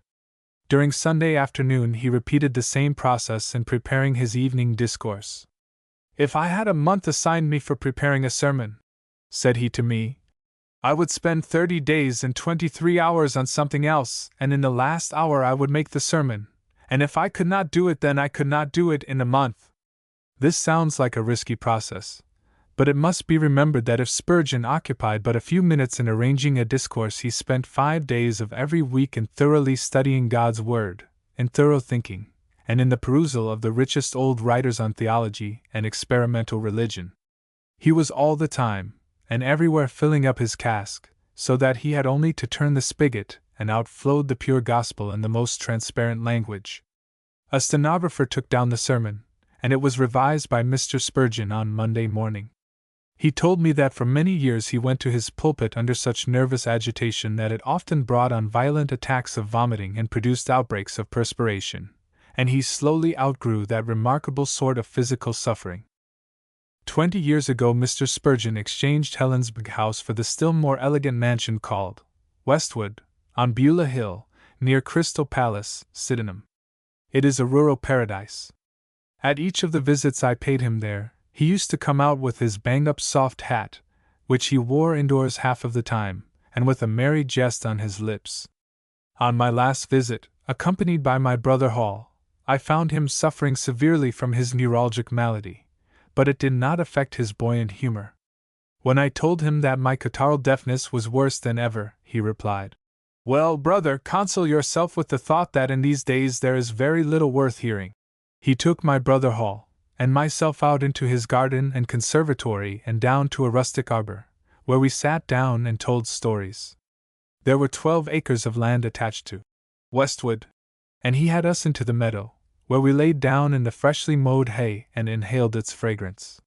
During Sunday afternoon he repeated the same process in preparing his evening discourse. "If I had a month assigned me for preparing a sermon," said he to me, "I would spend 30 days and 23 hours on something else, and in the last hour I would make the sermon, and if I could not do it then I could not do it in a month." This sounds like a risky process, but it must be remembered that if Spurgeon occupied but a few minutes in arranging a discourse he spent 5 days of every week in thoroughly studying God's Word, in thorough thinking, and in the perusal of the richest old writers on theology and experimental religion. He was all the time, and everywhere filling up his cask, so that he had only to turn the spigot, and out flowed the pure gospel in the most transparent language. A stenographer took down the sermon, and it was revised by Mr. Spurgeon on Monday morning. He told me that for many years he went to his pulpit under such nervous agitation that it often brought on violent attacks of vomiting and produced outbreaks of perspiration, and he slowly outgrew that remarkable sort of physical suffering. 20 years ago Mr. Spurgeon exchanged Helen's big house for the still more elegant mansion called Westwood, on Beulah Hill, near Crystal Palace, Sydenham. It is a rural paradise. At each of the visits I paid him there, he used to come out with his bang-up soft hat, which he wore indoors half of the time, and with a merry jest on his lips. On my last visit, accompanied by my brother Hall, I found him suffering severely from his neuralgic malady, but it did not affect his buoyant humor. When I told him that my catarrhal deafness was worse than ever, he replied, "Well, brother, console yourself with the thought that in these days there is very little worth hearing." He took my brother Hall and myself out into his garden and conservatory and down to a rustic arbor, where we sat down and told stories. There were 12 acres of land attached to Westwood, and he had us into the meadow, where we laid down in the freshly mowed hay and inhaled its fragrance.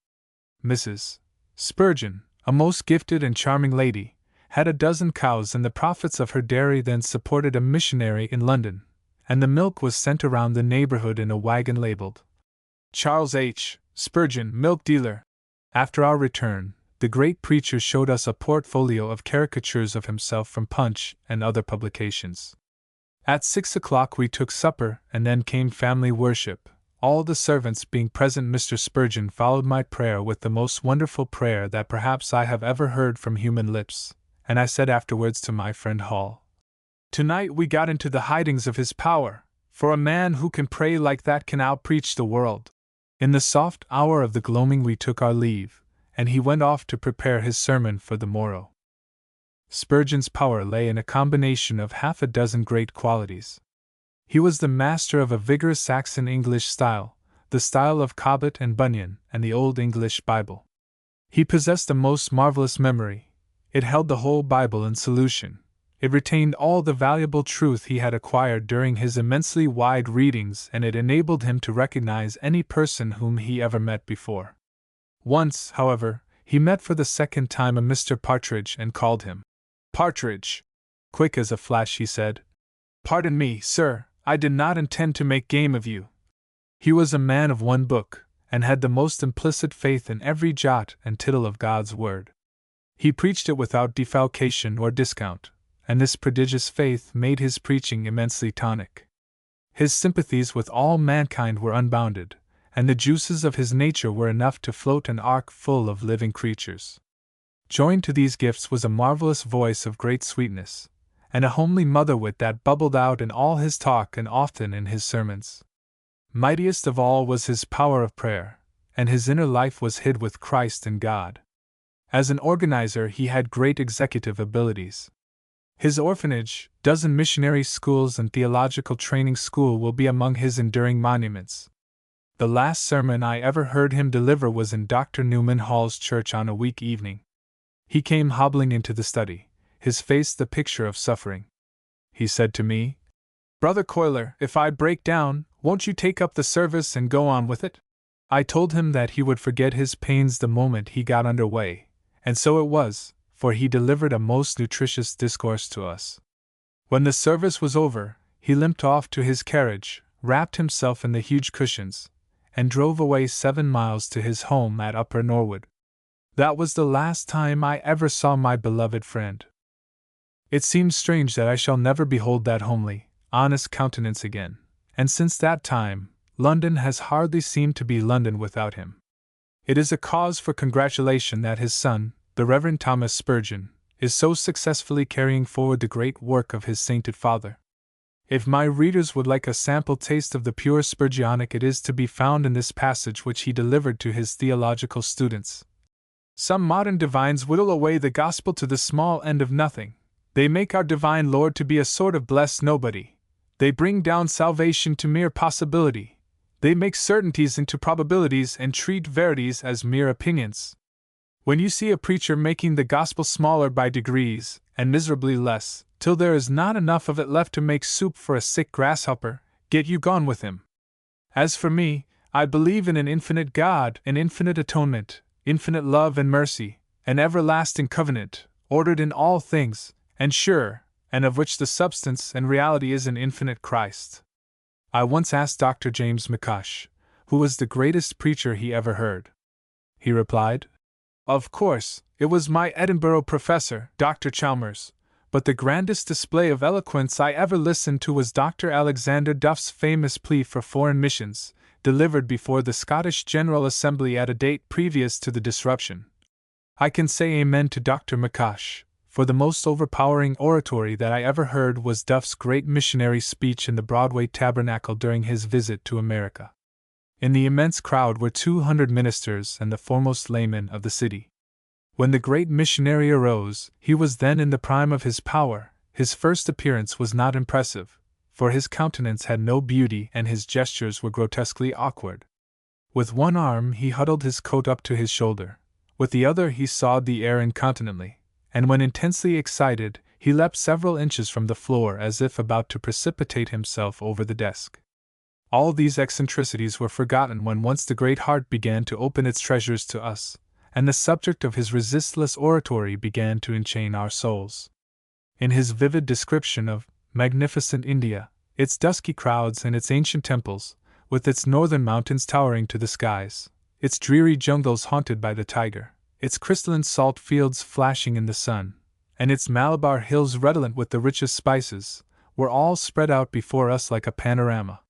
Mrs. Spurgeon, a most gifted and charming lady, had a dozen cows, and the profits of her dairy then supported a missionary in London, and the milk was sent around the neighborhood in a wagon labeled Charles H. Spurgeon, milk dealer. After our return, the great preacher showed us a portfolio of caricatures of himself from Punch and other publications. At 6 o'clock we took supper, and then came family worship. All the servants being present, Mr. Spurgeon followed my prayer with the most wonderful prayer that perhaps I have ever heard from human lips, and I said afterwards to my friend Hall, "Tonight we got into the hidings of his power, for a man who can pray like that can out-preach the world." In the soft hour of the gloaming we took our leave, and he went off to prepare his sermon for the morrow. Spurgeon's power lay in a combination of half a dozen great qualities. He was the master of a vigorous Saxon English style, the style of Cobbett and Bunyan and the Old English Bible. He possessed a most marvelous memory. It held the whole Bible in solution. It retained all the valuable truth he had acquired during his immensely wide readings, and it enabled him to recognize any person whom he ever met before. Once, however, he met for the second time a Mr. Partridge and called him Partridge. Quick as a flash he said, "Pardon me, sir, I did not intend to make game of you." He was a man of one book, and had the most implicit faith in every jot and tittle of God's word. He preached it without defalcation or discount, and this prodigious faith made his preaching immensely tonic. His sympathies with all mankind were unbounded, and the juices of his nature were enough to float an ark full of living creatures. Joined to these gifts was a marvelous voice of great sweetness, and a homely mother-wit that bubbled out in all his talk and often in his sermons. Mightiest of all was his power of prayer, and his inner life was hid with Christ and God. As an organizer he had great executive abilities. His orphanage, dozen missionary schools and theological training school will be among his enduring monuments. The last sermon I ever heard him deliver was in Dr. Newman Hall's church on a week evening. He came hobbling into the study, his face the picture of suffering. He said to me, "Brother Cuyler, if I break down, won't you take up the service and go on with it?" I told him that he would forget his pains the moment he got under way, and so it was, for he delivered a most nutritious discourse to us. When the service was over, he limped off to his carriage, wrapped himself in the huge cushions, and drove away 7 miles to his home at Upper Norwood. That was the last time I ever saw my beloved friend. It seems strange that I shall never behold that homely, honest countenance again, and since that time, London has hardly seemed to be London without him. It is a cause for congratulation that his son, the Reverend Thomas Spurgeon, is so successfully carrying forward the great work of his sainted father. If my readers would like a sample taste of the pure Spurgeonic, it is to be found in this passage which he delivered to his theological students. Some modern divines whittle away the gospel to the small end of nothing. They make our divine Lord to be a sort of blessed nobody. They bring down salvation to mere possibility. They make certainties into probabilities and treat verities as mere opinions. When you see a preacher making the gospel smaller by degrees, and miserably less, till there is not enough of it left to make soup for a sick grasshopper, get you gone with him. As for me, I believe in an infinite God, an infinite atonement, infinite love and mercy, an everlasting covenant, ordered in all things, and sure, and of which the substance and reality is an infinite Christ. I once asked Dr. James McCosh, who was the greatest preacher he ever heard. He replied, "Of course, it was my Edinburgh professor, Dr. Chalmers, but the grandest display of eloquence I ever listened to was Dr. Alexander Duff's famous plea for foreign missions, delivered before the Scottish General Assembly at a date previous to the disruption. I can say amen to Dr. McCosh, for the most overpowering oratory that I ever heard was Duff's great missionary speech in the Broadway Tabernacle during his visit to America. In the immense crowd were 200 ministers and the foremost laymen of the city. When the great missionary arose, he was then in the prime of his power. His first appearance was not impressive, for his countenance had no beauty and his gestures were grotesquely awkward. With one arm he huddled his coat up to his shoulder, with the other he sawed the air incontinently, and when intensely excited, he leapt several inches from the floor as if about to precipitate himself over the desk. All these eccentricities were forgotten when once the great heart began to open its treasures to us, and the subject of his resistless oratory began to enchain our souls. In his vivid description of magnificent India, its dusky crowds and its ancient temples, with its northern mountains towering to the skies, its dreary jungles haunted by the tiger, its crystalline salt fields flashing in the sun, and its Malabar hills redolent with the richest spices, were all spread out before us like a panorama.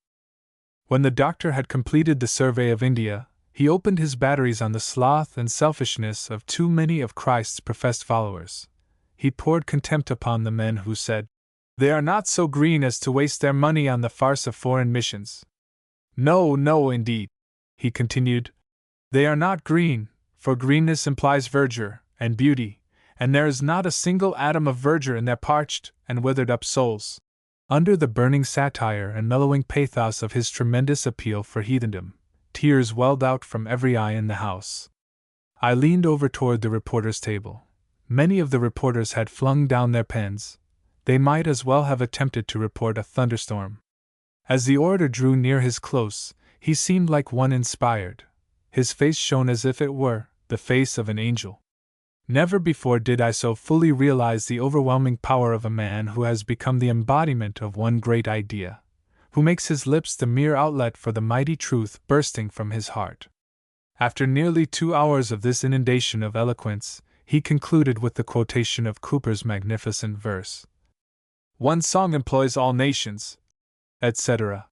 When the doctor had completed the survey of India, he opened his batteries on the sloth and selfishness of too many of Christ's professed followers. He poured contempt upon the men who said, "They are not so green as to waste their money on the farce of foreign missions." "No, no, indeed," he continued, "they are not green, for greenness implies verdure and beauty, and there is not a single atom of verdure in their parched and withered up souls." Under the burning satire and mellowing pathos of his tremendous appeal for heathendom, tears welled out from every eye in the house. I leaned over toward the reporters' table. Many of the reporters had flung down their pens. They might as well have attempted to report a thunderstorm. As the orator drew near his close, he seemed like one inspired. His face shone as if it were the face of an angel. Never before did I so fully realize the overwhelming power of a man who has become the embodiment of one great idea, who makes his lips the mere outlet for the mighty truth bursting from his heart. After nearly 2 hours of this inundation of eloquence, he concluded with the quotation of Cooper's magnificent verse, "One song employs all nations," etc.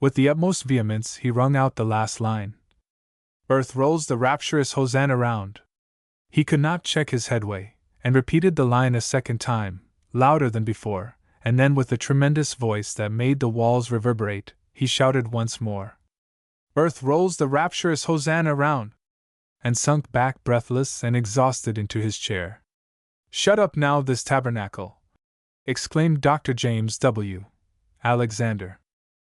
With the utmost vehemence he wrung out the last line. "Earth rolls the rapturous hosanna round." He could not check his headway, and repeated the line a second time, louder than before, and then with a tremendous voice that made the walls reverberate, he shouted once more, "Earth rolls the rapturous hosanna round," and sunk back breathless and exhausted into his chair. "Shut up now this tabernacle!" exclaimed Dr. James W. Alexander.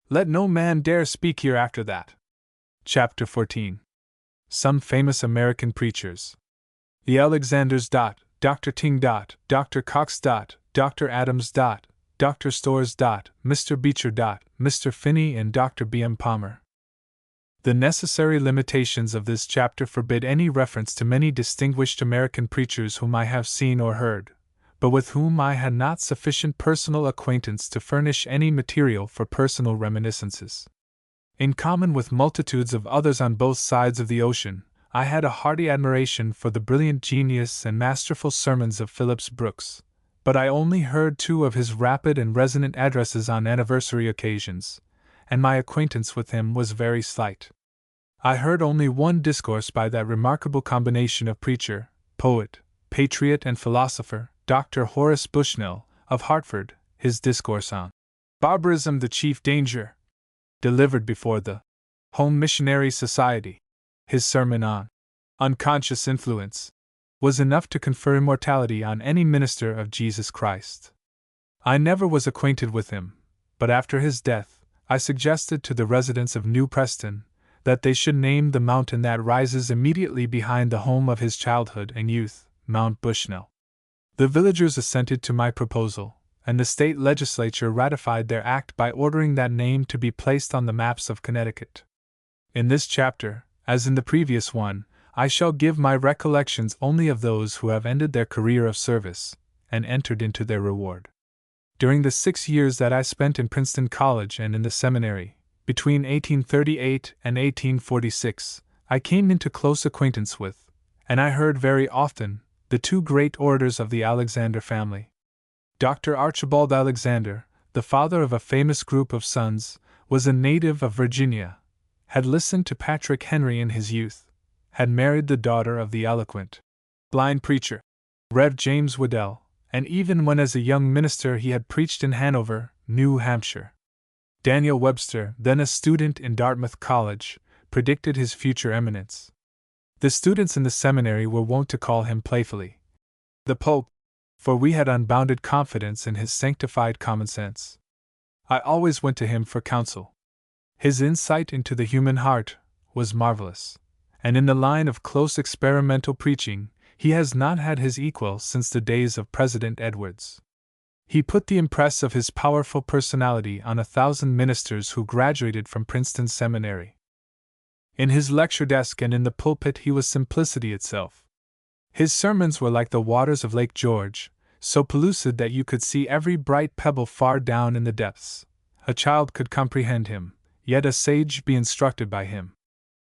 "Let no man dare speak here after that." Chapter 14. Some famous American preachers. The Alexanders. Dr. Ting. Dr. Cox. Dr. Adams. Dr. Storrs. Mr. Beecher. Mr. Finney and Dr. B.M. Palmer. The necessary limitations of this chapter forbid any reference to many distinguished American preachers whom I have seen or heard, but with whom I had not sufficient personal acquaintance to furnish any material for personal reminiscences. In common with multitudes of others on both sides of the ocean, I had a hearty admiration for the brilliant genius and masterful sermons of Phillips Brooks, but I only heard 2 of his rapid and resonant addresses on anniversary occasions, and my acquaintance with him was very slight. I heard only one discourse by that remarkable combination of preacher, poet, patriot, and philosopher, Dr. Horace Bushnell, of Hartford, his discourse on "Barbarism the Chief Danger," delivered before the Home Missionary Society. His sermon on "Unconscious Influence" was enough to confer immortality on any minister of Jesus Christ. I never was acquainted with him, but after his death, I suggested to the residents of New Preston that they should name the mountain that rises immediately behind the home of his childhood and youth, Mount Bushnell. The villagers assented to my proposal, and the state legislature ratified their act by ordering that name to be placed on the maps of Connecticut. In this chapter, as in the previous one, I shall give my recollections only of those who have ended their career of service and entered into their reward. During the 6 years that I spent in Princeton College and in the seminary, between 1838 and 1846, I came into close acquaintance with, and I heard very often, the 2 great orators of the Alexander family. Dr. Archibald Alexander, the father of a famous group of sons, was a native of Virginia, had listened to Patrick Henry in his youth, had married the daughter of the eloquent, blind preacher, Rev. James Waddell, and even when as a young minister he had preached in Hanover, New Hampshire. Daniel Webster, then a student in Dartmouth College, predicted his future eminence. The students in the seminary were wont to call him playfully the Pope, for we had unbounded confidence in his sanctified common sense. I always went to him for counsel. His insight into the human heart was marvelous, and in the line of close experimental preaching, he has not had his equal since the days of President Edwards. He put the impress of his powerful personality on 1,000 ministers who graduated from Princeton Seminary. In his lecture desk and in the pulpit he was simplicity itself. His sermons were like the waters of Lake George, so pellucid that you could see every bright pebble far down in the depths. A child could comprehend him, yet a sage be instructed by him.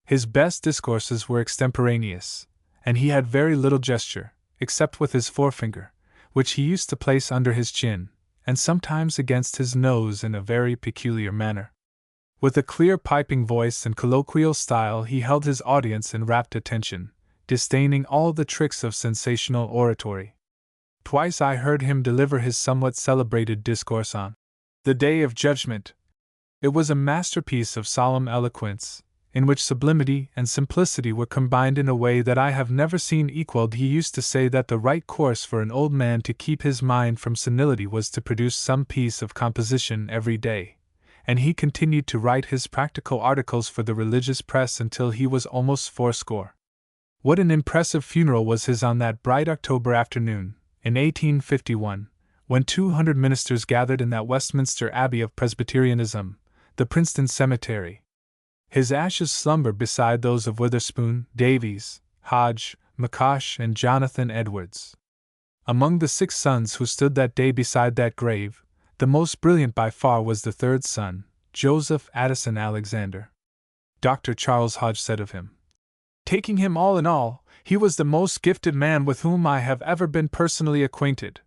His best discourses were extemporaneous, and he had very little gesture, except with his forefinger, which he used to place under his chin, and sometimes against his nose in a very peculiar manner. With a clear piping voice and colloquial style he held his audience in rapt attention, disdaining all the tricks of sensational oratory. Twice I heard him deliver his somewhat celebrated discourse on the Day of Judgment. It was a masterpiece of solemn eloquence, in which sublimity and simplicity were combined in a way that I have never seen equaled. He used to say that the right course for an old man to keep his mind from senility was to produce some piece of composition every day, and he continued to write his practical articles for the religious press until he was almost fourscore. What an impressive funeral was his on that bright October afternoon, in 1851, when 200 ministers gathered in that Westminster Abbey of Presbyterianism, the Princeton Cemetery. His ashes slumber beside those of Witherspoon, Davies, Hodge, McCosh, and Jonathan Edwards. Among the 6 sons who stood that day beside that grave, the most brilliant by far was the third son, Joseph Addison Alexander. Dr. Charles Hodge said of him, "Taking him all in all, he was the most gifted man with whom I have ever been personally acquainted.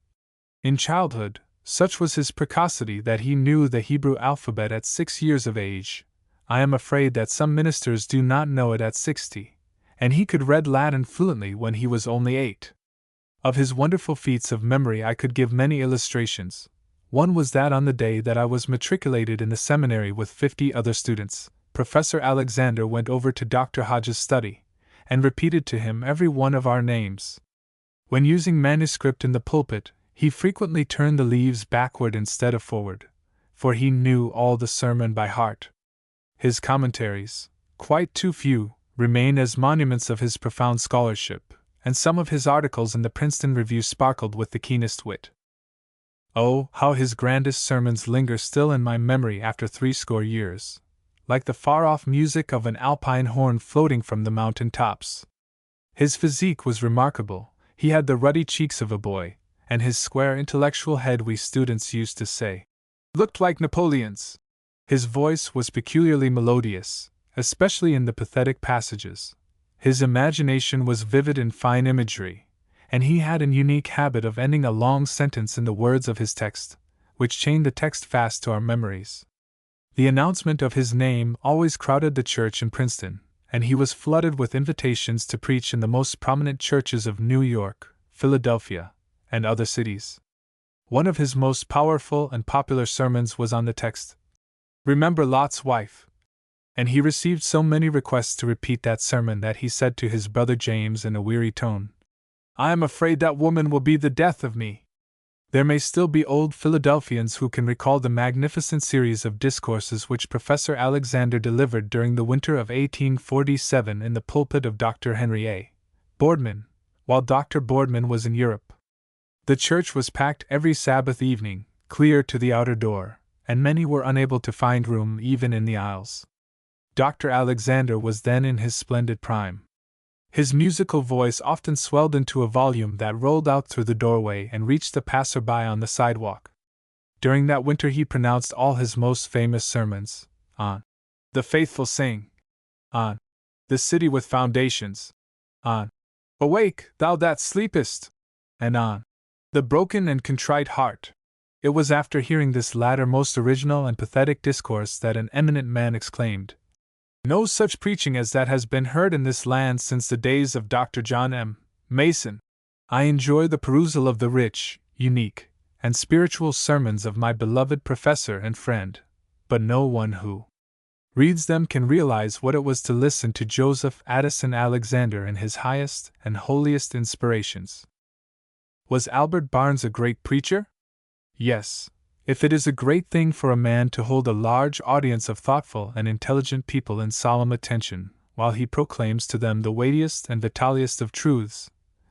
In childhood, such was his precocity that he knew the Hebrew alphabet at 6 years of age. I am afraid that some ministers do not know it at 60, and he could read Latin fluently when he was only 8. Of his wonderful feats of memory I could give many illustrations. One was that on the day that I was matriculated in the seminary with 50 other students, Professor Alexander went over to Dr. Hodge's study, and repeated to him every one of our names. When using manuscript in the pulpit, he frequently turned the leaves backward instead of forward, for he knew all the sermon by heart. His commentaries, quite too few, remain as monuments of his profound scholarship, and some of his articles in the Princeton Review sparkled with the keenest wit. Oh, how his grandest sermons linger still in my memory after 60 years, like the far-off music of an alpine horn floating from the mountain tops. His physique was remarkable. He had the ruddy cheeks of a boy, and his square intellectual head, we students used to say, looked like Napoleon's. His voice was peculiarly melodious, especially in the pathetic passages. His imagination was vivid in fine imagery, and he had an unique habit of ending a long sentence in the words of his text, which chained the text fast to our memories. The announcement of his name always crowded the church in Princeton, and he was flooded with invitations to preach in the most prominent churches of New York, Philadelphia, and other cities. One of his most powerful and popular sermons was on the text, "Remember Lot's wife," and he received so many requests to repeat that sermon that he said to his brother James in a weary tone, "I am afraid that woman will be the death of me." There may still be old Philadelphians who can recall the magnificent series of discourses which Professor Alexander delivered during the winter of 1847 in the pulpit of Dr. Henry A. Boardman, while Dr. Boardman was in Europe. The church was packed every Sabbath evening, clear to the outer door, and many were unable to find room even in the aisles. Dr. Alexander was then in his splendid prime. His musical voice often swelled into a volume that rolled out through the doorway and reached the passer-by on the sidewalk. During that winter he pronounced all his most famous sermons, on "The Faithful Sing," on "The City with Foundations," on "Awake, thou that sleepest," and on "The Broken and Contrite Heart." It was after hearing this latter most original and pathetic discourse that an eminent man exclaimed, "No such preaching as that has been heard in this land since the days of Dr. John M. Mason. I enjoy the perusal of the rich, unique, and spiritual sermons of my beloved professor and friend, but no one who reads them can realize what it was to listen to Joseph Addison Alexander in his highest and holiest inspirations." Was Albert Barnes a great preacher? Yes, if it is a great thing for a man to hold a large audience of thoughtful and intelligent people in solemn attention, while he proclaims to them the weightiest and vitaliest of truths,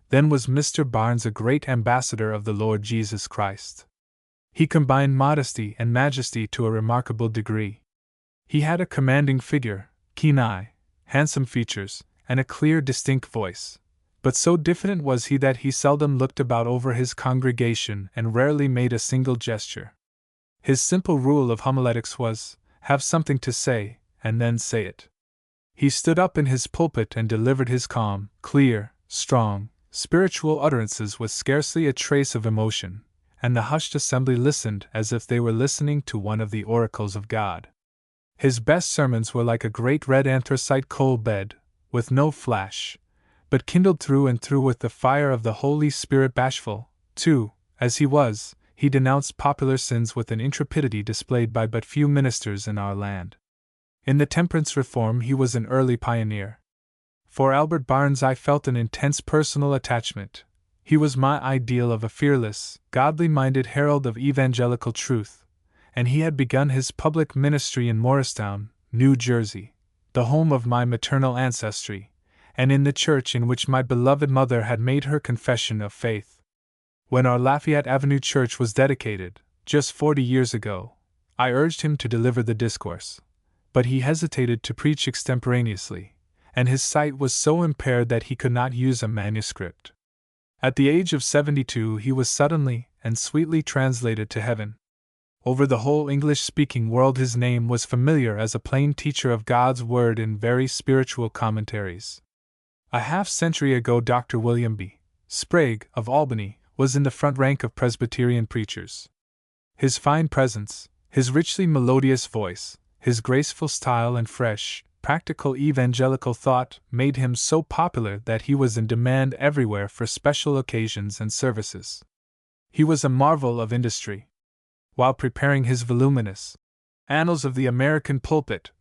then was Mr. Barnes a great ambassador of the Lord Jesus Christ. He combined modesty and majesty to a remarkable degree. He had a commanding figure, keen eye, handsome features, and a clear, distinct voice. But so diffident was he that he seldom looked about over his congregation and rarely made a single gesture. His simple rule of homiletics was, have something to say, and then say it. He stood up in his pulpit and delivered his calm, clear, strong, spiritual utterances with scarcely a trace of emotion, and the hushed assembly listened as if they were listening to one of the oracles of God. His best sermons were like a great red anthracite coal bed, with no flash, but kindled through and through with the fire of the Holy Spirit. Bashful, too, as he was, he denounced popular sins with an intrepidity displayed by but few ministers in our land. In the temperance reform he was an early pioneer. For Albert Barnes I felt an intense personal attachment. He was my ideal of a fearless, godly-minded herald of evangelical truth, and he had begun his public ministry in Morristown, New Jersey, the home of my maternal ancestry, and in the church in which my beloved mother had made her confession of faith. When our Lafayette Avenue church was dedicated, just 40 years ago, I urged him to deliver the discourse, but he hesitated to preach extemporaneously, and his sight was so impaired that he could not use a manuscript. At the age of 72 he was suddenly and sweetly translated to heaven. Over the whole English-speaking world his name was familiar as a plain teacher of God's Word in very spiritual commentaries. A half-century ago Dr. William B. Sprague, of Albany, was in the front rank of Presbyterian preachers. His fine presence, his richly melodious voice, his graceful style and fresh, practical evangelical thought made him so popular that he was in demand everywhere for special occasions and services. He was a marvel of industry. While preparing his voluminous Annals of the American Pulpit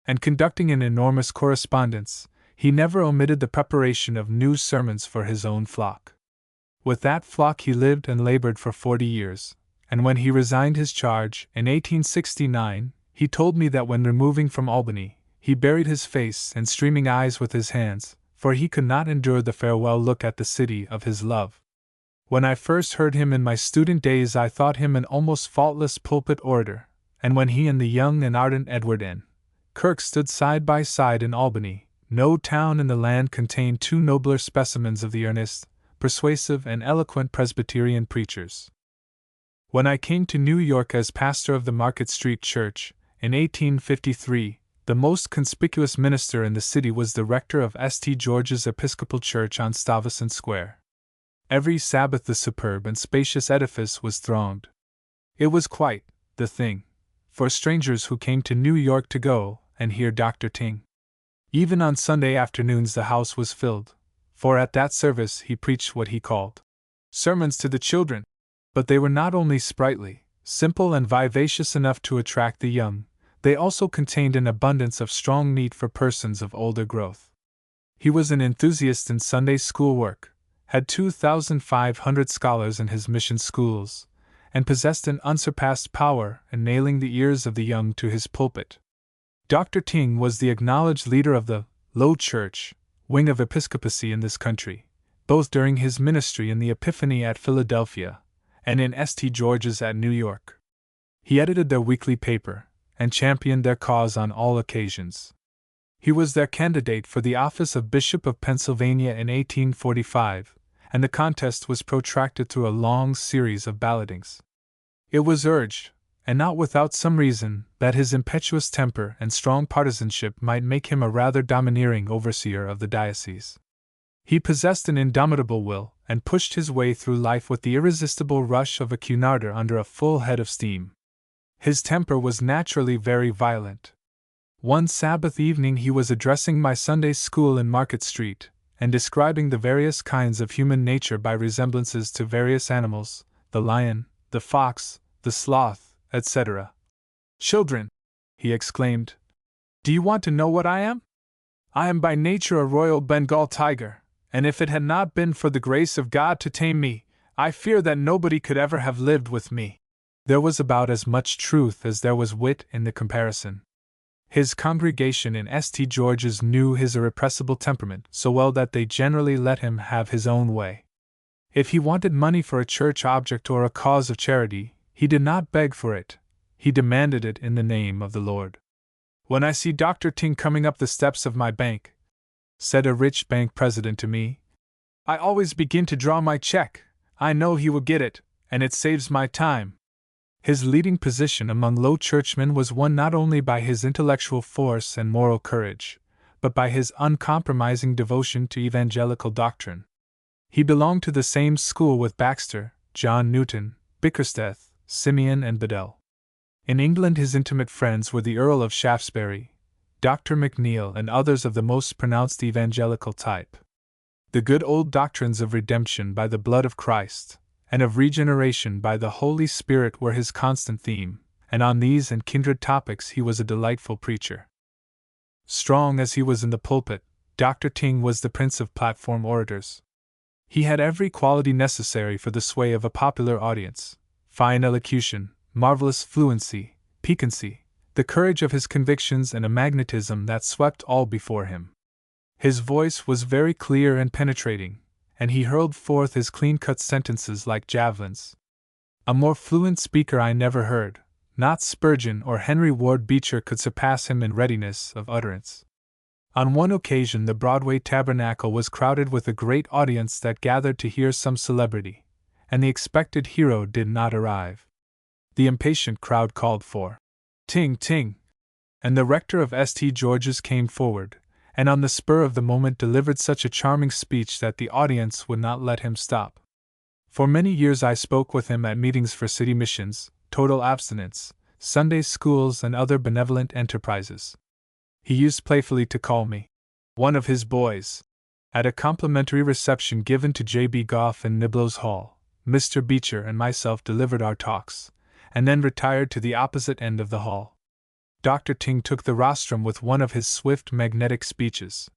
and conducting an enormous correspondence, he never omitted the preparation of new sermons for his own flock. With that flock he lived and labored for 40 years, and when he resigned his charge in 1869, he told me that when removing from Albany, he buried his face and streaming eyes with his hands, for he could not endure the farewell look at the city of his love. When I first heard him in my student days I thought him an almost faultless pulpit orator, and when he and the young and ardent Edward N. Kirk stood side by side in Albany, no town in the land contained two nobler specimens of the earnest, persuasive and eloquent Presbyterian preachers. When I came to New York as pastor of the Market Street Church, in 1853, the most conspicuous minister in the city was the rector of St. George's Episcopal Church on Stuyvesant Square. Every Sabbath the superb and spacious edifice was thronged. It was quite the thing for strangers who came to New York to go and hear Dr. Ting. Even on Sunday afternoons the house was filled, for at that service he preached what he called sermons to the children, but they were not only sprightly, simple and vivacious enough to attract the young, they also contained an abundance of strong meat for persons of older growth. He was an enthusiast in Sunday school work, had 2,500 scholars in his mission schools, and possessed an unsurpassed power in nailing the ears of the young to his pulpit. Dr. Ting was the acknowledged leader of the Low Church wing of episcopacy in this country, both during his ministry in the Epiphany at Philadelphia and in St. George's at New York. He edited their weekly paper and championed their cause on all occasions. He was their candidate for the office of Bishop of Pennsylvania in 1845, and the contest was protracted through a long series of ballotings. It was urged, and not without some reason, that his impetuous temper and strong partisanship might make him a rather domineering overseer of the diocese. He possessed an indomitable will, and pushed his way through life with the irresistible rush of a Cunarder under a full head of steam. His temper was naturally very violent. One Sabbath evening he was addressing my Sunday school in Market Street, and describing the various kinds of human nature by resemblances to various animals, the lion, the fox, the sloth, etc. "Children," he exclaimed, "do you want to know what I am? I am by nature a royal Bengal tiger, and if it had not been for the grace of God to tame me, I fear that nobody could ever have lived with me." There was about as much truth as there was wit in the comparison. His congregation in St. George's knew his irrepressible temperament so well that they generally let him have his own way. If he wanted money for a church object or a cause of charity, he did not beg for it, he demanded it in the name of the Lord. "When I see Dr. Ting coming up the steps of my bank," said a rich bank president to me, "I always begin to draw my check. I know he will get it, and it saves my time." His leading position among Low Churchmen was won not only by his intellectual force and moral courage, but by his uncompromising devotion to evangelical doctrine. He belonged to the same school with Baxter, John Newton, Bickersteth, Simeon, and Bedell. In England, his intimate friends were the Earl of Shaftesbury, Dr. Macneill, and others of the most pronounced evangelical type. The good old doctrines of redemption by the blood of Christ, and of regeneration by the Holy Spirit were his constant theme, and on these and kindred topics he was a delightful preacher. Strong as he was in the pulpit, Dr. Ting was the prince of platform orators. He had every quality necessary for the sway of a popular audience: fine elocution, marvelous fluency, piquancy, the courage of his convictions, and a magnetism that swept all before him. His voice was very clear and penetrating, and he hurled forth his clean-cut sentences like javelins. A more fluent speaker I never heard. Not Spurgeon or Henry Ward Beecher could surpass him in readiness of utterance. On one occasion the Broadway Tabernacle was crowded with a great audience that gathered to hear some celebrity, and the expected hero did not arrive. The impatient crowd called for "Ting, ting!" and the rector of St. George's came forward, and on the spur of the moment delivered such a charming speech that the audience would not let him stop. For many years I spoke with him at meetings for city missions, total abstinence, Sunday schools, and other benevolent enterprises. He used playfully to call me one of his boys. At a complimentary reception given to J.B. Gough in Niblo's Hall, Mr. Beecher and myself delivered our talks, and then retired to the opposite end of the hall. Dr. Ting took the rostrum with one of his swift, magnetic speeches.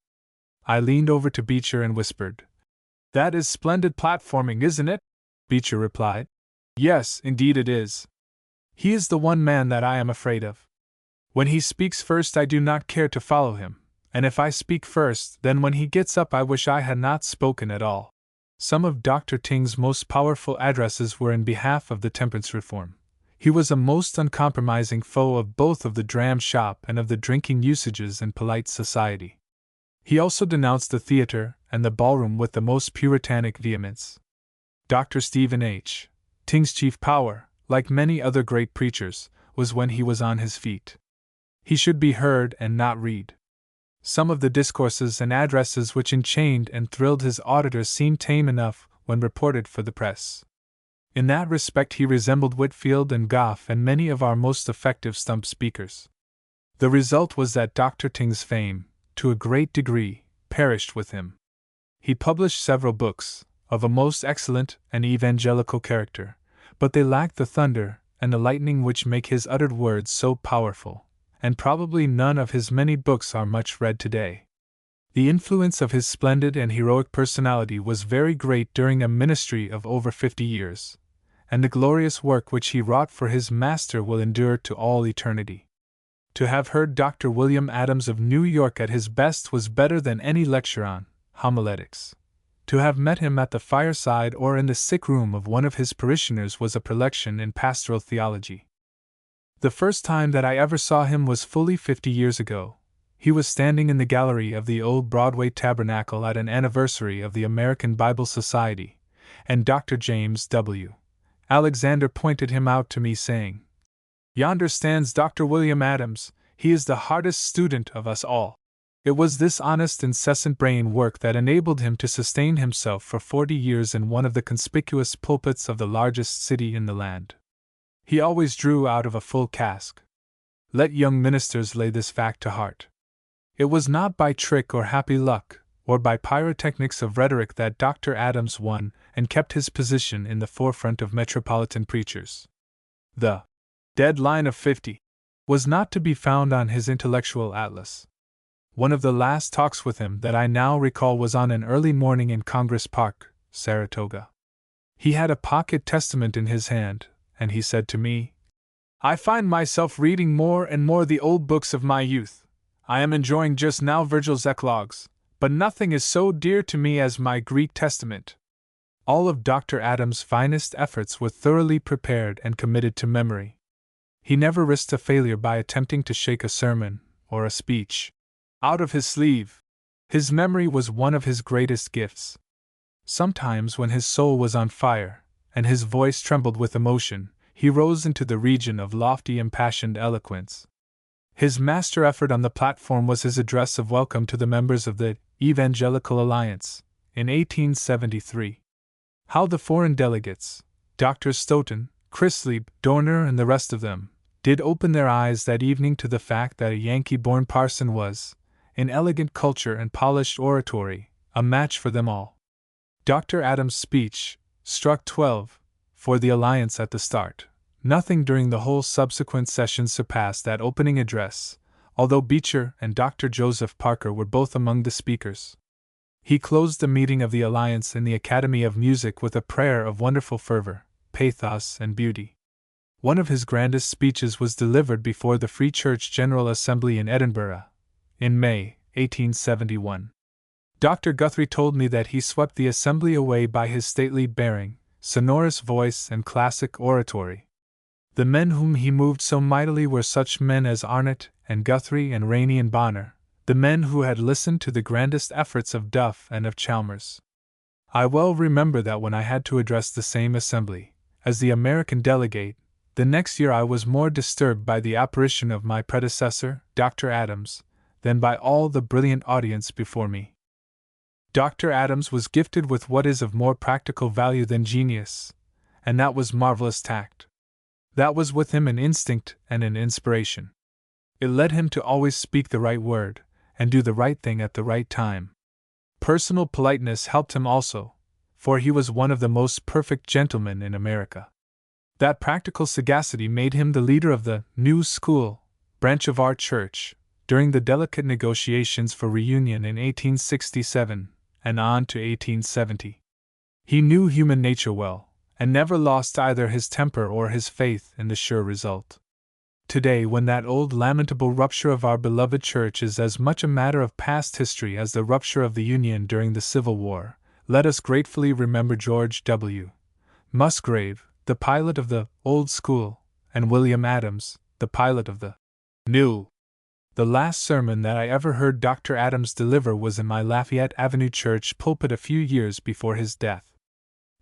I leaned over to Beecher and whispered, "That is splendid platforming, isn't it?" Beecher replied, "Yes, indeed it is. He is the one man that I am afraid of. When he speaks first I do not care to follow him, and if I speak first, then when he gets up I wish I had not spoken at all." Some of Dr. Ting's most powerful addresses were in behalf of the temperance reform. He was a most uncompromising foe of both of the dram shop and of the drinking usages in polite society. He also denounced the theater and the ballroom with the most puritanic vehemence. Dr. Stephen H. Ting's chief power, like many other great preachers, was when he was on his feet. He should be heard and not read. Some of the discourses and addresses which enchained and thrilled his auditors seemed tame enough when reported for the press. In that respect he resembled Whitfield and Gough and many of our most effective stump speakers. The result was that Dr. Ting's fame, to a great degree, perished with him. He published several books, of a most excellent and evangelical character, but they lacked the thunder and the lightning which make his uttered words so powerful, and probably none of his many books are much read today. The influence of his splendid and heroic personality was very great during a ministry of over 50 years, and the glorious work which he wrought for his Master will endure to all eternity. To have heard Dr. William Adams of New York at his best was better than any lecture on homiletics. To have met him at the fireside or in the sick room of one of his parishioners was a prelection in pastoral theology. The first time that I ever saw him was fully 50 years ago. He was standing in the gallery of the old Broadway Tabernacle at an anniversary of the American Bible Society, and Dr. James W. Alexander pointed him out to me, saying, "Yonder stands Dr. William Adams, he is the hardest student of us all." It was this honest, incessant brain work that enabled him to sustain himself for 40 years in one of the conspicuous pulpits of the largest city in the land. He always drew out of a full cask. Let young ministers lay this fact to heart. It was not by trick or happy luck, or by pyrotechnics of rhetoric that Dr. Adams won and kept his position in the forefront of metropolitan preachers. The dead line of 50 was not to be found on his intellectual atlas. One of the last talks with him that I now recall was on an early morning in Congress Park, Saratoga. He had a pocket testament in his hand, and he said to me, "I find myself reading more and more the old books of my youth. I am enjoying just now Virgil's Eclogues, but nothing is so dear to me as my Greek Testament." All of Dr. Adams' finest efforts were thoroughly prepared and committed to memory. He never risked a failure by attempting to shake a sermon, or a speech, out of his sleeve. His memory was one of his greatest gifts. Sometimes when his soul was on fire, and his voice trembled with emotion, he rose into the region of lofty impassioned eloquence. His master effort on the platform was his address of welcome to the members of the Evangelical Alliance, in 1873. How the foreign delegates, Drs. Stoughton, Chrisleb, Dorner, and the rest of them, did open their eyes that evening to the fact that a Yankee-born parson was, in elegant culture and polished oratory, a match for them all. Dr. Adams' speech struck 12 for the Alliance at the start. Nothing during the whole subsequent session surpassed that opening address, although Beecher and Dr. Joseph Parker were both among the speakers. He closed the meeting of the Alliance in the Academy of Music with a prayer of wonderful fervor, pathos, and beauty. One of his grandest speeches was delivered before the Free Church General Assembly in Edinburgh, in May, 1871. Dr. Guthrie told me that he swept the assembly away by his stately bearing, sonorous voice, and classic oratory. The men whom he moved so mightily were such men as Arnott and Guthrie and Rainey and Bonner, the men who had listened to the grandest efforts of Duff and of Chalmers. I well remember that when I had to address the same assembly, as the American delegate, the next year I was more disturbed by the apparition of my predecessor, Dr. Adams, than by all the brilliant audience before me. Dr. Adams was gifted with what is of more practical value than genius, and that was marvelous tact. That was with him an instinct and an inspiration. It led him to always speak the right word, and do the right thing at the right time. Personal politeness helped him also, for he was one of the most perfect gentlemen in America. That practical sagacity made him the leader of the New School branch of our church during the delicate negotiations for reunion in 1867 and on to 1870. He knew human nature well, and never lost either his temper or his faith in the sure result. Today, when that old lamentable rupture of our beloved church is as much a matter of past history as the rupture of the Union during the Civil War, let us gratefully remember George W. Musgrave, the pilot of the Old School, and William Adams, the pilot of the New. The last sermon that I ever heard Dr. Adams deliver was in my Lafayette Avenue church pulpit a few years before his death.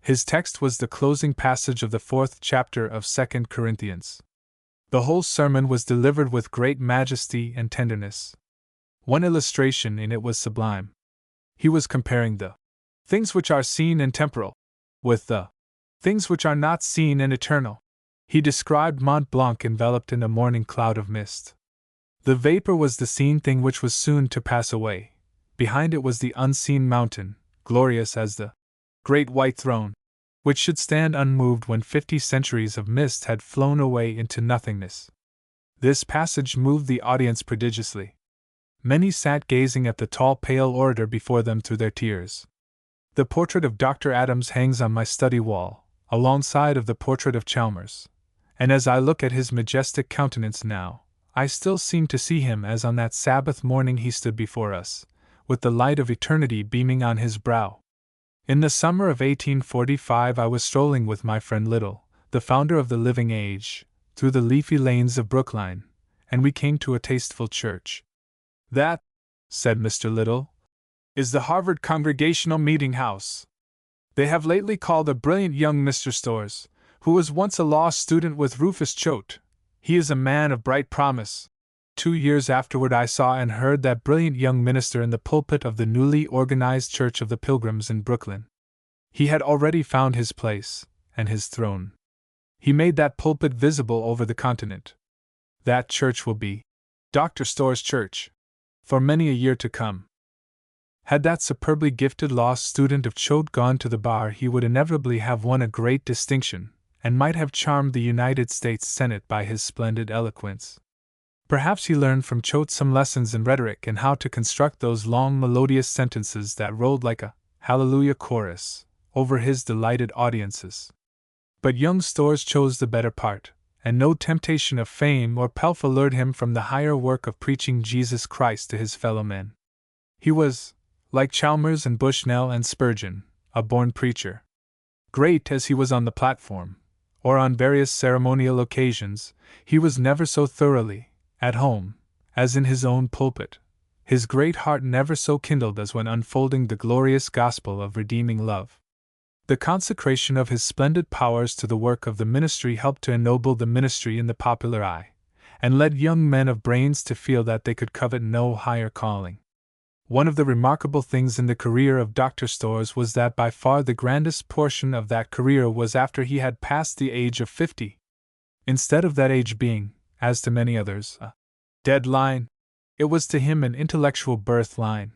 His text was the closing passage of the 4th chapter of 2 Corinthians. The whole sermon was delivered with great majesty and tenderness. One illustration in it was sublime. He was comparing the things which are seen and temporal with the things which are not seen and eternal. He described Mont Blanc enveloped in a morning cloud of mist. The vapor was the seen thing which was soon to pass away. Behind it was the unseen mountain, glorious as the great white throne, which should stand unmoved when 50 centuries of mist had flown away into nothingness. This passage moved the audience prodigiously. Many sat gazing at the tall pale orator before them through their tears. The portrait of Dr. Adams hangs on my study wall, alongside of the portrait of Chalmers, and as I look at his majestic countenance now, I still seem to see him as on that Sabbath morning he stood before us, with the light of eternity beaming on his brow. In the summer of 1845 I was strolling with my friend Little, the founder of the Living Age, through the leafy lanes of Brookline, and we came to a tasteful church. "That," said Mr. Little, "is the Harvard Congregational Meeting House. They have lately called a brilliant young Mr. Storrs, who was once a law student with Rufus Choate. He is a man of bright promise." 2 years afterward I saw and heard that brilliant young minister in the pulpit of the newly organized Church of the Pilgrims in Brooklyn. He had already found his place, and his throne. He made that pulpit visible over the continent. That church will be Dr. Storrs' church for many a year to come. Had that superbly gifted law student of Choate gone to the bar, he would inevitably have won a great distinction, and might have charmed the United States Senate by his splendid eloquence. Perhaps he learned from Choate some lessons in rhetoric and how to construct those long melodious sentences that rolled like a hallelujah chorus over his delighted audiences. But young Storrs chose the better part, and no temptation of fame or pelf allured him from the higher work of preaching Jesus Christ to his fellow men. He was, like Chalmers and Bushnell and Spurgeon, a born preacher. Great as he was on the platform, or on various ceremonial occasions, he was never so thoroughly at home as in his own pulpit, his great heart never so kindled as when unfolding the glorious gospel of redeeming love. The consecration of his splendid powers to the work of the ministry helped to ennoble the ministry in the popular eye, and led young men of brains to feel that they could covet no higher calling. One of the remarkable things in the career of Dr. Storrs was that by far the grandest portion of that career was after he had passed the age of 50. Instead of that age being, as to many others, a dead line, it was to him an intellectual birth line.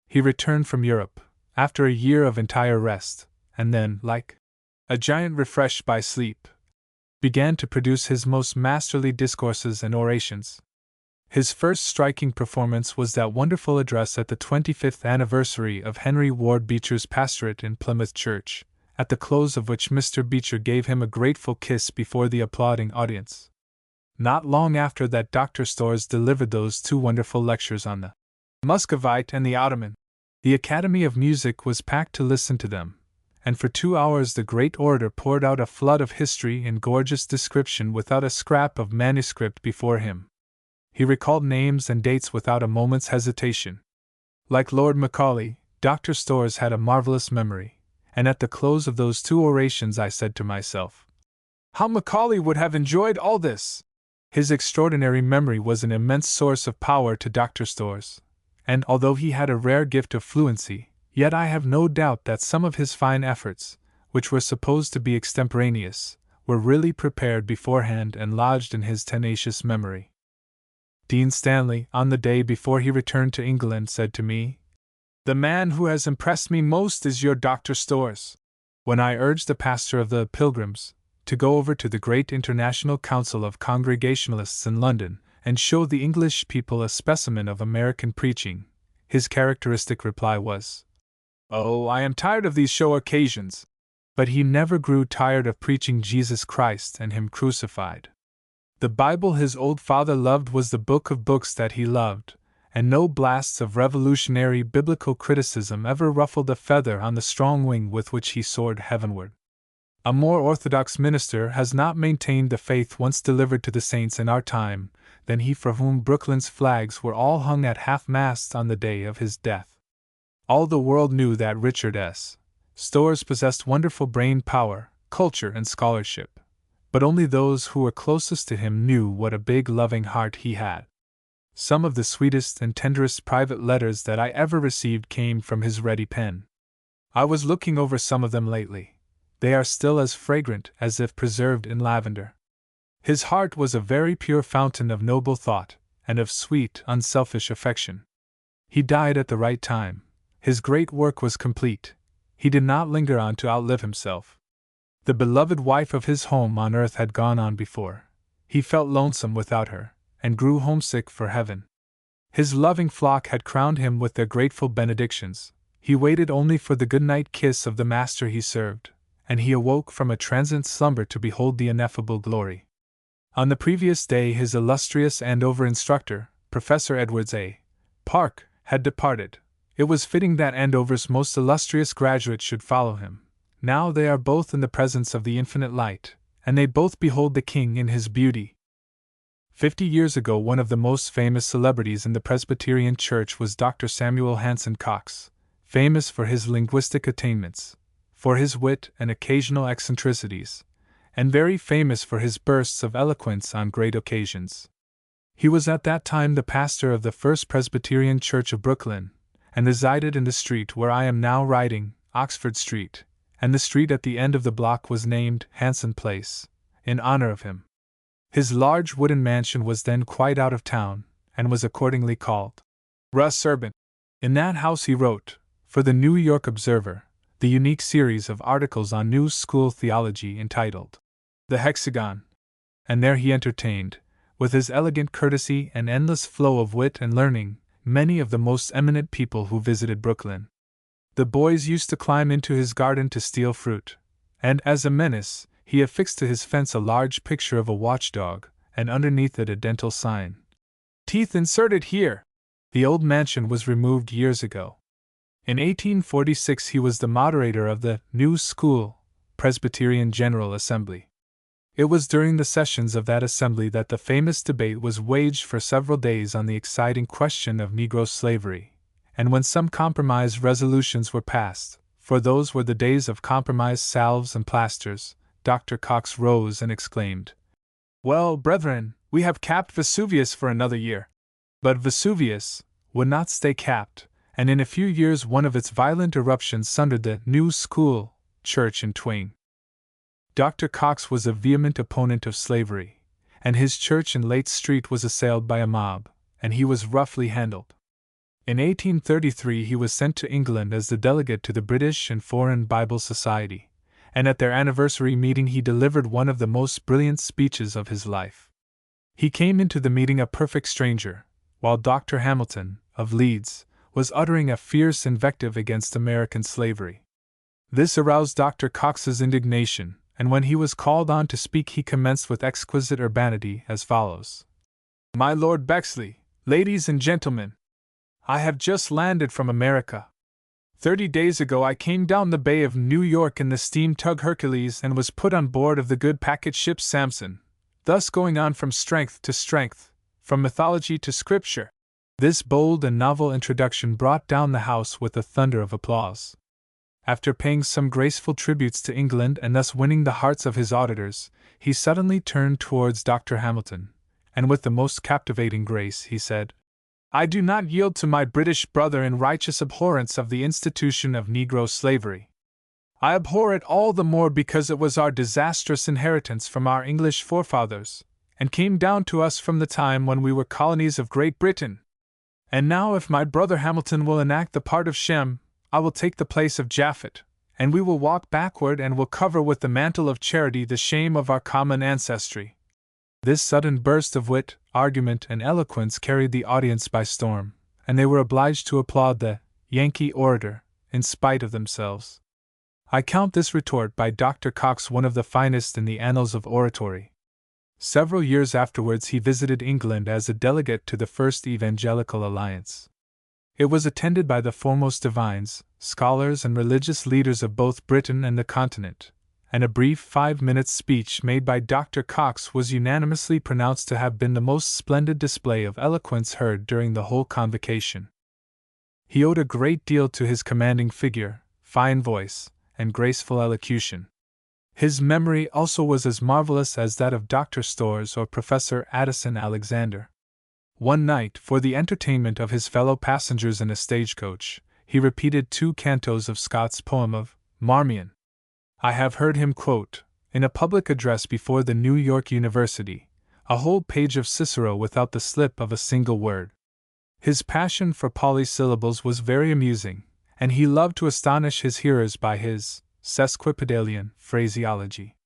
He returned from Europe, after a year of entire rest, and then, like a giant refreshed by sleep, began to produce his most masterly discourses and orations. His first striking performance was that wonderful address at the 25th anniversary of Henry Ward Beecher's pastorate in Plymouth Church, at the close of which Mr. Beecher gave him a grateful kiss before the applauding audience. Not long after that, Dr. Storrs delivered those two wonderful lectures on the Muscovite and the Ottoman. The Academy of Music was packed to listen to them, and for 2 hours the great orator poured out a flood of history and gorgeous description without a scrap of manuscript before him. He recalled names and dates without a moment's hesitation. Like Lord Macaulay, Dr. Storrs had a marvelous memory, and at the close of those two orations I said to myself, "How Macaulay would have enjoyed all this!" His extraordinary memory was an immense source of power to Dr. Storrs, and although he had a rare gift of fluency, yet I have no doubt that some of his fine efforts, which were supposed to be extemporaneous, were really prepared beforehand and lodged in his tenacious memory. Dean Stanley, on the day before he returned to England, said to me, "The man who has impressed me most is your Dr. Storrs." When I urged the pastor of the Pilgrims to go over to the great International Council of Congregationalists in London and show the English people a specimen of American preaching, his characteristic reply was, "Oh, I am tired of these show occasions." But he never grew tired of preaching Jesus Christ and Him crucified. The Bible his old father loved was the book of books that he loved, and no blasts of revolutionary biblical criticism ever ruffled a feather on the strong wing with which he soared heavenward. A more orthodox minister has not maintained the faith once delivered to the saints in our time than he for whom Brooklyn's flags were all hung at half-mast on the day of his death. All the world knew that Richard S. Storrs possessed wonderful brain power, culture, and scholarship, but only those who were closest to him knew what a big, loving heart he had. Some of the sweetest and tenderest private letters that I ever received came from his ready pen. I was looking over some of them lately. They are still as fragrant as if preserved in lavender. His heart was a very pure fountain of noble thought, and of sweet, unselfish affection. He died at the right time. His great work was complete. He did not linger on to outlive himself. The beloved wife of his home on earth had gone on before. He felt lonesome without her, and grew homesick for heaven. His loving flock had crowned him with their grateful benedictions. He waited only for the good-night kiss of the master he served, and he awoke from a transient slumber to behold the ineffable glory. On the previous day his illustrious Andover instructor, Professor Edwards A. Park, had departed. It was fitting that Andover's most illustrious graduate should follow him. Now they are both in the presence of the infinite light, and they both behold the King in his beauty. 50 years ago one of the most famous celebrities in the Presbyterian Church was Dr. Samuel Hanson Cox, famous for his linguistic attainments, for his wit and occasional eccentricities, and very famous for his bursts of eloquence on great occasions. He was at that time the pastor of the First Presbyterian Church of Brooklyn, and resided in the street where I am now writing, Oxford Street, and the street at the end of the block was named Hanson Place, in honor of him. His large wooden mansion was then quite out of town, and was accordingly called Russ Urban. In that house he wrote, for the New York Observer, the unique series of articles on New School theology entitled The Hexagon, and there he entertained, with his elegant courtesy and endless flow of wit and learning, many of the most eminent people who visited Brooklyn. The boys used to climb into his garden to steal fruit, and as a menace, he affixed to his fence a large picture of a watchdog, and underneath it a dental sign. Teeth inserted here! The old mansion was removed years ago. In 1846 he was the moderator of the New School Presbyterian General Assembly. It was during the sessions of that assembly that the famous debate was waged for several days on the exciting question of Negro slavery, and when some compromise resolutions were passed, for those were the days of compromise salves and plasters, Dr. Cox rose and exclaimed, "Well, brethren, We have capped Vesuvius for another year. But Vesuvius would not stay capped, and in a few years one of its violent eruptions sundered the New School church in twain. Dr. Cox was a vehement opponent of slavery, and his church in Lake Street was assailed by a mob, and he was roughly handled. In 1833 he was sent to England as the delegate to the British and Foreign Bible Society, and at their anniversary meeting he delivered one of the most brilliant speeches of his life. He came into the meeting a perfect stranger, while Dr. Hamilton, of Leeds, was uttering a fierce invective against American slavery. This aroused Dr. Cox's indignation, and when he was called on to speak he commenced with exquisite urbanity as follows. My Lord Bexley, ladies and gentlemen, I have just landed from America. 30 days ago I came down the Bay of New York in the steam tug Hercules and was put on board of the good packet ship Samson, thus going on from strength to strength, from mythology to scripture. This bold and novel introduction brought down the house with a thunder of applause. After paying some graceful tributes to England and thus winning the hearts of his auditors, he suddenly turned towards Dr. Hamilton, and with the most captivating grace he said, I do not yield to my British brother in righteous abhorrence of the institution of Negro slavery. I abhor it all the more because it was our disastrous inheritance from our English forefathers, and came down to us from the time when we were colonies of Great Britain. And now if my brother Hamilton will enact the part of Shem, I will take the place of Japhet, and we will walk backward and will cover with the mantle of charity the shame of our common ancestry. This sudden burst of wit, argument, and eloquence carried the audience by storm, and they were obliged to applaud the Yankee orator, in spite of themselves. I count this retort by Dr. Cox one of the finest in the annals of oratory. Several years afterwards he visited England as a delegate to the First Evangelical Alliance. It was attended by the foremost divines, scholars, and religious leaders of both Britain and the Continent, and a brief 5-minute speech made by Dr. Cox was unanimously pronounced to have been the most splendid display of eloquence heard during the whole convocation. He owed a great deal to his commanding figure, fine voice, and graceful elocution. His memory also was as marvelous as that of Dr. Storrs or Professor Addison Alexander. One night, for the entertainment of his fellow passengers in a stagecoach, he repeated 2 cantos of Scott's poem of Marmion. I have heard him quote, in a public address before the New York University, a whole page of Cicero without the slip of a single word. His passion for polysyllables was very amusing, and he loved to astonish his hearers by his sesquipedalian phraseology.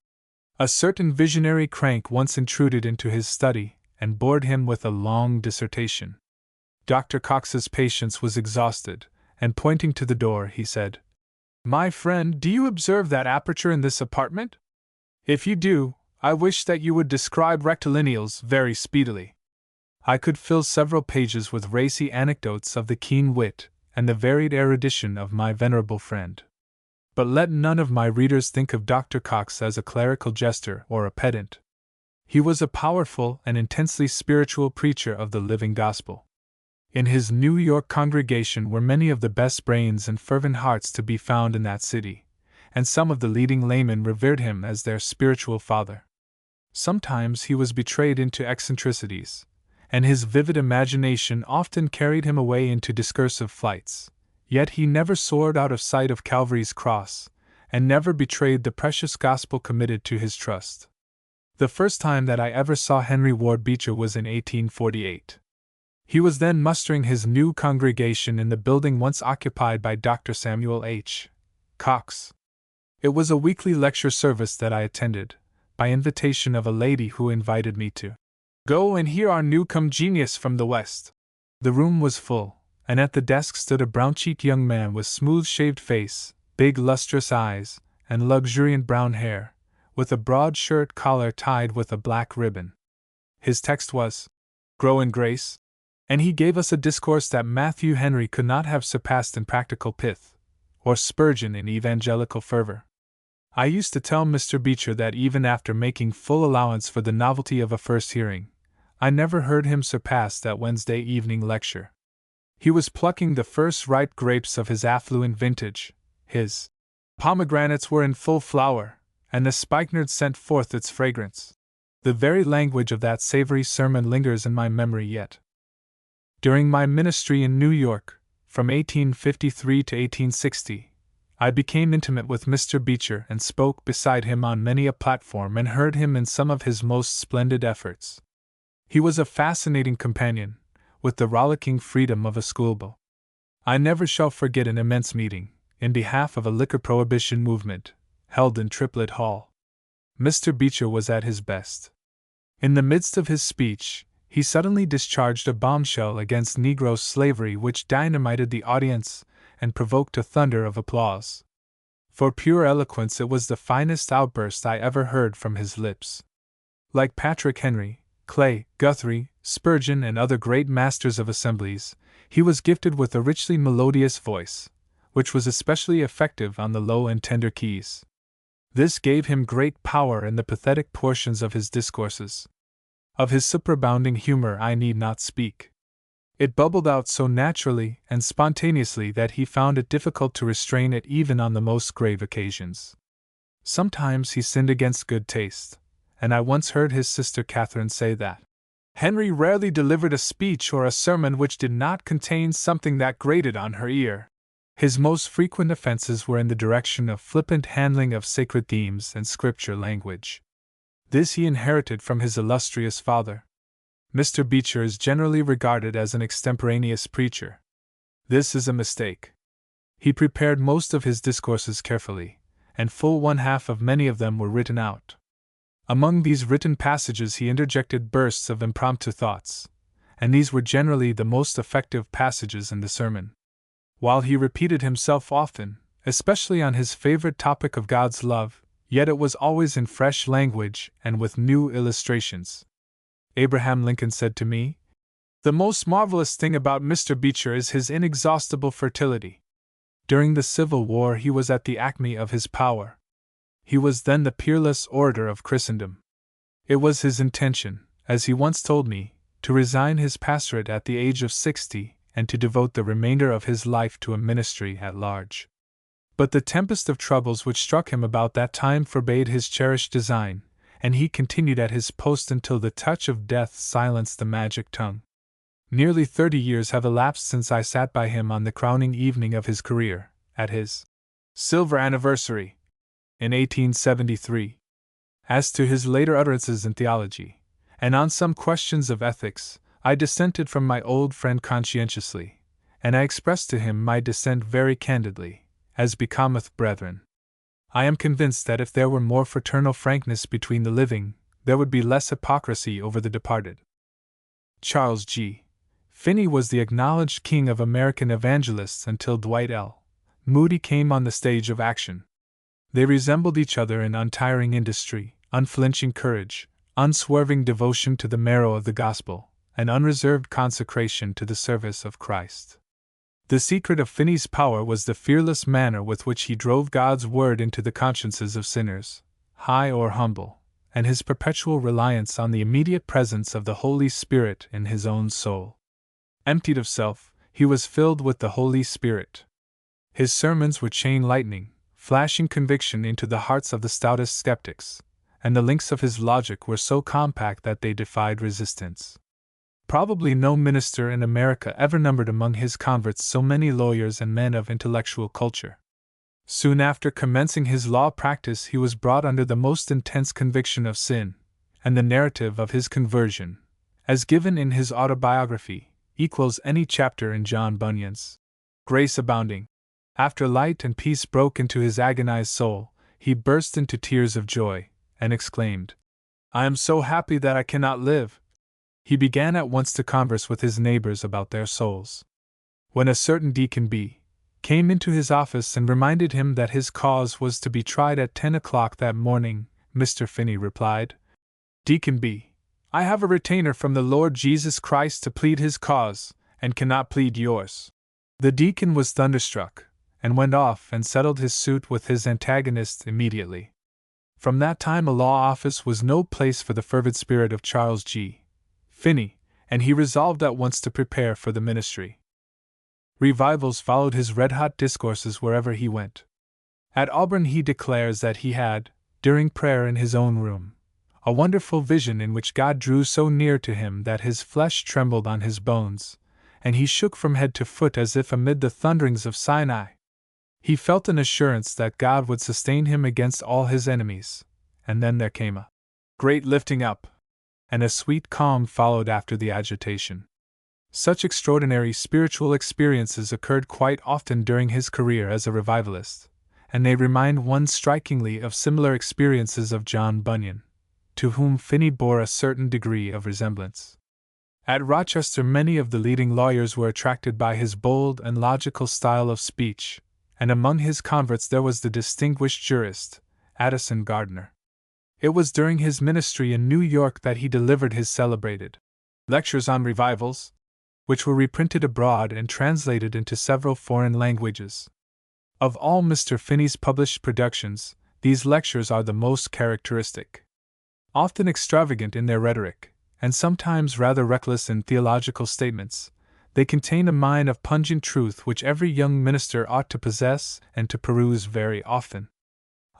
A certain visionary crank once intruded into his study and bored him with a long dissertation. Dr. Cox's patience was exhausted, and pointing to the door, he said, My friend, do you observe that aperture in this apartment? If you do, I wish that you would describe rectilineals very speedily. I could fill several pages with racy anecdotes of the keen wit and the varied erudition of my venerable friend. But let none of my readers think of Dr. Cox as a clerical jester or a pedant. He was a powerful and intensely spiritual preacher of the living gospel. In his New York congregation were many of the best brains and fervent hearts to be found in that city, and some of the leading laymen revered him as their spiritual father. Sometimes he was betrayed into eccentricities, and his vivid imagination often carried him away into discursive flights, yet he never soared out of sight of Calvary's cross, and never betrayed the precious gospel committed to his trust. The first time that I ever saw Henry Ward Beecher was in 1848. He was then mustering his new congregation in the building once occupied by Dr. Samuel H. Cox. It was a weekly lecture service that I attended, by invitation of a lady who invited me to go and hear our new-come genius from the West. The room was full, and at the desk stood a brown-cheeked young man with smooth-shaved face, big lustrous eyes, and luxuriant brown hair, with a broad shirt collar tied with a black ribbon. His text was, "Grow in grace," and he gave us a discourse that Matthew Henry could not have surpassed in practical pith, or Spurgeon in evangelical fervor. I used to tell Mr. Beecher that even after making full allowance for the novelty of a first hearing, I never heard him surpass that Wednesday evening lecture. He was plucking the first ripe grapes of his affluent vintage, his pomegranates were in full flower, and the spikenard sent forth its fragrance. The very language of that savory sermon lingers in my memory yet. During my ministry in New York, from 1853 to 1860, I became intimate with Mr. Beecher and spoke beside him on many a platform and heard him in some of his most splendid efforts. He was a fascinating companion, with the rollicking freedom of a schoolboy. I never shall forget an immense meeting, in behalf of a liquor prohibition movement, held in Triplet Hall. Mr. Beecher was at his best. In the midst of his speech, he suddenly discharged a bombshell against Negro slavery which dynamited the audience and provoked a thunder of applause. For pure eloquence, it was the finest outburst I ever heard from his lips. Like Patrick Henry, Clay, Guthrie, Spurgeon, and other great masters of assemblies, he was gifted with a richly melodious voice, which was especially effective on the low and tender keys. This gave him great power in the pathetic portions of his discourses. Of his superabounding humor I need not speak. It bubbled out so naturally and spontaneously that he found it difficult to restrain it even on the most grave occasions. Sometimes he sinned against good taste, and I once heard his sister Catherine say that Henry rarely delivered a speech or a sermon which did not contain something that grated on her ear. His most frequent offenses were in the direction of flippant handling of sacred themes and scripture language. This he inherited from his illustrious father. Mr. Beecher is generally regarded as an extemporaneous preacher. This is a mistake. He prepared most of his discourses carefully, and full one half of many of them were written out. Among these written passages he interjected bursts of impromptu thoughts, and these were generally the most effective passages in the sermon. While he repeated himself often, especially on his favorite topic of God's love, yet it was always in fresh language and with new illustrations. Abraham Lincoln said to me, "The most marvelous thing about Mr. Beecher is his inexhaustible fertility." During the Civil War he was at the acme of his power. He was then the peerless orator of Christendom. It was his intention, as he once told me, to resign his pastorate at the age of 60 and to devote the remainder of his life to a ministry at large. But the tempest of troubles which struck him about that time forbade his cherished design, and he continued at his post until the touch of death silenced the magic tongue. Nearly 30 years have elapsed since I sat by him on the crowning evening of his career, at his silver anniversary, in 1873. As to his later utterances in theology, and on some questions of ethics, I dissented from my old friend conscientiously, and I expressed to him my dissent very candidly, as becometh brethren. I am convinced that if there were more fraternal frankness between the living, there would be less hypocrisy over the departed. Charles G. Finney was the acknowledged king of American evangelists until Dwight L. Moody came on the stage of action. They resembled each other in untiring industry, unflinching courage, unswerving devotion to the marrow of the gospel, and unreserved consecration to the service of Christ. The secret of Finney's power was the fearless manner with which he drove God's word into the consciences of sinners, high or humble, and his perpetual reliance on the immediate presence of the Holy Spirit in his own soul. Emptied of self, he was filled with the Holy Spirit. His sermons were chain lightning, flashing conviction into the hearts of the stoutest skeptics, and the links of his logic were so compact that they defied resistance. Probably no minister in America ever numbered among his converts so many lawyers and men of intellectual culture. Soon after commencing his law practice, he was brought under the most intense conviction of sin, and the narrative of his conversion, as given in his Autobiography, equals any chapter in John Bunyan's Grace Abounding. After light and peace broke into his agonized soul, he burst into tears of joy, and exclaimed, "I am so happy that I cannot live." He began at once to converse with his neighbors about their souls. When a certain Deacon B. came into his office and reminded him that his cause was to be tried at 10 o'clock that morning, Mr. Finney replied, "Deacon B., I have a retainer from the Lord Jesus Christ to plead his cause, and cannot plead yours." The deacon was thunderstruck, and went off and settled his suit with his antagonist immediately. From that time a law office was no place for the fervid spirit of Charles G. Finney, and he resolved at once to prepare for the ministry. Revivals followed his red-hot discourses wherever he went. At Auburn he declares that he had, during prayer in his own room, a wonderful vision in which God drew so near to him that his flesh trembled on his bones, and he shook from head to foot as if amid the thunderings of Sinai. He felt an assurance that God would sustain him against all his enemies, and then there came a great lifting up, and a sweet calm followed after the agitation. Such extraordinary spiritual experiences occurred quite often during his career as a revivalist, and they remind one strikingly of similar experiences of John Bunyan, to whom Finney bore a certain degree of resemblance. At Rochester, many of the leading lawyers were attracted by his bold and logical style of speech, and among his converts there was the distinguished jurist, Addison Gardner. It was during his ministry in New York that he delivered his celebrated Lectures on Revivals, which were reprinted abroad and translated into several foreign languages. Of all Mr. Finney's published productions, these lectures are the most characteristic. Often extravagant in their rhetoric, and sometimes rather reckless in theological statements, they contain a mine of pungent truth which every young minister ought to possess and to peruse very often.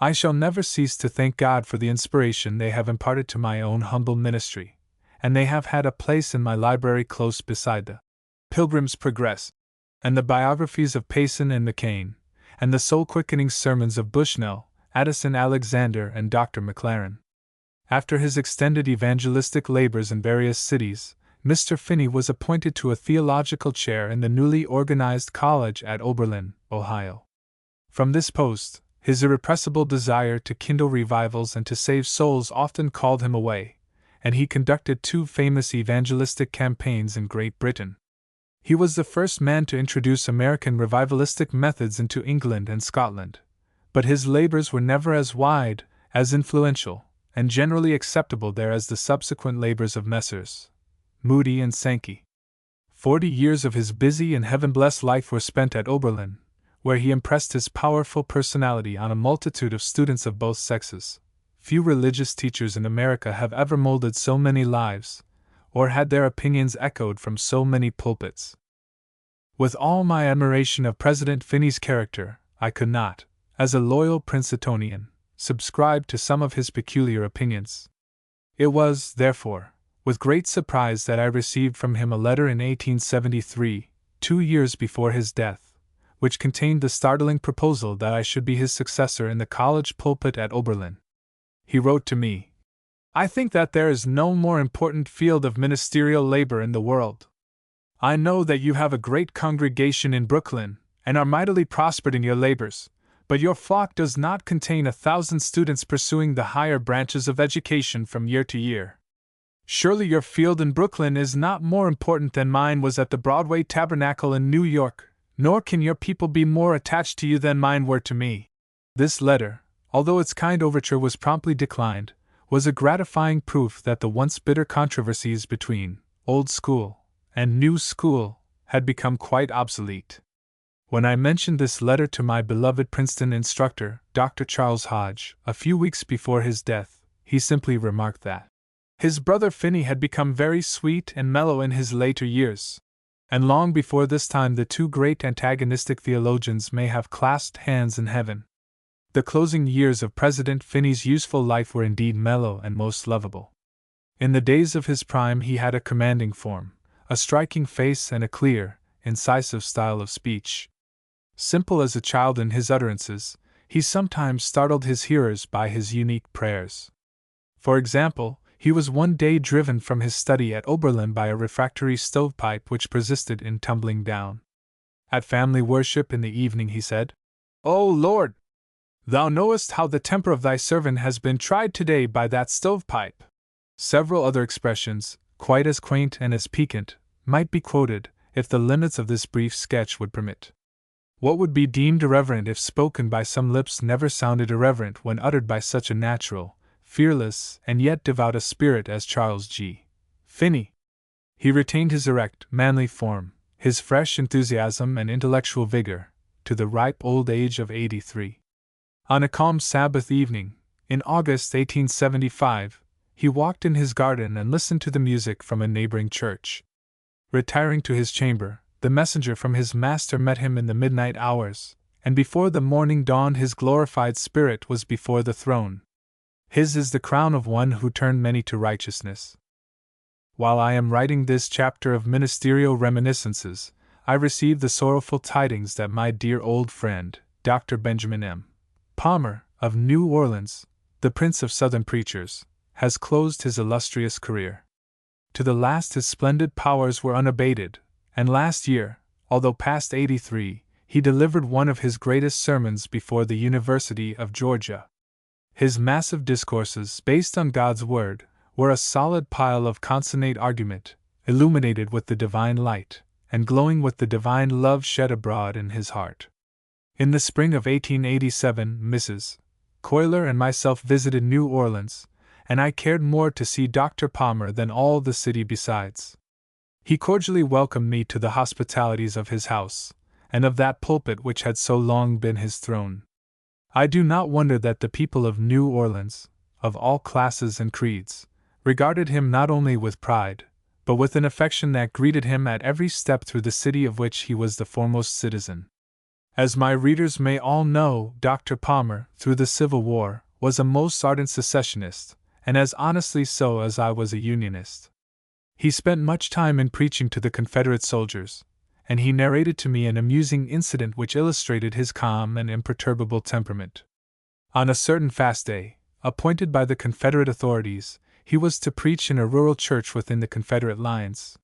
I shall never cease to thank God for the inspiration they have imparted to my own humble ministry, and they have had a place in my library close beside the Pilgrim's Progress, and the biographies of Payson and McCain, and the soul-quickening sermons of Bushnell, Addison Alexander, and Dr. Maclaren. After his extended evangelistic labors in various cities, Mr. Finney was appointed to a theological chair in the newly organized college at Oberlin, Ohio. From this post, his irrepressible desire to kindle revivals and to save souls often called him away, and he conducted 2 famous evangelistic campaigns in Great Britain. He was the first man to introduce American revivalistic methods into England and Scotland, but his labors were never as wide, as influential, and generally acceptable there as the subsequent labors of Messrs. Moody and Sankey. 40 years of his busy and heaven-blessed life were spent at Oberlin, where he impressed his powerful personality on a multitude of students of both sexes. Few religious teachers in America have ever molded so many lives, or had their opinions echoed from so many pulpits. With all my admiration of President Finney's character, I could not, as a loyal Princetonian, subscribe to some of his peculiar opinions. It was, therefore, with great surprise that I received from him a letter in 1873, 2 years before his death, which contained the startling proposal that I should be his successor in the college pulpit at Oberlin. He wrote to me, "I think that there is no more important field of ministerial labor in the world. I know that you have a great congregation in Brooklyn, and are mightily prospered in your labors, but your flock does not contain 1,000 students pursuing the higher branches of education from year to year. Surely your field in Brooklyn is not more important than mine was at the Broadway Tabernacle in New York, nor can your people be more attached to you than mine were to me." This letter, although its kind overture was promptly declined, was a gratifying proof that the once bitter controversies between old school and new school had become quite obsolete. When I mentioned this letter to my beloved Princeton instructor, Dr. Charles Hodge, a few weeks before his death, he simply remarked that his brother Finney had become very sweet and mellow in his later years, and long before this time the 2 great antagonistic theologians may have clasped hands in heaven. The closing years of President Finney's useful life were indeed mellow and most lovable. In the days of his prime he had a commanding form, a striking face, and a clear, incisive style of speech. Simple as a child in his utterances, he sometimes startled his hearers by his unique prayers. For example, he was one day driven from his study at Oberlin by a refractory stovepipe which persisted in tumbling down. At family worship in the evening he said, "O Lord! Thou knowest how the temper of thy servant has been tried today by that stovepipe." Several other expressions, quite as quaint and as piquant, might be quoted, if the limits of this brief sketch would permit. What would be deemed irreverent if spoken by some lips never sounded irreverent when uttered by such a natural, fearless, and yet devout a spirit as Charles G. Finney. He retained his erect, manly form, his fresh enthusiasm and intellectual vigor, to the ripe old age of 83. On a calm Sabbath evening, in August 1875, he walked in his garden and listened to the music from a neighboring church. Retiring to his chamber, the messenger from his master met him in the midnight hours, and before the morning dawned his glorified spirit was before the throne. His is the crown of one who turned many to righteousness. While I am writing this chapter of ministerial reminiscences, I receive the sorrowful tidings that my dear old friend, Dr. Benjamin M. Palmer, of New Orleans, the prince of Southern preachers, has closed his illustrious career. To the last his splendid powers were unabated, and last year, although past 83, he delivered one of his greatest sermons before the University of Georgia. His massive discourses, based on God's Word, were a solid pile of consonant argument, illuminated with the divine light, and glowing with the divine love shed abroad in his heart. In the spring of 1887, Mrs. Cuyler and myself visited New Orleans, and I cared more to see Dr. Palmer than all the city besides. He cordially welcomed me to the hospitalities of his house, and of that pulpit which had so long been his throne. I do not wonder that the people of New Orleans, of all classes and creeds, regarded him not only with pride, but with an affection that greeted him at every step through the city of which he was the foremost citizen. As my readers may all know, Dr. Palmer, through the Civil War, was a most ardent secessionist, and as honestly so as I was a Unionist. He spent much time in preaching to the Confederate soldiers, and he narrated to me an amusing incident which illustrated his calm and imperturbable temperament. On a certain fast day, appointed by the Confederate authorities, he was to preach in a rural church within the Confederate lines.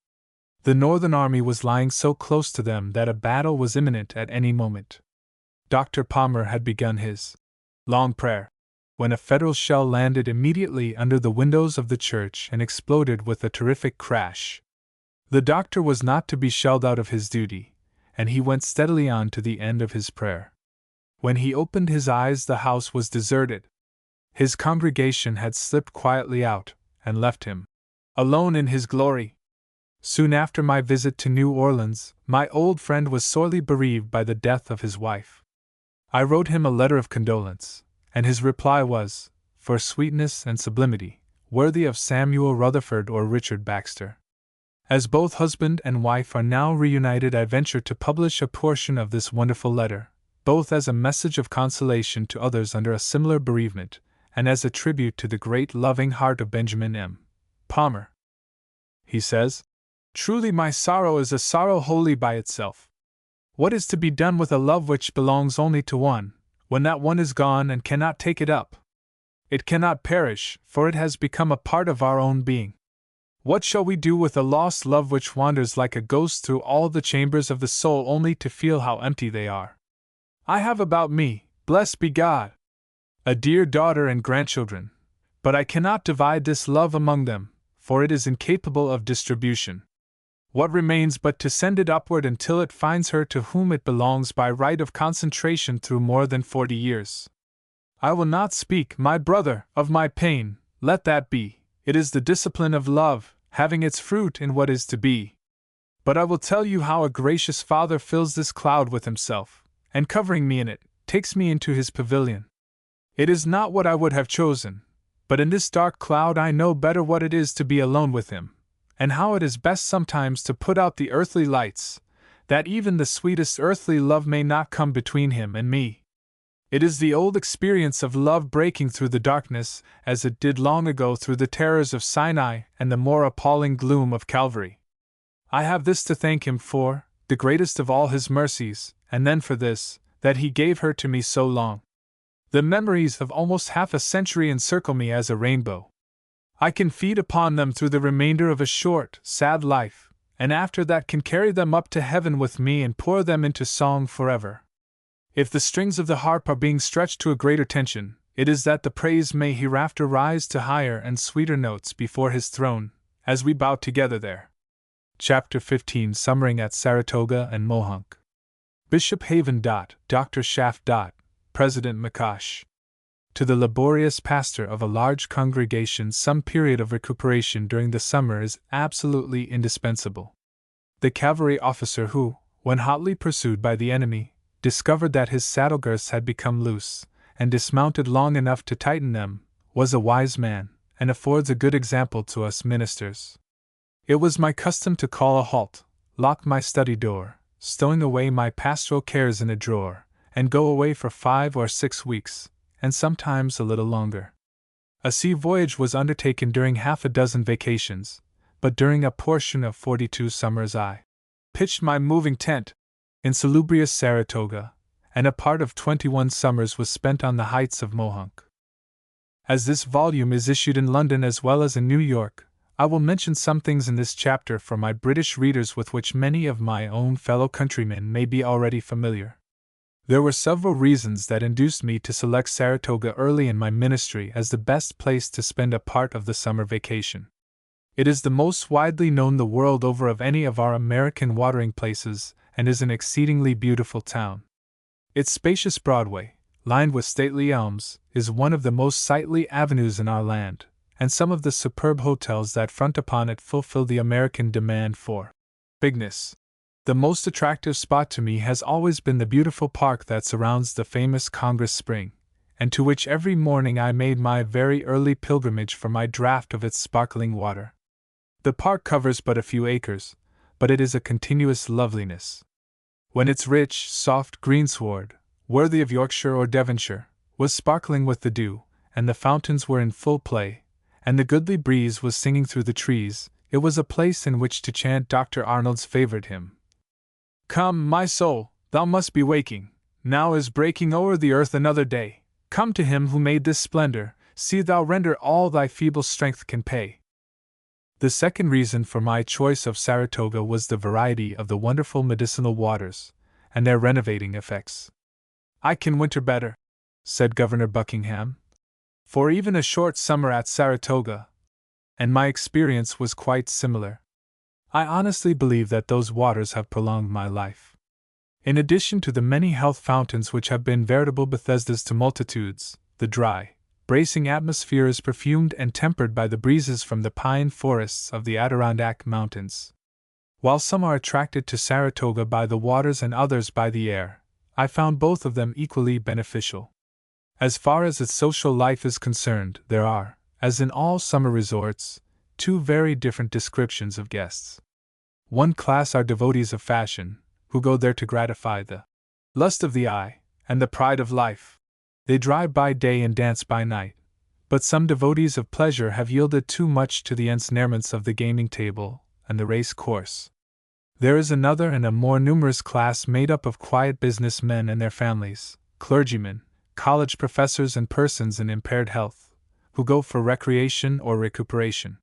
The Northern army was lying so close to them that a battle was imminent at any moment. Dr. Palmer had begun his long prayer, when a Federal shell landed immediately under the windows of the church and exploded with a terrific crash. The doctor was not to be shelled out of his duty, and he went steadily on to the end of his prayer. When he opened his eyes, the house was deserted. His congregation had slipped quietly out, and left him alone in his glory. Soon after my visit to New Orleans, my old friend was sorely bereaved by the death of his wife. I wrote him a letter of condolence, and his reply was, for sweetness and sublimity, worthy of Samuel Rutherford or Richard Baxter. As both husband and wife are now reunited, I venture to publish a portion of this wonderful letter, both as a message of consolation to others under a similar bereavement, and as a tribute to the great loving heart of Benjamin M. Palmer. He says, "Truly my sorrow is a sorrow wholly by itself. What is to be done with a love which belongs only to one, when that one is gone and cannot take it up? It cannot perish, for it has become a part of our own being. What shall we do with a lost love which wanders like a ghost through all the chambers of the soul only to feel how empty they are? I have about me, blessed be God, a dear daughter and grandchildren, but I cannot divide this love among them, for it is incapable of distribution. What remains but to send it upward until it finds her to whom it belongs by right of concentration through more than 40 years? I will not speak, my brother, of my pain, let that be. It is the discipline of love, having its fruit in what is to be. But I will tell you how a gracious Father fills this cloud with himself, and covering me in it, takes me into his pavilion. It is not what I would have chosen, but in this dark cloud I know better what it is to be alone with him, and how it is best sometimes to put out the earthly lights, that even the sweetest earthly love may not come between him and me. It is the old experience of love breaking through the darkness, as it did long ago through the terrors of Sinai and the more appalling gloom of Calvary. I have this to thank him for, the greatest of all his mercies, and then for this, that he gave her to me so long. The memories of almost half a century encircle me as a rainbow. I can feed upon them through the remainder of a short, sad life, and after that can carry them up to heaven with me and pour them into song forever. If the strings of the harp are being stretched to a greater tension, it is that the praise may hereafter rise to higher and sweeter notes before his throne, as we bow together there." Chapter 15, Summering at Saratoga and Mohonk. Bishop Haven. Dr. Shaft. President McCosh. To the laborious pastor of a large congregation, some period of recuperation during the summer is absolutely indispensable. The cavalry officer who, when hotly pursued by the enemy, discovered that his saddle girths had become loose, and dismounted long enough to tighten them, was a wise man, and affords a good example to us ministers. It was my custom to call a halt, lock my study door, stowing away my pastoral cares in a drawer, and go away for 5 or 6 weeks, and sometimes a little longer. A sea voyage was undertaken during half a dozen vacations, but during a portion of 42 summers I pitched my moving tent in salubrious Saratoga, and a part of 21 summers was spent on the heights of Mohonk. As this volume is issued in London as well as in New York, I will mention some things in this chapter for my British readers with which many of my own fellow countrymen may be already familiar. There were several reasons that induced me to select Saratoga early in my ministry as the best place to spend a part of the summer vacation. It is the most widely known the world over of any of our American watering places and is an exceedingly beautiful town. Its spacious Broadway, lined with stately elms, is one of the most sightly avenues in our land, and some of the superb hotels that front upon it fulfill the American demand for bigness. The most attractive spot to me has always been the beautiful park that surrounds the famous Congress Spring, and to which every morning I made my very early pilgrimage for my draught of its sparkling water. The park covers but a few acres, but it is a continuous loveliness. When its rich, soft greensward, worthy of Yorkshire or Devonshire, was sparkling with the dew, and the fountains were in full play, and the goodly breeze was singing through the trees, it was a place in which to chant Dr. Arnold's favorite hymn. Come, my soul, thou must be waking, now is breaking o'er the earth another day. Come to him who made this splendor, see thou render all thy feeble strength can pay. The second reason for my choice of Saratoga was the variety of the wonderful medicinal waters, and their renovating effects. I can winter better, said Governor Buckingham, for even a short summer at Saratoga, and my experience was quite similar. I honestly believe that those waters have prolonged my life. In addition to the many health fountains which have been veritable Bethesdas to multitudes, the dry, bracing atmosphere is perfumed and tempered by the breezes from the pine forests of the Adirondack Mountains. While some are attracted to Saratoga by the waters and others by the air, I found both of them equally beneficial. As far as its social life is concerned, there are, as in all summer resorts, two very different descriptions of guests. One class are devotees of fashion, who go there to gratify the lust of the eye and the pride of life. They drive by day and dance by night. But some devotees of pleasure have yielded too much to the ensnarements of the gaming table and the race course. There is another and a more numerous class made up of quiet business men and their families, clergymen, college professors, and persons in impaired health, who go for recreation or recuperation.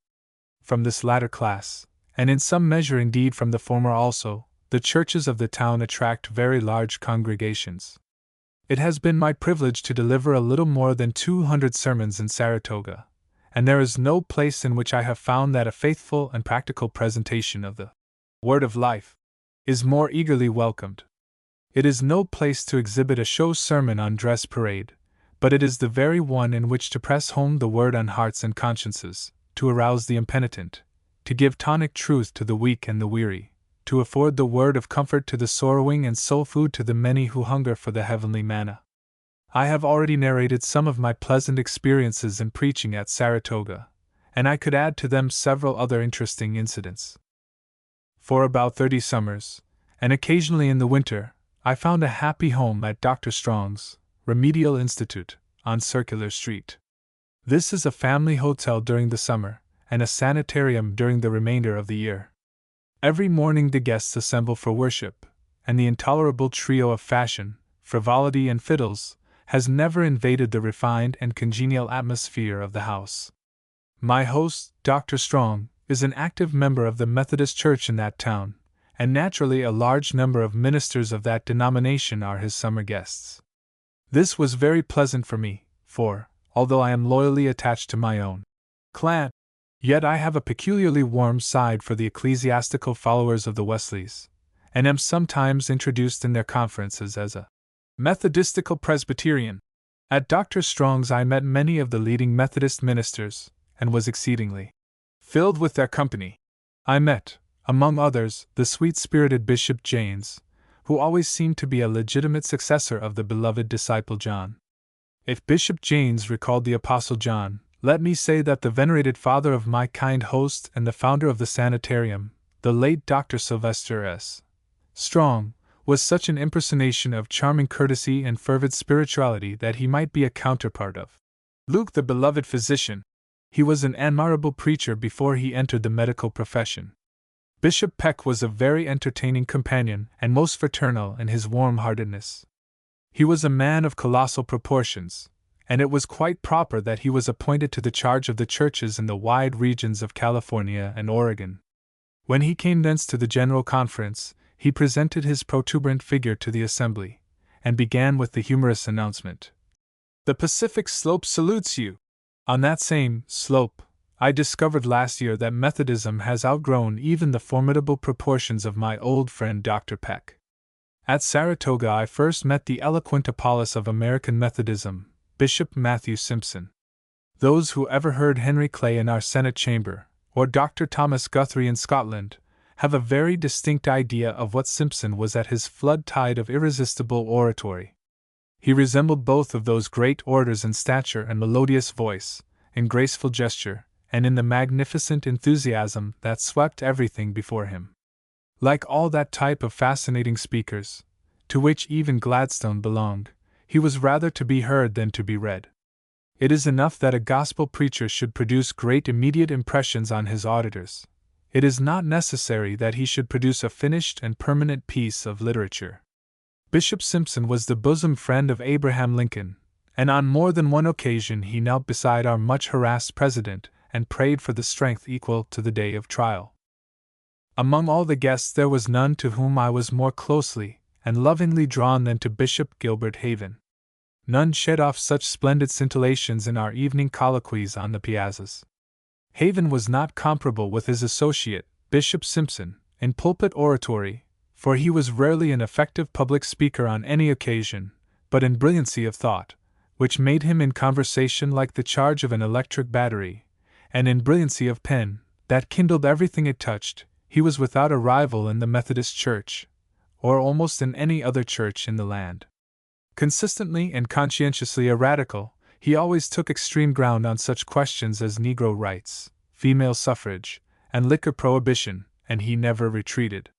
From this latter class, and in some measure indeed from the former also, the churches of the town attract very large congregations. It has been my privilege to deliver a little more than 200 sermons in Saratoga, and there is no place in which I have found that a faithful and practical presentation of the Word of Life is more eagerly welcomed. It is no place to exhibit a show sermon on dress parade, but it is the very one in which to press home the word on hearts and consciences, to arouse the impenitent, to give tonic truth to the weak and the weary, to afford the word of comfort to the sorrowing and soul food to the many who hunger for the heavenly manna. I have already narrated some of my pleasant experiences in preaching at Saratoga, and I could add to them several other interesting incidents. For about 30 summers, and occasionally in the winter, I found a happy home at Dr. Strong's Remedial Institute, on Circular Street. This is a family hotel during the summer, and a sanitarium during the remainder of the year. Every morning the guests assemble for worship, and the intolerable trio of fashion, frivolity, and fiddles has never invaded the refined and congenial atmosphere of the house. My host, Dr. Strong, is an active member of the Methodist Church in that town, and naturally a large number of ministers of that denomination are his summer guests. This was very pleasant for me, for, although I am loyally attached to my own clan, yet I have a peculiarly warm side for the ecclesiastical followers of the Wesleys, and am sometimes introduced in their conferences as a Methodistical Presbyterian. At Dr. Strong's I met many of the leading Methodist ministers, and was exceedingly filled with their company. I met, among others, the sweet-spirited Bishop Janes, who always seemed to be a legitimate successor of the beloved disciple John. If Bishop Janes recalled the Apostle John, let me say that the venerated father of my kind host and the founder of the sanitarium, the late Dr. Sylvester S. Strong, was such an impersonation of charming courtesy and fervid spirituality that he might be a counterpart of Luke, the beloved physician. He was an admirable preacher before he entered the medical profession. Bishop Peck was a very entertaining companion and most fraternal in his warm-heartedness. He was a man of colossal proportions, and it was quite proper that he was appointed to the charge of the churches in the wide regions of California and Oregon. When he came thence to the General Conference, he presented his protuberant figure to the assembly, and began with the humorous announcement, "The Pacific Slope salutes you." On that same slope, I discovered last year that Methodism has outgrown even the formidable proportions of my old friend Dr. Peck. At Saratoga I first met the eloquent Apollos of American Methodism, Bishop Matthew Simpson. Those who ever heard Henry Clay in our Senate chamber, or Dr. Thomas Guthrie in Scotland, have a very distinct idea of what Simpson was at his flood tide of irresistible oratory. He resembled both of those great orators in stature and melodious voice, in graceful gesture, and in the magnificent enthusiasm that swept everything before him. Like all that type of fascinating speakers, to which even Gladstone belonged, he was rather to be heard than to be read. It is enough that a gospel preacher should produce great immediate impressions on his auditors. It is not necessary that he should produce a finished and permanent piece of literature. Bishop Simpson was the bosom friend of Abraham Lincoln, and on more than one occasion he knelt beside our much harassed president and prayed for the strength equal to the day of trial. Among all the guests there was none to whom I was more closely and lovingly drawn than to Bishop Gilbert Haven. None shed off such splendid scintillations in our evening colloquies on the piazzas. Haven was not comparable with his associate, Bishop Simpson, in pulpit oratory, for he was rarely an effective public speaker on any occasion, but in brilliancy of thought, which made him in conversation like the charge of an electric battery, and in brilliancy of pen, that kindled everything it touched, he was without a rival in the Methodist Church, or almost in any other church in the land. Consistently and conscientiously a radical, he always took extreme ground on such questions as Negro rights, female suffrage, and liquor prohibition, and he never retreated.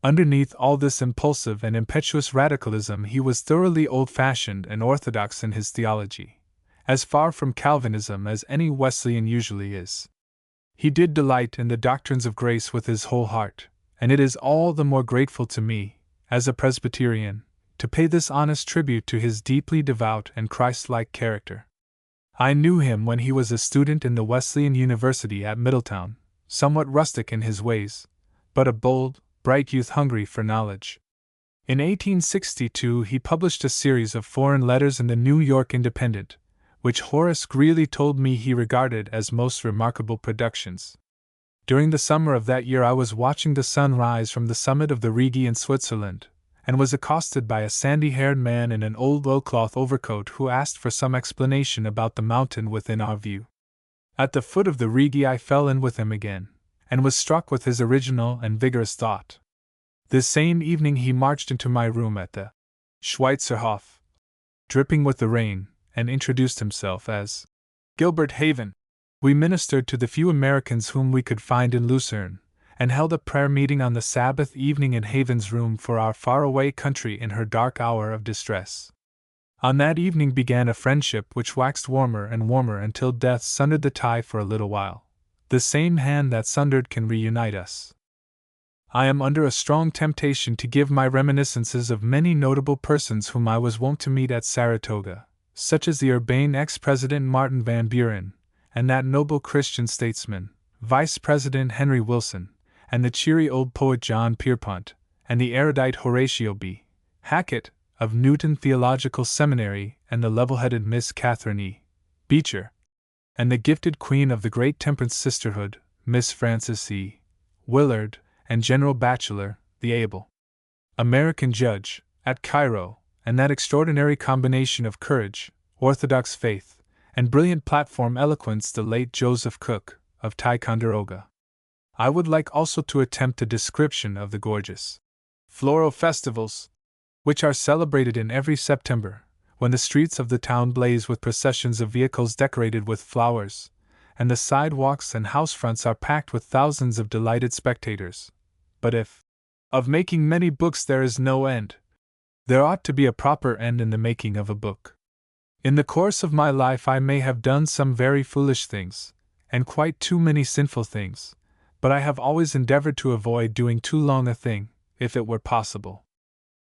Underneath all this impulsive and impetuous radicalism he was thoroughly old-fashioned and orthodox in his theology, as far from Calvinism as any Wesleyan usually is. He did delight in the doctrines of grace with his whole heart, and it is all the more grateful to me, as a Presbyterian, to pay this honest tribute to his deeply devout and Christ-like character. I knew him when he was a student in the Wesleyan University at Middletown, somewhat rustic in his ways, but a bold, bright youth hungry for knowledge. In 1862 he published a series of foreign letters in the New York Independent, which Horace Greeley told me he regarded as most remarkable productions. During the summer of that year I was watching the sun rise from the summit of the Rigi in Switzerland, and was accosted by a sandy-haired man in an old oilcloth overcoat who asked for some explanation about the mountain within our view. At the foot of the Rigi I fell in with him again, and was struck with his original and vigorous thought. This same evening he marched into my room at the Schweizerhof, dripping with the rain, and introduced himself as Gilbert Haven. We ministered to the few Americans whom we could find in Lucerne, and held a prayer meeting on the Sabbath evening in Haven's room for our faraway country in her dark hour of distress. On that evening began a friendship which waxed warmer and warmer until death sundered the tie for a little while. The same hand that sundered can reunite us. I am under a strong temptation to give my reminiscences of many notable persons whom I was wont to meet at Saratoga, such as the urbane ex-president Martin Van Buren, and that noble Christian statesman, Vice-President Henry Wilson, and the cheery old poet John Pierpont, and the erudite Horatio B. Hackett, of Newton Theological Seminary, and the level-headed Miss Catherine E. Beecher, and the gifted queen of the great temperance sisterhood, Miss Frances E. Willard, and General Batchelor, the able American judge, at Cairo, and that extraordinary combination of courage, orthodox faith, and brilliant platform eloquence, the late Joseph Cook, of Ticonderoga. I would like also to attempt a description of the gorgeous floral festivals, which are celebrated in every September, when the streets of the town blaze with processions of vehicles decorated with flowers, and the sidewalks and house fronts are packed with thousands of delighted spectators. But if of making many books there is no end, there ought to be a proper end in the making of a book. In the course of my life I may have done some very foolish things, and quite too many sinful things, but I have always endeavored to avoid doing too long a thing, if it were possible.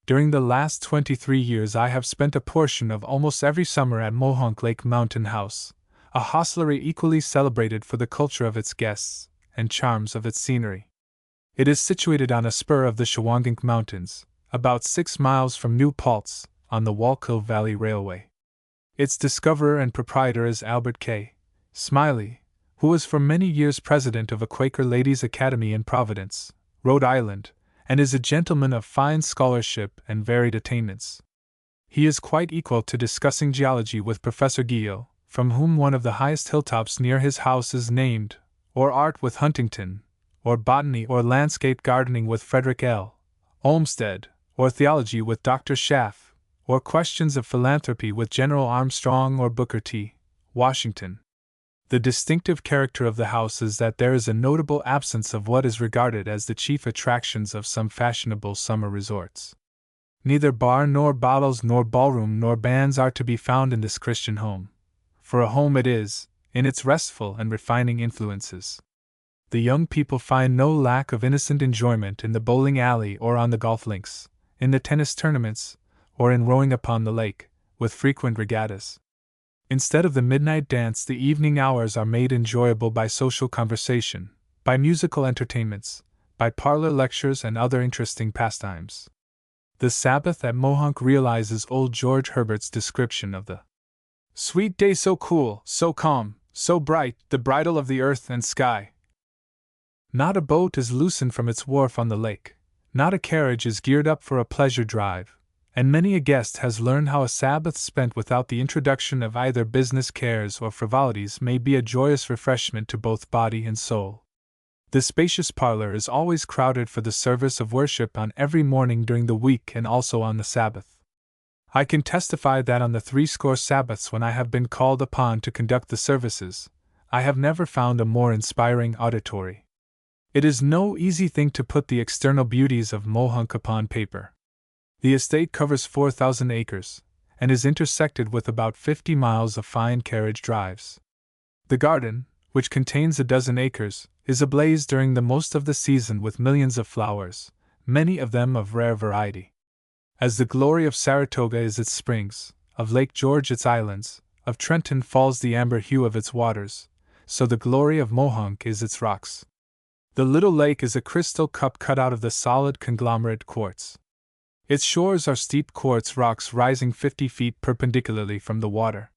During the last 23 years I have spent a portion of almost every summer at Mohonk Lake Mountain House, a hostelry equally celebrated for the culture of its guests and charms of its scenery. It is situated on a spur of the Shawangunk Mountains, about 6 miles from New Paltz, on the Wallkill Valley Railway. Its discoverer and proprietor is Albert K. Smiley, who was for many years president of a Quaker Ladies' Academy in Providence, Rhode Island, and is a gentleman of fine scholarship and varied attainments. He is quite equal to discussing geology with Professor Guyot, from whom one of the highest hilltops near his house is named, or art with Huntington, or botany or landscape gardening with Frederick L. Olmsted, or theology with Dr. Schaff, or questions of philanthropy with General Armstrong or Booker T. Washington. The distinctive character of the house is that there is a notable absence of what is regarded as the chief attractions of some fashionable summer resorts. Neither bar nor bottles nor ballroom nor bands are to be found in this Christian home, for a home it is, in its restful and refining influences. The young people find no lack of innocent enjoyment in the bowling alley or on the golf links, in the tennis tournaments, or in rowing upon the lake, with frequent regattas. Instead of the midnight dance, the evening hours are made enjoyable by social conversation, by musical entertainments, by parlor lectures and other interesting pastimes. The Sabbath at Mohonk realizes old George Herbert's description of the sweet day, so cool, so calm, so bright, the bridal of the earth and sky. Not a boat is loosened from its wharf on the lake, not a carriage is geared up for a pleasure drive, and many a guest has learned how a Sabbath spent without the introduction of either business cares or frivolities may be a joyous refreshment to both body and soul. The spacious parlor is always crowded for the service of worship on every morning during the week and also on the Sabbath. I can testify that on the 60 Sabbaths when I have been called upon to conduct the services, I have never found a more inspiring auditory. It is no easy thing to put the external beauties of Mohonk upon paper. The estate covers 4,000 acres, and is intersected with about 50 miles of fine carriage drives. The garden, which contains a dozen acres, is ablaze during the most of the season with millions of flowers, many of them of rare variety. As the glory of Saratoga is its springs, of Lake George its islands, of Trenton Falls the amber hue of its waters, so the glory of Mohonk is its rocks. The little lake is a crystal cup cut out of the solid conglomerate quartz. Its shores are steep quartz rocks rising 50 feet perpendicularly from the water.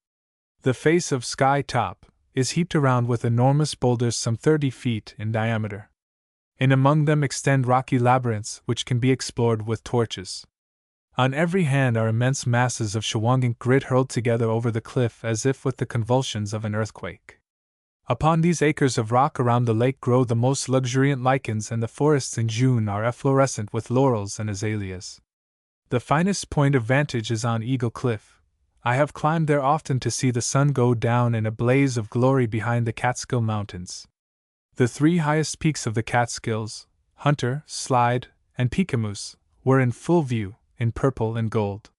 The face of Sky Top is heaped around with enormous boulders some 30 feet in diameter. In among them extend rocky labyrinths which can be explored with torches. On every hand are immense masses of Shawangunk grit hurled together over the cliff as if with the convulsions of an earthquake. Upon these acres of rock around the lake grow the most luxuriant lichens, and the forests in June are efflorescent with laurels and azaleas. The finest point of vantage is on Eagle Cliff. I have climbed there often to see the sun go down in a blaze of glory behind the Catskill Mountains. The 3 highest peaks of the Catskills, Hunter, Slide, and Peakamoose, were in full view, in purple and gold.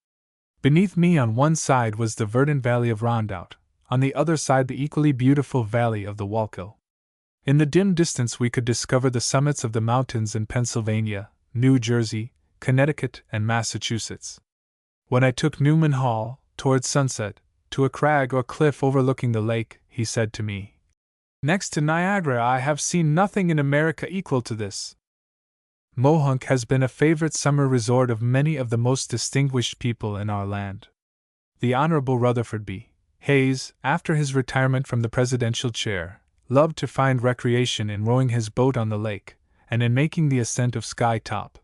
Beneath me on one side was the verdant valley of Rondout, on the other side the equally beautiful valley of the Wallkill. In the dim distance we could discover the summits of the mountains in Pennsylvania, New Jersey, Connecticut, and Massachusetts. When I took Newman Hall, towards sunset, to a crag or cliff overlooking the lake, he said to me, "Next to Niagara I have seen nothing in America equal to this." Mohonk has been a favorite summer resort of many of the most distinguished people in our land. The Honorable Rutherford B. Hayes, after his retirement from the presidential chair, loved to find recreation in rowing his boat on the lake, and in making the ascent of Sky Top.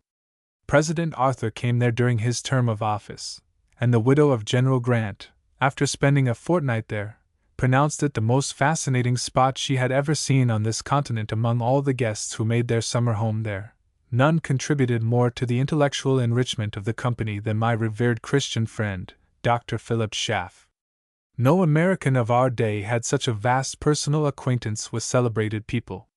President Arthur came there during his term of office, and the widow of General Grant, after spending a fortnight there, pronounced it the most fascinating spot she had ever seen on this continent. Among all the guests who made their summer home there, none contributed more to the intellectual enrichment of the company than my revered Christian friend, Dr. Philip Schaff. No American of our day had such a vast personal acquaintance with celebrated people.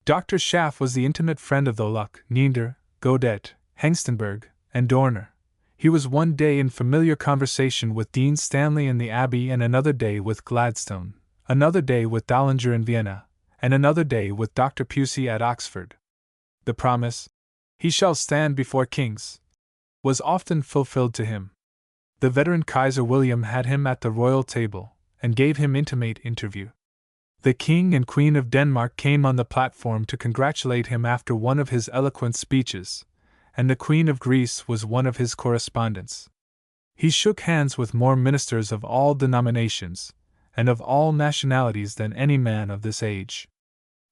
Dr. Schaff was the intimate friend of Tholuck, Neander, Godet, Hengstenberg, and Dorner. He was one day in familiar conversation with Dean Stanley in the Abbey, and another day with Gladstone, another day with Dallinger in Vienna, and another day with Dr. Pusey at Oxford. The promise, "He shall stand before kings," was often fulfilled to him. The veteran Kaiser William had him at the royal table, and gave him intimate interview. The King and Queen of Denmark came on the platform to congratulate him after one of his eloquent speeches, and the Queen of Greece was one of his correspondents. He shook hands with more ministers of all denominations, and of all nationalities than any man of this age.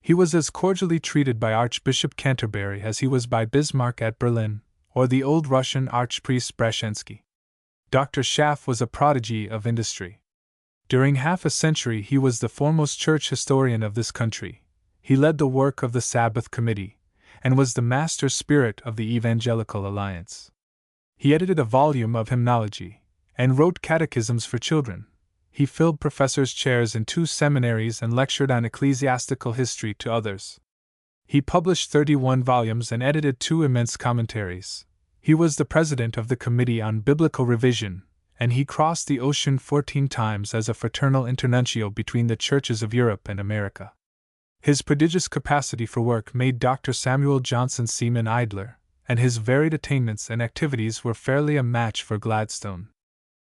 He was as cordially treated by Archbishop Canterbury as he was by Bismarck at Berlin, or the old Russian Archpriest Brashensky. Dr. Schaff was a prodigy of industry. During half a century he was the foremost church historian of this country. He led the work of the Sabbath Committee, and was the master spirit of the Evangelical Alliance. He edited a volume of hymnology, and wrote catechisms for children. He filled professors' chairs in 2 seminaries and lectured on ecclesiastical history to others. He published 31 volumes and edited 2 immense commentaries. He was the president of the Committee on Biblical Revision, and he crossed the ocean 14 times as a fraternal internuncio between the churches of Europe and America. His prodigious capacity for work made Dr. Samuel Johnson seem an idler, and his varied attainments and activities were fairly a match for Gladstone.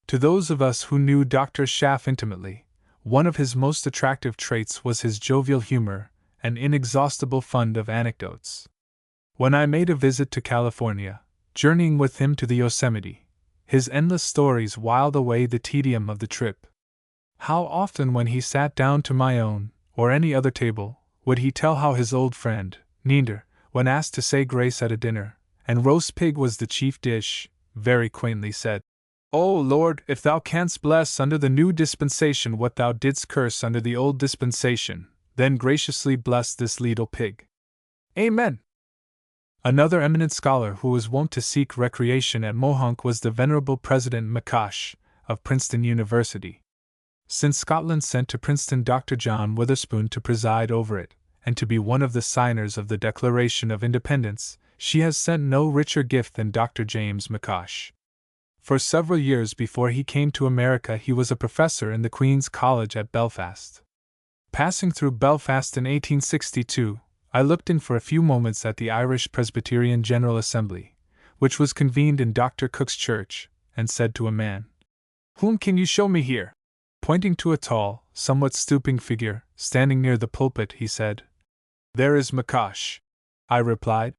To those of us who knew Dr. Schaff intimately, one of his most attractive traits was his jovial humor, an inexhaustible fund of anecdotes. When I made a visit to California, journeying with him to the Yosemite, his endless stories whiled away the tedium of the trip. How often, when he sat down to my own, or any other table, would he tell how his old friend, Neander, when asked to say grace at a dinner, and roast pig was the chief dish, very quaintly said, "O Lord, if thou canst bless under the new dispensation what thou didst curse under the old dispensation, then graciously bless this leetle pig." Amen. Another eminent scholar who was wont to seek recreation at Mohonk was the venerable President McCosh, of Princeton University. Since Scotland sent to Princeton Dr. John Witherspoon to preside over it, and to be one of the signers of the Declaration of Independence, she has sent no richer gift than Dr. James McCosh. For several years before he came to America he was a professor in the Queen's College at Belfast. Passing through Belfast in 1862, I looked in for a few moments at the Irish Presbyterian General Assembly, which was convened in Dr. Cook's church, and said to a man, "Whom can you show me here?" Pointing to a tall, somewhat stooping figure, standing near the pulpit, he said, "There is McCosh." I replied,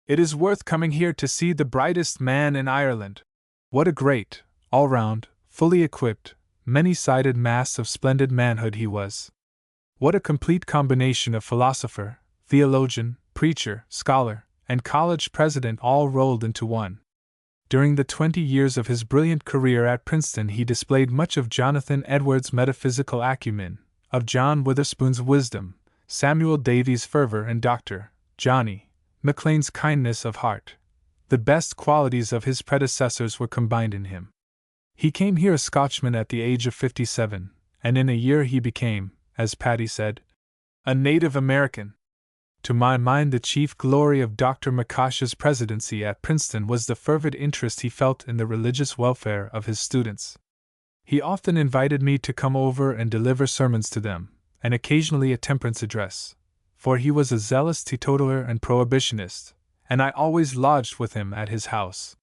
"It is worth coming here to see the brightest man in Ireland." What a great, all-round, fully equipped, many-sided mass of splendid manhood he was! What a complete combination of philosopher, theologian, preacher, scholar, and college president all rolled into one! During the 20 years of his brilliant career at Princeton he displayed much of Jonathan Edwards' metaphysical acumen, of John Witherspoon's wisdom, Samuel Davies' fervor, and Dr. Johnny McLean's kindness of heart. The best qualities of his predecessors were combined in him. He came here a Scotchman at the age of 57, and in a year he became, as Patty said, a native American. To my mind, the chief glory of Dr. McCosh's presidency at Princeton was the fervid interest he felt in the religious welfare of his students. He often invited me to come over and deliver sermons to them, and occasionally a temperance address, for he was a zealous teetotaler and prohibitionist, and I always lodged with him at his house.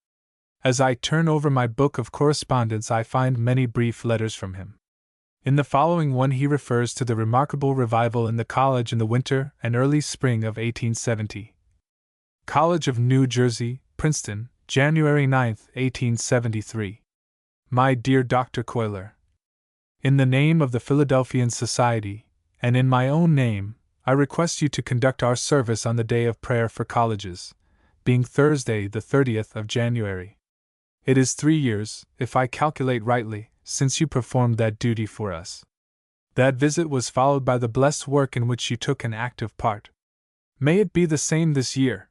As I turn over my book of correspondence I find many brief letters from him. In the following one he refers to the remarkable revival in the college in the winter and early spring of 1870. College of New Jersey, Princeton, January 9, 1873. My dear Dr. Cuyler, in the name of the Philadelphian Society, and in my own name, I request you to conduct our service on the day of prayer for colleges, being Thursday the 30th of January. It is 3 years, if I calculate rightly, since you performed that duty for us. That visit was followed by the blessed work in which you took an active part. May it be the same this year.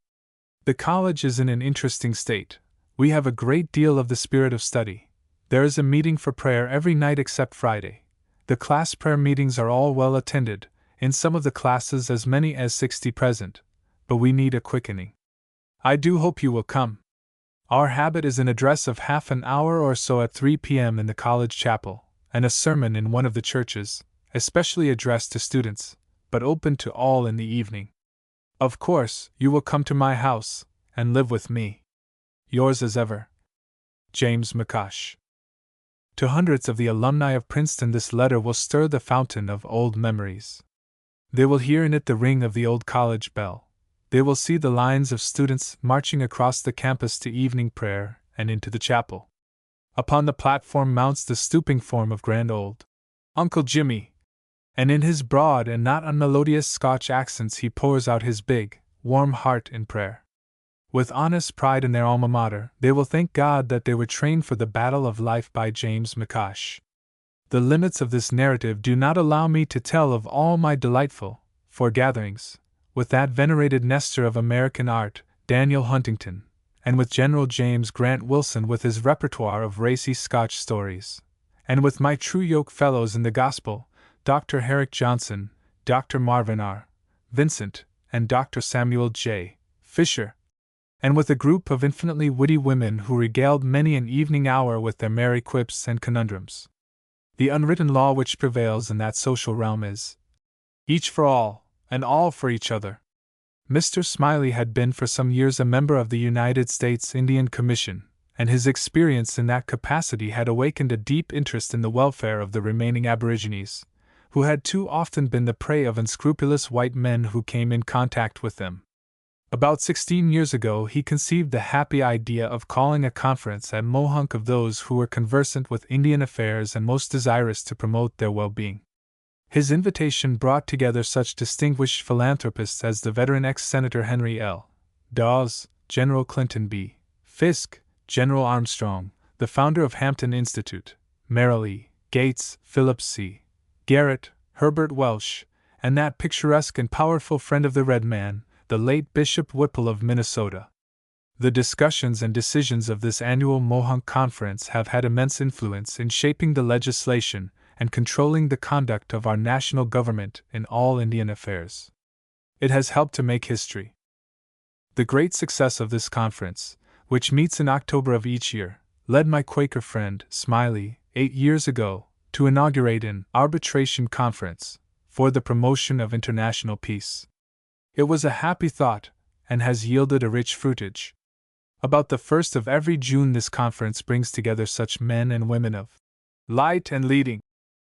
The college is in an interesting state. We have a great deal of the spirit of study. There is a meeting for prayer every night except Friday. The class prayer meetings are all well attended, in some of the classes as many as 60 present, but we need a quickening. I do hope you will come. Our habit is an address of half an hour or so at 3 p.m. in the college chapel, and a sermon in one of the churches, especially addressed to students, but open to all in the evening. Of course, you will come to my house, and live with me. Yours as ever, James McCosh. To hundreds of the alumni of Princeton, this letter will stir the fountain of old memories. They will hear in it the ring of the old college bell. They will see the lines of students marching across the campus to evening prayer and into the chapel. Upon the platform mounts the stooping form of grand old Uncle Jimmy, and in his broad and not unmelodious Scotch accents he pours out his big, warm heart in prayer. With honest pride in their alma mater, they will thank God that they were trained for the battle of life by James McCosh. The limits of this narrative do not allow me to tell of all my delightful foregatherings with that venerated Nestor of American art, Daniel Huntington, and with General James Grant Wilson with his repertoire of racy Scotch stories, and with my true yoke fellows in the gospel, Dr. Herrick Johnson, Dr. Marvin R. Vincent, and Dr. Samuel J. Fisher, and with a group of infinitely witty women who regaled many an evening hour with their merry quips and conundrums. The unwritten law which prevails in that social realm is each for all, and all for each other. Mr. Smiley had been for some years a member of the United States Indian Commission, and his experience in that capacity had awakened a deep interest in the welfare of the remaining aborigines, who had too often been the prey of unscrupulous white men who came in contact with them. About 16 years ago he conceived the happy idea of calling a conference at Mohonk of those who were conversant with Indian affairs and most desirous to promote their well-being. His invitation brought together such distinguished philanthropists as the veteran ex-Senator Henry L. Dawes, General Clinton B. Fisk, General Armstrong, the founder of Hampton Institute, Merrill E. Gates, Philip C. Garrett, Herbert Welsh, and that picturesque and powerful friend of the Red Man, the late Bishop Whipple of Minnesota. The discussions and decisions of this annual Mohonk Conference have had immense influence in shaping the legislation and controlling the conduct of our national government in all Indian affairs. It has helped to make history. The great success of this conference, which meets in October of each year, led my Quaker friend, Smiley, 8 years ago, to inaugurate an arbitration conference for the promotion of international peace. It was a happy thought, and has yielded a rich fruitage. About the 1st of every June this conference brings together such men and women of light and leading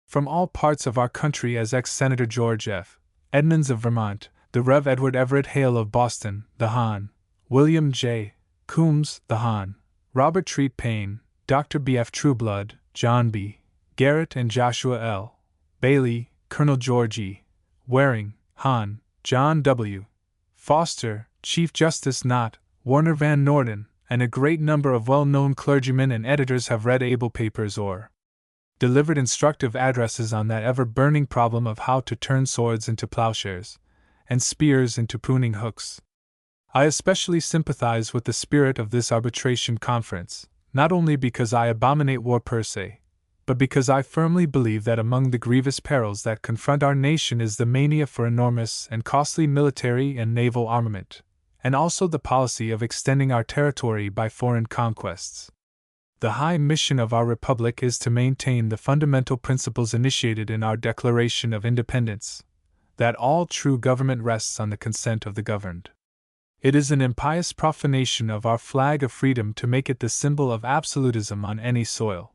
from all parts of our country as ex-Senator George F. Edmunds of Vermont, the Rev. Edward Everett Hale of Boston, the Hon. William J. Coombs, the Hon. Robert Treat Payne, Dr. B. F. Trueblood, John B. Garrett and Joshua L. Bailey, Colonel George E. Waring, Hon. John W. Foster, Chief Justice Knott, Warner Van Norden, and a great number of well-known clergymen and editors have read able papers or delivered instructive addresses on that ever-burning problem of how to turn swords into plowshares, and spears into pruning hooks. I especially sympathize with the spirit of this arbitration conference, not only because I abominate war per se, but because I firmly believe that among the grievous perils that confront our nation is the mania for enormous and costly military and naval armament, and also the policy of extending our territory by foreign conquests. The high mission of our republic is to maintain the fundamental principles initiated in our Declaration of Independence, that all true government rests on the consent of the governed. It is an impious profanation of our flag of freedom to make it the symbol of absolutism on any soil.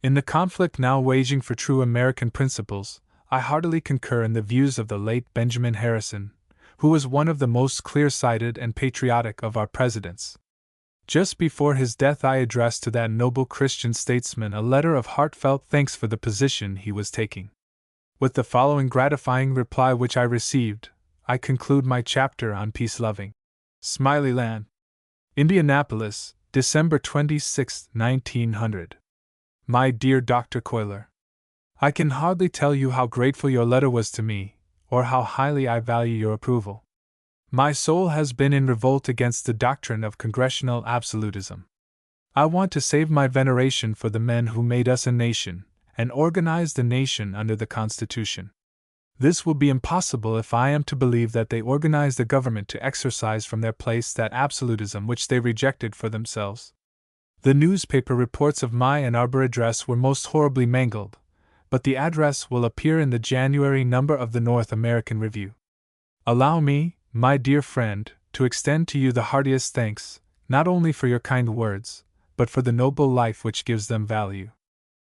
In the conflict now waging for true American principles, I heartily concur in the views of the late Benjamin Harrison, who was one of the most clear-sighted and patriotic of our presidents. Just before his death I addressed to that noble Christian statesman a letter of heartfelt thanks for the position he was taking. With the following gratifying reply which I received, I conclude my chapter on peace-loving Smileyland. Indianapolis, December 26, 1900. My dear Dr. Cuyler, I can hardly tell you how grateful your letter was to me, or how highly I value your approval. My soul has been in revolt against the doctrine of congressional absolutism. I want to save my veneration for the men who made us a nation, and organized the nation under the Constitution. This will be impossible if I am to believe that they organized the government to exercise from their place that absolutism which they rejected for themselves. The newspaper reports of my Ann Arbor address were most horribly mangled, but the address will appear in the January number of the North American Review. Allow me, my dear friend, to extend to you the heartiest thanks, not only for your kind words, but for the noble life which gives them value.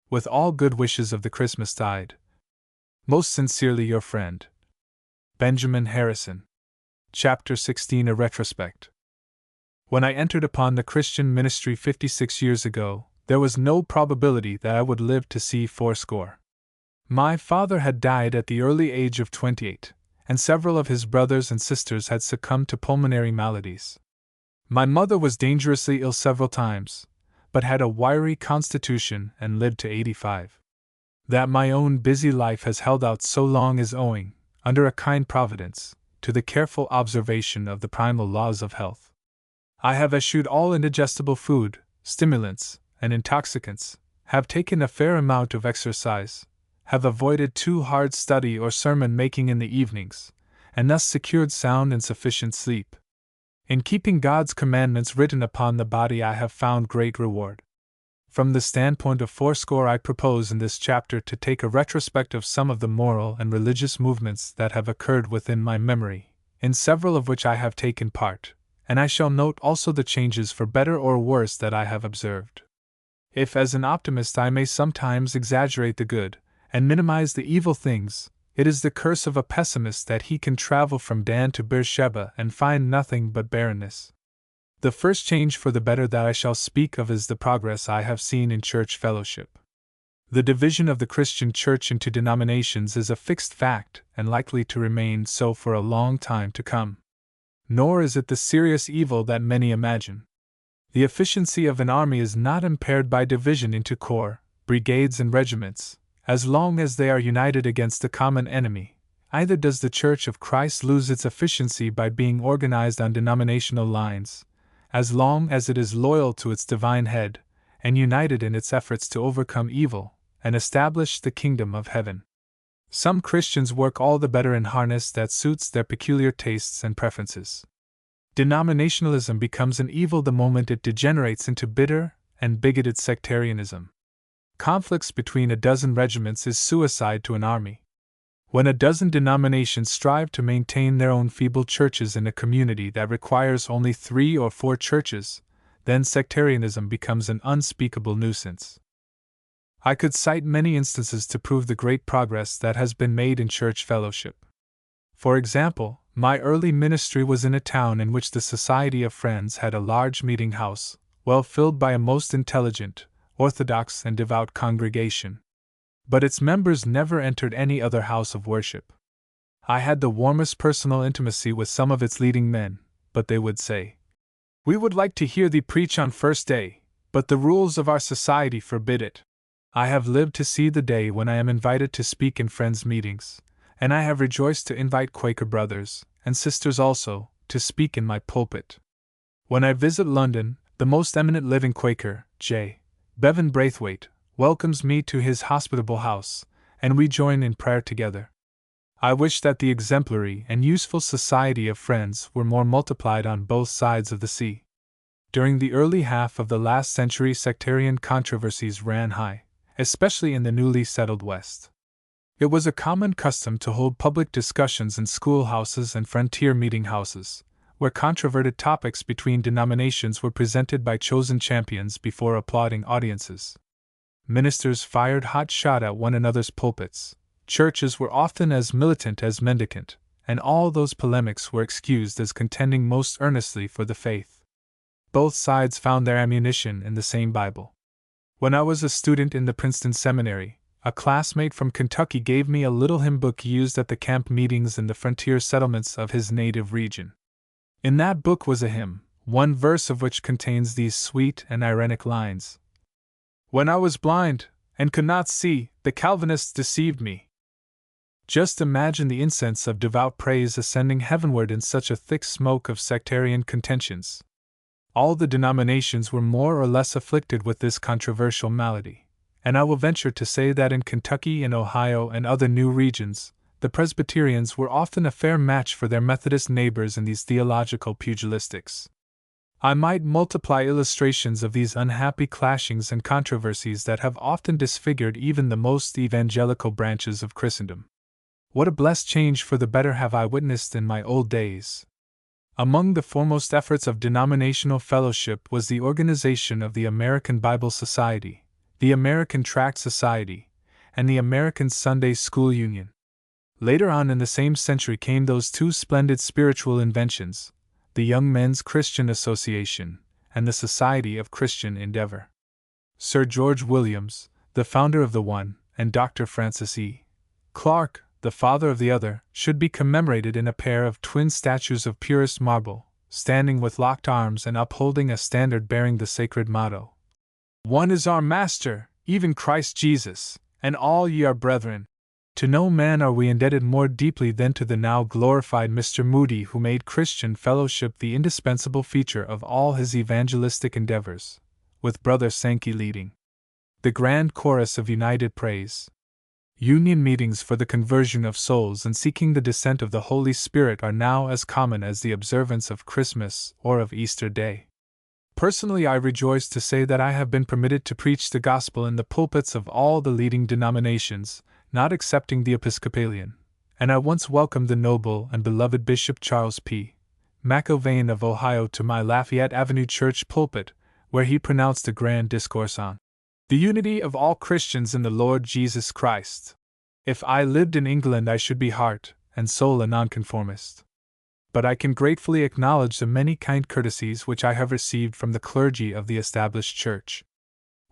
With all good wishes of the Christmastide. Most sincerely your friend, Benjamin Harrison. Chapter 16, A Retrospect. When I entered upon the Christian ministry 56 years ago, there was no probability that I would live to see fourscore. My father had died at the early age of 28, and several of his brothers and sisters had succumbed to pulmonary maladies. My mother was dangerously ill several times, but had a wiry constitution and lived to 85. That my own busy life has held out so long is owing, under a kind providence, to the careful observation of the primal laws of health. I have eschewed all indigestible food, stimulants, and intoxicants, have taken a fair amount of exercise, have avoided too hard study or sermon making in the evenings, and thus secured sound and sufficient sleep. In keeping God's commandments written upon the body, I have found great reward. From the standpoint of fourscore, I propose in this chapter to take a retrospect of some of the moral and religious movements that have occurred within my memory, in several of which I have taken part, and I shall note also the changes for better or worse that I have observed. If as an optimist I may sometimes exaggerate the good, and minimize the evil things, it is the curse of a pessimist that he can travel from Dan to Beersheba and find nothing but barrenness. The first change for the better that I shall speak of is the progress I have seen in church fellowship. The division of the Christian church into denominations is a fixed fact and likely to remain so for a long time to come. Nor is it the serious evil that many imagine. The efficiency of an army is not impaired by division into corps, brigades, and regiments, as long as they are united against the common enemy. Either does the Church of Christ lose its efficiency by being organized on denominational lines, as long as it is loyal to its divine head, and united in its efforts to overcome evil and establish the kingdom of heaven. Some Christians work all the better in harness that suits their peculiar tastes and preferences. Denominationalism becomes an evil the moment it degenerates into bitter and bigoted sectarianism. Conflicts between a dozen regiments is suicide to an army. When a dozen denominations strive to maintain their own feeble churches in a community that requires only 3 or 4 churches, then sectarianism becomes an unspeakable nuisance. I could cite many instances to prove the great progress that has been made in church fellowship. For example, my early ministry was in a town in which the Society of Friends had a large meeting house, well filled by a most intelligent, orthodox, and devout congregation. But its members never entered any other house of worship. I had the warmest personal intimacy with some of its leading men, but they would say, "We would like to hear thee preach on first day, but the rules of our society forbid it." I have lived to see the day when I am invited to speak in friends' meetings, and I have rejoiced to invite Quaker brothers, and sisters also, to speak in my pulpit. When I visit London, the most eminent living Quaker, J. Bevan Braithwaite, welcomes me to his hospitable house, and we join in prayer together. I wish that the exemplary and useful society of friends were more multiplied on both sides of the sea. During the early half of the last century, sectarian controversies ran high, especially in the newly settled West. It was a common custom to hold public discussions in schoolhouses and frontier meeting houses, where controverted topics between denominations were presented by chosen champions before applauding audiences. Ministers fired hot shot at one another's pulpits. Churches were often as militant as mendicant, and all those polemics were excused as contending most earnestly for the faith. Both sides found their ammunition in the same Bible. When I was a student in the Princeton Seminary, a classmate from Kentucky gave me a little hymn book used at the camp meetings in the frontier settlements of his native region. In that book was a hymn, one verse of which contains these sweet and ironic lines: "When I was blind, and could not see, the Calvinists deceived me." Just imagine the incense of devout praise ascending heavenward in such a thick smoke of sectarian contentions. All the denominations were more or less afflicted with this controversial malady, and I will venture to say that in Kentucky and Ohio and other new regions, the Presbyterians were often a fair match for their Methodist neighbors in these theological pugilistics. I might multiply illustrations of these unhappy clashings and controversies that have often disfigured even the most evangelical branches of Christendom. What a blessed change for the better have I witnessed in my old days! Among the foremost efforts of denominational fellowship was the organization of the American Bible Society, the American Tract Society, and the American Sunday School Union. Later on in the same century came those two splendid spiritual inventions, the Young Men's Christian Association and the Society of Christian Endeavor. Sir George Williams, the founder of the one, and Dr. Francis E. Clark, the father of the other, should be commemorated in a pair of twin statues of purest marble, standing with locked arms and upholding a standard bearing the sacred motto, "One is our Master, even Christ Jesus, and all ye are brethren." To no man are we indebted more deeply than to the now glorified Mr. Moody, who made Christian fellowship the indispensable feature of all his evangelistic endeavors, with Brother Sankey leading the grand chorus of united praise. Union meetings for the conversion of souls and seeking the descent of the Holy Spirit are now as common as the observance of Christmas or of Easter Day. Personally, I rejoice to say that I have been permitted to preach the gospel in the pulpits of all the leading denominations, not excepting the Episcopalian, and I once welcomed the noble and beloved Bishop Charles P. McIlvaine of Ohio to my Lafayette Avenue church pulpit, where he pronounced a grand discourse on the unity of all Christians in the Lord Jesus Christ. If I lived in England, I should be heart and soul a nonconformist. But I can gratefully acknowledge the many kind courtesies which I have received from the clergy of the established church.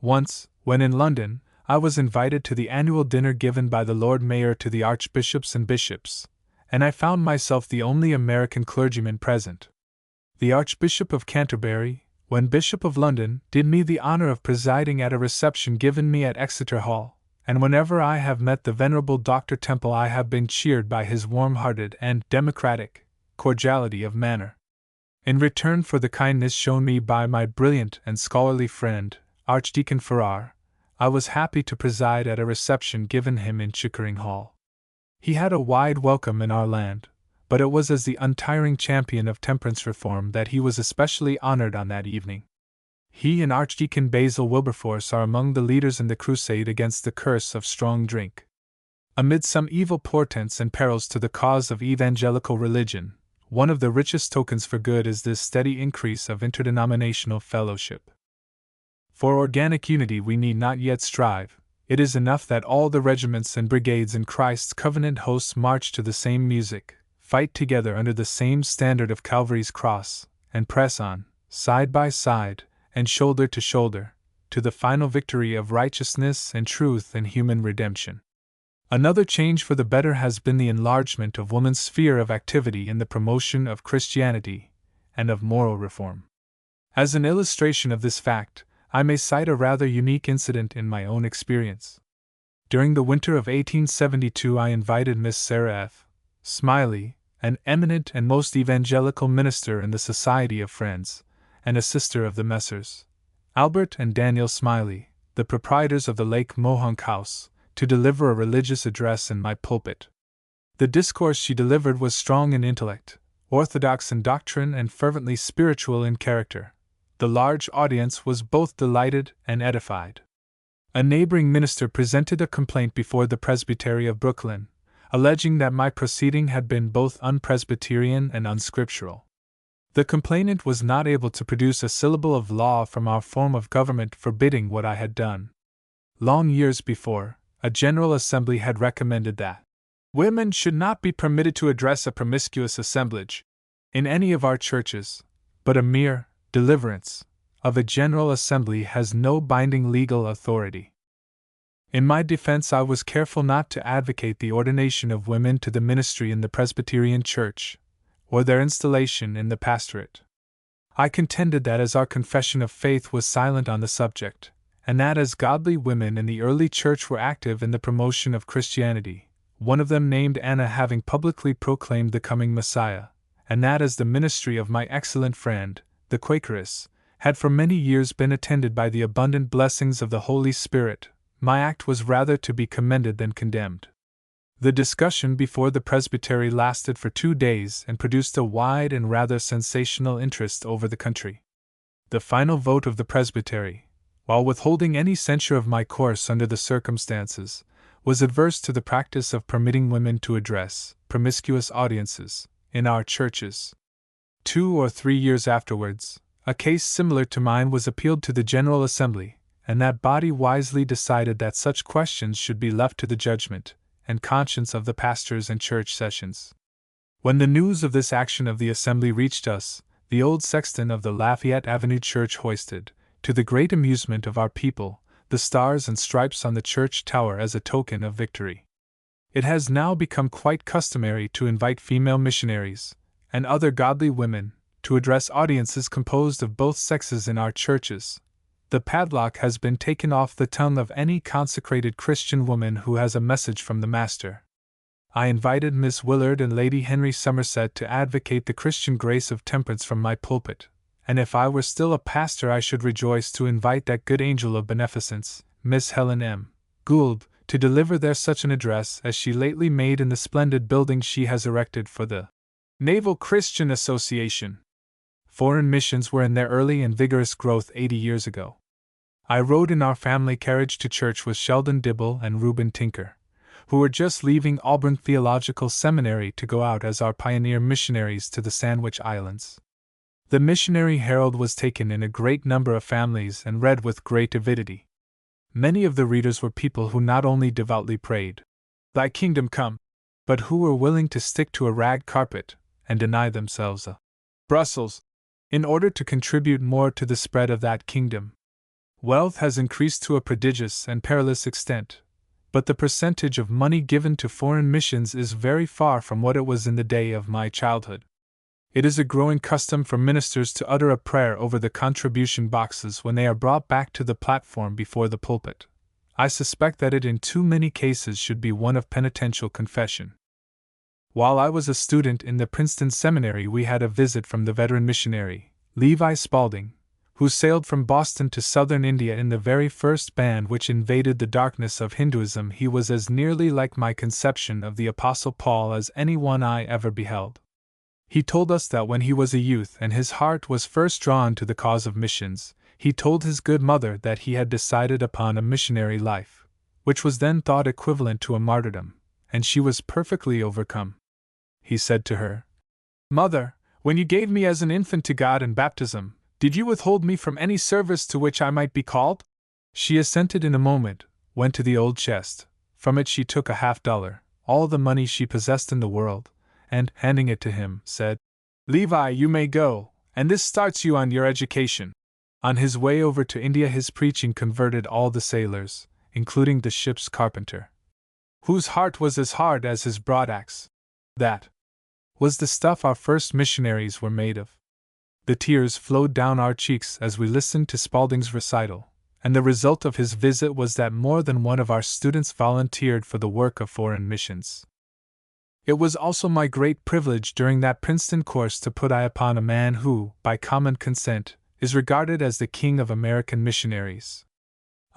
Once, when in London, I was invited to the annual dinner given by the Lord Mayor to the archbishops and bishops, and I found myself the only American clergyman present. The Archbishop of Canterbury, when Bishop of London, did me the honor of presiding at a reception given me at Exeter Hall, and whenever I have met the Venerable Dr. Temple I have been cheered by his warm-hearted and democratic cordiality of manner. In return for the kindness shown me by my brilliant and scholarly friend, Archdeacon Farrar, I was happy to preside at a reception given him in Chickering Hall. He had a wide welcome in our land, but it was as the untiring champion of temperance reform that he was especially honored on that evening. He and Archdeacon Basil Wilberforce are among the leaders in the crusade against the curse of strong drink. Amid some evil portents and perils to the cause of evangelical religion, one of the richest tokens for good is this steady increase of interdenominational fellowship. For organic unity we need not yet strive. It is enough that all the regiments and brigades in Christ's covenant hosts march to the same music, fight together under the same standard of Calvary's cross, and press on, side by side, and shoulder to shoulder, to the final victory of righteousness and truth and human redemption. Another change for the better has been the enlargement of woman's sphere of activity in the promotion of Christianity and of moral reform. As an illustration of this fact, I may cite a rather unique incident in my own experience. During the winter of 1872, I invited Miss Sarah F. Smiley, an eminent and most evangelical minister in the Society of Friends, and a sister of the Messrs. Albert and Daniel Smiley, the proprietors of the Lake Mohonk House, to deliver a religious address in my pulpit. The discourse she delivered was strong in intellect, orthodox in doctrine, and fervently spiritual in character. The large audience was both delighted and edified. A neighboring minister presented a complaint before the Presbytery of Brooklyn, alleging that my proceeding had been both unpresbyterian and unscriptural. The complainant was not able to produce a syllable of law from our form of government forbidding what I had done. Long years before, a General Assembly had recommended that women should not be permitted to address a promiscuous assemblage in any of our churches, but a mere deliverance of a General Assembly has no binding legal authority. In my defense, I was careful not to advocate the ordination of women to the ministry in the Presbyterian Church, or their installation in the pastorate. I contended that as our confession of faith was silent on the subject, and that as godly women in the early church were active in the promotion of Christianity, one of them named Anna having publicly proclaimed the coming Messiah, and that as the ministry of my excellent friend, the Quakeress, had for many years been attended by the abundant blessings of the Holy Spirit, my act was rather to be commended than condemned. The discussion before the presbytery lasted for 2 days and produced a wide and rather sensational interest over the country. The final vote of the presbytery, while withholding any censure of my course under the circumstances, was adverse to the practice of permitting women to address promiscuous audiences in our churches. 2 or 3 years afterwards, a case similar to mine was appealed to the General Assembly, and that body wisely decided that such questions should be left to the judgment and conscience of the pastors and church sessions. When the news of this action of the Assembly reached us, the old sexton of the Lafayette Avenue Church hoisted, to the great amusement of our people, the stars and stripes on the church tower as a token of victory. It has now become quite customary to invite female missionaries, and other godly women, to address audiences composed of both sexes in our churches. The padlock has been taken off the tongue of any consecrated Christian woman who has a message from the Master. I invited Miss Willard and Lady Henry Somerset to advocate the Christian grace of temperance from my pulpit, and if I were still a pastor I should rejoice to invite that good angel of beneficence, Miss Helen M. Gould, to deliver there such an address as she lately made in the splendid building she has erected for the Naval Christian Association. Foreign missions were in their early and vigorous growth 80 years ago. I rode in our family carriage to church with Sheldon Dibble and Reuben Tinker, who were just leaving Auburn Theological Seminary to go out as our pioneer missionaries to the Sandwich Islands. The Missionary Herald was taken in a great number of families and read with great avidity. Many of the readers were people who not only devoutly prayed, "Thy kingdom come," but who were willing to stick to a rag carpet and deny themselves a Brussels, in order to contribute more to the spread of that kingdom. Wealth has increased to a prodigious and perilous extent, but the percentage of money given to foreign missions is very far from what it was in the day of my childhood. It is a growing custom for ministers to utter a prayer over the contribution boxes when they are brought back to the platform before the pulpit. I suspect that it in too many cases should be one of penitential confession. While I was a student in the Princeton Seminary, we had a visit from the veteran missionary, Levi Spalding, who sailed from Boston to southern India in the very first band which invaded the darkness of Hinduism. He was as nearly like my conception of the Apostle Paul as any one I ever beheld. He told us that when he was a youth and his heart was first drawn to the cause of missions, he told his good mother that he had decided upon a missionary life, which was then thought equivalent to a martyrdom, and she was perfectly overcome. He said to her, "Mother, when you gave me as an infant to God in baptism, did you withhold me from any service to which I might be called?" She assented in a moment, went to the old chest, from it she took a $50, all the money she possessed in the world, and, handing it to him, said, "Levi, you may go, and this starts you on your education." On his way over to India his preaching converted all the sailors, including the ship's carpenter, whose heart was as hard as his broadaxe. That was the stuff our first missionaries were made of. The tears flowed down our cheeks as we listened to Spalding's recital, and the result of his visit was that more than one of our students volunteered for the work of foreign missions. It was also my great privilege during that Princeton course to put eye upon a man who, by common consent, is regarded as the king of American missionaries.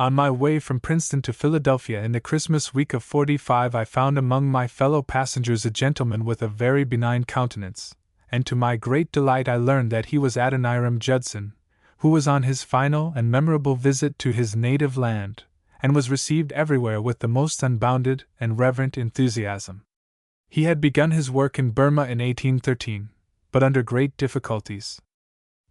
On my way from Princeton to Philadelphia in the Christmas week of '45, I found among my fellow passengers a gentleman with a very benign countenance, and to my great delight I learned that he was Adoniram Judson, who was on his final and memorable visit to his native land, and was received everywhere with the most unbounded and reverent enthusiasm. He had begun his work in Burma in 1813, but under great difficulties.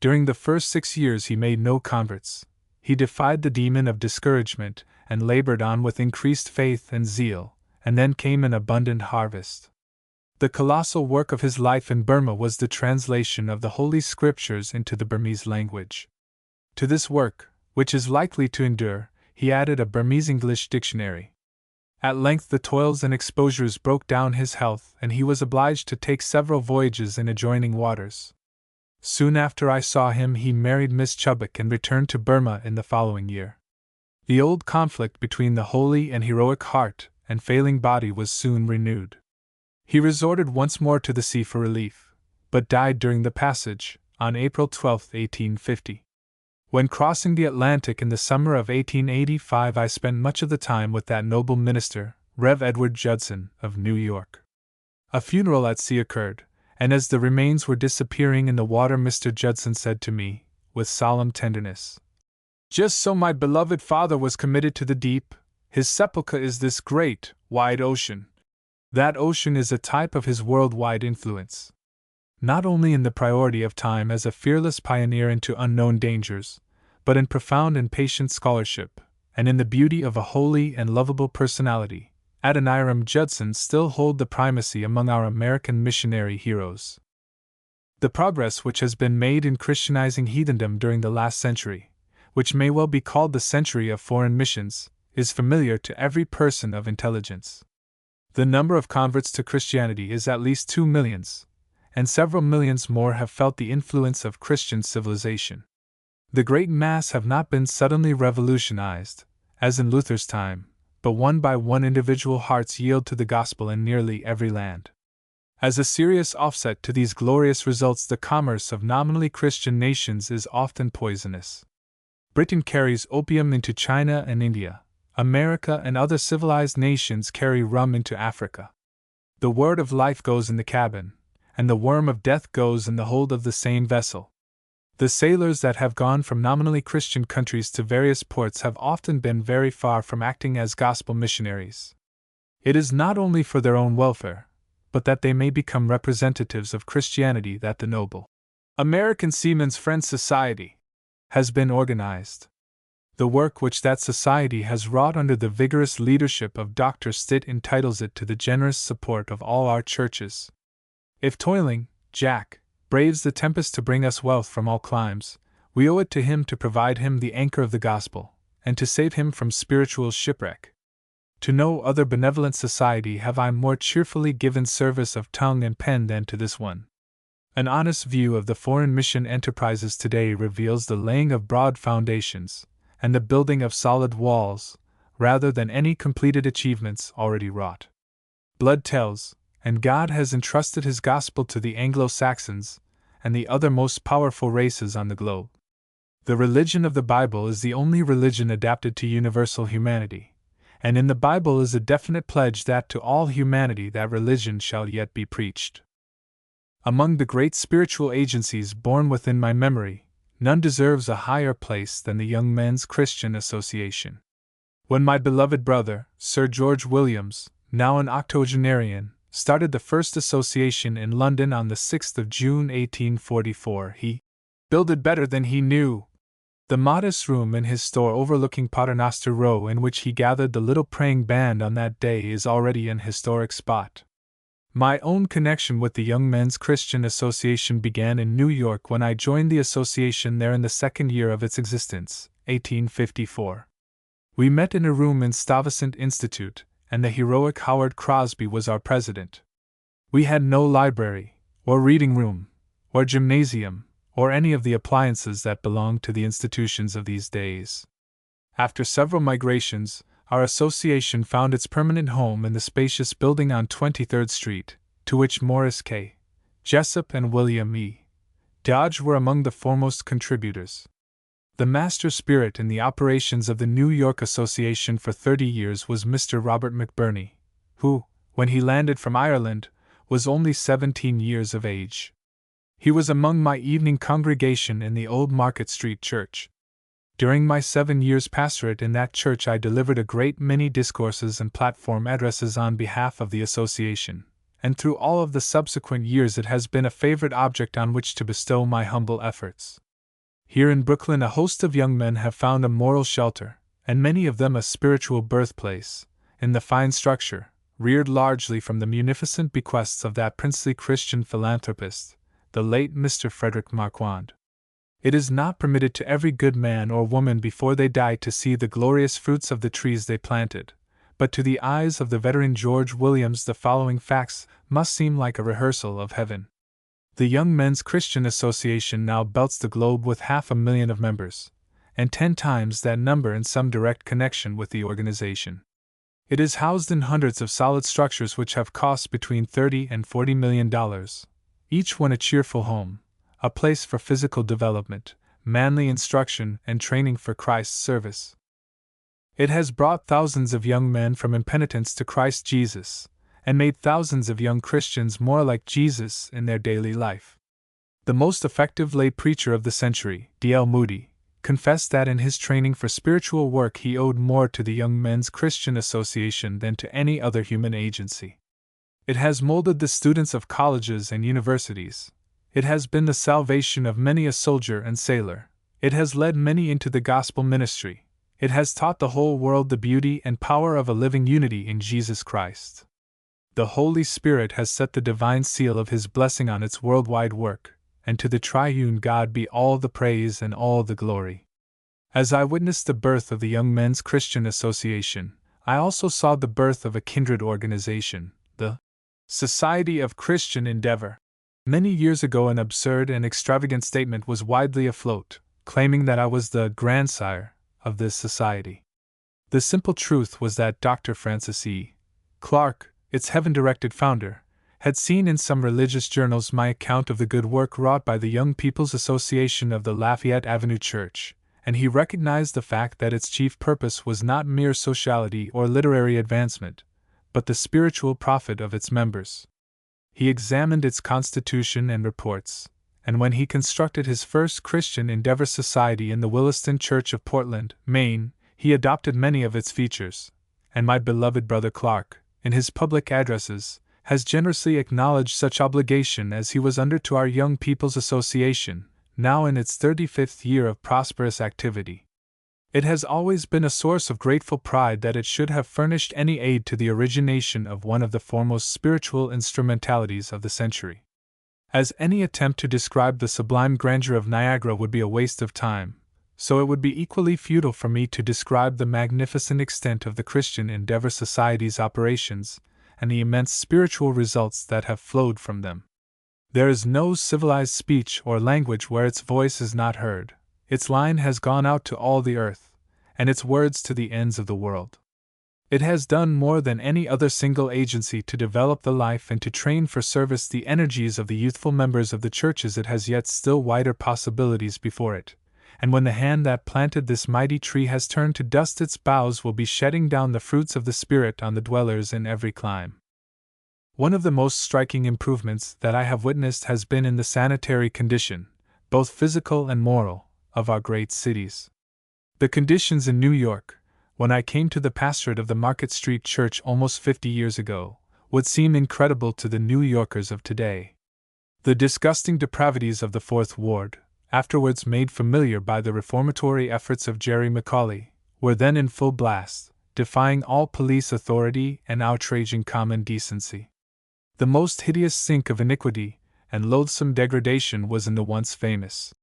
During the first 6 years he made no converts. He defied the demon of discouragement and labored on with increased faith and zeal, and then came an abundant harvest. The colossal work of his life in Burma was the translation of the Holy Scriptures into the Burmese language. To this work, which is likely to endure, he added a Burmese-English dictionary. At length the toils and exposures broke down his health, and he was obliged to take several voyages in adjoining waters. Soon after I saw him he married Miss Chubbuck and returned to Burma in the following year. The old conflict between the holy and heroic heart and failing body was soon renewed. He resorted once more to the sea for relief, but died during the passage, on April 12, 1850. When crossing the Atlantic in the summer of 1885 I spent much of the time with that noble minister, Rev. Edward Judson, of New York. A funeral at sea occurred, and as the remains were disappearing in the water Mr. Judson said to me, with solemn tenderness. Just so my beloved father was committed to the deep, his sepulchre is this great, wide ocean. That ocean is a type of his worldwide influence. Not only in the priority of time as a fearless pioneer into unknown dangers, but in profound and patient scholarship, and in the beauty of a holy and lovable personality, Adoniram Judson still hold the primacy among our American missionary heroes. The progress which has been made in Christianizing heathendom during the last century, which may well be called the century of foreign missions, is familiar to every person of intelligence. The number of converts to Christianity is at least 2 millions, and several millions more have felt the influence of Christian civilization. The great mass have not been suddenly revolutionized, as in Luther's time, but one by one individual hearts yield to the gospel in nearly every land. As a serious offset to these glorious results, the commerce of nominally Christian nations is often poisonous. Britain carries opium into China and India. America and other civilized nations carry rum into Africa. The word of life goes in the cabin, and the worm of death goes in the hold of the same vessel. The sailors that have gone from nominally Christian countries to various ports have often been very far from acting as gospel missionaries. It is not only for their own welfare, but that they may become representatives of Christianity, that the noble American Seamen's Friends Society has been organized. The work which that society has wrought under the vigorous leadership of Dr. Stitt entitles it to the generous support of all our churches. If toiling Jack braves the tempest to bring us wealth from all climes, we owe it to him to provide him the anchor of the gospel, and to save him from spiritual shipwreck. To no other benevolent society have I more cheerfully given service of tongue and pen than to this one. An honest view of the foreign mission enterprises today reveals the laying of broad foundations, and the building of solid walls, rather than any completed achievements already wrought. Blood tells, and God has entrusted His gospel to the Anglo-Saxons and the other most powerful races on the globe. The religion of the Bible is the only religion adapted to universal humanity, and in the Bible is a definite pledge that to all humanity that religion shall yet be preached. Among the great spiritual agencies born within my memory, none deserves a higher place than the Young Men's Christian Association. When my beloved brother, Sir George Williams, now an octogenarian, started the first association in London on the 6th of June 1844, he builded better than he knew. The modest room in his store overlooking Paternoster Row in which he gathered the little praying band on that day is already an historic spot. My own connection with the Young Men's Christian Association began in New York when I joined the association there in the second year of its existence, 1854. We met in a room in Stuyvesant Institute, and the heroic Howard Crosby was our president. We had no library, or reading room, or gymnasium, or any of the appliances that belong to the institutions of these days. After several migrations, our association found its permanent home in the spacious building on 23rd Street, to which Morris K. Jessup and William E. Dodge were among the foremost contributors. The master spirit in the operations of the New York Association for 30 years was Mr. Robert McBurney, who, when he landed from Ireland, was only 17 years of age. He was among my evening congregation in the old Market Street Church. During my 7 years' pastorate in that church I delivered a great many discourses and platform addresses on behalf of the association, and through all of the subsequent years it has been a favorite object on which to bestow my humble efforts. Here in Brooklyn a host of young men have found a moral shelter, and many of them a spiritual birthplace, in the fine structure, reared largely from the munificent bequests of that princely Christian philanthropist, the late Mr. Frederick Marquand. It is not permitted to every good man or woman before they die to see the glorious fruits of the trees they planted, but to the eyes of the veteran George Williams the following facts must seem like a rehearsal of heaven. The Young Men's Christian Association now belts the globe with 500,000 of members, and 10 times that number in some direct connection with the organization. It is housed in hundreds of solid structures which have cost between $30 and $40 million, each one a cheerful home, a place for physical development, manly instruction, and training for Christ's service. It has brought thousands of young men from impenitence to Christ Jesus, and made thousands of young Christians more like Jesus in their daily life. The most effective lay preacher of the century, D.L. Moody, confessed that in his training for spiritual work he owed more to the Young Men's Christian Association than to any other human agency. It has molded the students of colleges and universities. It has been the salvation of many a soldier and sailor. It has led many into the gospel ministry. It has taught the whole world the beauty and power of a living unity in Jesus Christ. The Holy Spirit has set the divine seal of His blessing on its worldwide work, and to the triune God be all the praise and all the glory. As I witnessed the birth of the Young Men's Christian Association, I also saw the birth of a kindred organization, the Society of Christian Endeavor. Many years ago, an absurd and extravagant statement was widely afloat, claiming that I was the grandsire of this society. The simple truth was that Dr. Francis E. Clark, its heaven-directed founder, had seen in some religious journals my account of the good work wrought by the Young People's Association of the Lafayette Avenue Church, and he recognized the fact that its chief purpose was not mere sociality or literary advancement, but the spiritual profit of its members. He examined its constitution and reports, and when he constructed his first Christian Endeavor Society in the Williston Church of Portland, Maine, he adopted many of its features, and my beloved brother Clark, in his public addresses, has generously acknowledged such obligation as he was under to our Young People's Association, now in its 35th year of prosperous activity. It has always been a source of grateful pride that it should have furnished any aid to the origination of one of the foremost spiritual instrumentalities of the century. As any attempt to describe the sublime grandeur of Niagara would be a waste of time, so it would be equally futile for me to describe the magnificent extent of the Christian Endeavor Society's operations and the immense spiritual results that have flowed from them. There is no civilized speech or language where its voice is not heard. Its line has gone out to all the earth, and its words to the ends of the world. It has done more than any other single agency to develop the life and to train for service the energies of the youthful members of the churches. It has yet still wider possibilities before it, and when the hand that planted this mighty tree has turned to dust, its boughs will be shedding down the fruits of the Spirit on the dwellers in every clime. One of the most striking improvements that I have witnessed has been in the sanitary condition, both physical and moral, of our great cities. The conditions in New York, when I came to the pastorate of the Market Street Church almost 50 years ago, would seem incredible to the New Yorkers of today. The disgusting depravities of the Fourth Ward, afterwards made familiar by the reformatory efforts of Jerry Macaulay, were then in full blast, defying all police authority and outraging common decency. The most hideous sink of iniquity and loathsome degradation was in the once famous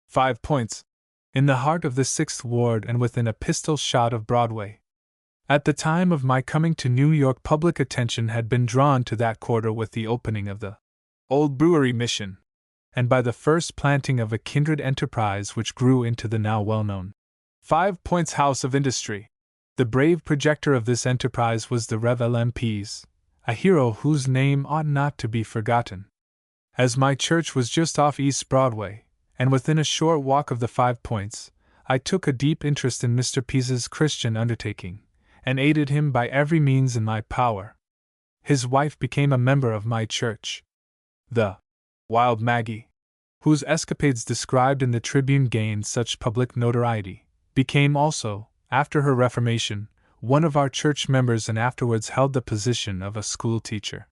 5 Points, in the heart of the Sixth Ward and within a pistol shot of Broadway. At the time of my coming to New York, public attention had been drawn to that quarter with the opening of the Old Brewery Mission, and by the first planting of a kindred enterprise which grew into the now well-known 5 Points House of Industry. The brave projector of this enterprise was the Rev. L.M. Pease, a hero whose name ought not to be forgotten. As my church was just off East Broadway, and within a short walk of the 5 Points, I took a deep interest in Mr. Pease's Christian undertaking, and aided him by every means in my power. His wife became a member of my church. The Wild Maggie, whose escapades described in the Tribune gained such public notoriety, became also, after her reformation, one of our church members and afterwards held the position of a school teacher.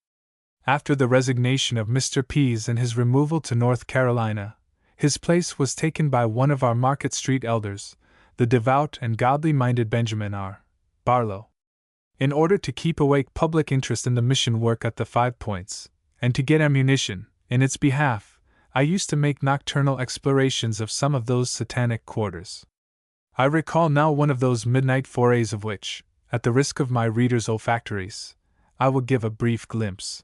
After the resignation of Mr. Pease and his removal to North Carolina, his place was taken by one of our Market Street elders, the devout and godly-minded Benjamin R. Barlow. In order to keep awake public interest in the mission work at the 5 Points, and to get ammunition in its behalf, I used to make nocturnal explorations of some of those satanic quarters. I recall now one of those midnight forays of which, at the risk of my readers' olfactories, I will give a brief glimpse.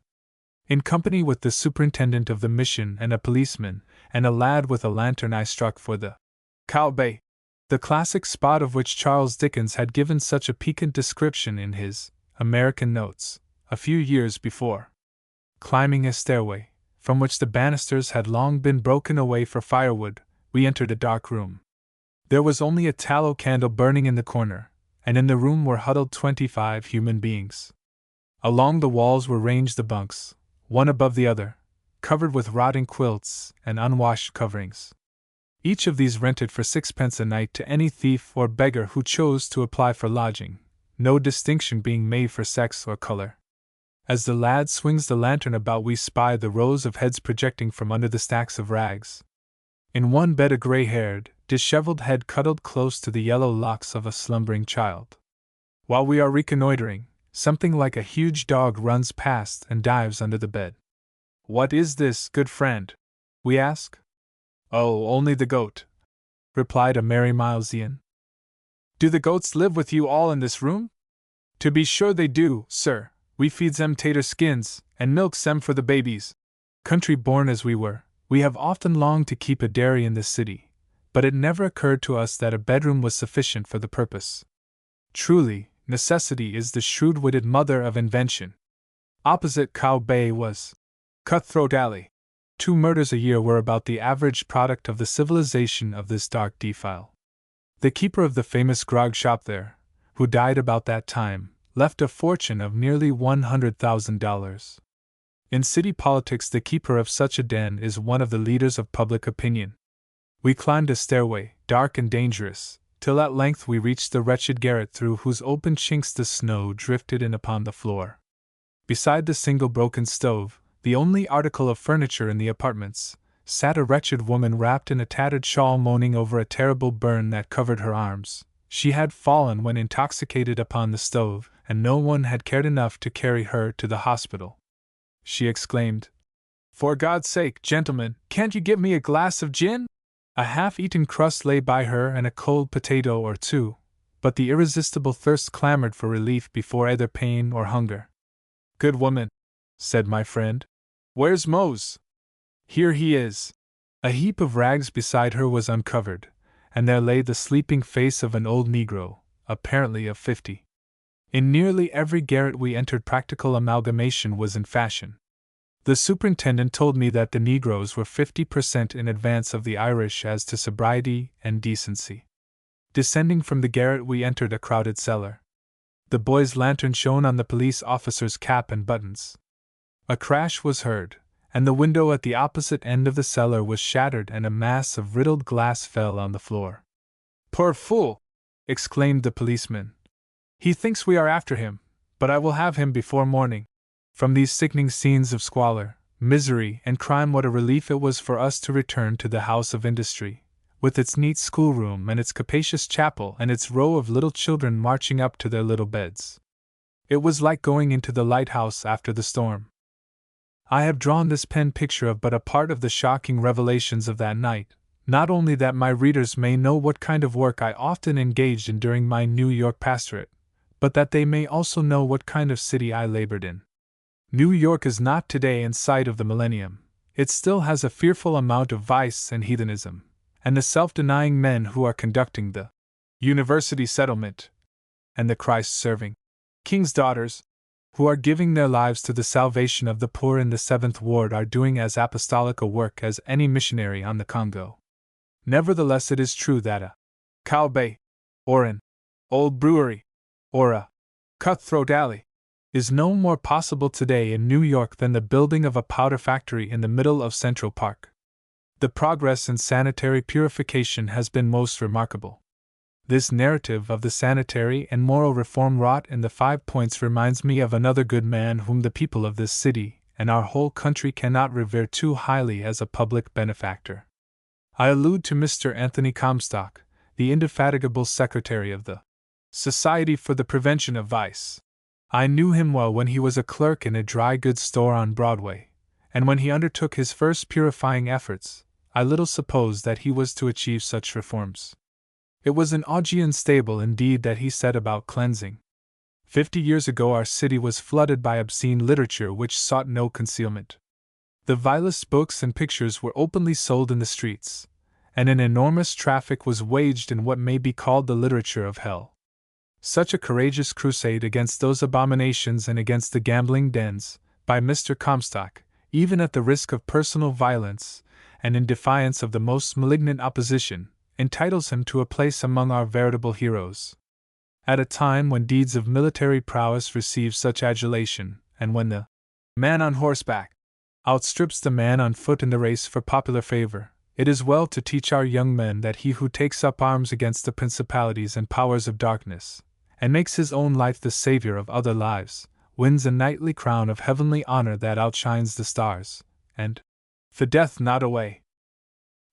In company with the superintendent of the mission and a policeman, and a lad with a lantern, I struck for the Cow Bay, the classic spot of which Charles Dickens had given such a piquant description in his American Notes a few years before. Climbing a stairway, from which the banisters had long been broken away for firewood, we entered a dark room. There was only a tallow candle burning in the corner, and in the room were huddled 25 human beings. Along the walls were ranged the bunks, one above the other, covered with rotting quilts and unwashed coverings. Each of these rented for 6 pence a night to any thief or beggar who chose to apply for lodging, no distinction being made for sex or color. As the lad swings the lantern about, we spy the rows of heads projecting from under the stacks of rags. In one bed a gray-haired, disheveled head cuddled close to the yellow locks of a slumbering child. While we are reconnoitering, something like a huge dog runs past and dives under the bed. "What is this, good friend?" we ask. "Oh, only the goat," replied a merry Milesian. "Do the goats live with you all in this room?" "To be sure they do, sir. We feeds them tater skins, and milks them for the babies." Country born as we were, we have often longed to keep a dairy in this city, but it never occurred to us that a bedroom was sufficient for the purpose. Truly, necessity is the shrewd-witted mother of invention. Opposite Cow Bay was Cutthroat Alley. 2 murders a year were about the average product of the civilization of this dark defile. The keeper of the famous grog shop there, who died about that time, left a fortune of nearly $100,000. In city politics, the keeper of such a den is one of the leaders of public opinion. We climbed a stairway, dark and dangerous, till at length we reached the wretched garret through whose open chinks the snow drifted in upon the floor. Beside the single broken stove, the only article of furniture in the apartments, sat a wretched woman wrapped in a tattered shawl, moaning over a terrible burn that covered her arms. She had fallen when intoxicated upon the stove, and no one had cared enough to carry her to the hospital. She exclaimed, "For God's sake, gentlemen, can't you give me a glass of gin?" A half-eaten crust lay by her and a cold potato or two, but the irresistible thirst clamored for relief before either pain or hunger. "Good woman," said my friend, "where's Mose?" "Here he is." A heap of rags beside her was uncovered, and there lay the sleeping face of an old Negro, apparently of 50. In nearly every garret we entered, practical amalgamation was in fashion. The superintendent told me that the Negroes were 50% in advance of the Irish as to sobriety and decency. Descending from the garret, we entered a crowded cellar. The boy's lantern shone on the police officer's cap and buttons. A crash was heard, and the window at the opposite end of the cellar was shattered, and a mass of riddled glass fell on the floor. "Poor fool!" exclaimed the policeman. "He thinks we are after him, but I will have him before morning." From these sickening scenes of squalor, misery, and crime, what a relief it was for us to return to the house of industry, with its neat schoolroom and its capacious chapel and its row of little children marching up to their little beds. It was like going into the lighthouse after the storm. I have drawn this pen picture of but a part of the shocking revelations of that night, not only that my readers may know what kind of work I often engaged in during my New York pastorate, but that they may also know what kind of city I labored in. New York is not today in sight of the millennium. It still has a fearful amount of vice and heathenism, and the self-denying men who are conducting the university settlement, and the Christ-serving king's daughters, who are giving their lives to the salvation of the poor in the 7th Ward, are doing as apostolic a work as any missionary on the Congo. Nevertheless, it is true that a Cow Bay, or an old brewery, or a Cutthroat Alley, is no more possible today in New York than the building of a powder factory in the middle of Central Park. The progress in sanitary purification has been most remarkable. This narrative of the sanitary and moral reform wrought in the 5 Points reminds me of another good man whom the people of this city and our whole country cannot revere too highly as a public benefactor. I allude to Mr. Anthony Comstock, the indefatigable secretary of the Society for the Prevention of Vice. I knew him well when he was a clerk in a dry goods store on Broadway, and when he undertook his first purifying efforts, I little supposed that he was to achieve such reforms. It was an Augean stable indeed that he set about cleansing. 50 years ago our city was flooded by obscene literature which sought no concealment. The vilest books and pictures were openly sold in the streets, and an enormous traffic was waged in what may be called the literature of hell. Such a courageous crusade against those abominations and against the gambling dens, by Mr. Comstock, even at the risk of personal violence, and in defiance of the most malignant opposition, entitles him to a place among our veritable heroes. At a time when deeds of military prowess receive such adulation, and when the man on horseback outstrips the man on foot in the race for popular favor. It is well to teach our young men that he who takes up arms against the principalities and powers of darkness, and makes his own life the savior of other lives, wins a knightly crown of heavenly honor that outshines the stars, and fadeth not away.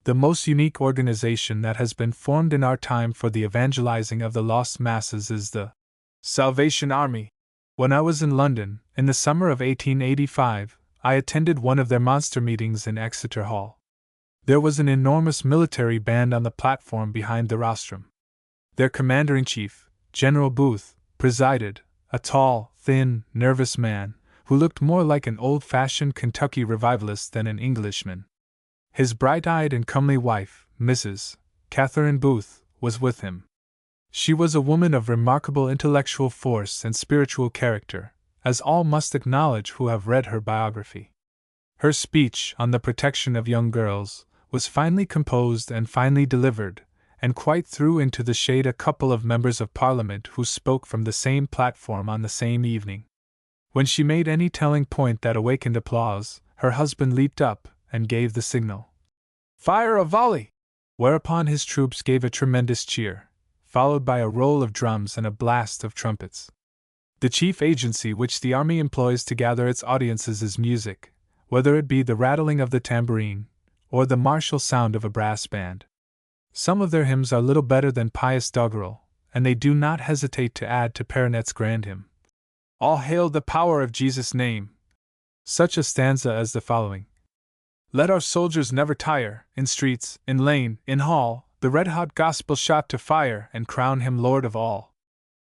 The most unique organization that has been formed in our time for the evangelizing of the lost masses is the Salvation Army. When I was in London, in the summer of 1885, I attended one of their monster meetings in Exeter Hall. There was an enormous military band on the platform behind the rostrum. Their commander-in-chief, General Booth, presided, a tall, thin, nervous man, who looked more like an old-fashioned Kentucky revivalist than an Englishman. His bright-eyed and comely wife, Mrs. Catherine Booth, was with him. She was a woman of remarkable intellectual force and spiritual character, as all must acknowledge who have read her biography. Her speech on the protection of young girls was finely composed and finely delivered, and quite threw into the shade a couple of members of Parliament who spoke from the same platform on the same evening. When she made any telling point that awakened applause, her husband leaped up and gave the signal, "Fire a volley!" whereupon his troops gave a tremendous cheer, followed by a roll of drums and a blast of trumpets. The chief agency which the army employs to gather its audiences is music, whether it be the rattling of the tambourine, or the martial sound of a brass band. Some of their hymns are little better than pious doggerel, and they do not hesitate to add to Perronet's grand hymn, "All hail the power of Jesus' name," such a stanza as the following: "Let our soldiers never tire, in streets, in lane, in hall, the red-hot gospel shot to fire, and crown him Lord of all."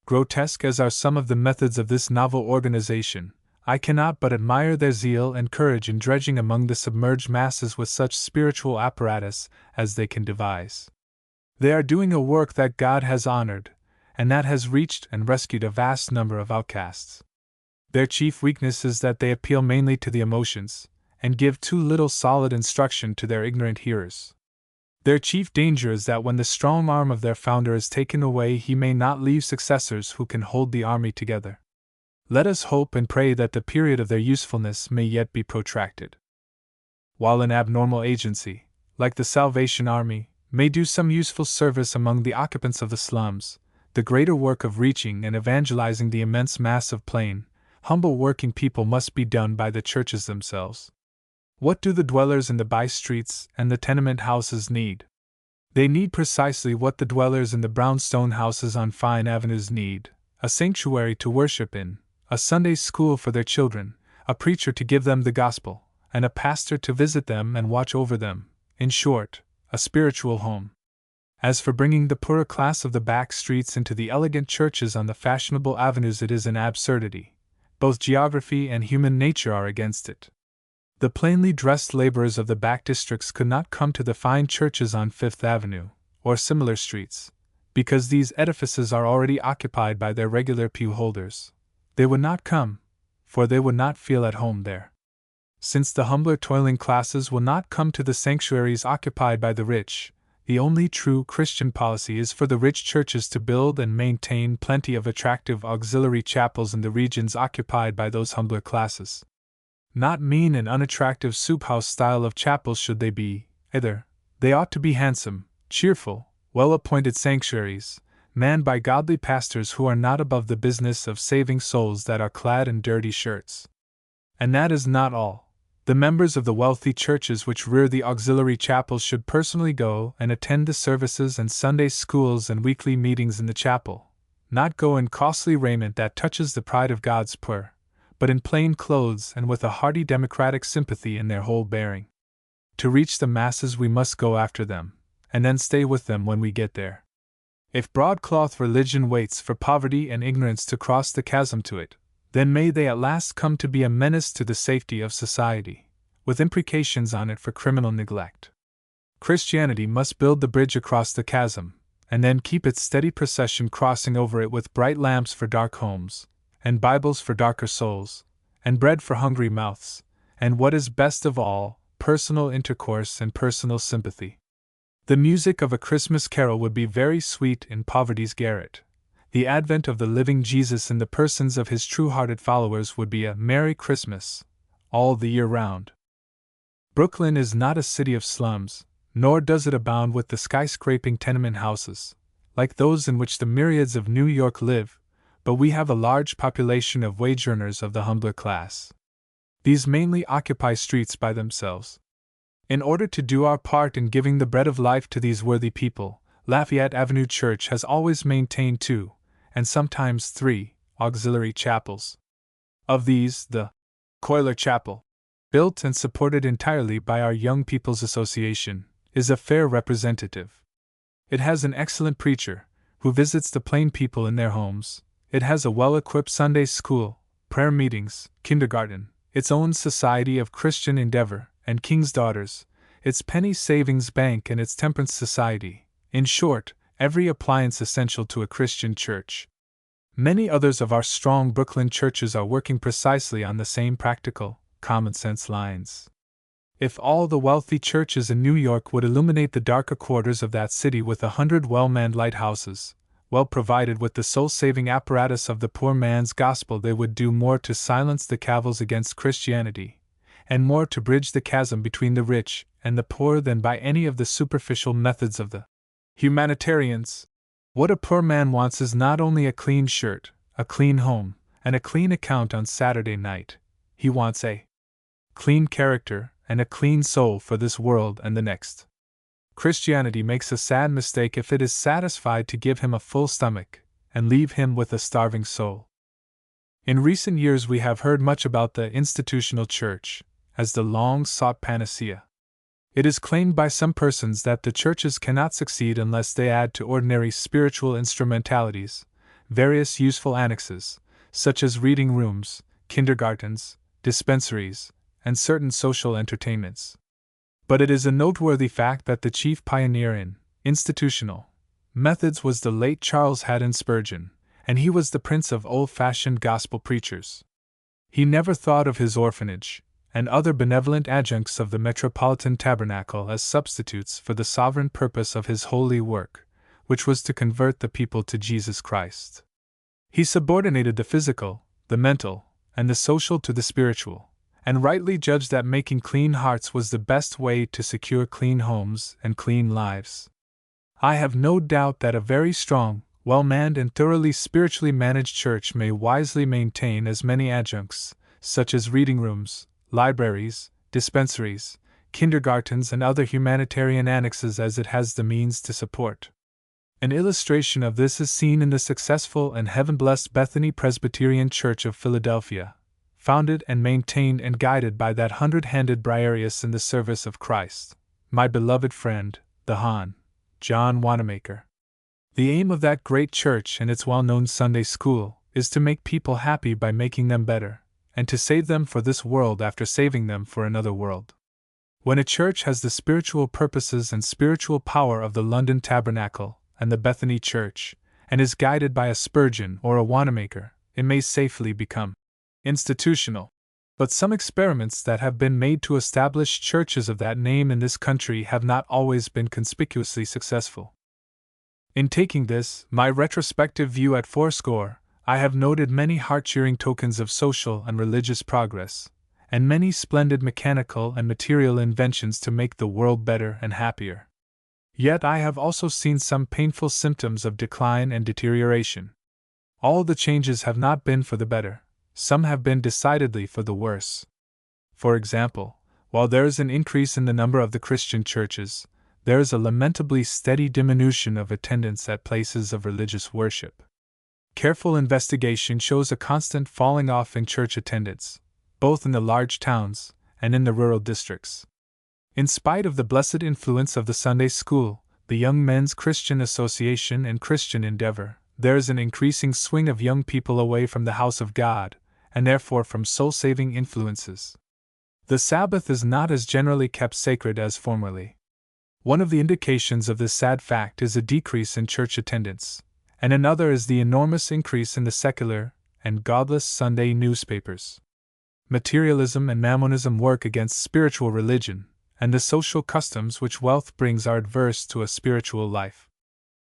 Grotesque as are some of the methods of this novel organization, I cannot but admire their zeal and courage in dredging among the submerged masses with such spiritual apparatus as they can devise. They are doing a work that God has honored, and that has reached and rescued a vast number of outcasts. Their chief weakness is that they appeal mainly to the emotions, and give too little solid instruction to their ignorant hearers. Their chief danger is that when the strong arm of their founder is taken away, he may not leave successors who can hold the army together. Let us hope and pray that the period of their usefulness may yet be protracted. While an abnormal agency, like the Salvation Army, may do some useful service among the occupants of the slums, the greater work of reaching and evangelizing the immense mass of plain, humble working people must be done by the churches themselves. What do the dwellers in the by-streets and the tenement houses need? They need precisely what the dwellers in the brownstone houses on fine avenues need: a sanctuary to worship in, a Sunday school for their children, a preacher to give them the gospel, and a pastor to visit them and watch over them, in short, a spiritual home. As for bringing the poorer class of the back streets into the elegant churches on the fashionable avenues, it is an absurdity. Both geography and human nature are against it. The plainly dressed laborers of the back districts could not come to the fine churches on Fifth Avenue, or similar streets, because these edifices are already occupied by their regular pew holders. They would not come, for they would not feel at home there. Since the humbler toiling classes will not come to the sanctuaries occupied by the rich, the only true Christian policy is for the rich churches to build and maintain plenty of attractive auxiliary chapels in the regions occupied by those humbler classes. Not mean and unattractive soup-house style of chapels should they be, either. They ought to be handsome, cheerful, well-appointed sanctuaries, manned by godly pastors who are not above the business of saving souls that are clad in dirty shirts. And that is not all. The members of the wealthy churches which rear the auxiliary chapels should personally go and attend the services and Sunday schools and weekly meetings in the chapel, not go in costly raiment that touches the pride of God's poor, but in plain clothes and with a hearty democratic sympathy in their whole bearing. To reach the masses we must go after them, and then stay with them when we get there. If broadcloth religion waits for poverty and ignorance to cross the chasm to it, then may they at last come to be a menace to the safety of society, with imprecations on it for criminal neglect. Christianity must build the bridge across the chasm, and then keep its steady procession crossing over it with bright lamps for dark homes, and Bibles for darker souls, and bread for hungry mouths, and what is best of all, personal intercourse and personal sympathy. The music of a Christmas carol would be very sweet in poverty's garret. The advent of the living Jesus in the persons of his true-hearted followers would be a Merry Christmas all the year round. Brooklyn is not a city of slums, nor does it abound with the skyscraping tenement houses, like those in which the myriads of New York live, but we have a large population of wage earners of the humbler class. These mainly occupy streets by themselves. In order to do our part in giving the bread of life to these worthy people, Lafayette Avenue Church has always maintained 2, and sometimes 3, auxiliary chapels. Of these, the Cuyler Chapel, built and supported entirely by our Young People's Association, is a fair representative. It has an excellent preacher, who visits the plain people in their homes. It has a well-equipped Sunday school, prayer meetings, kindergarten, its own Society of Christian Endeavor, and King's Daughters, its penny savings bank and its temperance society, in short, every appliance essential to a Christian church. Many others of our strong Brooklyn churches are working precisely on the same practical, common-sense lines. If all the wealthy churches in New York would illuminate the darker quarters of that city with 100 well-manned lighthouses, well provided with the soul-saving apparatus of the poor man's gospel, they would do more to silence the cavils against Christianity, and more to bridge the chasm between the rich and the poor than by any of the superficial methods of the humanitarians. What a poor man wants is not only a clean shirt, a clean home, and a clean account on Saturday night. He wants a clean character and a clean soul for this world and the next. Christianity makes a sad mistake if it is satisfied to give him a full stomach and leave him with a starving soul. In recent years we have heard much about the institutional church as the long-sought panacea. It is claimed by some persons that the churches cannot succeed unless they add to ordinary spiritual instrumentalities various useful annexes, such as reading rooms, kindergartens, dispensaries, and certain social entertainments. But it is a noteworthy fact that the chief pioneer in institutional methods was the late Charles Haddon Spurgeon, and he was the prince of old-fashioned gospel preachers. He never thought of his orphanage and other benevolent adjuncts of the Metropolitan Tabernacle as substitutes for the sovereign purpose of his holy work, which was to convert the people to Jesus Christ. He subordinated the physical, the mental, and the social to the spiritual, and rightly judged that making clean hearts was the best way to secure clean homes and clean lives. I have no doubt that a very strong, well-manned and thoroughly spiritually managed church may wisely maintain as many adjuncts, such as reading rooms, libraries, dispensaries, kindergartens, and other humanitarian annexes as it has the means to support. An illustration of this is seen in the successful and heaven-blessed Bethany Presbyterian Church of Philadelphia, founded and maintained and guided by that hundred-handed Briareus in the service of Christ, my beloved friend, the Hon. John Wanamaker. The aim of that great church and its well-known Sunday school is to make people happy by making them better, and to save them for this world after saving them for another world. When a church has the spiritual purposes and spiritual power of the London Tabernacle and the Bethany Church, and is guided by a Spurgeon or a Wanamaker, it may safely become institutional. But some experiments that have been made to establish churches of that name in this country have not always been conspicuously successful. In taking this, my retrospective view at fourscore, I have noted many heart-cheering tokens of social and religious progress, and many splendid mechanical and material inventions to make the world better and happier. Yet I have also seen some painful symptoms of decline and deterioration. All the changes have not been for the better, some have been decidedly for the worse. For example, while there is an increase in the number of the Christian churches, there is a lamentably steady diminution of attendance at places of religious worship. Careful investigation shows a constant falling off in church attendance, both in the large towns and in the rural districts. In spite of the blessed influence of the Sunday School, the Young Men's Christian Association, and Christian Endeavor, there is an increasing swing of young people away from the house of God, and therefore from soul-saving influences. The Sabbath is not as generally kept sacred as formerly. One of the indications of this sad fact is a decrease in church attendance, and another is the enormous increase in the secular and godless Sunday newspapers. Materialism and mammonism work against spiritual religion, and the social customs which wealth brings are adverse to a spiritual life.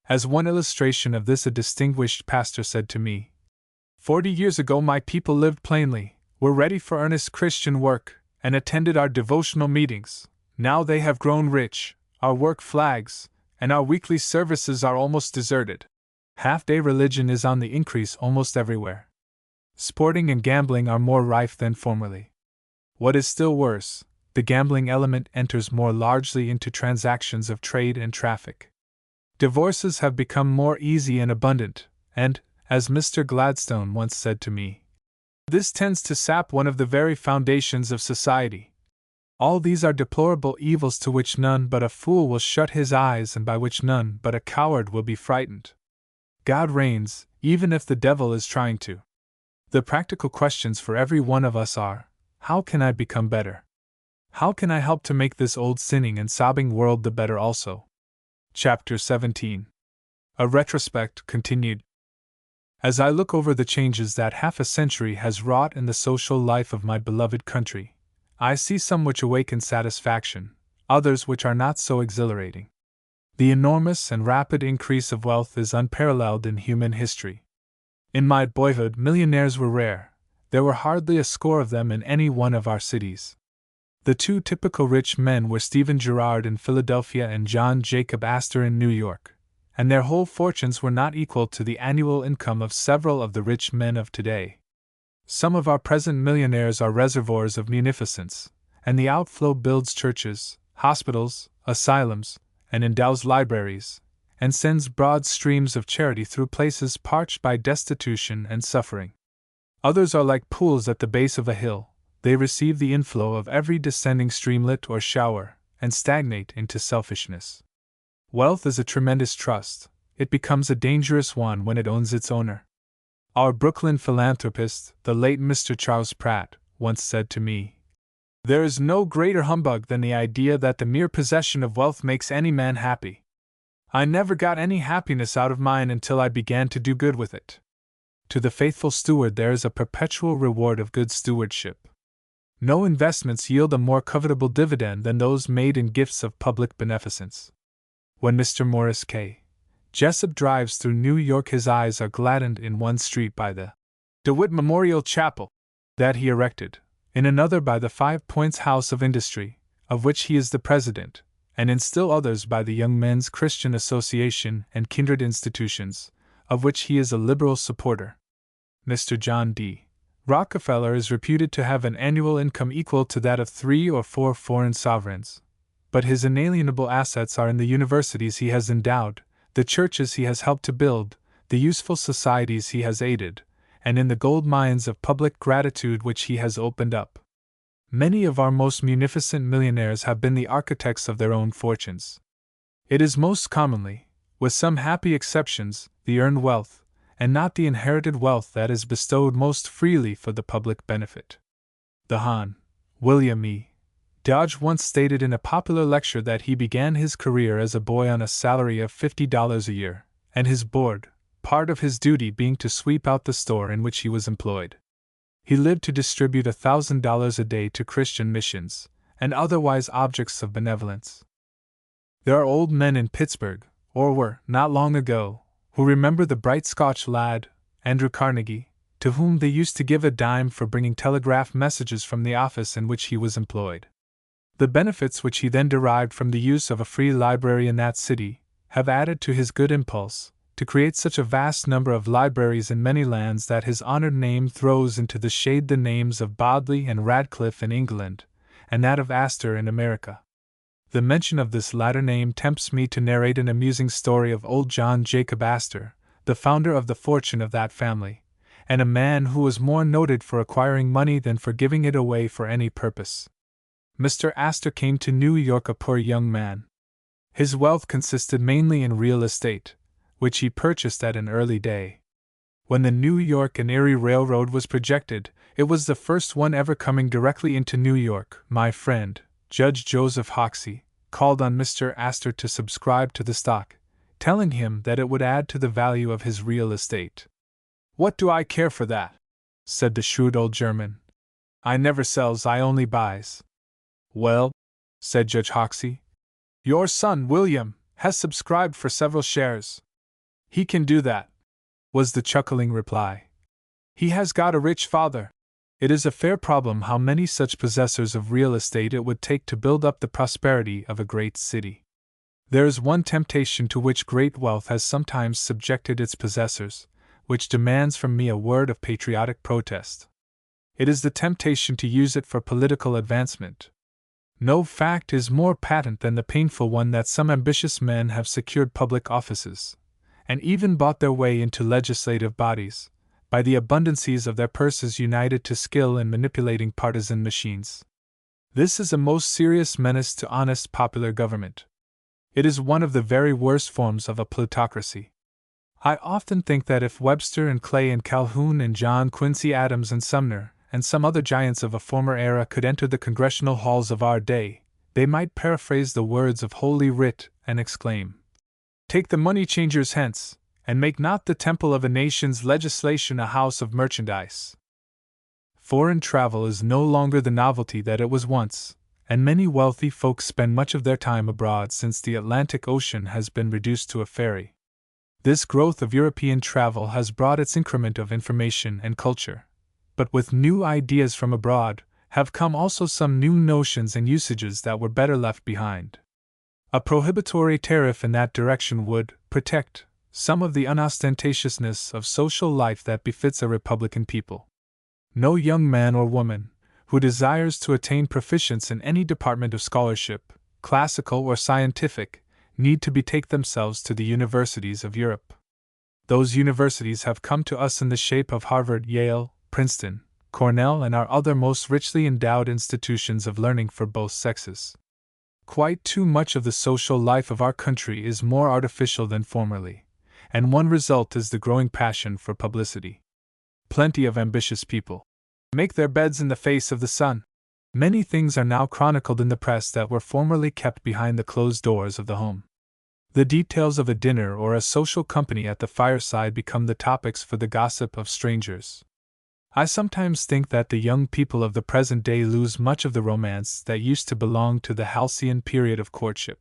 As one illustration of this, a distinguished pastor said to me, 40 years ago my people lived plainly, were ready for earnest Christian work, and attended our devotional meetings. Now they have grown rich, our work flags, and our weekly services are almost deserted. Half-day religion is on the increase almost everywhere. Sporting and gambling are more rife than formerly. What is still worse, the gambling element enters more largely into transactions of trade and traffic. Divorces have become more easy and abundant, and, as Mr. Gladstone once said to me, this tends to sap one of the very foundations of society. All these are deplorable evils to which none but a fool will shut his eyes and by which none but a coward will be frightened. God reigns, even if the devil is trying to. The practical questions for every one of us are, how can I become better? How can I help to make this old sinning and sobbing world the better also? Chapter 17. A Retrospect continued. As I look over the changes that half a century has wrought in the social life of my beloved country, I see some which awaken satisfaction, others which are not so exhilarating. The enormous and rapid increase of wealth is unparalleled in human history. In my boyhood, millionaires were rare. There were hardly a score of them in any one of our cities. The two typical rich men were Stephen Girard in Philadelphia and John Jacob Astor in New York, and their whole fortunes were not equal to the annual income of several of the rich men of today. Some of our present millionaires are reservoirs of munificence, and the outflow builds churches, hospitals, asylums, and endows libraries, and sends broad streams of charity through places parched by destitution and suffering. Others are like pools at the base of a hill. They receive the inflow of every descending streamlet or shower, and stagnate into selfishness. Wealth is a tremendous trust. It becomes a dangerous one when it owns its owner. Our Brooklyn philanthropist, the late Mr. Charles Pratt, once said to me, "There is no greater humbug than the idea that the mere possession of wealth makes any man happy. I never got any happiness out of mine until I began to do good with it." To the faithful steward there is a perpetual reward of good stewardship. No investments yield a more covetable dividend than those made in gifts of public beneficence. When Mr. Morris K. Jessup drives through New York, his eyes are gladdened in one street by the DeWitt Memorial Chapel that he erected, in another by the 5 Points House of Industry, of which he is the president, and in still others by the Young Men's Christian Association and kindred institutions, of which he is a liberal supporter. Mr. John D. Rockefeller is reputed to have an annual income equal to that of 3 or 4 foreign sovereigns, but his inalienable assets are in the universities he has endowed, the churches he has helped to build, the useful societies he has aided, and in the gold mines of public gratitude which he has opened up. Many of our most munificent millionaires have been the architects of their own fortunes. It is most commonly, with some happy exceptions, the earned wealth, and not the inherited wealth that is bestowed most freely for the public benefit. The Hon. William E. Dodge once stated in a popular lecture that he began his career as a boy on a salary of $50 a year, and his board, part of his duty being to sweep out the store in which he was employed. He lived to distribute $1,000 a day to Christian missions, and otherwise objects of benevolence. There are old men in Pittsburgh, or were, not long ago, who remember the bright Scotch lad, Andrew Carnegie, to whom they used to give a dime for bringing telegraph messages from the office in which he was employed. The benefits which he then derived from the use of a free library in that city have added to his good impulse to create such a vast number of libraries in many lands that his honored name throws into the shade the names of Bodley and Radcliffe in England, and that of Astor in America. The mention of this latter name tempts me to narrate an amusing story of old John Jacob Astor, the founder of the fortune of that family, and a man who was more noted for acquiring money than for giving it away for any purpose. Mr. Astor came to New York a poor young man. His wealth consisted mainly in real estate, which he purchased at an early day. When the New York and Erie Railroad was projected, it was the first one ever coming directly into New York. My friend, Judge Joseph Hoxie, called on Mr. Astor to subscribe to the stock, telling him that it would add to the value of his real estate. "What do I care for that?" said the shrewd old German. "I never sells, I only buys." "Well," said Judge Hoxie, "your son, William, has subscribed for several shares. He can do that," was the chuckling reply. "He has got a rich father." It is a fair problem how many such possessors of real estate it would take to build up the prosperity of a great city. There is one temptation to which great wealth has sometimes subjected its possessors, which demands from me a word of patriotic protest. It is the temptation to use it for political advancement. No fact is more patent than the painful one that some ambitious men have secured public offices, and even bought their way into legislative bodies, by the abundancies of their purses united to skill in manipulating partisan machines. This is a most serious menace to honest popular government. It is one of the very worst forms of a plutocracy. I often think that if Webster and Clay and Calhoun and John Quincy Adams and Sumner and some other giants of a former era could enter the congressional halls of our day, they might paraphrase the words of Holy Writ and exclaim, "Take the money changers hence, and make not the temple of a nation's legislation a house of merchandise." Foreign travel is no longer the novelty that it was once, and many wealthy folks spend much of their time abroad since the Atlantic Ocean has been reduced to a ferry. This growth of European travel has brought its increment of information and culture, but with new ideas from abroad have come also some new notions and usages that were better left behind. A prohibitory tariff in that direction would protect some of the unostentatiousness of social life that befits a republican people. No young man or woman who desires to attain proficiency in any department of scholarship, classical or scientific, need to betake themselves to the universities of Europe. Those universities have come to us in the shape of Harvard, Yale, Princeton, Cornell, and our other most richly endowed institutions of learning for both sexes. Quite too much of the social life of our country is more artificial than formerly, and one result is the growing passion for publicity. Plenty of ambitious people make their beds in the face of the sun. Many things are now chronicled in the press that were formerly kept behind the closed doors of the home. The details of a dinner or a social company at the fireside become the topics for the gossip of strangers. I sometimes think that the young people of the present day lose much of the romance that used to belong to the halcyon period of courtship.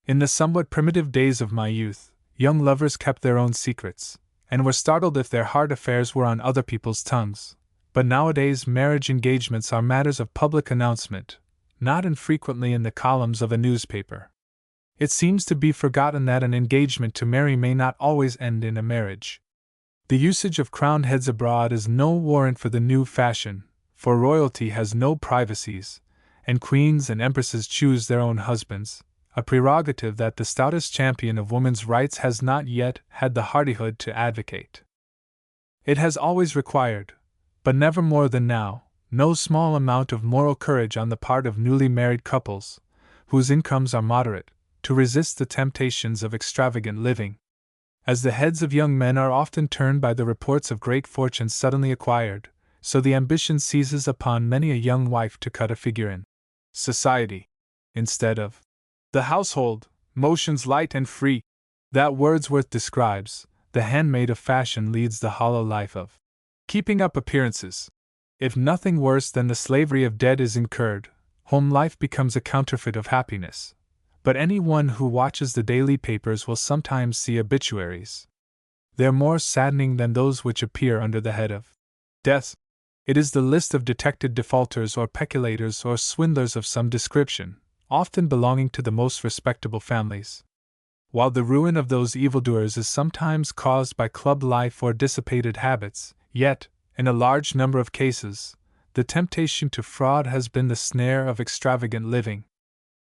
In the somewhat primitive days of my youth, young lovers kept their own secrets, and were startled if their heart affairs were on other people's tongues. But nowadays marriage engagements are matters of public announcement, not infrequently in the columns of a newspaper. It seems to be forgotten that an engagement to marry may not always end in a marriage. The usage of crowned heads abroad is no warrant for the new fashion, for royalty has no privacies, and queens and empresses choose their own husbands, a prerogative that the stoutest champion of woman's rights has not yet had the hardihood to advocate. It has always required, but never more than now, no small amount of moral courage on the part of newly married couples, whose incomes are moderate, to resist the temptations of extravagant living. As the heads of young men are often turned by the reports of great fortunes suddenly acquired, so the ambition seizes upon many a young wife to cut a figure in society, instead of the household, motions light and free, that Wordsworth describes. The handmaid of fashion leads the hollow life of keeping up appearances. If nothing worse than the slavery of debt is incurred, home life becomes a counterfeit of happiness. But anyone who watches the daily papers will sometimes see obituaries. They're more saddening than those which appear under the head of death. It is the list of detected defaulters or peculators or swindlers of some description, often belonging to the most respectable families. While the ruin of those evildoers is sometimes caused by club life or dissipated habits, yet, in a large number of cases, the temptation to fraud has been the snare of extravagant living.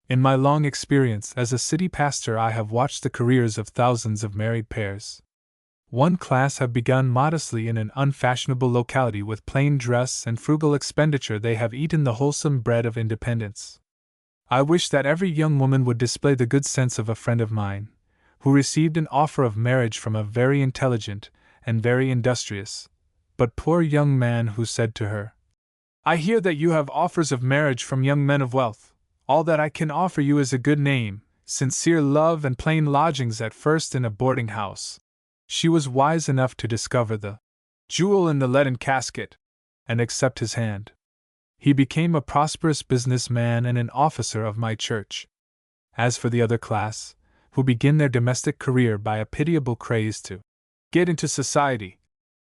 In my long experience as a city pastor, I have watched the careers of thousands of married pairs. One class have begun modestly in an unfashionable locality with plain dress and frugal expenditure. They have eaten the wholesome bread of independence. I wish that every young woman would display the good sense of a friend of mine, who received an offer of marriage from a very intelligent and very industrious, but poor young man, who said to her, "I hear that you have offers of marriage from young men of wealth. All that I can offer you is a good name, sincere love, and plain lodgings at first in a boarding house." She was wise enough to discover the jewel in the leaden casket, and accept his hand. He became a prosperous business man and an officer of my church. As for the other class, who begin their domestic career by a pitiable craze to get into society,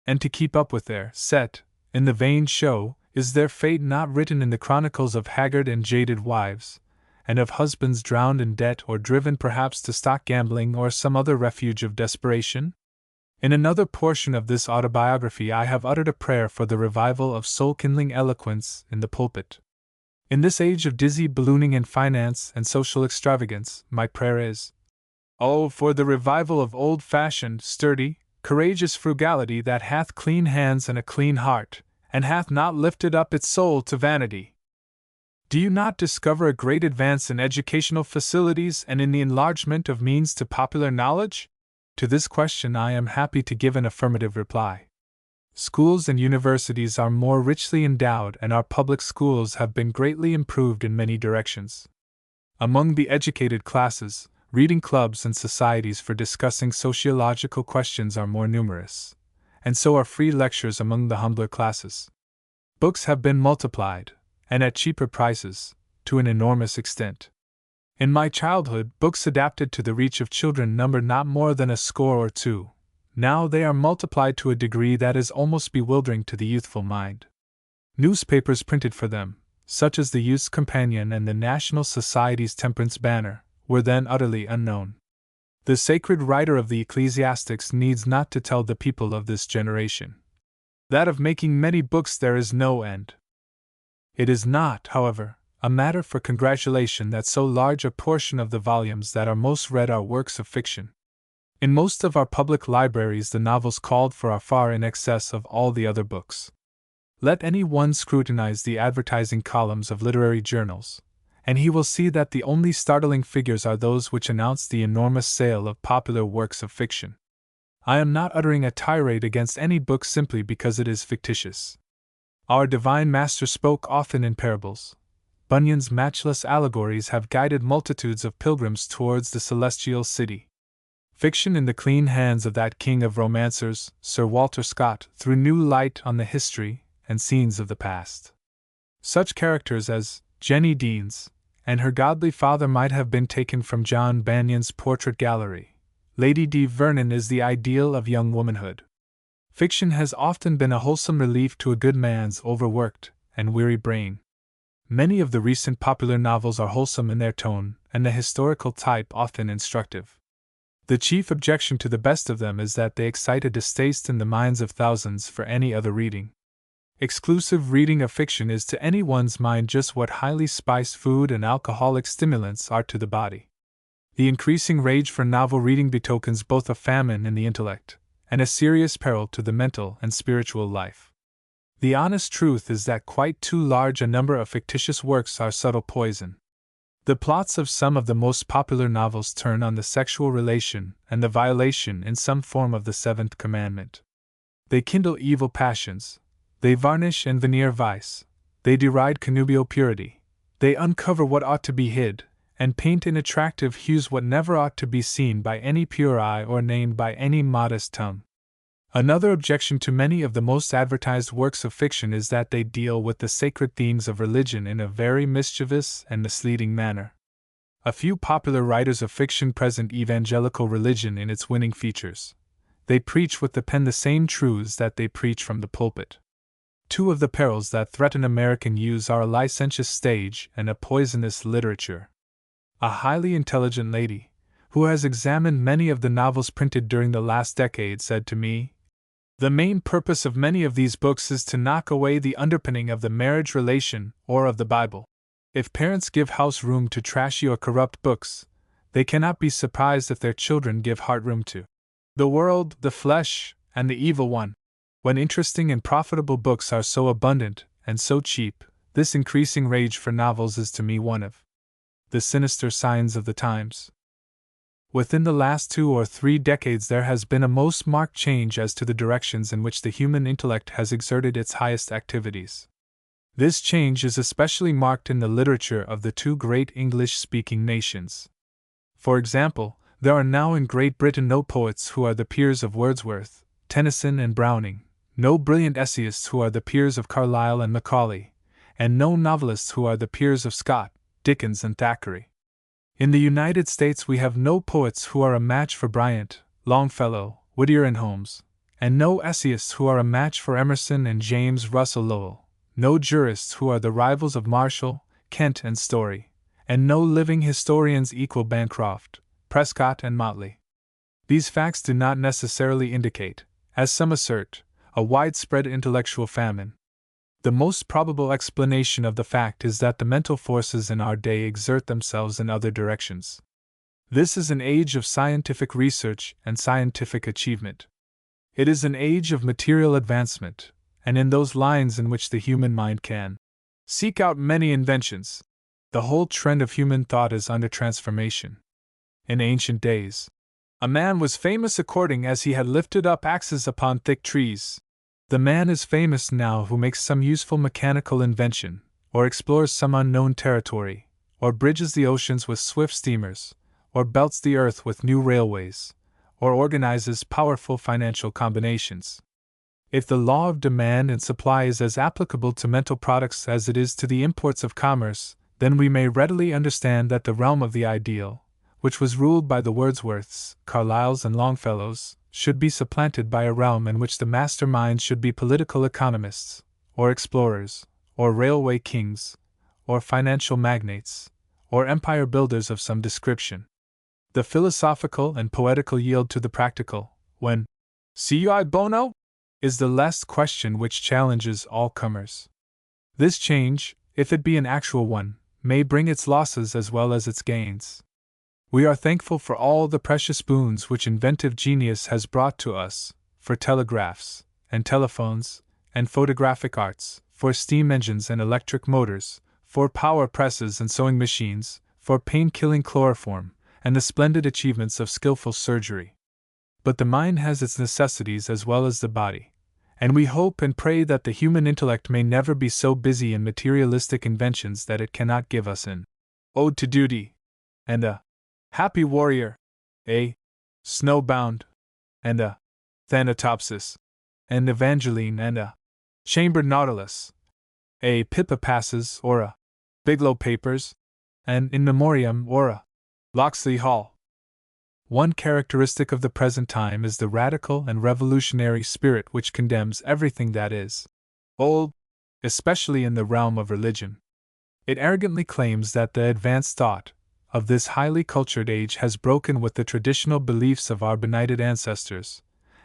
and to keep up with their set, in the vain show, Is their fate not written in the chronicles of haggard and jaded wives, and of husbands drowned in debt or driven perhaps to stock gambling or some other refuge of desperation? In another portion of this autobiography I have uttered a prayer for the revival of soul-kindling eloquence in the pulpit. In this age of dizzy ballooning in finance and social extravagance, my prayer is, oh, for the revival of old-fashioned, sturdy, courageous frugality that hath clean hands and a clean heart, and hath not lifted up its soul to vanity. Do you not discover a great advance in educational facilities and in the enlargement of means to popular knowledge? To this question I am happy to give an affirmative reply. Schools and universities are more richly endowed, and our public schools have been greatly improved in many directions. Among the educated classes, reading clubs and societies for discussing sociological questions are more numerous, and so are free lectures among the humbler classes. Books have been multiplied, and at cheaper prices, to an enormous extent. In my childhood, books adapted to the reach of children numbered not more than a score or two. Now they are multiplied to a degree that is almost bewildering to the youthful mind. Newspapers printed for them, such as the Youth's Companion and the National Society's Temperance Banner, were then utterly unknown. The sacred writer of the Ecclesiastics needs not to tell the people of this generation that of making many books there is no end. It is not, however, a matter for congratulation that so large a portion of the volumes that are most read are works of fiction. In most of our public libraries the novels called for are far in excess of all the other books. Let any one scrutinize the advertising columns of literary journals, and he will see that the only startling figures are those which announce the enormous sale of popular works of fiction. I am not uttering a tirade against any book simply because it is fictitious. Our divine Master spoke often in parables. Bunyan's matchless allegories have guided multitudes of pilgrims towards the celestial city. Fiction in the clean hands of that king of romancers, Sir Walter Scott, threw new light on the history and scenes of the past. Such characters as Jenny Deans and her godly father might have been taken from John Bunyan's portrait gallery. Lady D. Vernon is the ideal of young womanhood. Fiction has often been a wholesome relief to a good man's overworked and weary brain. Many of the recent popular novels are wholesome in their tone, and the historical type often instructive. The chief objection to the best of them is that they excite a distaste in the minds of thousands for any other reading. Exclusive reading of fiction is to anyone's mind just what highly spiced food and alcoholic stimulants are to the body. The increasing rage for novel reading betokens both a famine in the intellect and a serious peril to the mental and spiritual life. The honest truth is that quite too large a number of fictitious works are subtle poison. The plots of some of the most popular novels turn on the sexual relation and the violation in some form of the seventh commandment. They kindle evil passions, they varnish and veneer vice, they deride connubial purity, they uncover what ought to be hid, and paint in attractive hues what never ought to be seen by any pure eye or named by any modest tongue. Another objection to many of the most advertised works of fiction is that they deal with the sacred themes of religion in a very mischievous and misleading manner. A few popular writers of fiction present evangelical religion in its winning features. They preach with the pen the same truths that they preach from the pulpit. Two of the perils that threaten American youths are a licentious stage and a poisonous literature. A highly intelligent lady, who has examined many of the novels printed during the last decade, said to me, "The main purpose of many of these books is to knock away the underpinning of the marriage relation or of the Bible. If parents give house room to trashy or corrupt books, they cannot be surprised if their children give heart room to the world, the flesh, and the evil one. When interesting and profitable books are so abundant and so cheap, this increasing rage for novels is to me one of the sinister signs of the times." Within the last 2 or 3 decades there has been a most marked change as to the directions in which the human intellect has exerted its highest activities. This change is especially marked in the literature of the 2 great English-speaking nations. For example, there are now in Great Britain no poets who are the peers of Wordsworth, Tennyson and Browning, no brilliant essayists who are the peers of Carlyle and Macaulay, and no novelists who are the peers of Scott, Dickens and Thackeray. In the United States we have no poets who are a match for Bryant, Longfellow, Whittier and Holmes, and no essayists who are a match for Emerson and James Russell Lowell, no jurists who are the rivals of Marshall, Kent, and Story, and no living historians equal Bancroft, Prescott, and Motley. These facts do not necessarily indicate, as some assert, a widespread intellectual famine. The most probable explanation of the fact is that the mental forces in our day exert themselves in other directions. This is an age of scientific research and scientific achievement. It is an age of material advancement, and in those lines in which the human mind can seek out many inventions, the whole trend of human thought is under transformation. In ancient days, a man was famous according as he had lifted up axes upon thick trees. The man is famous now who makes some useful mechanical invention, or explores some unknown territory, or bridges the oceans with swift steamers, or belts the earth with new railways, or organizes powerful financial combinations. If the law of demand and supply is as applicable to mental products as it is to the imports of commerce, then we may readily understand that the realm of the ideal, which was ruled by the Wordsworths, Carlyles, and Longfellows, should be supplanted by a realm in which the master minds should be political economists, or explorers, or railway kings, or financial magnates, or empire builders of some description. The philosophical and poetical yield to the practical, when cui bono is the last question which challenges all comers. This change, if it be an actual one, may bring its losses as well as its gains. We are thankful for all the precious boons which inventive genius has brought to us, for telegraphs, and telephones, and photographic arts, for steam engines and electric motors, for power presses and sewing machines, for pain-killing chloroform, and the splendid achievements of skillful surgery. But the mind has its necessities as well as the body, and we hope and pray that the human intellect may never be so busy in materialistic inventions that it cannot give us an ode to duty, and a happy warrior, a snowbound, and a Thanatopsis, and Evangeline, and a chambered Nautilus, a Pippa Passes, or a Biglow Papers, and In Memoriam, or a Locksley Hall. One characteristic of the present time is the radical and revolutionary spirit which condemns everything that is old, especially in the realm of religion. It arrogantly claims that the advanced thought of this highly cultured age has broken with the traditional beliefs of our benighted ancestors,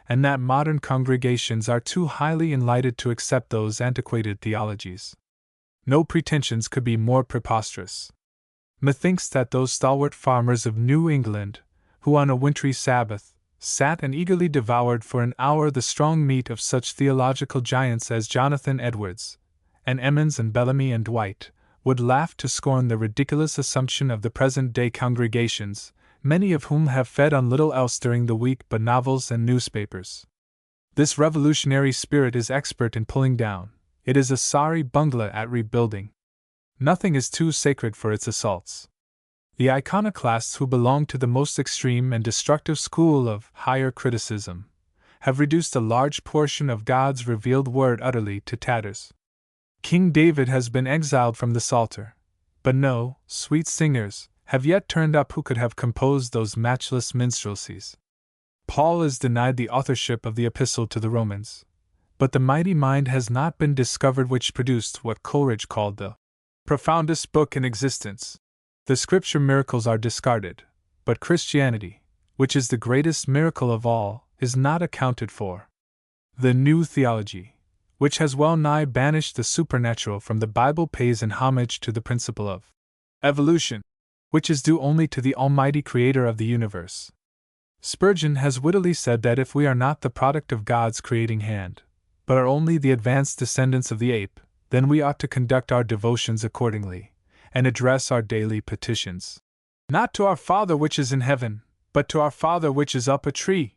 and that modern congregations are too highly enlightened to accept those antiquated theologies. No pretensions could be more preposterous. Methinks that those stalwart farmers of New England, who on a wintry Sabbath sat and eagerly devoured for an hour the strong meat of such theological giants as Jonathan Edwards, and Emmons and Bellamy and Dwight, would laugh to scorn the ridiculous assumption of the present-day congregations, many of whom have fed on little else during the week but novels and newspapers. This revolutionary spirit is expert in pulling down, it is a sorry bungler at rebuilding. Nothing is too sacred for its assaults. The iconoclasts who belong to the most extreme and destructive school of higher criticism have reduced a large portion of God's revealed word utterly to tatters. King David has been exiled from the Psalter, but no sweet singers have yet turned up who could have composed those matchless minstrelsies. Paul is denied the authorship of the Epistle to the Romans, but the mighty mind has not been discovered which produced what Coleridge called the profoundest book in existence. The Scripture miracles are discarded, but Christianity, which is the greatest miracle of all, is not accounted for. The new theology, which has well nigh banished the supernatural from the Bible, pays in homage to the principle of evolution, which is due only to the Almighty Creator of the universe. Spurgeon has wittily said that if we are not the product of God's creating hand, but are only the advanced descendants of the ape, then we ought to conduct our devotions accordingly, and address our daily petitions, not to our Father which is in heaven, but to our Father which is up a tree.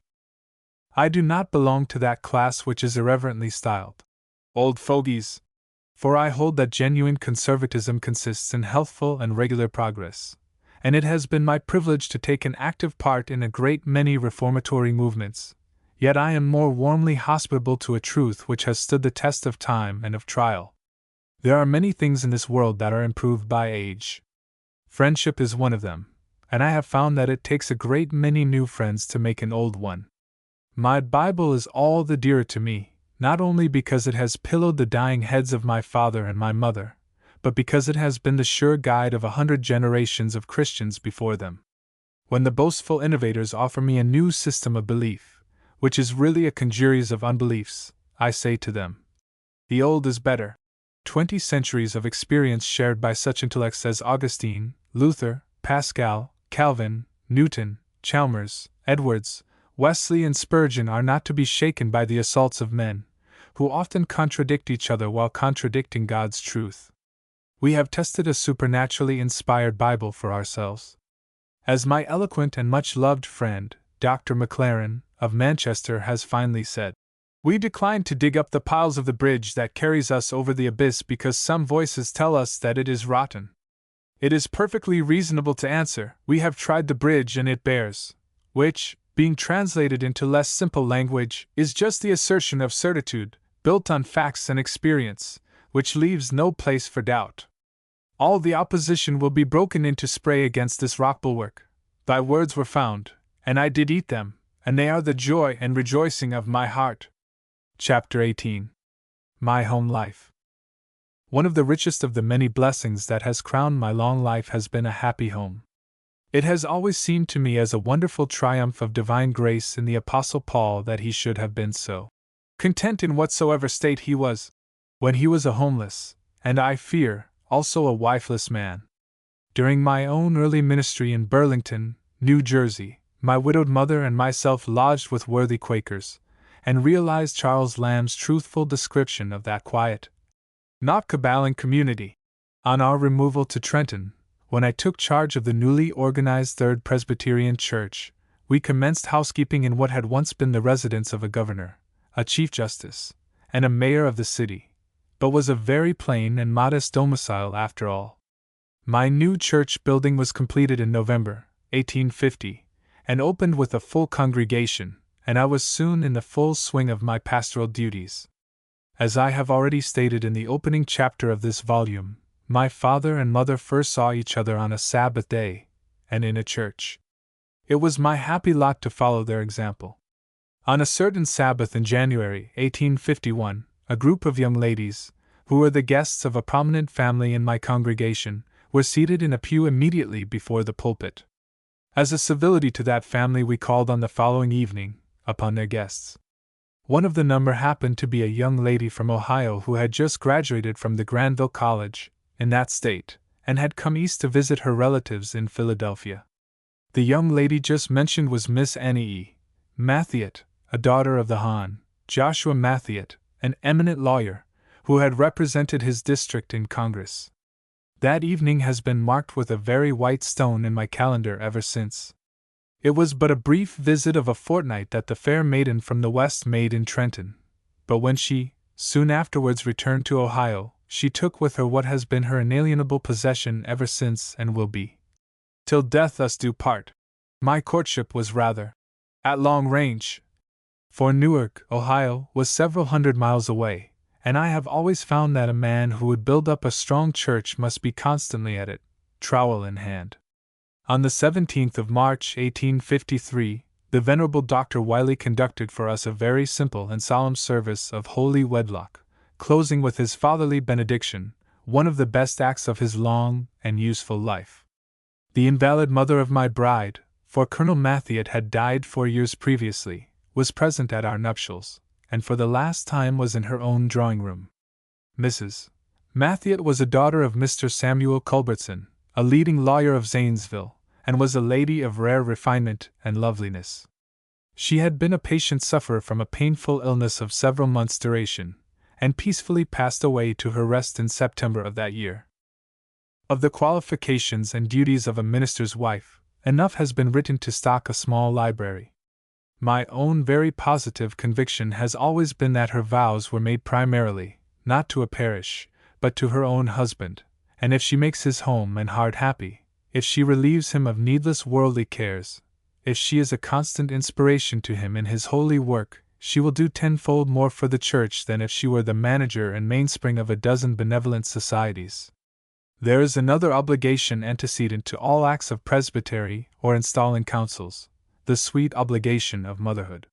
I do not belong to that class which is irreverently styled old fogies, for I hold that genuine conservatism consists in healthful and regular progress, and it has been my privilege to take an active part in a great many reformatory movements, yet I am more warmly hospitable to a truth which has stood the test of time and of trial. There are many things in this world that are improved by age. Friendship is one of them, and I have found that it takes a great many new friends to make an old one. My Bible is all the dearer to me, not only because it has pillowed the dying heads of my father and my mother, but because it has been the sure guide of 100 generations of Christians before them. When the boastful innovators offer me a new system of belief, which is really a congeries of unbeliefs, I say to them, the old is better. 20 centuries of experience shared by such intellects as Augustine, Luther, Pascal, Calvin, Newton, Chalmers, Edwards, Wesley, and Spurgeon are not to be shaken by the assaults of men, who often contradict each other while contradicting God's truth. We have tested a supernaturally inspired Bible for ourselves. As my eloquent and much-loved friend, Dr. Maclaren, of Manchester, has finely said, we decline to dig up the piles of the bridge that carries us over the abyss because some voices tell us that it is rotten. It is perfectly reasonable to answer, we have tried the bridge and it bears, which, being translated into less simple language, is just the assertion of certitude, built on facts and experience, which leaves no place for doubt. All the opposition will be broken into spray against this rock bulwark. Thy words were found, and I did eat them, and they are the joy and rejoicing of my heart. Chapter 18. My Home Life. One of the richest of the many blessings that has crowned my long life has been a happy home. It has always seemed to me as a wonderful triumph of divine grace in the Apostle Paul that he should have been so content in whatsoever state he was, when he was a homeless, and I fear, also a wifeless man. During my own early ministry in Burlington, New Jersey, my widowed mother and myself lodged with worthy Quakers, and realized Charles Lamb's truthful description of that quiet, not caballing community. On our removal to Trenton, when I took charge of the newly organized Third Presbyterian Church, we commenced housekeeping in what had once been the residence of a governor, a chief justice, and a mayor of the city, but was a very plain and modest domicile after all. My new church building was completed in November, 1850, and opened with a full congregation, and I was soon in the full swing of my pastoral duties. As I have already stated in the opening chapter of this volume, my father and mother first saw each other on a Sabbath day, and in a church. It was my happy lot to follow their example. On a certain Sabbath in January 1851, a group of young ladies, who were the guests of a prominent family in my congregation, were seated in a pew immediately before the pulpit. As a civility to that family, we called on the following evening upon their guests. One of the number happened to be a young lady from Ohio who had just graduated from the Granville College, in that state, and had come east to visit her relatives in Philadelphia. The young lady just mentioned was Miss Annie E. Mathiot, a daughter of the Hon. Joshua Mathiot, an eminent lawyer, who had represented his district in Congress. That evening has been marked with a very white stone in my calendar ever since. It was but a brief visit of a fortnight that the fair maiden from the West made in Trenton, but when she, soon afterwards, returned to Ohio, she took with her what has been her inalienable possession ever since and will be, till death us do part. My courtship was rather at long range, for Newark, Ohio, was several hundred miles away, and I have always found that a man who would build up a strong church must be constantly at it, trowel in hand. On the 17th of March, 1853, the Venerable Dr. Wiley conducted for us a very simple and solemn service of holy wedlock, closing with his fatherly benediction, one of the best acts of his long and useful life. The invalid mother of my bride, for Colonel Mathiot had died 4 years previously, was present at our nuptials, and for the last time was in her own drawing-room. Mrs. Mathiot was a daughter of Mr. Samuel Culbertson, a leading lawyer of Zanesville, and was a lady of rare refinement and loveliness. She had been a patient sufferer from a painful illness of several months' duration, and peacefully passed away to her rest in September of that year. Of the qualifications and duties of a minister's wife, enough has been written to stock a small library. My own very positive conviction has always been that her vows were made primarily, not to a parish, but to her own husband, and if she makes his home and heart happy, if she relieves him of needless worldly cares, if she is a constant inspiration to him in his holy work, she will do tenfold more for the church than if she were the manager and mainspring of a dozen benevolent societies. There is another obligation antecedent to all acts of presbytery or installing councils, the sweet obligation of motherhood.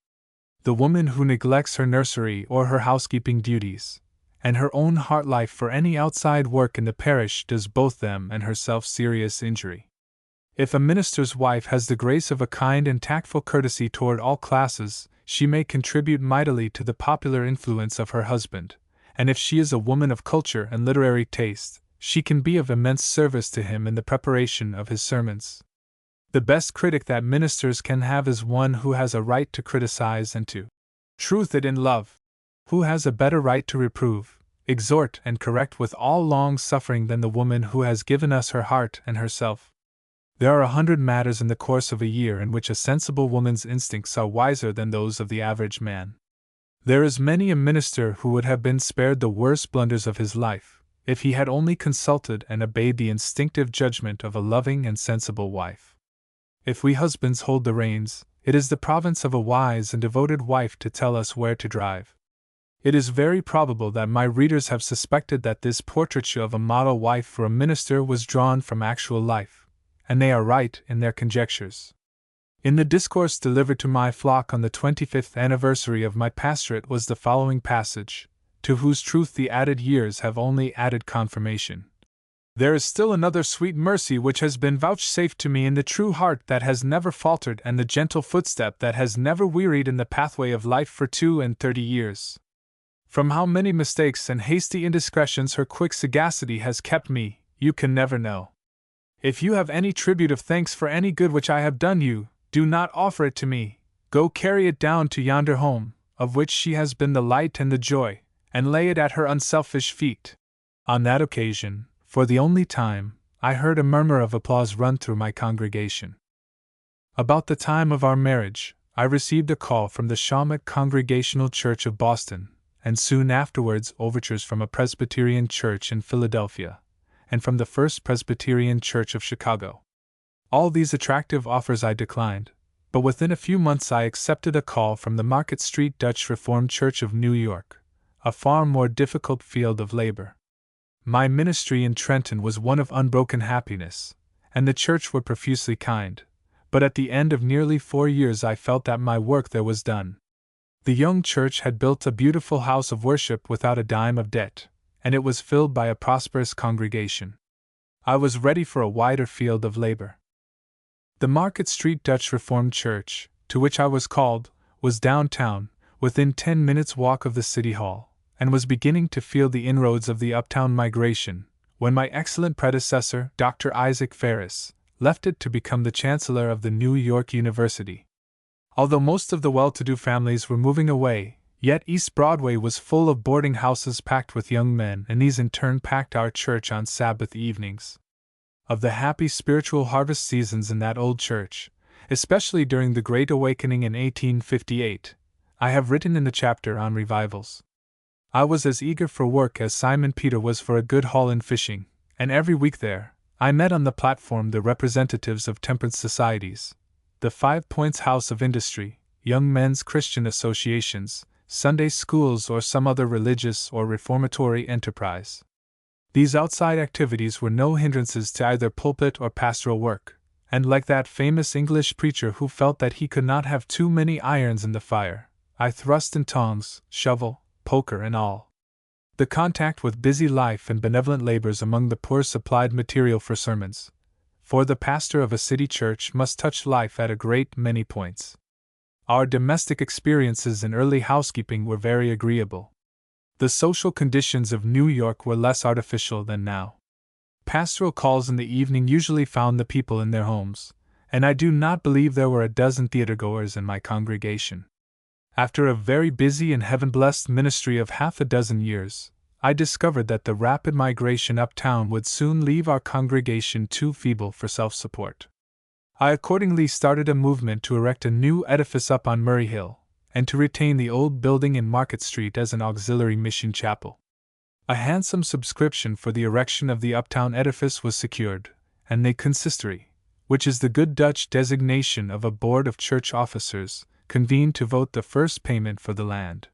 The woman who neglects her nursery or her housekeeping duties, and her own heart life for any outside work in the parish does both them and herself serious injury. If a minister's wife has the grace of a kind and tactful courtesy toward all classes, she may contribute mightily to the popular influence of her husband, and if she is a woman of culture and literary taste, she can be of immense service to him in the preparation of his sermons. The best critic that ministers can have is one who has a right to criticize and to truth it in love, who has a better right to reprove, exhort, and correct with all long-suffering than the woman who has given us her heart and herself. There are 100 matters in the course of a year in which a sensible woman's instincts are wiser than those of the average man. There is many a minister who would have been spared the worst blunders of his life, if he had only consulted and obeyed the instinctive judgment of a loving and sensible wife. If we husbands hold the reins, it is the province of a wise and devoted wife to tell us where to drive. It is very probable that my readers have suspected that this portraiture of a model wife for a minister was drawn from actual life, and they are right in their conjectures. In the discourse delivered to my flock on the 25th anniversary of my pastorate was the following passage, to whose truth the added years have only added confirmation. There is still another sweet mercy which has been vouchsafed to me in the true heart that has never faltered and the gentle footstep that has never wearied in the pathway of life for 32 years. From how many mistakes and hasty indiscretions her quick sagacity has kept me, you can never know. If you have any tribute of thanks for any good which I have done you, do not offer it to me, go carry it down to yonder home, of which she has been the light and the joy, and lay it at her unselfish feet. On that occasion, for the only time, I heard a murmur of applause run through my congregation. About the time of our marriage, I received a call from the Shawmut Congregational Church of Boston, and soon afterwards overtures from a Presbyterian church in Philadelphia, and from the First Presbyterian Church of Chicago. All these attractive offers I declined, but within a few months I accepted a call from the Market Street Dutch Reformed Church of New York, a far more difficult field of labor. My ministry in Trenton was one of unbroken happiness, and the church were profusely kind, but at the end of nearly 4 years I felt that my work there was done. The young church had built a beautiful house of worship without a dime of debt, and it was filled by a prosperous congregation. I was ready for a wider field of labor. The Market Street Dutch Reformed Church, to which I was called, was downtown, within 10 minutes' walk of the City Hall, and was beginning to feel the inroads of the uptown migration, when my excellent predecessor, Dr. Isaac Ferris, left it to become the Chancellor of the New York University. Although most of the well-to-do families were moving away, yet East Broadway was full of boarding houses packed with young men, and these in turn packed our church on Sabbath evenings. Of the happy spiritual harvest seasons in that old church, especially during the Great Awakening in 1858, I have written in the chapter on revivals. I was as eager for work as Simon Peter was for a good haul in fishing, and every week there, I met on the platform the representatives of temperance societies, the 5 Points House of Industry, Young Men's Christian Associations, Sunday schools, or some other religious or reformatory enterprise. These outside activities were no hindrances to either pulpit or pastoral work, and like that famous English preacher who felt that he could not have too many irons in the fire, I thrust in tongs, shovel, poker, and all. The contact with busy life and benevolent labors among the poor supplied material for sermons, for the pastor of a city church must touch life at a great many points. Our domestic experiences in early housekeeping were very agreeable. The social conditions of New York were less artificial than now. Pastoral calls in the evening usually found the people in their homes, and I do not believe there were a dozen theatergoers in my congregation. After a very busy and heaven-blessed ministry of half a dozen years, I discovered that the rapid migration uptown would soon leave our congregation too feeble for self-support. I accordingly started a movement to erect a new edifice up on Murray Hill, and to retain the old building in Market Street as an auxiliary mission chapel. A handsome subscription for the erection of the uptown edifice was secured, and the consistory, which is the good Dutch designation of a board of church officers, convened to vote the first payment for the land.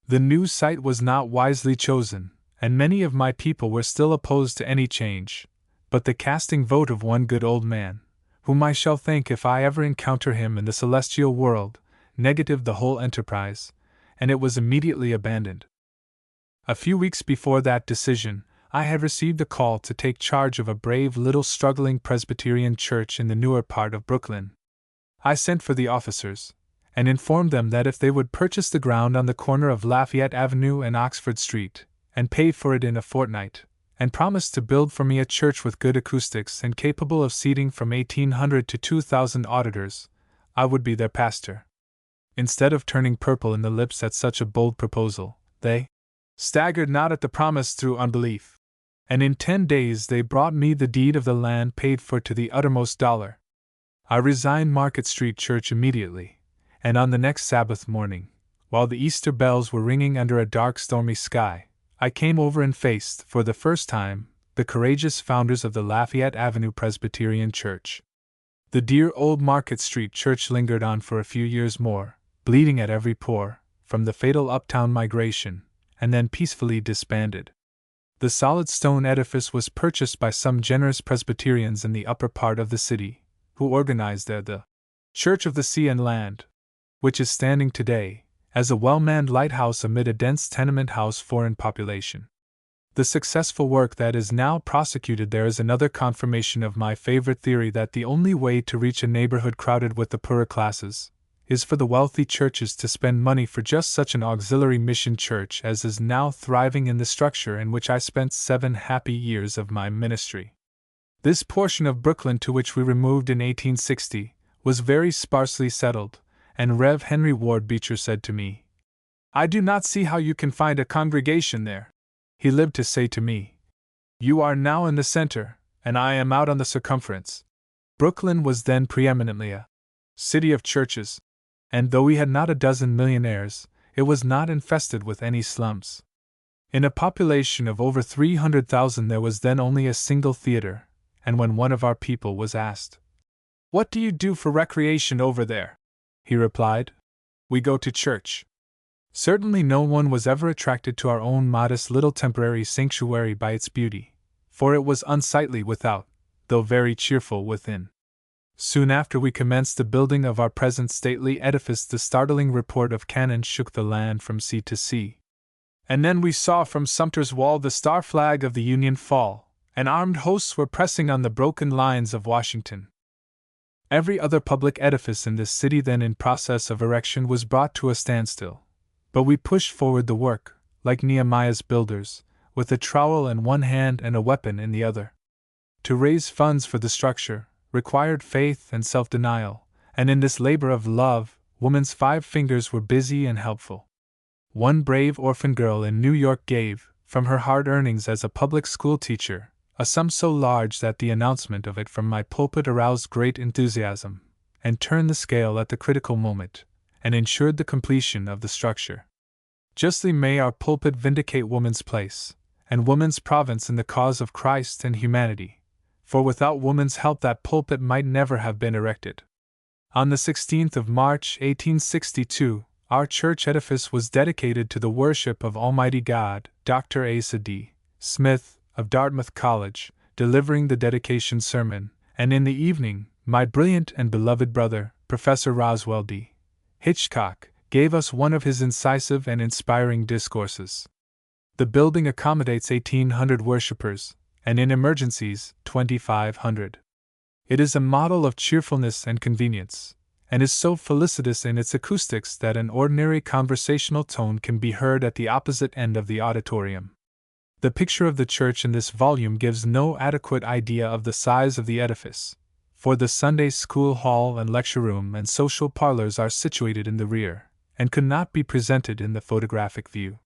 The new site was not wisely chosen, and many of my people were still opposed to any change, but the casting vote of one good old man, whom I shall thank if I ever encounter him in the celestial world, negatived the whole enterprise, and it was immediately abandoned. A few weeks before that decision, I had received a call to take charge of a brave little struggling Presbyterian church in the newer part of Brooklyn. I sent for the officers, and informed them that if they would purchase the ground on the corner of Lafayette Avenue and Oxford Street, and pay for it in a fortnight, and promised to build for me a church with good acoustics and capable of seating from 1,800 to 2,000 auditors, I would be their pastor. Instead of turning purple in the lips at such a bold proposal, they staggered not at the promise through unbelief, and in 10 days they brought me the deed of the land paid for to the uttermost dollar. I resigned Market Street Church immediately, and on the next Sabbath morning, while the Easter bells were ringing under a dark stormy sky, I came over and faced, for the first time, the courageous founders of the Lafayette Avenue Presbyterian Church. The dear old Market Street Church lingered on for a few years more, bleeding at every pore, from the fatal uptown migration, and then peacefully disbanded. The solid stone edifice was purchased by some generous Presbyterians in the upper part of the city, who organized there the Church of the Sea and Land, which is standing today as a well-manned lighthouse amid a dense tenement house foreign population. The successful work that is now prosecuted there is another confirmation of my favorite theory that the only way to reach a neighborhood crowded with the poorer classes is for the wealthy churches to spend money for just such an auxiliary mission church as is now thriving in the structure in which I spent 7 happy years of my ministry. This portion of Brooklyn to which we removed in 1860 was very sparsely settled, and Rev. Henry Ward Beecher said to me, "I do not see how you can find a congregation there." He lived to say to me, "You are now in the center, and I am out on the circumference." Brooklyn was then preeminently a city of churches, and though we had not a dozen millionaires, it was not infested with any slums. In a population of over 300,000 there was then only a single theater, and when one of our people was asked, "What do you do for recreation over there?" he replied, "We go to church." Certainly no one was ever attracted to our own modest little temporary sanctuary by its beauty, for it was unsightly without, though very cheerful within. Soon after we commenced the building of our present stately edifice, the startling report of cannon shook the land from sea to sea. And then we saw from Sumter's wall the star flag of the Union fall, and armed hosts were pressing on the broken lines of Washington. Every other public edifice in this city then in process of erection was brought to a standstill, but we pushed forward the work, like Nehemiah's builders, with a trowel in one hand and a weapon in the other. To raise funds for the structure required faith and self-denial, and in this labor of love, woman's 5 fingers were busy and helpful. One brave orphan girl in New York gave, from her hard earnings as a public school teacher, a sum so large that the announcement of it from my pulpit aroused great enthusiasm, and turned the scale at the critical moment, and ensured the completion of the structure. Justly may our pulpit vindicate woman's place, and woman's province in the cause of Christ and humanity, for without woman's help that pulpit might never have been erected. On the 16th of March, 1862, our church edifice was dedicated to the worship of Almighty God, Dr. Asa D. Smith, of Dartmouth College, delivering the dedication sermon, and in the evening, my brilliant and beloved brother, Professor Roswell D. Hitchcock, gave us one of his incisive and inspiring discourses. The building accommodates 1,800 worshippers, and in emergencies, 2,500. It is a model of cheerfulness and convenience, and is so felicitous in its acoustics that an ordinary conversational tone can be heard at the opposite end of the auditorium. The picture of the church in this volume gives no adequate idea of the size of the edifice, for the Sunday school hall and lecture room and social parlors are situated in the rear, and could not be presented in the photographic view.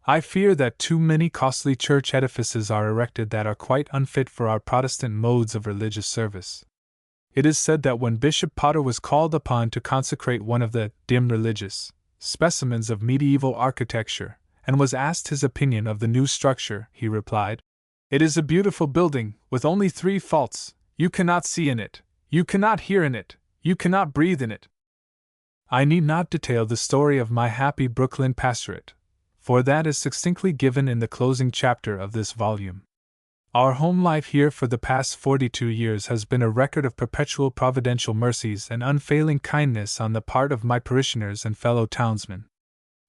I fear that too many costly church edifices are erected that are quite unfit for our Protestant modes of religious service. It is said that when Bishop Potter was called upon to consecrate one of the dim religious specimens of medieval architecture, and was asked his opinion of the new structure, he replied, "It is a beautiful building, with only 3 faults: you cannot see in it, you cannot hear in it, you cannot breathe in it." I need not detail the story of my happy Brooklyn pastorate, for that is succinctly given in the closing chapter of this volume. Our home life here for the past 42 years has been a record of perpetual providential mercies and unfailing kindness on the part of my parishioners and fellow townsmen.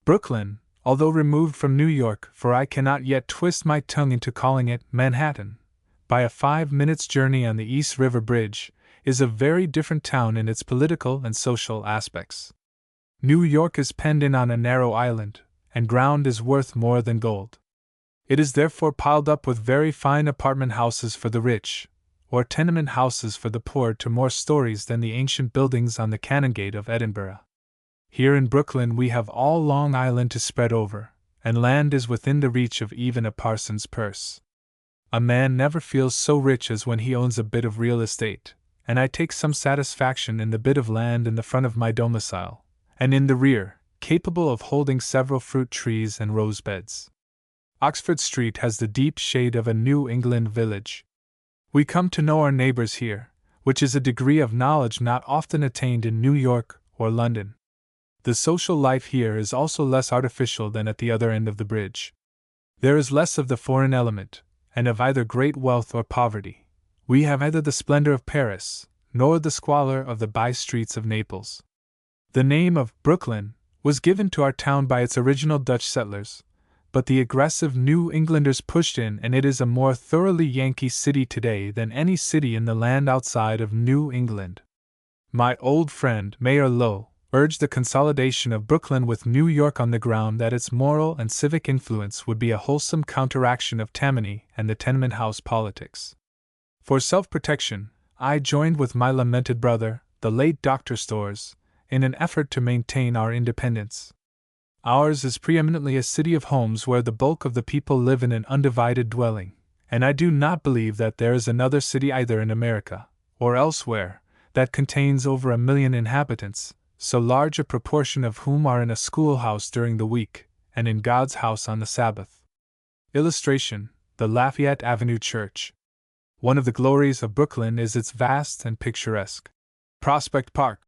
Brooklyn, although removed from New York, for I cannot yet twist my tongue into calling it Manhattan, by a 5 minutes' journey on the East River Bridge, is a very different town in its political and social aspects. New York is penned in on a narrow island, and ground is worth more than gold. It is therefore piled up with very fine apartment houses for the rich, or tenement houses for the poor, to more stories than the ancient buildings on the Canongate of Edinburgh. Here in Brooklyn we have all Long Island to spread over, and land is within the reach of even a parson's purse. A man never feels so rich as when he owns a bit of real estate, and I take some satisfaction in the bit of land in the front of my domicile, and in the rear, capable of holding several fruit trees and rose beds. Oxford Street has the deep shade of a New England village. We come to know our neighbors here, which is a degree of knowledge not often attained in New York or London. The social life here is also less artificial than at the other end of the bridge. There is less of the foreign element, and of either great wealth or poverty. We have neither the splendor of Paris, nor the squalor of the by-streets of Naples. The name of Brooklyn was given to our town by its original Dutch settlers, but the aggressive New Englanders pushed in, and it is a more thoroughly Yankee city today than any city in the land outside of New England. My old friend Mayor Lowe urged the consolidation of Brooklyn with New York on the ground that its moral and civic influence would be a wholesome counteraction of Tammany and the tenement house politics. For self-protection, I joined with my lamented brother, the late Dr. Storrs, in an effort to maintain our independence. Ours is preeminently a city of homes where the bulk of the people live in an undivided dwelling, and I do not believe that there is another city either in America, or elsewhere, that contains over 1 million inhabitants, so large a proportion of whom are in a schoolhouse during the week, and in God's house on the Sabbath. Illustration: the Lafayette Avenue Church. One of the glories of Brooklyn is its vast and picturesque Prospect Park,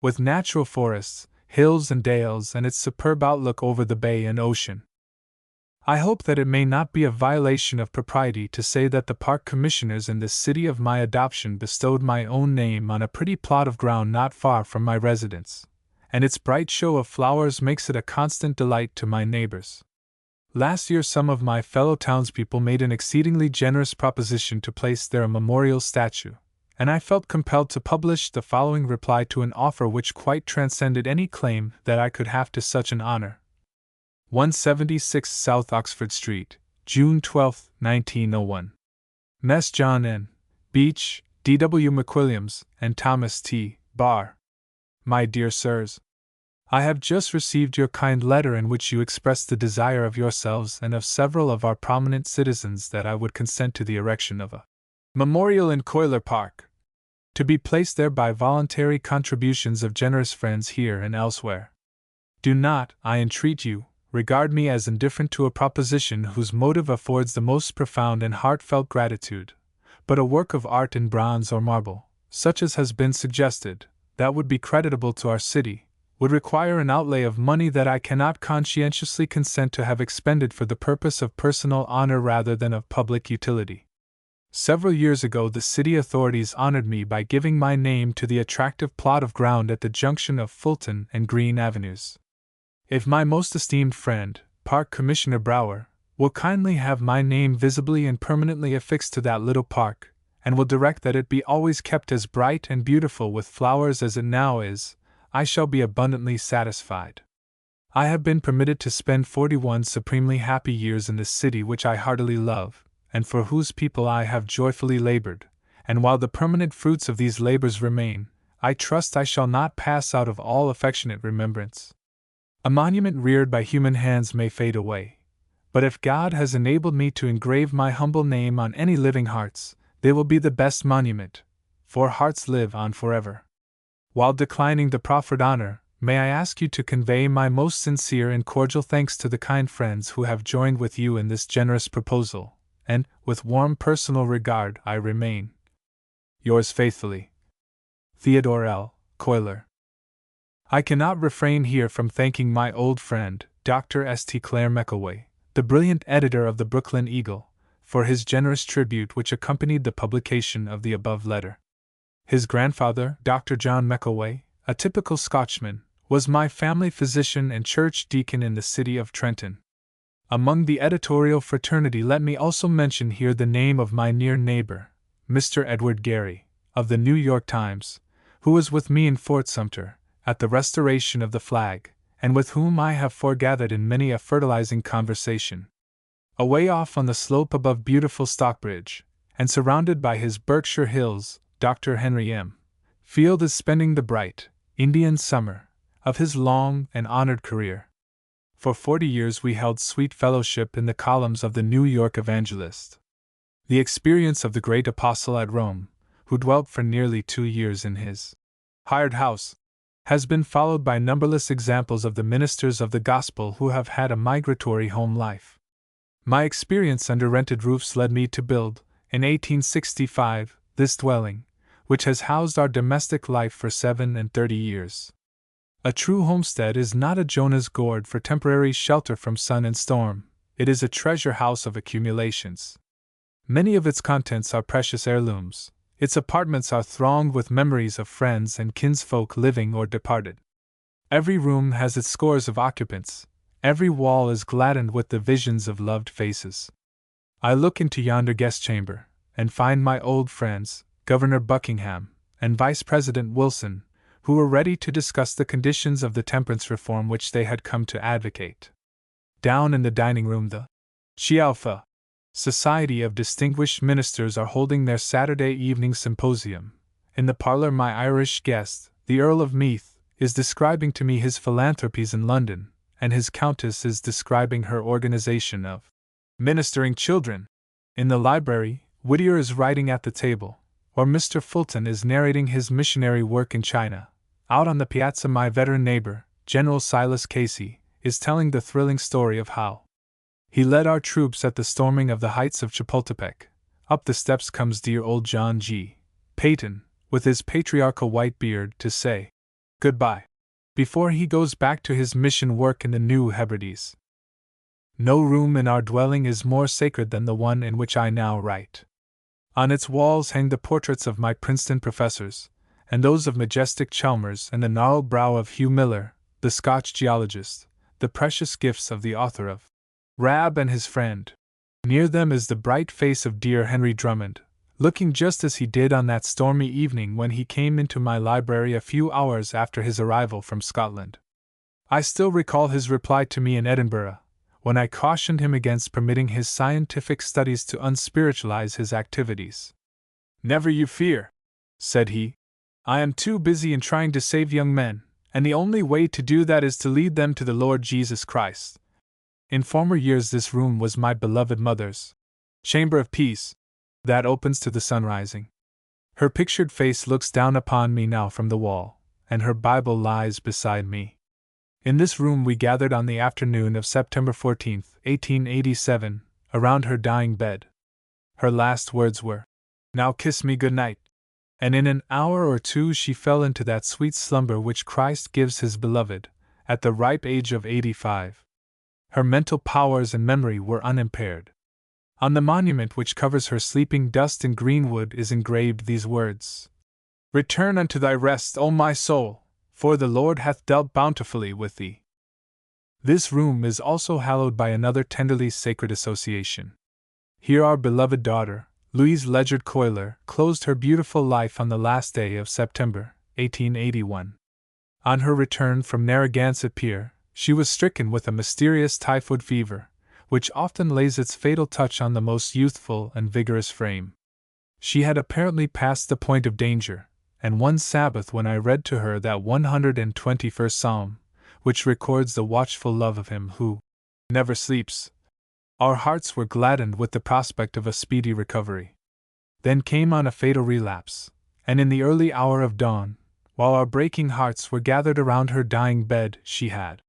with natural forests, hills and dales, and its superb outlook over the bay and ocean. I hope that it may not be a violation of propriety to say that the park commissioners in this city of my adoption bestowed my own name on a pretty plot of ground not far from my residence, and its bright show of flowers makes it a constant delight to my neighbors. Last year some of my fellow townspeople made an exceedingly generous proposition to place there a memorial statue, and I felt compelled to publish the following reply to an offer which quite transcended any claim that I could have to such an honor. 176 South Oxford Street, June 12, 1901. Mess John N. Beach, D. W. McWilliams, and Thomas T. Barr. My dear sirs, I have just received your kind letter in which you expressed the desire of yourselves and of several of our prominent citizens that I would consent to the erection of a memorial in Cuyler Park, to be placed there by voluntary contributions of generous friends here and elsewhere. Do not, I entreat you, regard me as indifferent to a proposition whose motive affords the most profound and heartfelt gratitude, but a work of art in bronze or marble, such as has been suggested, that would be creditable to our city, would require an outlay of money that I cannot conscientiously consent to have expended for the purpose of personal honor rather than of public utility. Several years ago the city authorities honored me by giving my name to the attractive plot of ground at the junction of Fulton and Green Avenues. If my most esteemed friend, Park Commissioner Brower, will kindly have my name visibly and permanently affixed to that little park, and will direct that it be always kept as bright and beautiful with flowers as it now is, I shall be abundantly satisfied. I have been permitted to spend 41 supremely happy years in this city which I heartily love, and for whose people I have joyfully labored, and while the permanent fruits of these labors remain, I trust I shall not pass out of all affectionate remembrance. A monument reared by human hands may fade away, but if God has enabled me to engrave my humble name on any living hearts, they will be the best monument, for hearts live on forever. While declining the proffered honor, may I ask you to convey my most sincere and cordial thanks to the kind friends who have joined with you in this generous proposal, and, with warm personal regard, I remain, yours faithfully, Theodore L. Cuyler. I cannot refrain here from thanking my old friend, Dr. St. Clair McElway, the brilliant editor of the Brooklyn Eagle, for his generous tribute which accompanied the publication of the above letter. His grandfather, Dr. John McElway, a typical Scotchman, was my family physician and church deacon in the city of Trenton. Among the editorial fraternity, let me also mention here the name of my near neighbor, Mr. Edward Gary, of the New York Times, who was with me in Fort Sumter, at the restoration of the flag, and with whom I have foregathered in many a fertilizing conversation. Away off on the slope above beautiful Stockbridge, and surrounded by his Berkshire hills, Dr. Henry M. Field is spending the bright, Indian summer, of his long and honored career. For 40 years we held sweet fellowship in the columns of the New York Evangelist. The experience of the great apostle at Rome, who dwelt for nearly 2 years in his hired house, has been followed by numberless examples of the ministers of the gospel who have had a migratory home life. My experience under rented roofs led me to build, in 1865, this dwelling, which has housed our domestic life for 37 years. A true homestead is not a Jonah's gourd for temporary shelter from sun and storm, it is a treasure house of accumulations. Many of its contents are precious heirlooms. Its apartments are thronged with memories of friends and kinsfolk living or departed. Every room has its scores of occupants, every wall is gladdened with the visions of loved faces. I look into yonder guest chamber, and find my old friends, Governor Buckingham and Vice President Wilson, who were ready to discuss the conditions of the temperance reform which they had come to advocate. Down in the dining room, the Chi Alpha Society of Distinguished Ministers are holding their Saturday evening symposium. In the parlor, my Irish guest, the Earl of Meath, is describing to me his philanthropies in London, and his Countess is describing her organization of ministering children. In the library, Whittier is writing at the table, or Mr. Fulton is narrating his missionary work in China. Out on the piazza, my veteran neighbor, General Silas Casey, is telling the thrilling story of how he led our troops at the storming of the heights of Chapultepec. Up the steps comes dear old John G. Peyton, with his patriarchal white beard, to say goodbye before he goes back to his mission work in the New Hebrides. No room in our dwelling is more sacred than the one in which I now write. On its walls hang the portraits of my Princeton professors, and those of majestic Chalmers and the gnarled brow of Hugh Miller, the Scotch geologist, the precious gifts of the author of Rab and his friend. Near them is the bright face of dear Henry Drummond, looking just as he did on that stormy evening when he came into my library a few hours after his arrival from Scotland. I still recall his reply to me in Edinburgh, when I cautioned him against permitting his scientific studies to unspiritualize his activities. "Never you fear," said he. "I am too busy in trying to save young men, and the only way to do that is to lead them to the Lord Jesus Christ." In former years this room was my beloved mother's chamber of peace, that opens to the sun rising. Her pictured face looks down upon me now from the wall, and her Bible lies beside me. In this room we gathered on the afternoon of September 14, 1887, around her dying bed. Her last words were, "Now kiss me good night." And in an hour or two she fell into that sweet slumber which Christ gives his beloved, at the ripe age of 85. Her mental powers and memory were unimpaired. On the monument which covers her sleeping dust in Greenwood is engraved these words: "Return unto thy rest, O my soul, for the Lord hath dealt bountifully with thee." This room is also hallowed by another tenderly sacred association. Here our beloved daughter, Louise Ledyard Cuyler, closed her beautiful life on the last day of September, 1881. On her return from Narragansett Pier, she was stricken with a mysterious typhoid fever, which often lays its fatal touch on the most youthful and vigorous frame. She had apparently passed the point of danger, and one Sabbath when I read to her that 121st Psalm, which records the watchful love of Him who never sleeps, our hearts were gladdened with the prospect of a speedy recovery. Then came on a fatal relapse, and in the early hour of dawn, while our breaking hearts were gathered around her dying bed, she had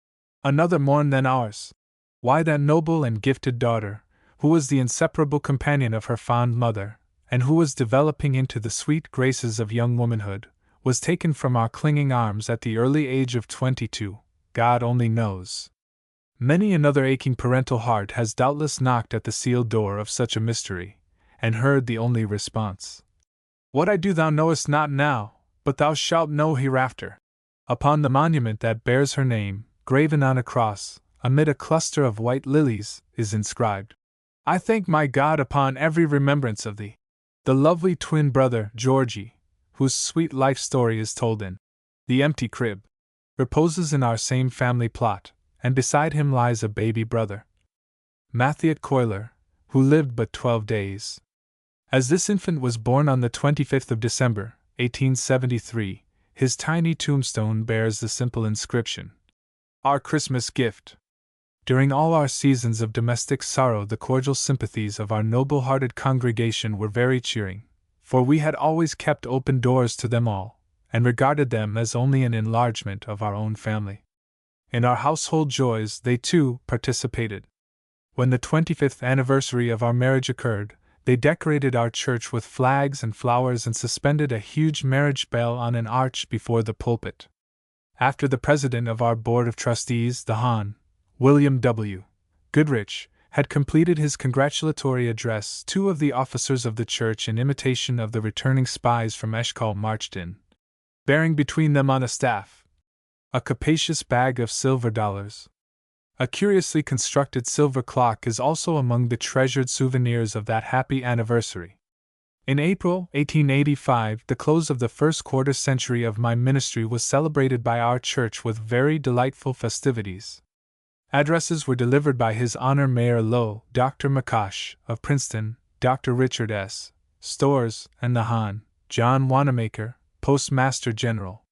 another morn than ours. Why, that noble and gifted daughter, who was the inseparable companion of her fond mother, and who was developing into the sweet graces of young womanhood, was taken from our clinging arms at the early age of 22, God only knows. Many another aching parental heart has doubtless knocked at the sealed door of such a mystery, and heard the only response, "What I do thou knowest not now, but thou shalt know hereafter." Upon the monument that bears her name, graven on a cross, amid a cluster of white lilies, is inscribed, "I thank my God upon every remembrance of thee." The lovely twin brother, Georgie, whose sweet life story is told in The Empty Crib, reposes in our same family plot, and beside him lies a baby brother, Theodore Cuyler, who lived but 12 days. As this infant was born on the 25th of December, 1873, his tiny tombstone bears the simple inscription, "Our Christmas Gift." During all our seasons of domestic sorrow, the cordial sympathies of our noble-hearted congregation were very cheering, for we had always kept open doors to them all, and regarded them as only an enlargement of our own family. In our household joys they too participated. When the 25th anniversary of our marriage occurred, they decorated our church with flags and flowers and suspended a huge marriage bell on an arch before the pulpit. After the president of our board of trustees, the Hon. William W. Goodrich, had completed his congratulatory address, 2 of the officers of the church, in imitation of the returning spies from Eshcol, marched in, bearing between them on a staff a capacious bag of silver dollars. A curiously constructed silver clock is also among the treasured souvenirs of that happy anniversary. In April 1885, the close of the first quarter century of my ministry was celebrated by our church with very delightful festivities. Addresses were delivered by His Honor Mayor Lowe, Dr. McCosh, of Princeton, Dr. Richard S. Storrs, and the Hon. John Wanamaker, Postmaster General.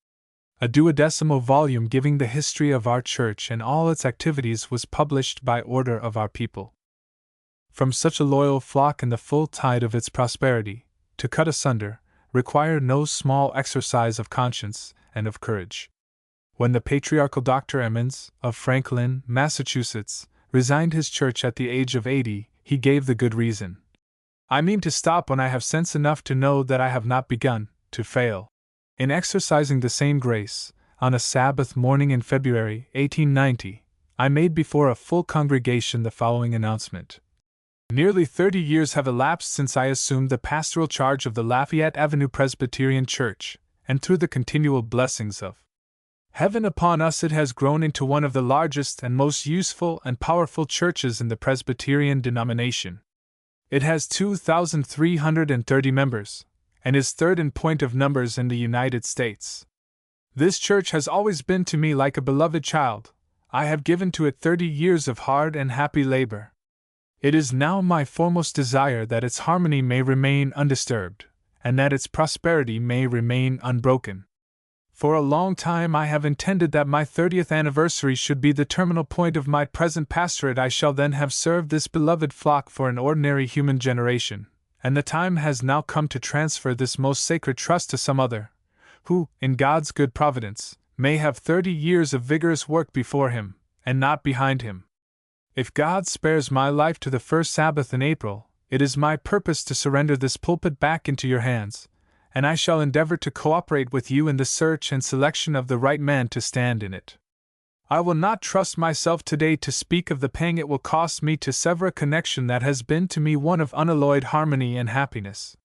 A 12th volume giving the history of our church and all its activities was published by order of our people. From such a loyal flock in the full tide of its prosperity, to cut asunder, required no small exercise of conscience and of courage. When the patriarchal Dr. Emmons, of Franklin, Massachusetts, resigned his church at the age of 80, he gave the good reason, "I mean to stop when I have sense enough to know that I have not begun to fail." In exercising the same grace, on a Sabbath morning in February 1890, I made before a full congregation the following announcement. Nearly 30 years have elapsed since I assumed the pastoral charge of the Lafayette Avenue Presbyterian Church, and through the continual blessings of Heaven upon us it has grown into one of the largest and most useful and powerful churches in the Presbyterian denomination. It has 2,330 members, and is third in point of numbers in the United States. This church has always been to me like a beloved child. I have given to it 30 years of hard and happy labor. It is now my foremost desire that its harmony may remain undisturbed, and that its prosperity may remain unbroken. For a long time I have intended that my 30th anniversary should be the terminal point of my present pastorate. I shall then have served this beloved flock for an ordinary human generation, and the time has now come to transfer this most sacred trust to some other, who, in God's good providence, may have 30 years of vigorous work before him, and not behind him. If God spares my life to the first Sabbath in April, it is my purpose to surrender this pulpit back into your hands, and I shall endeavor to cooperate with you in the search and selection of the right man to stand in it. I will not trust myself today to speak of the pang it will cost me to sever a connection that has been to me one of unalloyed harmony and happiness.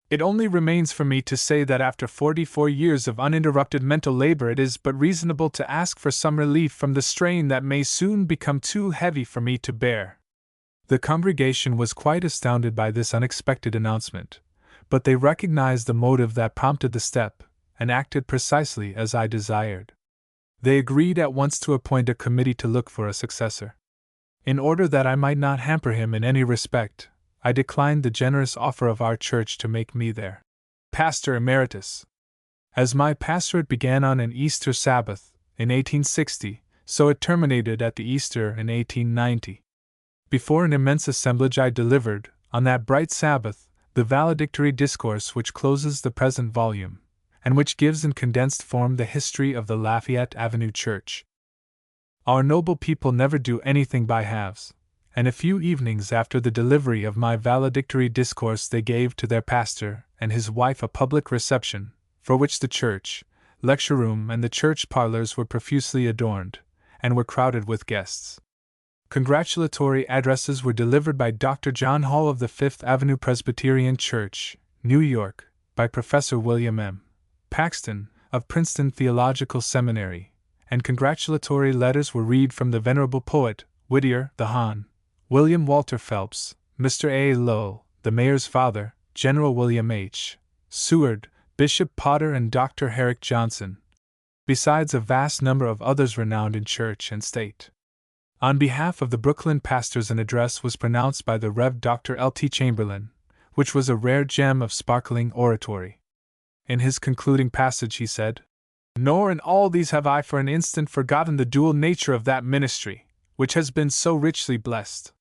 It only remains for me to say that after 44 years of uninterrupted mental labor it is but reasonable to ask for some relief from the strain that may soon become too heavy for me to bear. The congregation was quite astounded by this unexpected announcement, but they recognized the motive that prompted the step, and acted precisely as I desired. They agreed at once to appoint a committee to look for a successor. In order that I might not hamper him in any respect, I declined the generous offer of our church to make me their pastor emeritus. As my pastorate began on an Easter Sabbath, in 1860, so it terminated at the Easter in 1890. Before an immense assemblage I delivered, on that bright Sabbath, the valedictory discourse which closes the present volume, and which gives in condensed form the history of the Lafayette Avenue Church. Our noble people never do anything by halves, and a few evenings after the delivery of my valedictory discourse they gave to their pastor and his wife a public reception, for which the church, lecture room and the church parlors were profusely adorned, and were crowded with guests. Congratulatory addresses were delivered by Dr. John Hall of the Fifth Avenue Presbyterian Church, New York, by Professor William M. Paxton, of Princeton Theological Seminary, and congratulatory letters were read from the venerable poet, Whittier, the Hon. William Walter Phelps, Mr. A. Lowell, the mayor's father, General William H. Seward, Bishop Potter, and Dr. Herrick Johnson, besides a vast number of others renowned in church and state. On behalf of the Brooklyn pastors, an address was pronounced by the Rev. Dr. L. T. Chamberlain, which was a rare gem of sparkling oratory. In his concluding passage he said, "Nor in all these have I for an instant forgotten the dual nature of that ministry, which has been so richly blessed.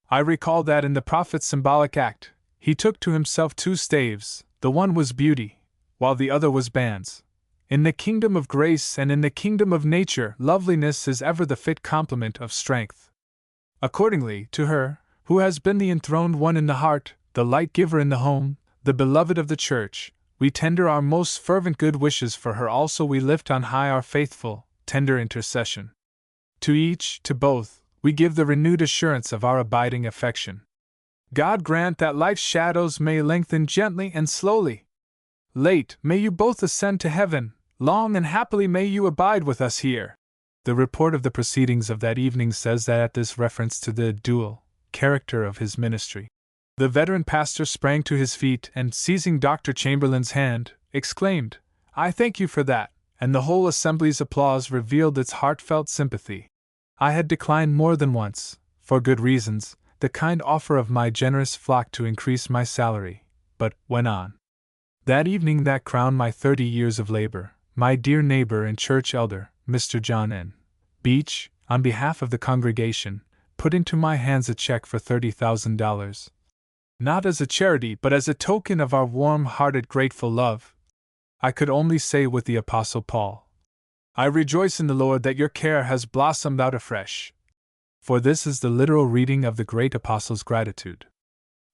I recall that in the prophet's symbolic act, he took to himself two staves, the one was beauty, while the other was bands. In the kingdom of grace and in the kingdom of nature, loveliness is ever the fit complement of strength. Accordingly, to her, who has been the enthroned one in the heart, the light giver in the home, the beloved of the church, we tender our most fervent good wishes. For her also we lift on high our faithful, tender intercession. To each, to both, we give the renewed assurance of our abiding affection. God grant that life's shadows may lengthen gently and slowly. Late may you both ascend to heaven, long and happily may you abide with us here." The report of the proceedings of that evening says that at this reference to the dual character of his ministry, the veteran pastor sprang to his feet and, seizing Dr. Chamberlain's hand, exclaimed, "I thank you for that," and the whole assembly's applause revealed its heartfelt sympathy. I had declined more than once, for good reasons, the kind offer of my generous flock to increase my salary, but, went on. That evening that crowned my 30 years of labor, my dear neighbor and church elder, Mr. John N. Beach, on behalf of the congregation, put into my hands a check for $30,000. Not as a charity but as a token of our warm-hearted grateful love. I could only say with the Apostle Paul, "I rejoice in the Lord that your care has blossomed out afresh." For this is the literal reading of the great apostle's gratitude.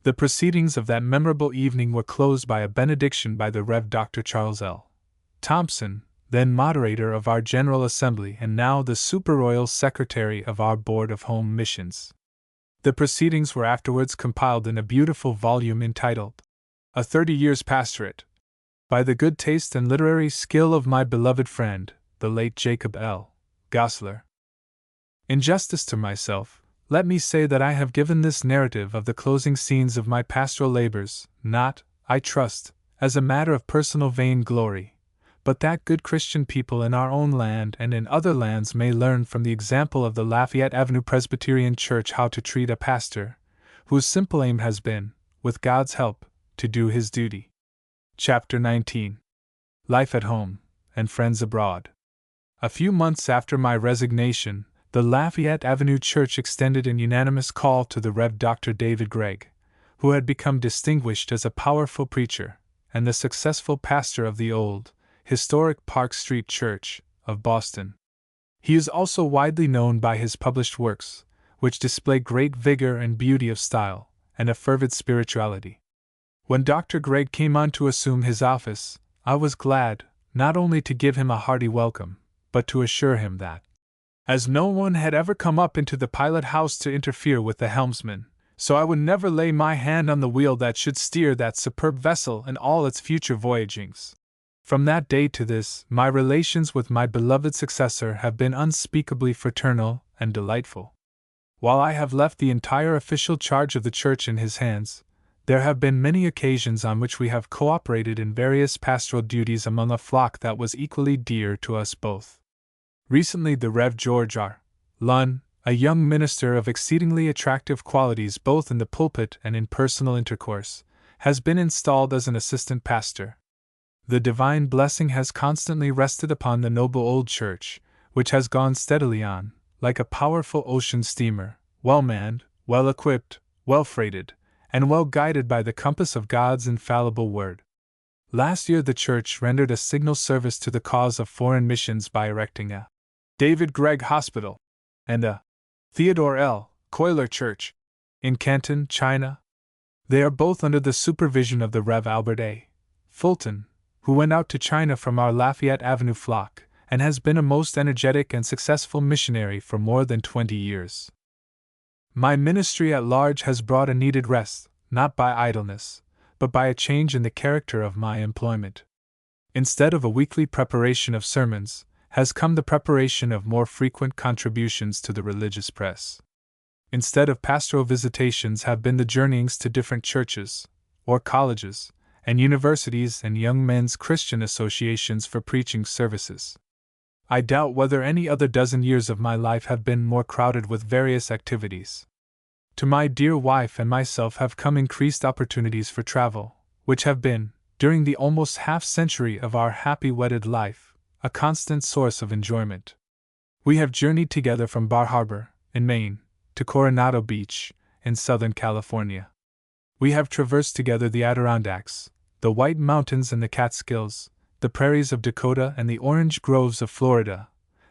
The proceedings of that memorable evening were closed by a benediction by the Rev. Dr. Charles L. Thompson, then moderator of our General Assembly and now the Superroyal Secretary of our Board of Home Missions. The proceedings were afterwards compiled in a beautiful volume entitled, A 30 Years' Pastorate, by the good taste and literary skill of my beloved friend, the late Jacob L. Gosler. In justice to myself, let me say that I have given this narrative of the closing scenes of my pastoral labors, not, I trust, as a matter of personal vainglory, but that good Christian people in our own land and in other lands may learn from the example of the Lafayette Avenue Presbyterian Church how to treat a pastor, whose simple aim has been, with God's help, to do his duty. Chapter 19. Life at Home, and Friends Abroad. A few months after my resignation, the Lafayette Avenue Church extended an unanimous call to the Rev. Dr. David Gregg, who had become distinguished as a powerful preacher, and the successful pastor of the old, historic Park Street Church, of Boston. He is also widely known by his published works, which display great vigor and beauty of style, and a fervid spirituality. When Dr. Gregg came on to assume his office, I was glad, not only to give him a hearty welcome, but to assure him that, as no one had ever come up into the pilot house to interfere with the helmsman, so I would never lay my hand on the wheel that should steer that superb vessel in all its future voyagings. From that day to this, my relations with my beloved successor have been unspeakably fraternal and delightful. While I have left the entire official charge of the church in his hands, there have been many occasions on which we have cooperated in various pastoral duties among a flock that was equally dear to us both. Recently the Rev. George R. Lunn, a young minister of exceedingly attractive qualities both in the pulpit and in personal intercourse, has been installed as an assistant pastor. The divine blessing has constantly rested upon the noble old church, which has gone steadily on, like a powerful ocean steamer, well manned, well equipped, well freighted, and well guided by the compass of God's infallible word. Last year the church rendered a signal service to the cause of foreign missions by erecting a David Gregg Hospital and a Theodore L. Cuyler Church in Canton, China. They are both under the supervision of the Rev. Albert A. Fulton, who went out to China from our Lafayette Avenue flock and has been a most energetic and successful missionary for more than 20 years. My ministry at large has brought a needed rest, not by idleness, but by a change in the character of my employment. Instead of a weekly preparation of sermons, has come the preparation of more frequent contributions to the religious press. Instead of pastoral visitations have been the journeyings to different churches, or colleges, and universities and young men's Christian associations for preaching services. I doubt whether any other dozen years of my life have been more crowded with various activities. To my dear wife and myself have come increased opportunities for travel, which have been, during the almost half-century of our happy wedded life, a constant source of enjoyment. We have journeyed together from Bar Harbor, in Maine, to Coronado Beach, in Southern California. We have traversed together the Adirondacks, the White Mountains and the Catskills, the prairies of Dakota and the orange groves of Florida,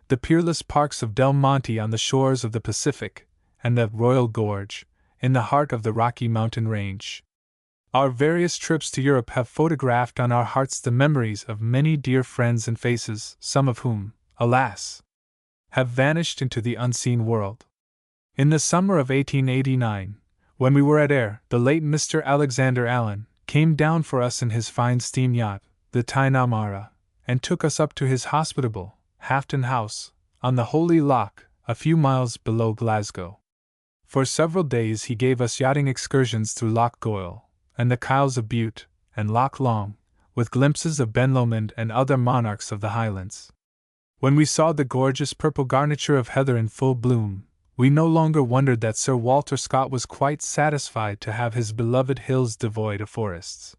the peerless parks of Del Monte on the shores of the Pacific, and the Royal Gorge, in the heart of the Rocky Mountain Range. Our various trips to Europe have photographed on our hearts the memories of many dear friends and faces, some of whom, alas, have vanished into the unseen world. In the summer of 1889, when we were at Ayr, the late Mr. Alexander Allen came down for us in his fine steam yacht, the Tainamara, and took us up to his hospitable Hafton House, on the Holy Loch, a few miles below Glasgow. For several days he gave us yachting excursions through Loch Goil, and the Kyles of Bute, and Loch Long, with glimpses of Ben Lomond and other monarchs of the Highlands. When we saw the gorgeous purple garniture of heather in full bloom, we no longer wondered that Sir Walter Scott was quite satisfied to have his beloved hills devoid of forests.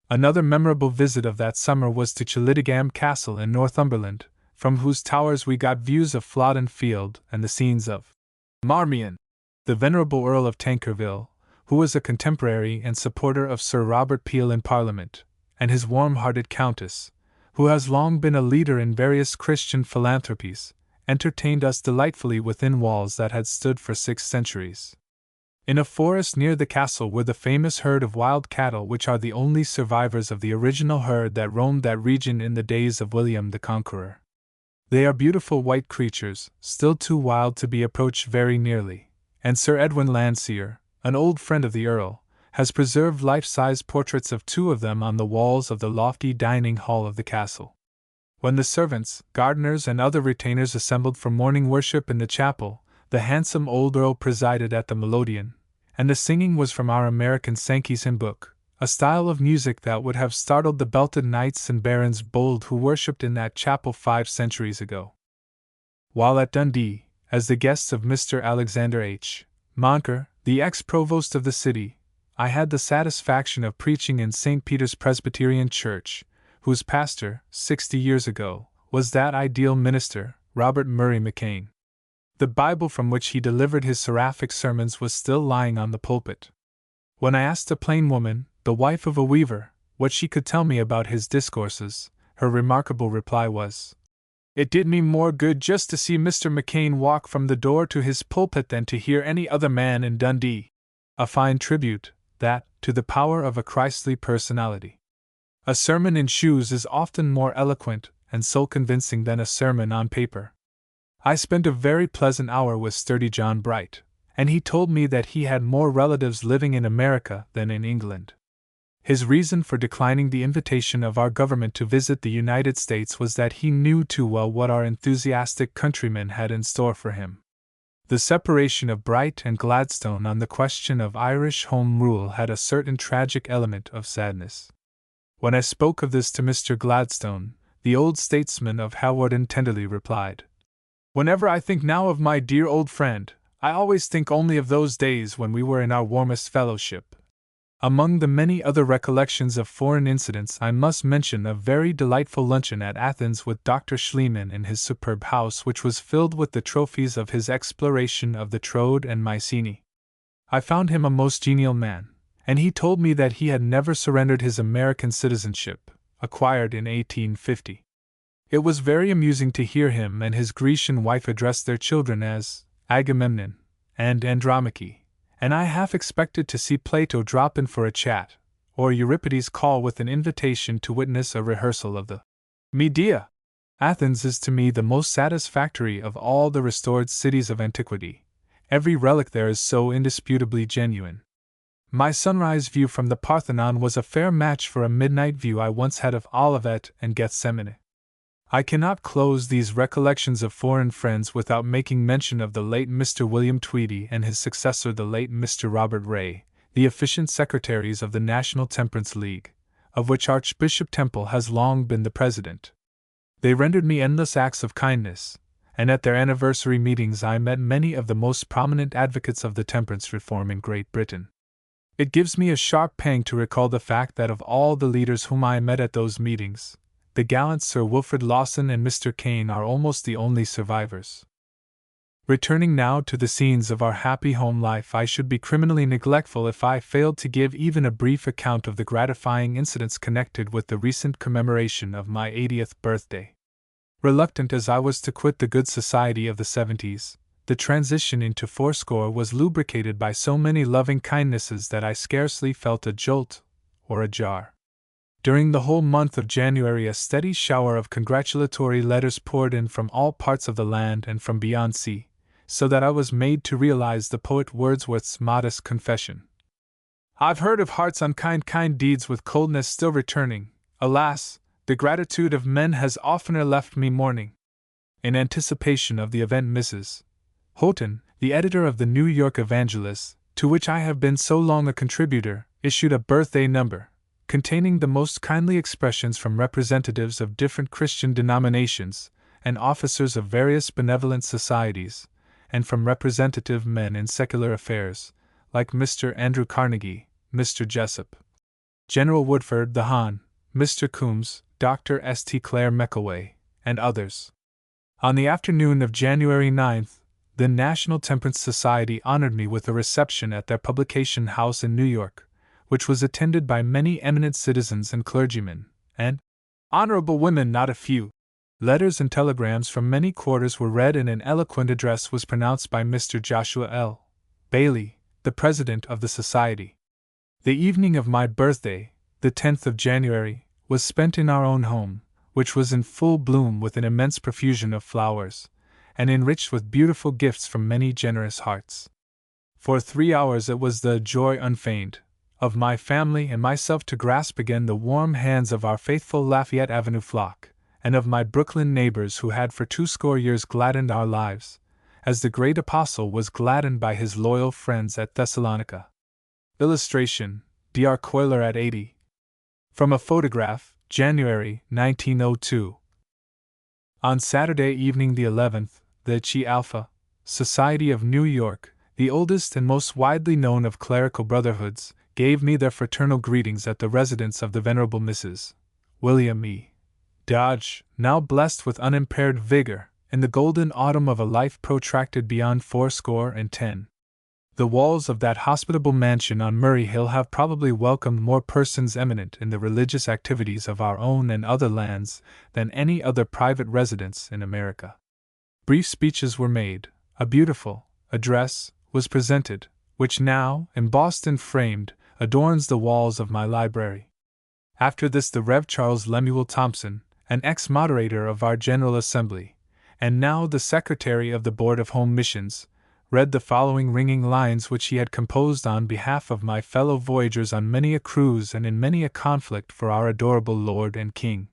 Another memorable visit of that summer was to Chillidigam Castle in Northumberland, from whose towers we got views of Flodden Field and the scenes of Marmion. The venerable Earl of Tankerville, who was a contemporary and supporter of Sir Robert Peel in Parliament, and his warm-hearted Countess, who has long been a leader in various Christian philanthropies, entertained us delightfully within walls that had stood for 6 centuries. In a forest near the castle were the famous herd of wild cattle which are the only survivors of the original herd that roamed that region in the days of William the Conqueror. They are beautiful white creatures, still too wild to be approached very nearly, and Sir Edwin Landseer, an old friend of the Earl, has preserved life-size portraits of 2 of them on the walls of the lofty dining hall of the castle. When the servants, gardeners, and other retainers assembled for morning worship in the chapel, the handsome old Earl presided at the melodeon, and the singing was from our American Sankey's hymn book, a style of music that would have startled the belted knights and barons bold who worshipped in that chapel 5 centuries ago. While at Dundee, as the guests of Mr. Alexander H. Moncur, the ex-provost of the city, I had the satisfaction of preaching in St. Peter's Presbyterian Church, whose pastor, 60 years ago, was that ideal minister, Robert Murray McCain. The Bible from which he delivered his seraphic sermons was still lying on the pulpit. When I asked a plain woman, the wife of a weaver, what she could tell me about his discourses, her remarkable reply was, "It did me more good just to see Mr. McCain walk from the door to his pulpit than to hear any other man in Dundee." A fine tribute, that, to the power of a Christly personality. A sermon in shoes is often more eloquent and soul convincing than a sermon on paper. I spent a very pleasant hour with sturdy John Bright, and he told me that he had more relatives living in America than in England. His reason for declining the invitation of our government to visit the United States was that he knew too well what our enthusiastic countrymen had in store for him. The separation of Bright and Gladstone on the question of Irish Home Rule had a certain tragic element of sadness. When I spoke of this to Mr. Gladstone, the old statesman of Hawarden tenderly replied, "Whenever I think now of my dear old friend, I always think only of those days when we were in our warmest fellowship." Among the many other recollections of foreign incidents, I must mention a very delightful luncheon at Athens with Dr. Schliemann in his superb house, which was filled with the trophies of his exploration of the Troad and Mycenae. I found him a most genial man, and he told me that he had never surrendered his American citizenship, acquired in 1850. It was very amusing to hear him and his Grecian wife address their children as Agamemnon and Andromache, and I half expected to see Plato drop in for a chat, or Euripides call with an invitation to witness a rehearsal of the Medea. Athens is to me the most satisfactory of all the restored cities of antiquity, Every relic there is so indisputably genuine. My sunrise view from the Parthenon was a fair match for a midnight view I once had of Olivet and Gethsemane. I cannot close these recollections of foreign friends without making mention of the late Mr. William Tweedy and his successor the late Mr. Robert Ray, the efficient secretaries of the National Temperance League, of which Archbishop Temple has long been the president. They rendered me endless acts of kindness, and at their anniversary meetings I met many of the most prominent advocates of the temperance reform in Great Britain. It gives me a sharp pang to recall the fact that of all the leaders whom I met at those meetings, the gallant Sir Wilfrid Lawson and Mr. Kane are almost the only survivors. Returning now to the scenes of our happy home life, I should be criminally neglectful if I failed to give even a brief account of the gratifying incidents connected with the recent commemoration of my 80th birthday. Reluctant as I was to quit the good society of the 70s, the transition into fourscore was lubricated by so many loving kindnesses that I scarcely felt a jolt or a jar. During the whole month of January a steady shower of congratulatory letters poured in from all parts of the land and from beyond sea, so that I was made to realize the poet Wordsworth's modest confession. I've heard of hearts unkind kind deeds with coldness still returning. Alas, the gratitude of men has oftener left me mourning. In anticipation of the event Mrs. Houghton, the editor of the New York Evangelist, to which I have been so long a contributor, issued a birthday number, containing the most kindly expressions from representatives of different Christian denominations, and officers of various benevolent societies, and from representative men in secular affairs, like Mr. Andrew Carnegie, Mr. Jessup, General Woodford the Hahn, Mr. Coombs, Dr. St. Clair McElway, and others. On the afternoon of January 9th, the National Temperance Society honored me with a reception at their publication house in New York, which was attended by many eminent citizens and clergymen, and honorable women not a few. Letters and telegrams from many quarters were read and an eloquent address was pronounced by Mr. Joshua L. Bailey, the president of the society. The evening of my birthday, the 10th of January, was spent in our own home, which was in full bloom with an immense profusion of flowers, and enriched with beautiful gifts from many generous hearts. For 3 hours it was the joy unfeigned of my family and myself to grasp again the warm hands of our faithful Lafayette Avenue flock, and of my Brooklyn neighbors who had for 20 years gladdened our lives, as the great apostle was gladdened by his loyal friends at Thessalonica. Illustration: Dr. Cuyler at 80. From a photograph, January 1902. On Saturday evening the 11th, the Chi Alpha Society of New York, the oldest and most widely known of clerical brotherhoods, gave me their fraternal greetings at the residence of the Venerable Mrs. William E. Dodge, now blessed with unimpaired vigor, in the golden autumn of a life protracted beyond 80. The walls of that hospitable mansion on Murray Hill have probably welcomed more persons eminent in the religious activities of our own and other lands than any other private residence in America. Brief speeches were made, a beautiful address was presented, which now, embossed and framed, adorns the walls of my library. After this the Rev. Charles Lemuel Thompson, an ex-moderator of our General Assembly, and now the Secretary of the Board of Home Missions, read the following ringing lines which he had composed on behalf of my fellow voyagers on many a cruise and in many a conflict for our adorable Lord and King.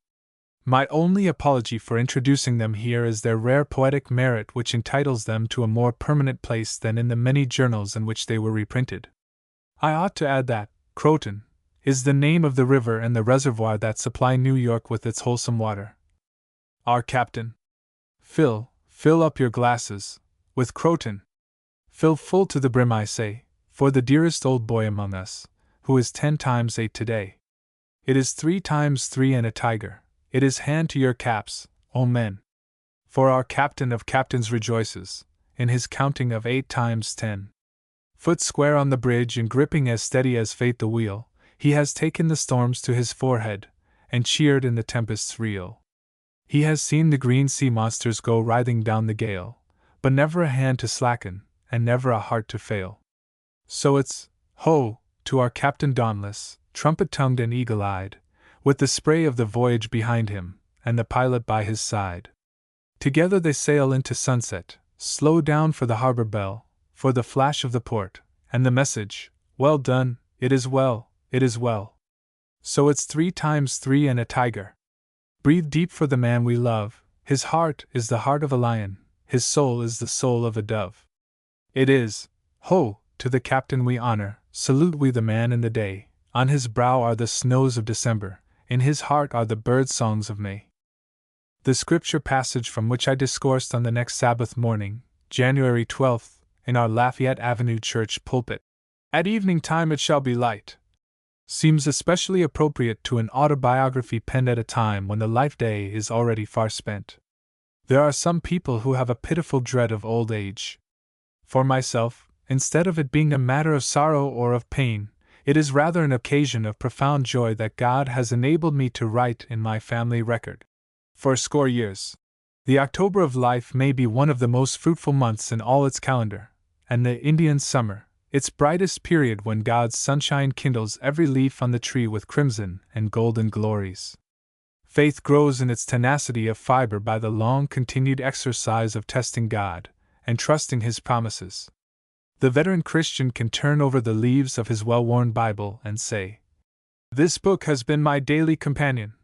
My only apology for introducing them here is their rare poetic merit which entitles them to a more permanent place than in the many journals in which they were reprinted. I ought to add that Croton is the name of the river and the reservoir that supply New York with its wholesome water. Our Captain. Fill up your glasses, with Croton. Fill full to the brim, I say, for the dearest old boy among us, who is 10 times 8 today. It is 3 times 3 and a tiger. It is hand to your caps, O men. For our captain of captains rejoices, in his counting of 8 times 10. Foot square on the bridge and gripping as steady as fate the wheel, he has taken the storms to his forehead, and cheered in the tempest's reel. He has seen the green sea monsters go writhing down the gale, but never a hand to slacken, and never a heart to fail. So it's, ho, to our captain dauntless, trumpet-tongued and eagle-eyed, with the spray of the voyage behind him, and the pilot by his side. Together they sail into sunset, slow down for the harbor bell, for the flash of the port, and the message, "Well done, it is well, it is well." So it's 3 times 3 and a tiger. Breathe deep for the man we love. His heart is the heart of a lion, his soul is the soul of a dove. It is, ho, to the captain we honor, salute we the man in the day. On his brow are the snows of December, in his heart are the bird songs of May. The scripture passage from which I discoursed on the next Sabbath morning, January 12th, in our Lafayette Avenue church pulpit, "At evening time it shall be light," seems especially appropriate to an autobiography penned at a time when the life day is already far spent. There are some people who have a pitiful dread of old age. For myself, instead of it being a matter of sorrow or of pain, it is rather an occasion of profound joy that God has enabled me to write in my family record. For a score years, the October of life may be one of the most fruitful months in all its calendar, and the Indian summer, its brightest period when God's sunshine kindles every leaf on the tree with crimson and golden glories. Faith grows in its tenacity of fiber by the long-continued exercise of testing God and trusting His promises. The veteran Christian can turn over the leaves of his well-worn Bible and say, "This book has been my daily companion.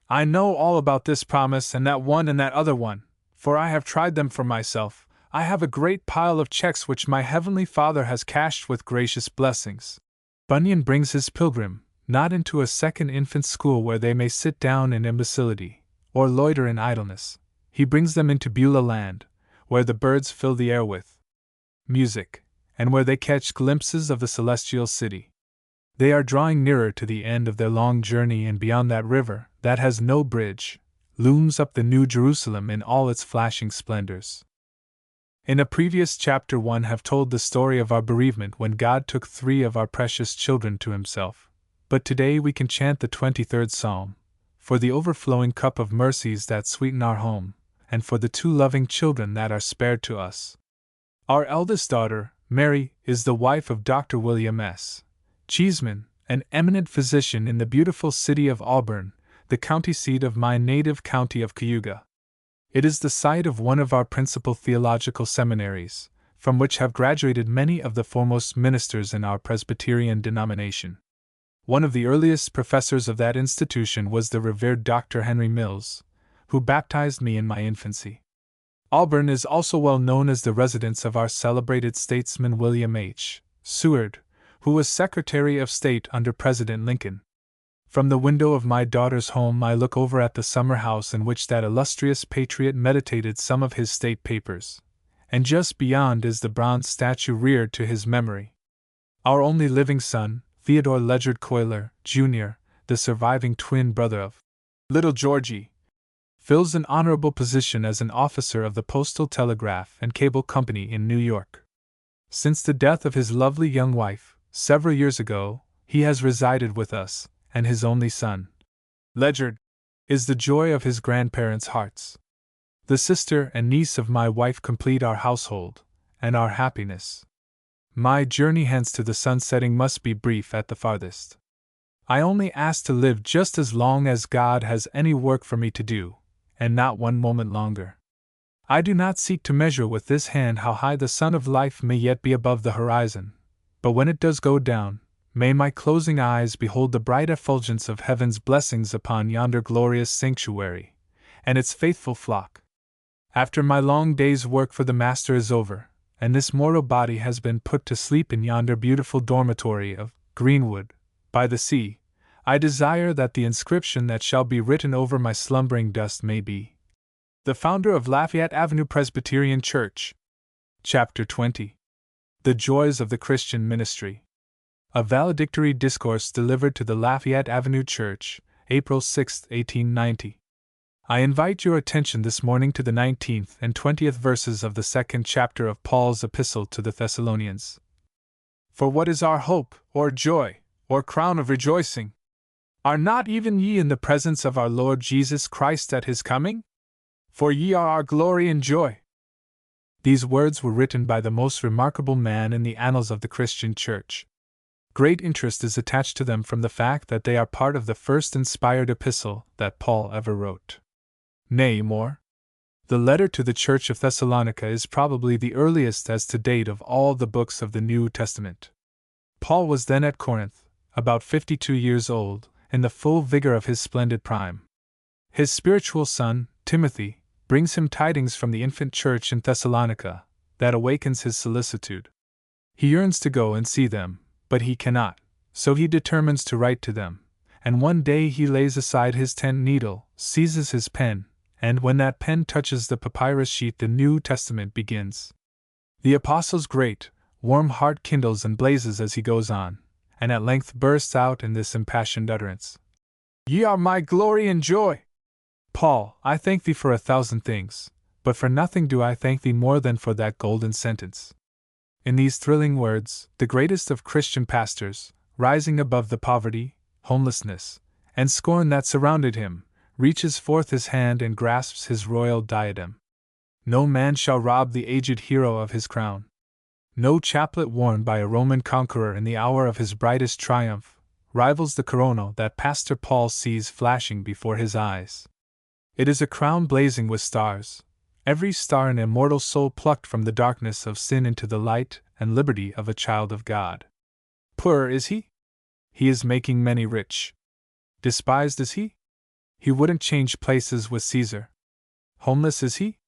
I know all about this promise and that one and that other one, for I have tried them for myself. I have a great pile of checks which my Heavenly Father has cashed with gracious blessings." Bunyan brings his pilgrim, not into a second infant school where they may sit down in imbecility, or loiter in idleness. He brings them into Beulah land, where the birds fill the air with music, and where they catch glimpses of the celestial city. They are drawing nearer to the end of their long journey, and beyond that river, that has no bridge, looms up the New Jerusalem in all its flashing splendors. In a previous chapter 1 have told the story of our bereavement when God took 3 of our precious children to Himself, but today we can chant the 23rd Psalm, for the overflowing cup of mercies that sweeten our home, and for the 2 loving children that are spared to us. Our eldest daughter, Mary, is the wife of Dr. William S. Cheeseman, an eminent physician in the beautiful city of Auburn, the county seat of my native county of Cayuga. It is the site of one of our principal theological seminaries, from which have graduated many of the foremost ministers in our Presbyterian denomination. One of the earliest professors of that institution was the revered Dr. Henry Mills, who baptized me in my infancy. Auburn is also well known as the residence of our celebrated statesman William H. Seward, who was Secretary of State under President Lincoln. From the window of my daughter's home I look over at the summer house in which that illustrious patriot meditated some of his state papers, and just beyond is the bronze statue reared to his memory. Our only living son, Theodore Ledyard Cuyler, Jr., the surviving twin brother of little Georgie, fills an honorable position as an officer of the Postal Telegraph and Cable Company in New York. Since the death of his lovely young wife, several years ago, he has resided with us, and his only son, Ledyard, is the joy of his grandparents' hearts. The sister and niece of my wife complete our household, and our happiness. My journey hence to the sun setting must be brief at the farthest. I only ask to live just as long as God has any work for me to do, and not one moment longer. I do not seek to measure with this hand how high the sun of life may yet be above the horizon, but when it does go down, may my closing eyes behold the bright effulgence of heaven's blessings upon yonder glorious sanctuary, and its faithful flock. After my long day's work for the Master is over, and this mortal body has been put to sleep in yonder beautiful dormitory of greenwood, by the sea, I desire that the inscription that shall be written over my slumbering dust may be, "The founder of Lafayette Avenue Presbyterian Church." Chapter 20. The Joys of the Christian Ministry. A valedictory discourse delivered to the Lafayette Avenue Church, April 6, 1890. I invite your attention this morning to the 19th and 20th verses of the 2nd chapter of Paul's epistle to the Thessalonians. For what is our hope, or joy, or crown of rejoicing? Are not even ye in the presence of our Lord Jesus Christ at His coming? For ye are our glory and joy. These words were written by the most remarkable man in the annals of the Christian Church. Great interest is attached to them from the fact that they are part of the first inspired epistle that Paul ever wrote. Nay, more. The letter to the Church of Thessalonica is probably the earliest as to date of all the books of the New Testament. Paul was then at Corinth, about 52 years old, in the full vigor of his splendid prime. His spiritual son, Timothy, brings him tidings from the infant church in Thessalonica that awakens his solicitude. He yearns to go and see them, but he cannot, so he determines to write to them, and one day he lays aside his 10-needle, seizes his pen, and when that pen touches the papyrus sheet the New Testament begins. The apostle's great, warm heart kindles and blazes as he goes on, and at length bursts out in this impassioned utterance. Ye are my glory and joy! Paul, I thank thee for 1,000 things, but for nothing do I thank thee more than for that golden sentence. In these thrilling words, the greatest of Christian pastors, rising above the poverty, homelessness, and scorn that surrounded him, reaches forth his hand and grasps his royal diadem. No man shall rob the aged hero of his crown. No chaplet worn by a Roman conqueror in the hour of his brightest triumph rivals the coronal that Pastor Paul sees flashing before his eyes. It is a crown blazing with stars, every star an immortal soul plucked from the darkness of sin into the light and liberty of a child of God. Poor is he? He is making many rich. Despised is he? He wouldn't change places with Caesar. Homeless is he?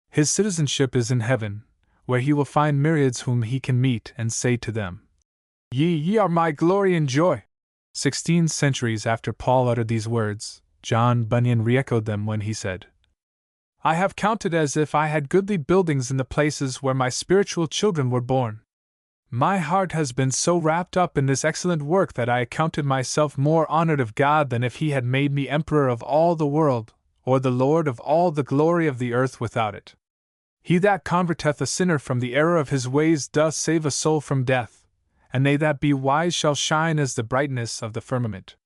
His citizenship is in heaven, where he will find myriads whom he can meet and say to them, Ye are my glory and joy. 16 centuries after Paul uttered these words, John Bunyan re-echoed them when he said, I have counted as if I had goodly buildings in the places where my spiritual children were born. My heart has been so wrapped up in this excellent work that I accounted myself more honored of God than if he had made me emperor of all the world, or the Lord of all the glory of the earth without it. He that converteth a sinner from the error of his ways doth save a soul from death, and they that be wise shall shine as the brightness of the firmament.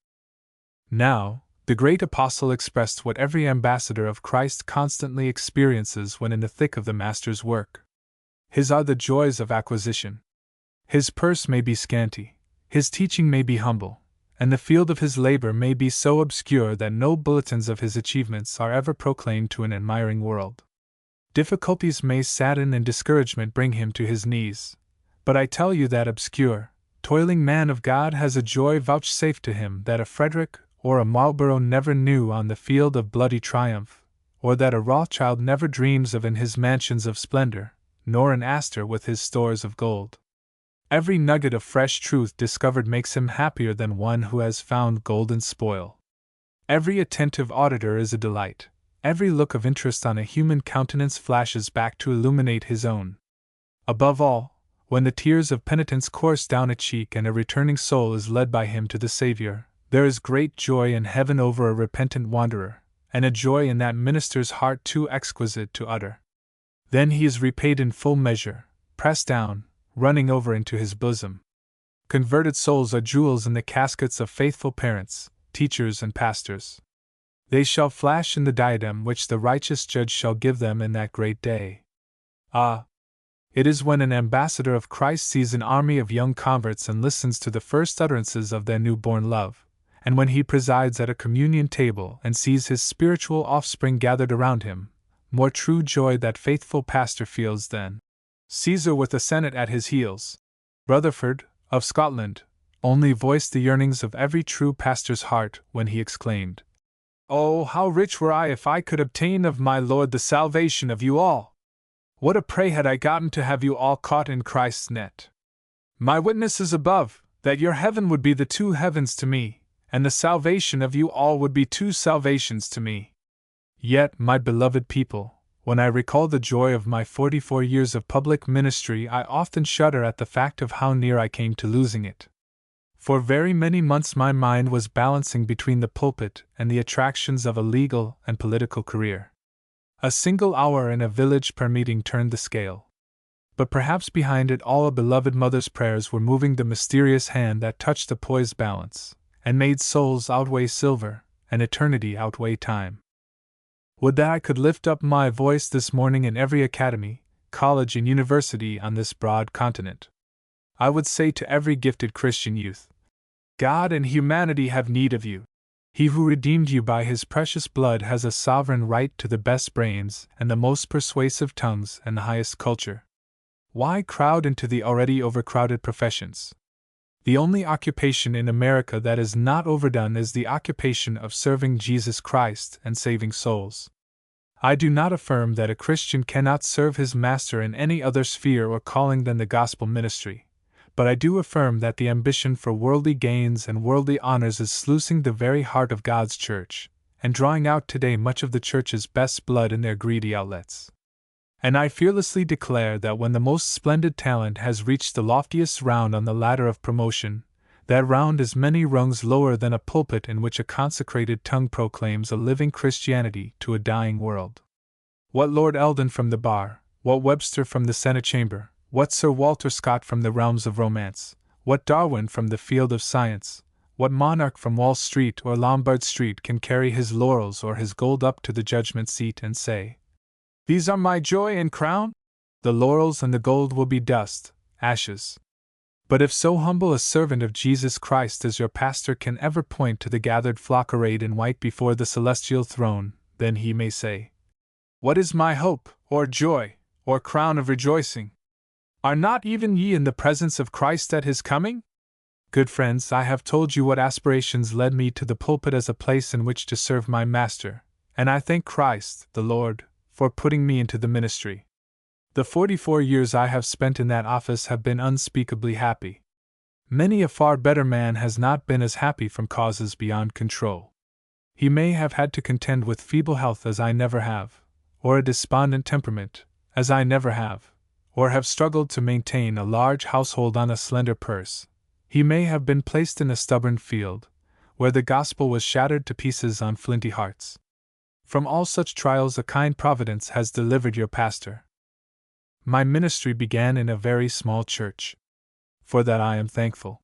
Now, the great apostle expressed what every ambassador of Christ constantly experiences when in the thick of the Master's work. His are the joys of acquisition. His purse may be scanty, his teaching may be humble, and the field of his labor may be so obscure that no bulletins of his achievements are ever proclaimed to an admiring world. Difficulties may sadden and discouragement bring him to his knees, but I tell you that obscure, toiling man of God has a joy vouchsafed to him that a Frederick or a Marlborough never knew on the field of bloody triumph, or that a Rothschild never dreams of in his mansions of splendor, nor an Astor with his stores of gold. Every nugget of fresh truth discovered makes him happier than one who has found golden spoil. Every attentive auditor is a delight. Every look of interest on a human countenance flashes back to illuminate his own. Above all, when the tears of penitence course down a cheek and a returning soul is led by him to the Savior, there is great joy in heaven over a repentant wanderer, and a joy in that minister's heart too exquisite to utter. Then he is repaid in full measure, pressed down, running over into his bosom. Converted souls are jewels in the caskets of faithful parents, teachers, and pastors. They shall flash in the diadem which the righteous judge shall give them in that great day. Ah! It is when an ambassador of Christ sees an army of young converts and listens to the first utterances of their newborn love, and when he presides at a communion table and sees his spiritual offspring gathered around him, more true joy that faithful pastor feels than Caesar with the Senate at his heels. Rutherford, of Scotland, only voiced the yearnings of every true pastor's heart when he exclaimed, Oh, how rich were I if I could obtain of my Lord the salvation of you all! What a prey had I gotten to have you all caught in Christ's net! My witness is above, that your heaven would be the 2 heavens to me, and the salvation of you all would be 2 salvations to me. Yet, my beloved people, when I recall the joy of my 44 years of public ministry, I often shudder at the fact of how near I came to losing it. For very many months my mind was balancing between the pulpit and the attractions of a legal and political career. A single hour in a village prayer meeting turned the scale. But perhaps behind it all a beloved mother's prayers were moving the mysterious hand that touched the poised balance, and made souls outweigh silver, and eternity outweigh time. Would that I could lift up my voice this morning in every academy, college, and university on this broad continent. I would say to every gifted Christian youth, God and humanity have need of you. He who redeemed you by his precious blood has a sovereign right to the best brains and the most persuasive tongues and the highest culture. Why crowd into the already overcrowded professions? The only occupation in America that is not overdone is the occupation of serving Jesus Christ and saving souls. I do not affirm that a Christian cannot serve his master in any other sphere or calling than the gospel ministry, but I do affirm that the ambition for worldly gains and worldly honors is sluicing the very heart of God's church, and drawing out today much of the church's best blood in their greedy outlets. And I fearlessly declare that when the most splendid talent has reached the loftiest round on the ladder of promotion, that round is many rungs lower than a pulpit in which a consecrated tongue proclaims a living Christianity to a dying world. What Lord Eldon from the bar, what Webster from the Senate chamber, what Sir Walter Scott from the realms of romance, what Darwin from the field of science, what monarch from Wall Street or Lombard Street can carry his laurels or his gold up to the judgment seat and say, "These are my joy and crown"? The laurels and the gold will be dust, ashes. But if so humble a servant of Jesus Christ as your pastor can ever point to the gathered flock arrayed in white before the celestial throne, then he may say, "What is my hope, or joy, or crown of rejoicing? Are not even ye in the presence of Christ at his coming?" Good friends, I have told you what aspirations led me to the pulpit as a place in which to serve my master, and I thank Christ, the Lord, for putting me into the ministry. The 44 years I have spent in that office have been unspeakably happy. Many a far better man has not been as happy from causes beyond control. He may have had to contend with feeble health as I never have, or a despondent temperament, as I never have, or have struggled to maintain a large household on a slender purse. He may have been placed in a stubborn field, where the gospel was shattered to pieces on flinty hearts. From all such trials a kind providence has delivered your pastor. My ministry began in a very small church. For that I am thankful.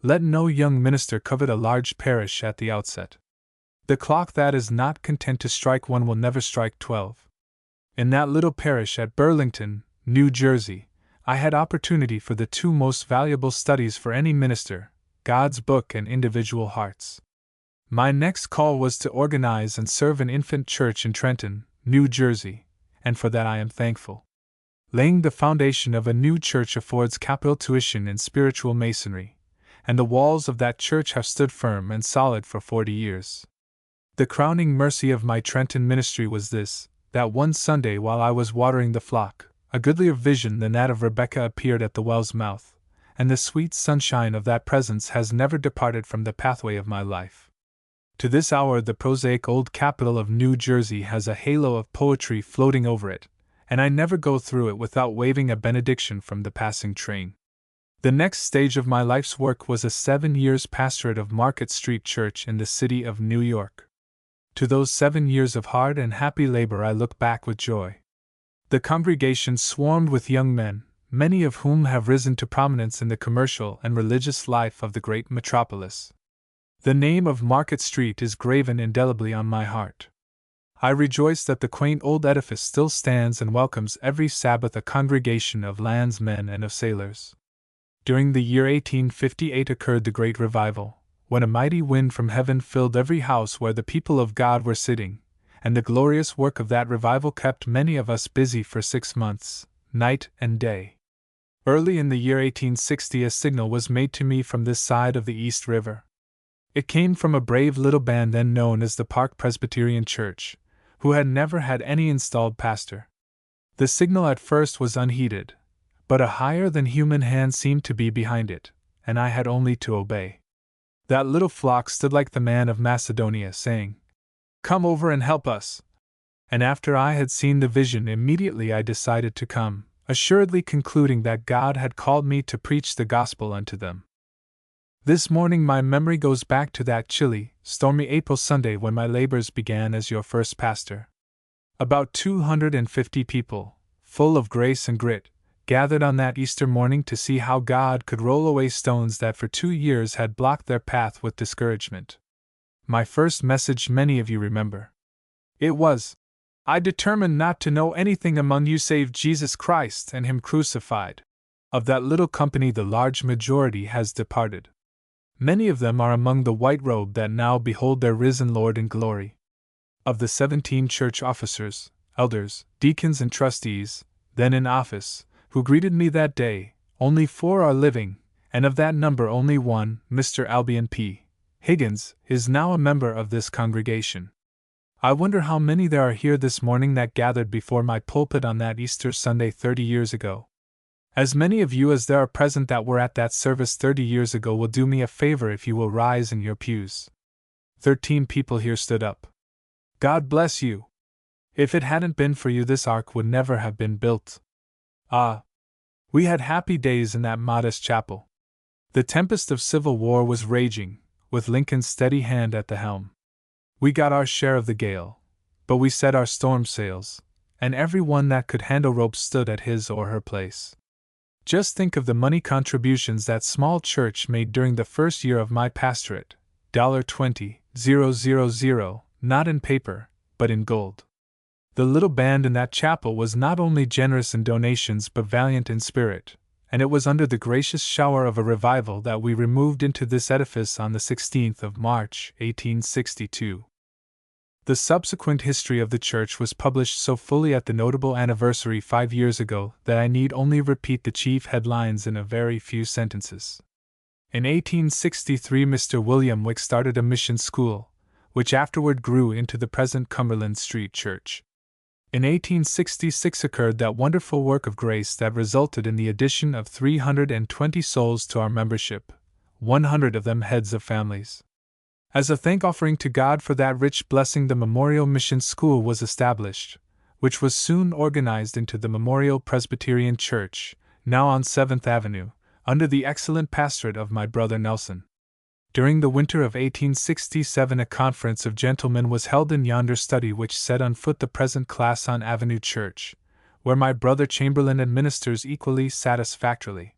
Let no young minister covet a large parish at the outset. The clock that is not content to strike one will never strike 12. In that little parish at Burlington, New Jersey, I had opportunity for the two most valuable studies for any minister, God's book and individual hearts. My next call was to organize and serve an infant church in Trenton, New Jersey, and for that I am thankful. Laying the foundation of a new church affords capital tuition in spiritual masonry, and the walls of that church have stood firm and solid for 40 years. The crowning mercy of my Trenton ministry was this, that one Sunday while I was watering the flock, a goodlier vision than that of Rebecca appeared at the well's mouth, and the sweet sunshine of that presence has never departed from the pathway of my life. To this hour the prosaic old capital of New Jersey has a halo of poetry floating over it, and I never go through it without waving a benediction from the passing train. The next stage of my life's work was a 7 years' pastorate of Market Street Church in the city of New York. To those 7 years of hard and happy labor I look back with joy. The congregation swarmed with young men, many of whom have risen to prominence in the commercial and religious life of the great metropolis. The name of Market Street is graven indelibly on my heart. I rejoice that the quaint old edifice still stands and welcomes every Sabbath a congregation of landsmen and of sailors. During the year 1858 occurred the great revival, when a mighty wind from heaven filled every house where the people of God were sitting, and the glorious work of that revival kept many of us busy for 6 months, night and day. Early in the year 1860 a signal was made to me from this side of the East River. It came from a brave little band then known as the Park Presbyterian Church, who had never had any installed pastor. The signal at first was unheeded, but a higher than human hand seemed to be behind it, and I had only to obey. That little flock stood like the man of Macedonia, saying, "Come over and help us." And after I had seen the vision, immediately I decided to come, assuredly concluding that God had called me to preach the gospel unto them. This morning my memory goes back to that chilly, stormy April Sunday when my labors began as your first pastor. About 250 people, full of grace and grit, gathered on that Easter morning to see how God could roll away stones that for 2 years had blocked their path with discouragement. My first message many of you remember. It was, "I determined not to know anything among you save Jesus Christ and Him crucified." Of that little company the large majority has departed. Many of them are among the white-robed that now behold their risen Lord in glory. Of the 17 church officers, elders, deacons, and trustees, then in office, who greeted me that day, only 4 are living, and of that number only one, Mr. Albion P. Higgins, is now a member of this congregation. I wonder how many there are here this morning that gathered before my pulpit on that Easter Sunday 30 years ago. As many of you as there are present that were at that service 30 years ago will do me a favor if you will rise in your pews. 13 people here stood up. God bless you. If it hadn't been for you, this ark would never have been built. Ah! We had happy days in that modest chapel. The tempest of civil war was raging, with Lincoln's steady hand at the helm. We got our share of the gale, but we set our storm sails, and every one that could handle ropes stood at his or her place. Just think of the money contributions that small church made during the first year of my pastorate, $20,000, not in paper, but in gold. The little band in that chapel was not only generous in donations but valiant in spirit, and it was under the gracious shower of a revival that we removed into this edifice on the 16th of March, 1862. The subsequent history of the church was published so fully at the notable anniversary 5 years ago that I need only repeat the chief headlines in a very few sentences. In 1863, Mr. William Wick started a mission school, which afterward grew into the present Cumberland Street Church. In 1866 occurred that wonderful work of grace that resulted in the addition of 320 souls to our membership, 100 of them heads of families. As a thank offering to God for that rich blessing, the Memorial Mission School was established, which was soon organized into the Memorial Presbyterian Church, now on 7th Avenue, under the excellent pastorate of my brother Nelson. During the winter of 1867, a conference of gentlemen was held in yonder study which set on foot the present class on Avenue Church, where my brother Chamberlain administers equally satisfactorily.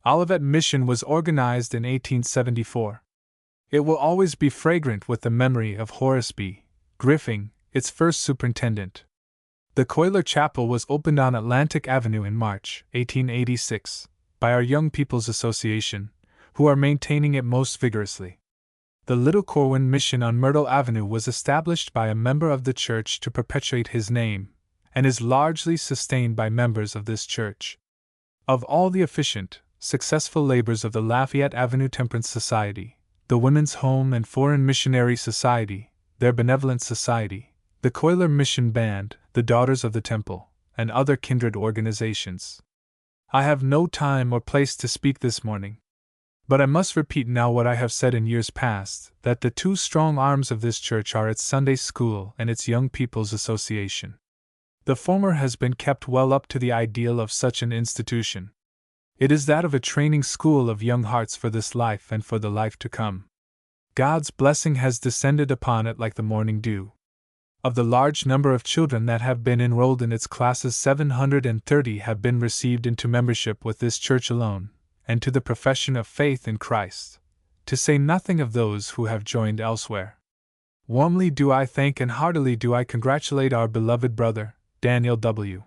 Olivet Mission was organized in 1874. It will always be fragrant with the memory of Horace B. Griffin, its first superintendent. The Cuyler Chapel was opened on Atlantic Avenue in March, 1886, by our Young People's Association, who are maintaining it most vigorously. The Little Corwin Mission on Myrtle Avenue was established by a member of the church to perpetuate his name, and is largely sustained by members of this church. Of all the efficient, successful labors of the Lafayette Avenue Temperance Society, the Women's Home and Foreign Missionary Society, their Benevolent Society, the Cuyler Mission Band, the Daughters of the Temple, and other kindred organizations, I have no time or place to speak this morning. But I must repeat now what I have said in years past, that the 2 strong arms of this church are its Sunday School and its Young People's Association. The former has been kept well up to the ideal of such an institution. It is that of a training school of young hearts for this life and for the life to come. God's blessing has descended upon it like the morning dew. Of the large number of children that have been enrolled in its classes, 730 have been received into membership with this church alone, and to the profession of faith in Christ, to say nothing of those who have joined elsewhere. Warmly do I thank and heartily do I congratulate our beloved brother, Daniel W.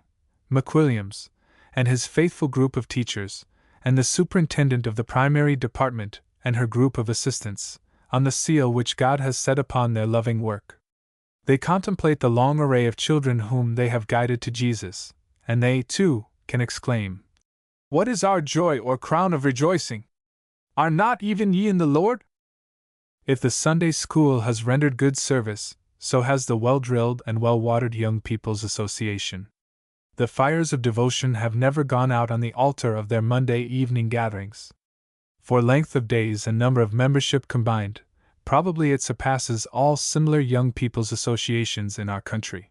McWilliams, and his faithful group of teachers, and the superintendent of the primary department and her group of assistants, on the seal which God has set upon their loving work. They contemplate the long array of children whom they have guided to Jesus, and they, too, can exclaim, "What is our joy or crown of rejoicing? Are not even ye in the Lord?" If the Sunday School has rendered good service, so has the well-drilled and well-watered Young People's Association. The fires of devotion have never gone out on the altar of their Monday evening gatherings. For length of days and number of membership combined, probably it surpasses all similar Young People's Associations in our country.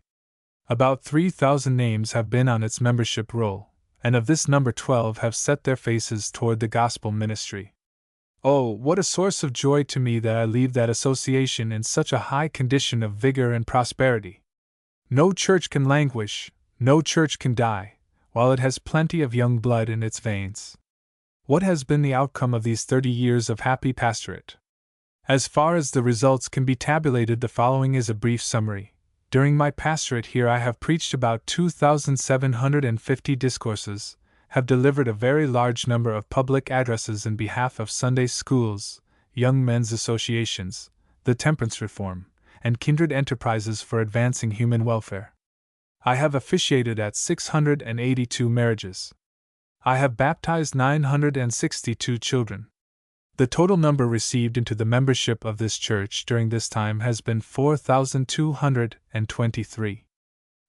About 3,000 names have been on its membership roll, and of this number 12 have set their faces toward the gospel ministry. Oh, what a source of joy to me that I leave that association in such a high condition of vigor and prosperity. No church can languish, no church can die, while it has plenty of young blood in its veins. What has been the outcome of these 30 years of happy pastorate? As far as the results can be tabulated, the following is a brief summary. During my pastorate here I have preached about 2,750 discourses, have delivered a very large number of public addresses in behalf of Sunday schools, young men's associations, the temperance reform, and kindred enterprises for advancing human welfare. I have officiated at 682 marriages. I have baptized 962 children. The total number received into the membership of this church during this time has been 4,223.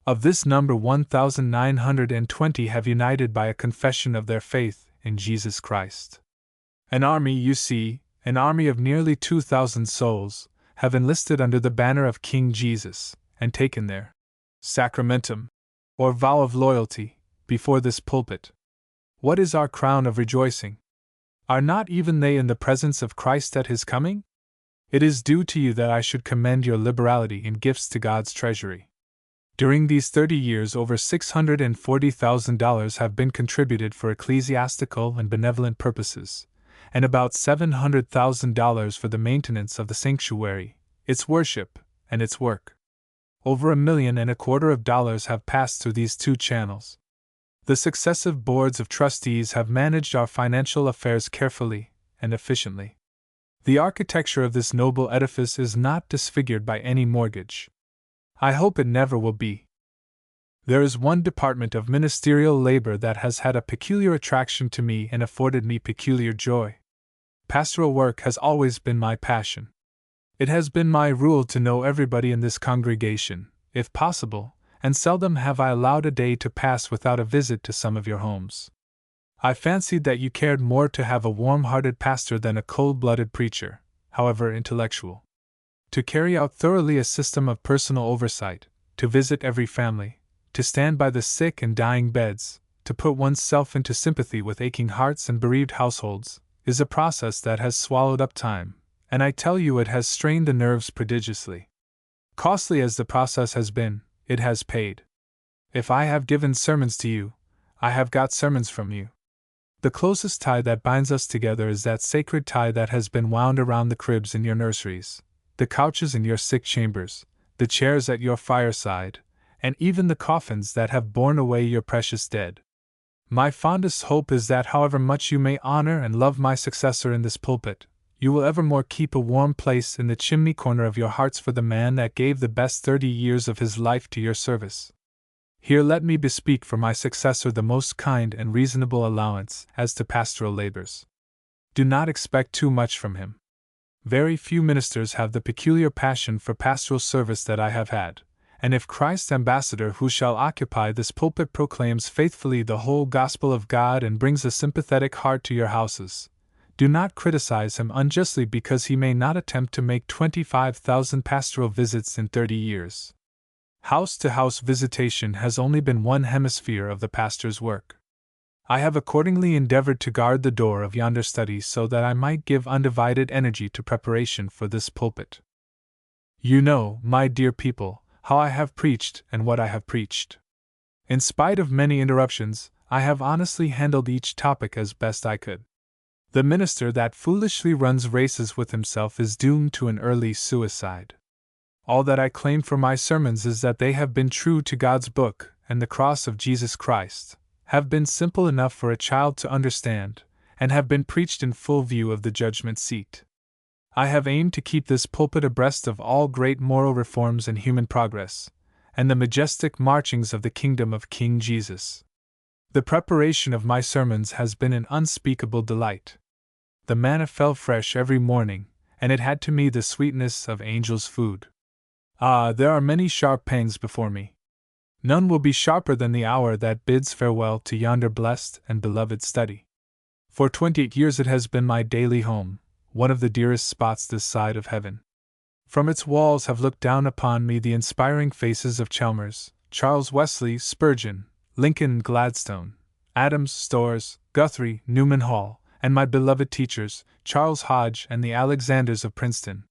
Of this number, 1,920 have united by a confession of their faith in Jesus Christ. An army, you see, an army of nearly 2,000 souls, have enlisted under the banner of King Jesus, and taken their sacramentum, or vow of loyalty, before this pulpit. What is our crown of rejoicing? Are not even they in the presence of Christ at his coming? It is due to you that I should commend your liberality in gifts to God's treasury. During these 30 years, over $640,000 have been contributed for ecclesiastical and benevolent purposes, and about $700,000 for the maintenance of the sanctuary, its worship, and its work. Over $1.25 million have passed through these two channels. The successive boards of trustees have managed our financial affairs carefully and efficiently. The architecture of this noble edifice is not disfigured by any mortgage. I hope it never will be. There is one department of ministerial labor that has had a peculiar attraction to me and afforded me peculiar joy. Pastoral work has always been my passion. It has been my rule to know everybody in this congregation, if possible, and seldom have I allowed a day to pass without a visit to some of your homes. I fancied that you cared more to have a warm-hearted pastor than a cold-blooded preacher, however intellectual. To carry out thoroughly a system of personal oversight, to visit every family, to stand by the sick and dying beds, to put one's self into sympathy with aching hearts and bereaved households, is a process that has swallowed up time, and I tell you it has strained the nerves prodigiously. Costly as the process has been, it has paid. If I have given sermons to you, I have got sermons from you. The closest tie that binds us together is that sacred tie that has been wound around the cribs in your nurseries, the couches in your sick chambers, the chairs at your fireside, and even the coffins that have borne away your precious dead. My fondest hope is that however much you may honor and love my successor in this pulpit, you will evermore keep a warm place in the chimney corner of your hearts for the man that gave the best 30 years of his life to your service. Here let me bespeak for my successor the most kind and reasonable allowance as to pastoral labors. Do not expect too much from him. Very few ministers have the peculiar passion for pastoral service that I have had, and if Christ's ambassador who shall occupy this pulpit proclaims faithfully the whole gospel of God and brings a sympathetic heart to your houses, do not criticize him unjustly because he may not attempt to make 25,000 pastoral visits in 30 years. House-to-house visitation has only been one hemisphere of the pastor's work. I have accordingly endeavored to guard the door of yonder study so that I might give undivided energy to preparation for this pulpit. You know, my dear people, how I have preached and what I have preached. In spite of many interruptions, I have honestly handled each topic as best I could. The minister that foolishly runs races with himself is doomed to an early suicide. All that I claim for my sermons is that they have been true to God's book and the cross of Jesus Christ, have been simple enough for a child to understand, and have been preached in full view of the judgment seat. I have aimed to keep this pulpit abreast of all great moral reforms and human progress, and the majestic marchings of the kingdom of King Jesus. The preparation of my sermons has been an unspeakable delight. The manna fell fresh every morning, and it had to me the sweetness of angels' food. Ah, there are many sharp pangs before me. None will be sharper than the hour that bids farewell to yonder blessed and beloved study. For 28 years it has been my daily home, one of the dearest spots this side of heaven. From its walls have looked down upon me the inspiring faces of Chalmers, Charles Wesley, Spurgeon, Lincoln and Gladstone, Adams, Storrs, Guthrie, Newman Hall, and my beloved teachers, Charles Hodge and the Alexanders of Princeton.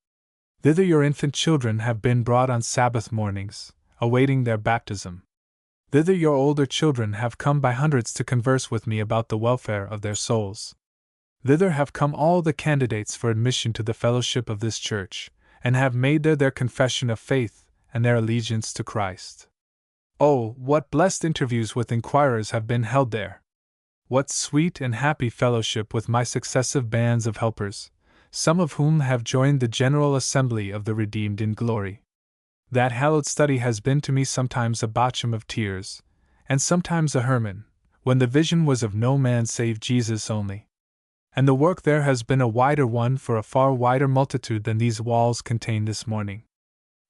Thither your infant children have been brought on Sabbath mornings, awaiting their baptism. Thither your older children have come by hundreds to converse with me about the welfare of their souls. Thither have come all the candidates for admission to the fellowship of this church, and have made there their confession of faith and their allegiance to Christ. Oh, what blessed interviews with inquirers have been held there! What sweet and happy fellowship with my successive bands of helpers, some of whom have joined the General Assembly of the Redeemed in glory. That hallowed study has been to me sometimes a botchum of tears, and sometimes a Hermon, when the vision was of no man save Jesus only. And the work there has been a wider one for a far wider multitude than these walls contain this morning.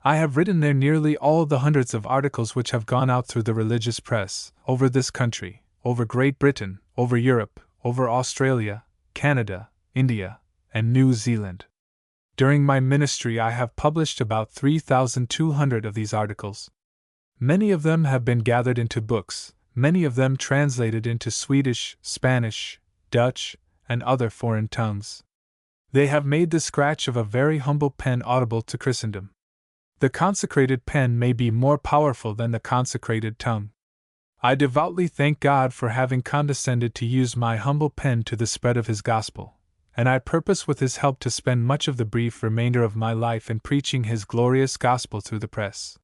I have written there nearly all the hundreds of articles which have gone out through the religious press, over this country, over Great Britain, over Europe, over Australia, Canada, India, and New Zealand. During my ministry I have published about 3,200 of these articles. Many of them have been gathered into books, many of them translated into Swedish, Spanish, Dutch, and other foreign tongues. They have made the scratch of a very humble pen audible to Christendom. The consecrated pen may be more powerful than the consecrated tongue. I devoutly thank God for having condescended to use my humble pen to the spread of His gospel, and I purpose with His help to spend much of the brief remainder of my life in preaching His glorious gospel through the press.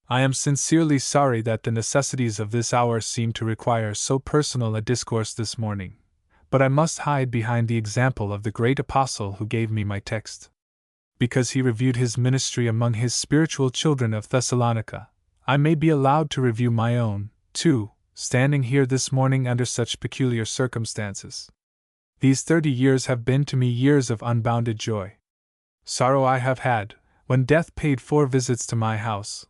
I am sincerely sorry that the necessities of this hour seem to require so personal a discourse this morning, but I must hide behind the example of the great apostle who gave me my text. Because he reviewed his ministry among his spiritual children of Thessalonica, I may be allowed to review my own, too, standing here this morning under such peculiar circumstances. These 30 years have been to me years of unbounded joy. Sorrow I have had, when death paid 4 visits to my house,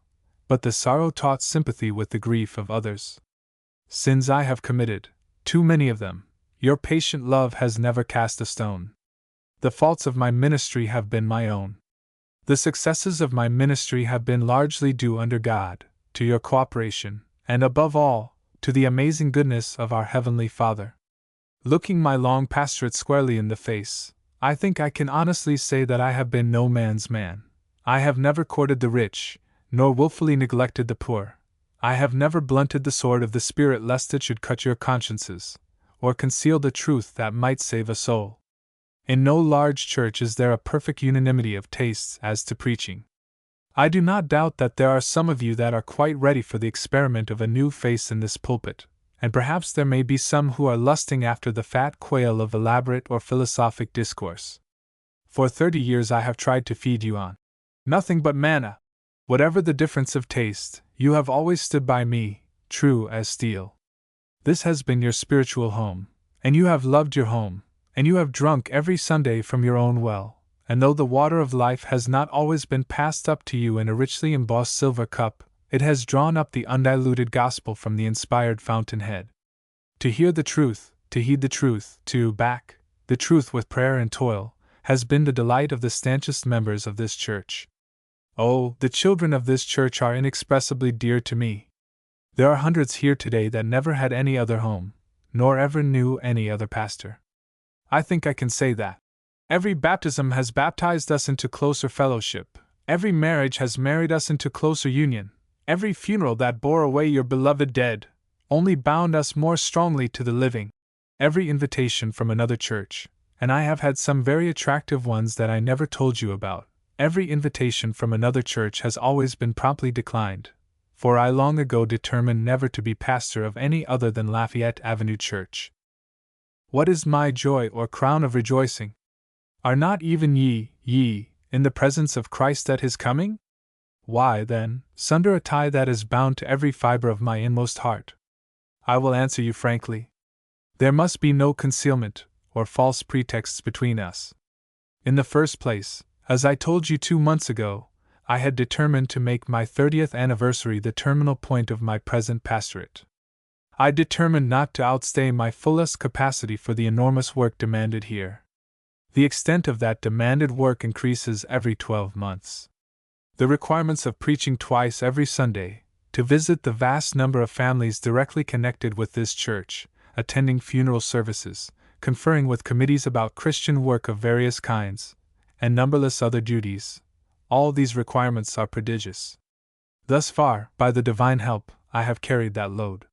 but the sorrow taught sympathy with the grief of others. Sins I have committed, too many of them, your patient love has never cast a stone. The faults of my ministry have been my own. The successes of my ministry have been largely due under God, to your cooperation, and above all, to the amazing goodness of our Heavenly Father. Looking my long pastorate squarely in the face, I think I can honestly say that I have been no man's man. I have never courted the rich, nor willfully neglected the poor. I have never blunted the sword of the Spirit lest it should cut your consciences, or conceal the truth that might save a soul. In no large church is there a perfect unanimity of tastes as to preaching. I do not doubt that there are some of you that are quite ready for the experiment of a new face in this pulpit, and perhaps there may be some who are lusting after the fat quail of elaborate or philosophic discourse. For 30 years I have tried to feed you on nothing but manna. Whatever the difference of taste, you have always stood by me, true as steel. This has been your spiritual home, and you have loved your home, and you have drunk every Sunday from your own well, and though the water of life has not always been passed up to you in a richly embossed silver cup, it has drawn up the undiluted gospel from the inspired fountainhead. To hear the truth, to heed the truth, to back the truth with prayer and toil, has been the delight of the stanchest members of this church. Oh, the children of this church are inexpressibly dear to me. There are hundreds here today that never had any other home, nor ever knew any other pastor. I think I can say that. Every baptism has baptized us into closer fellowship, every marriage has married us into closer union, every funeral that bore away your beloved dead only bound us more strongly to the living. Every invitation from another church, and I have had some very attractive ones that I never told you about, every invitation from another church has always been promptly declined, for I long ago determined never to be pastor of any other than Lafayette Avenue Church. What is my joy or crown of rejoicing? Are not even ye, in the presence of Christ at His coming? Why, then, sunder a tie that is bound to every fiber of my inmost heart? I will answer you frankly. There must be no concealment or false pretexts between us. In the first place, as I told you 2 months ago, I had determined to make my 30th anniversary the terminal point of my present pastorate. I determined not to outstay my fullest capacity for the enormous work demanded here. The extent of that demanded work increases every 12 months. The requirements of preaching twice every Sunday, to visit the vast number of families directly connected with this church, attending funeral services, conferring with committees about Christian work of various kinds, and numberless other duties, all these requirements are prodigious. Thus far, by the divine help, I have carried that load.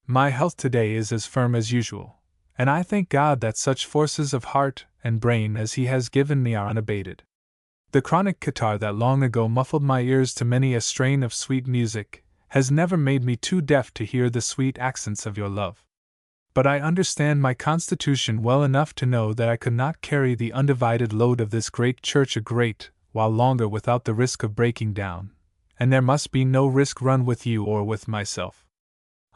My health today is as firm as usual, and I thank God that such forces of heart and brain as He has given me are unabated. The chronic catarrh that long ago muffled my ears to many a strain of sweet music has never made me too deaf to hear the sweet accents of your love. But I understand my constitution well enough to know that I could not carry the undivided load of this great church a great while longer without the risk of breaking down, and there must be no risk run with you or with myself.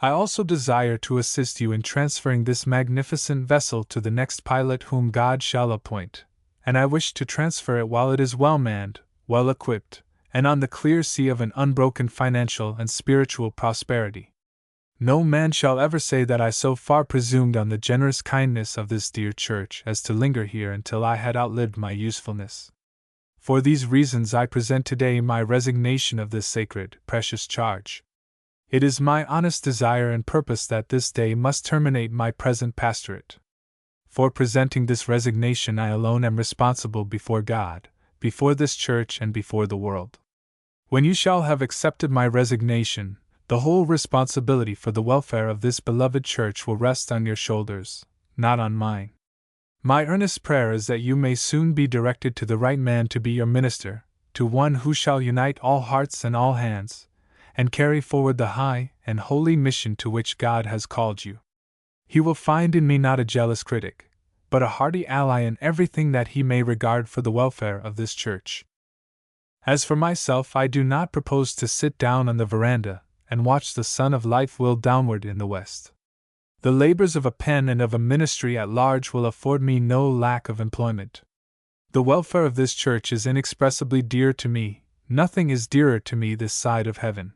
I also desire to assist you in transferring this magnificent vessel to the next pilot whom God shall appoint, and I wish to transfer it while it is well manned, well equipped, and on the clear sea of an unbroken financial and spiritual prosperity. No man shall ever say that I so far presumed on the generous kindness of this dear church as to linger here until I had outlived my usefulness. For these reasons I present today my resignation of this sacred, precious charge. It is my honest desire and purpose that this day must terminate my present pastorate. For presenting this resignation I alone am responsible before God, before this church and before the world. When you shall have accepted my resignation, the whole responsibility for the welfare of this beloved church will rest on your shoulders, not on mine. My earnest prayer is that you may soon be directed to the right man to be your minister, to one who shall unite all hearts and all hands, and carry forward the high and holy mission to which God has called you. He will find in me not a jealous critic, but a hearty ally in everything that he may regard for the welfare of this church. As for myself, I do not propose to sit down on the veranda and watch the sun of life will downward in the west. The labors of a pen and of a ministry at large will afford me no lack of employment. The welfare of this church is inexpressibly dear to me, nothing is dearer to me this side of heaven.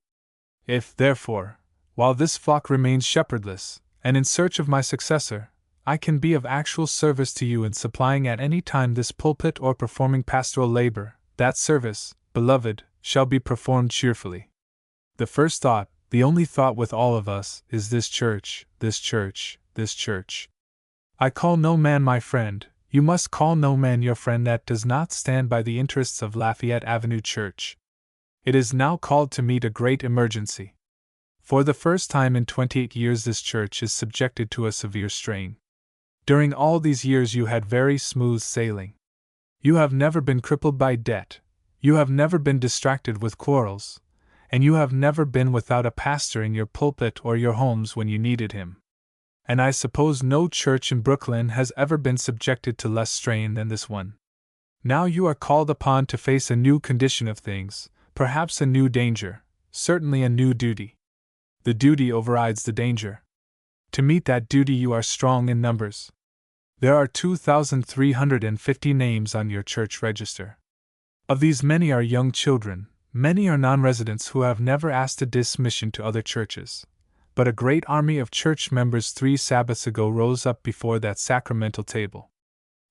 If, therefore, while this flock remains shepherdless, and in search of my successor, I can be of actual service to you in supplying at any time this pulpit or performing pastoral labor, that service, beloved, shall be performed cheerfully. The first thought, the only thought with all of us, is this church, this church, this church. I call no man my friend, you must call no man your friend that does not stand by the interests of Lafayette Avenue Church. It is now called to meet a great emergency. For the first time in 28 years this church is subjected to a severe strain. During all these years you had very smooth sailing. You have never been crippled by debt, you have never been distracted with quarrels, and you have never been without a pastor in your pulpit or your homes when you needed him. And I suppose no church in Brooklyn has ever been subjected to less strain than this one. Now you are called upon to face a new condition of things, perhaps a new danger, certainly a new duty. The duty overrides the danger. To meet that duty you are strong in numbers. There are 2,350 names on your church register. Of these many are young children, many are non-residents who have never asked a dismission to other churches. But a great army of church members 3 Sabbaths ago rose up before that sacramental table.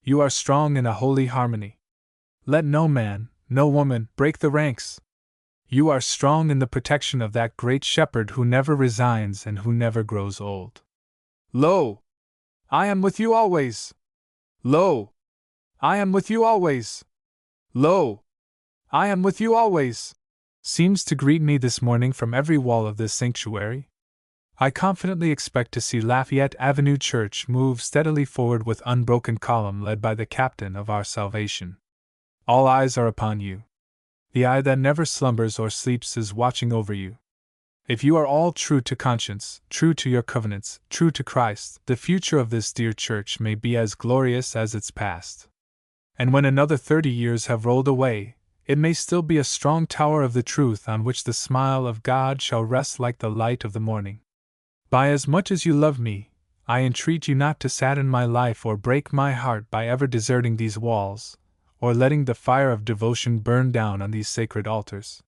You are strong in a holy harmony. Let no man, no woman, break the ranks. You are strong in the protection of that great shepherd who never resigns and who never grows old. Lo! I am with you always! Lo! I am with you always! Lo! I am with you always! Seems to greet me this morning from every wall of this sanctuary. I confidently expect to see Lafayette Avenue Church move steadily forward with unbroken column led by the captain of our salvation. All eyes are upon you. The eye that never slumbers or sleeps is watching over you. If you are all true to conscience, true to your covenants, true to Christ, the future of this dear church may be as glorious as its past. And when another 30 years have rolled away, it may still be a strong tower of the truth on which the smile of God shall rest like the light of the morning. By as much as you love me, I entreat you not to sadden my life or break my heart by ever deserting these walls, or letting the fire of devotion burn down on these sacred altars.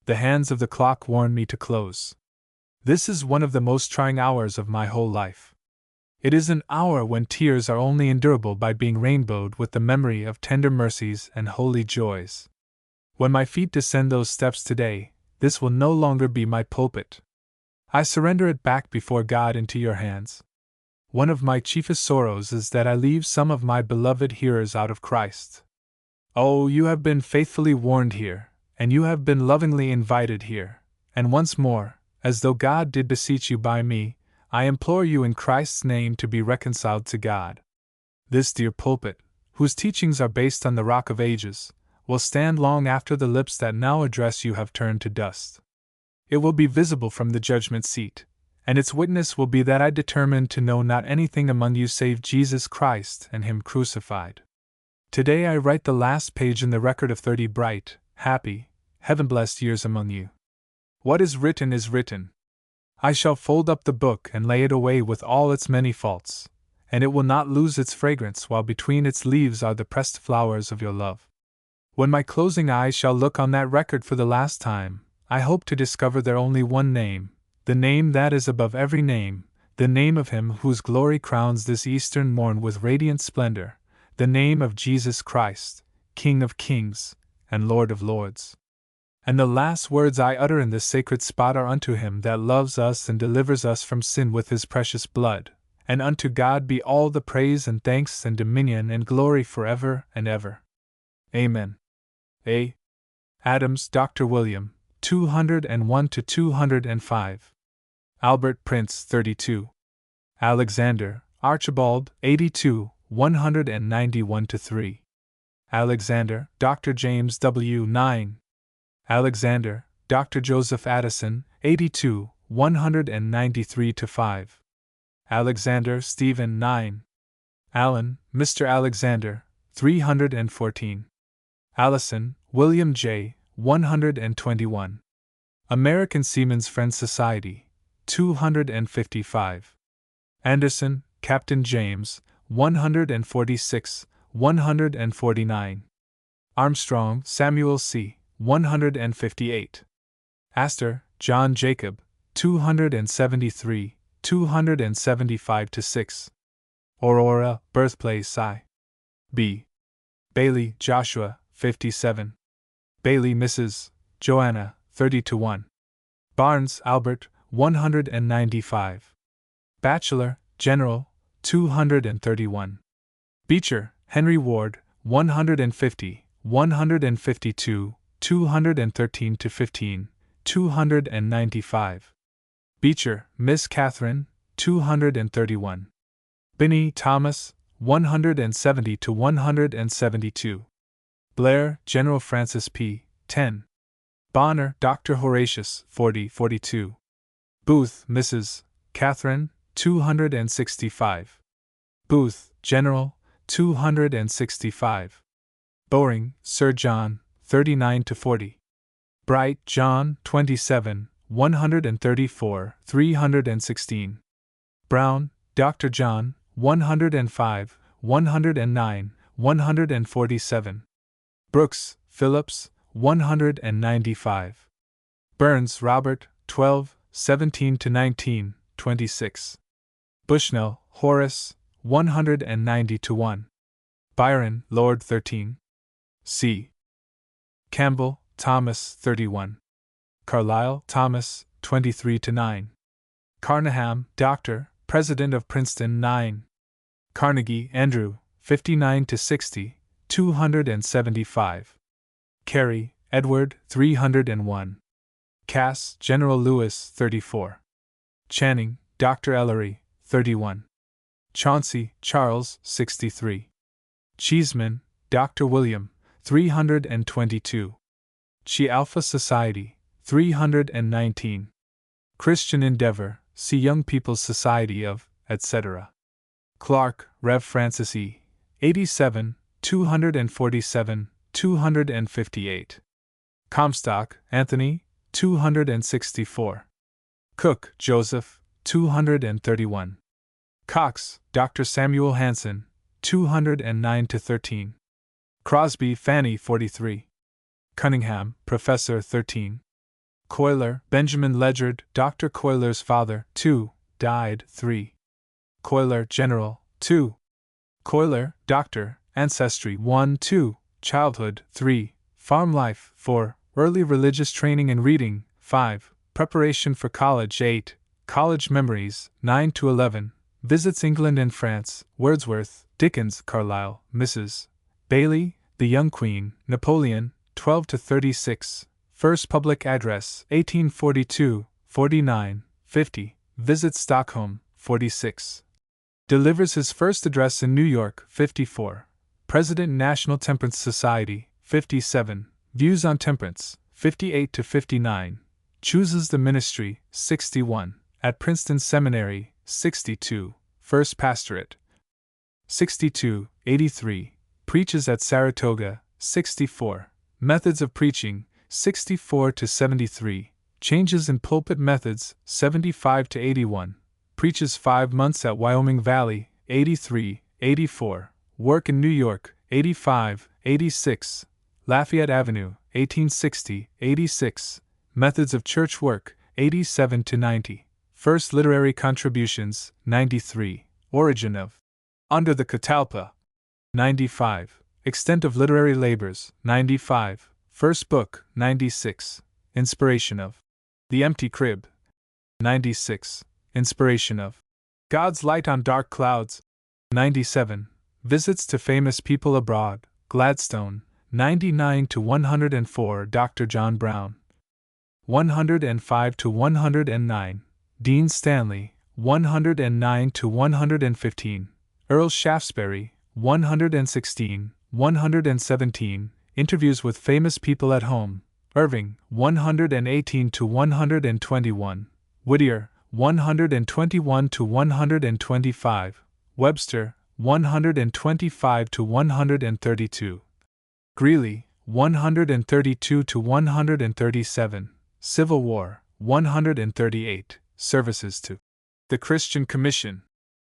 The hands of the clock warn me to close. This is one of the most trying hours of my whole life. It is an hour when tears are only endurable by being rainbowed with the memory of tender mercies and holy joys. When my feet descend those steps today, this will no longer be my pulpit. I surrender it back before God into your hands. One of my chiefest sorrows is that I leave some of my beloved hearers out of Christ. Oh, you have been faithfully warned here, and you have been lovingly invited here, and once more, as though God did beseech you by me, I implore you in Christ's name to be reconciled to God. This dear pulpit, whose teachings are based on the Rock of Ages, will stand long after the lips that now address you have turned to dust. It will be visible from the judgment seat, and its witness will be that I determined to know not anything among you save Jesus Christ and Him crucified. Today I write the last page in the record of 30 bright, happy, heaven-blessed years among you. What is written is written. I shall fold up the book and lay it away with all its many faults, and it will not lose its fragrance while between its leaves are the pressed flowers of your love. When my closing eyes shall look on that record for the last time, I hope to discover there only one name, the name that is above every name, the name of Him whose glory crowns this eastern morn with radiant splendor, the name of Jesus Christ, King of kings, and Lord of lords. And the last words I utter in this sacred spot are unto Him that loves us and delivers us from sin with His precious blood, and unto God be all the praise and thanks and dominion and glory forever and ever. Amen. A. Adams, Dr. William, 201 to 205. Albert, Prince, 32. Alexander, Archibald, 82, 191 to 3. Alexander, Dr. James W. 9. Alexander, Dr. Joseph Addison, 82, 193 to 5. Alexander Stephen 9. Allen, Mr. Alexander, 314. Allison, William J., 121. American Seamen's Friends Society, 255. Anderson, Captain James, 146, 149. Armstrong, Samuel C., 158. Astor, John Jacob, 273, 275 to 6. Aurora, Birthplace I. B. Bailey, Joshua, 57. Bailey, Mrs. Joanna, 30 to 1. Barnes, Albert, 195. Batchelor, General, 231. Beecher, Henry Ward, 150, 152, 213 to 15, 295. Beecher, Miss Catherine, 231. Binney, Thomas, 170 to 172. Blair, General Francis P., 10. Bonner, Dr. Horatius, 40-42. Booth, Mrs. Catherine, 265. Booth, General, 265. Bowring, Sir John, 39 to 40. Bright, John, 27, 134, 316. Brown, Dr. John, 105, 109, 147. Brooks, Phillips, 195. Burns, Robert, 12, 17 to 19, 26. Bushnell, Horace, 190 to 1. Byron, Lord, 13. C. Campbell, Thomas, 31. Carlyle, Thomas, 23 to 9. Carnaham, Dr., President of Princeton, 9. Carnegie, Andrew, 59 to 60, 275. Carey, Edward, 301. Cass, General Lewis, 34. Channing, Dr. Ellery, 31. Chauncey, Charles, 63. Cheeseman, Dr. William, 322. Chi Alpha Society, 319. Christian Endeavor, see Young People's Society of, etc. Clark, Rev. Francis E., 87, 247, 258. Comstock, Anthony, 264. Cook, Joseph, 231. Cox, Dr. Samuel Hanson, 209 to 13. Crosby, Fanny, 43. Cunningham, Professor, 13. Cuyler, Benjamin Ledyard, Dr. Cuyler's father, 2, died, 3. Cuyler, General, 2. Cuyler, Doctor, Ancestry, 1, 2. Childhood, 3. Farm life, 4. Early religious training and reading, 5. Preparation for college, 8. College memories, 9 to 11. Visits England and France, Wordsworth, Dickens, Carlyle, Mrs. Bailey, The Young Queen, Napoleon, 12 to 36. First public address, 1842, 49, 50. Visits Stockholm, 46. Delivers his first address in New York, 54. President National Temperance Society, 57. Views on temperance, 58 to 59. Chooses the ministry, 61. at Princeton Seminary, 62, First Pastorate. 62, 83, preaches at Saratoga, 64, methods of preaching, 64 to 73, changes in pulpit methods, 75 to 81, preaches 5 months at Wyoming Valley, 83, 84, work in New York, 85, 86, Lafayette Avenue, 1860, 86, methods of church work, 87 to 90, first literary contributions, 93, origin of Under the Catalpa, 95, extent of literary labors, 95, first book, 96, inspiration of The Empty Crib, 96, inspiration of God's Light on Dark Clouds, 97, visits to famous people abroad, Gladstone, 99 to 104, Dr. John Brown, 105 to 109, Dean Stanley, 109 to 115, Earl Shaftesbury, 116, 117, interviews with famous people at home, Irving, 118 to 121, Whittier, 121 to 125, Webster, 125 to 132, Greeley, 132 to 137, Civil War, 138, services to the Christian Commission,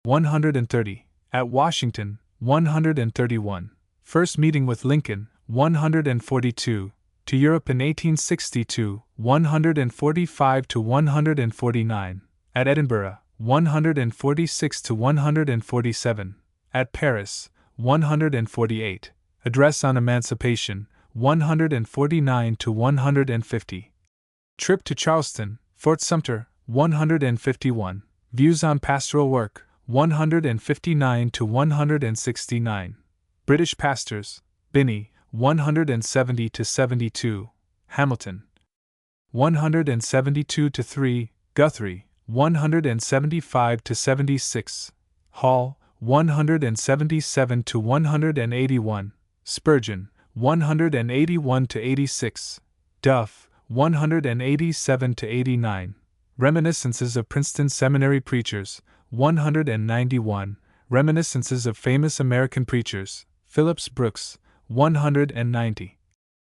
130, at Washington, 131, first meeting with Lincoln, 142, to Europe in 1862, 145 to 149, at Edinburgh, 146 to 147, at Paris, 148, address on emancipation, 149 to 150, trip to Charleston, Fort Sumter, 151, views on pastoral work, 159 to 169, British pastors, Binney, 170 to 72, Hamilton, 172 to 3, Guthrie, 175 to 76, Hall, 177 to 181, Spurgeon, 181 to 86, Duff, 187 to 89, Reminiscences of Princeton Seminary Preachers, 191, Reminiscences of Famous American Preachers, Phillips Brooks, 190,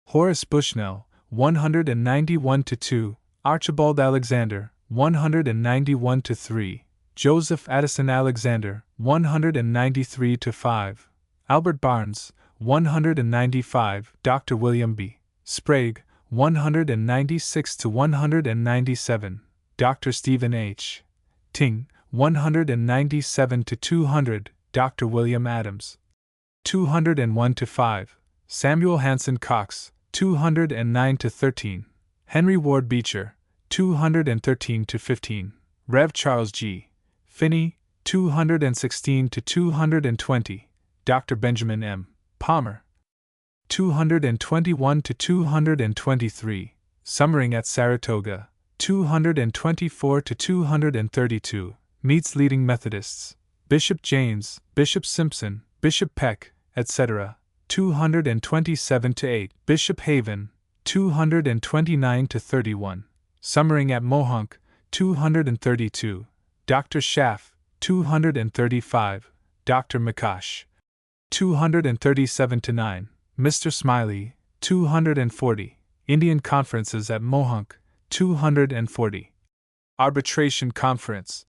Horace Bushnell, 191 to 2, Archibald Alexander, 191 to 3, Joseph Addison Alexander, 193 to 5, Albert Barnes, 195, Dr. William B. Sprague, 196 to 197, Dr. Stephen H. Ting, 197 to 200, Dr. William Adams, 201 to 5, Samuel Hanson Cox, 209 to 13, Henry Ward Beecher, 213 to 15, Rev. Charles G. Finney, 216 to 220, Dr. Benjamin M. Palmer, 221 to 223, Summering at Saratoga, 224 to 232, meets leading Methodists, Bishop James, Bishop Simpson, Bishop Peck, etc., 227 to 8, Bishop Haven, 229 to 31, Summering at Mohonk, 232, Dr. Schaff, 235, Dr. McCosh, 237 to 9, Mr. Smiley, 240, Indian Conferences at Mohonk, 240, Arbitration Conference,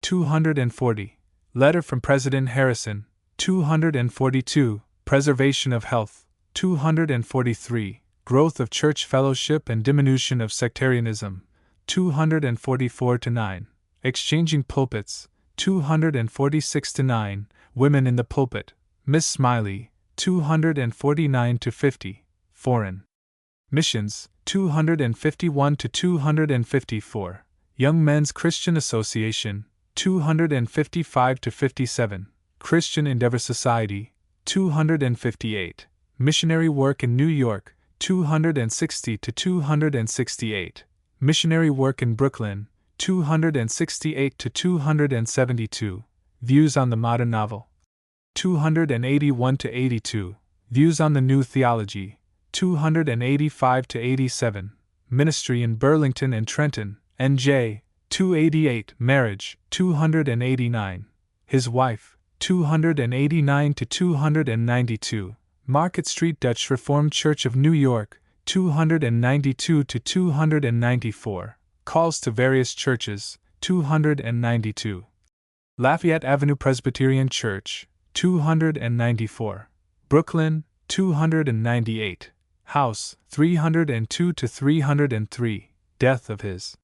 240, Letter from President Harrison, 242, Preservation of Health, 243, Growth of Church Fellowship and Diminution of Sectarianism, 244 to 9, Exchanging Pulpits, 246 to 9, Women in the Pulpit, Miss Smiley, 249 to 50, Foreign Missions, 251 to 254, Young Men's Christian Association, 255 to 57, Christian Endeavor Society, 258, Missionary Work in New York, 260 to 268, Missionary Work in Brooklyn, 268 to 272, Views on the Modern Novel, 281 to 82, Views on the New Theology, 285 to 87, Ministry in Burlington and Trenton, N.J., 288. Marriage, 289. His wife, 289 to 292. Market Street Dutch Reformed Church of New York, 292 to 294. Calls to various churches, 292. Lafayette Avenue Presbyterian Church, 294. Brooklyn, 298. House, 302 to 303. Death of his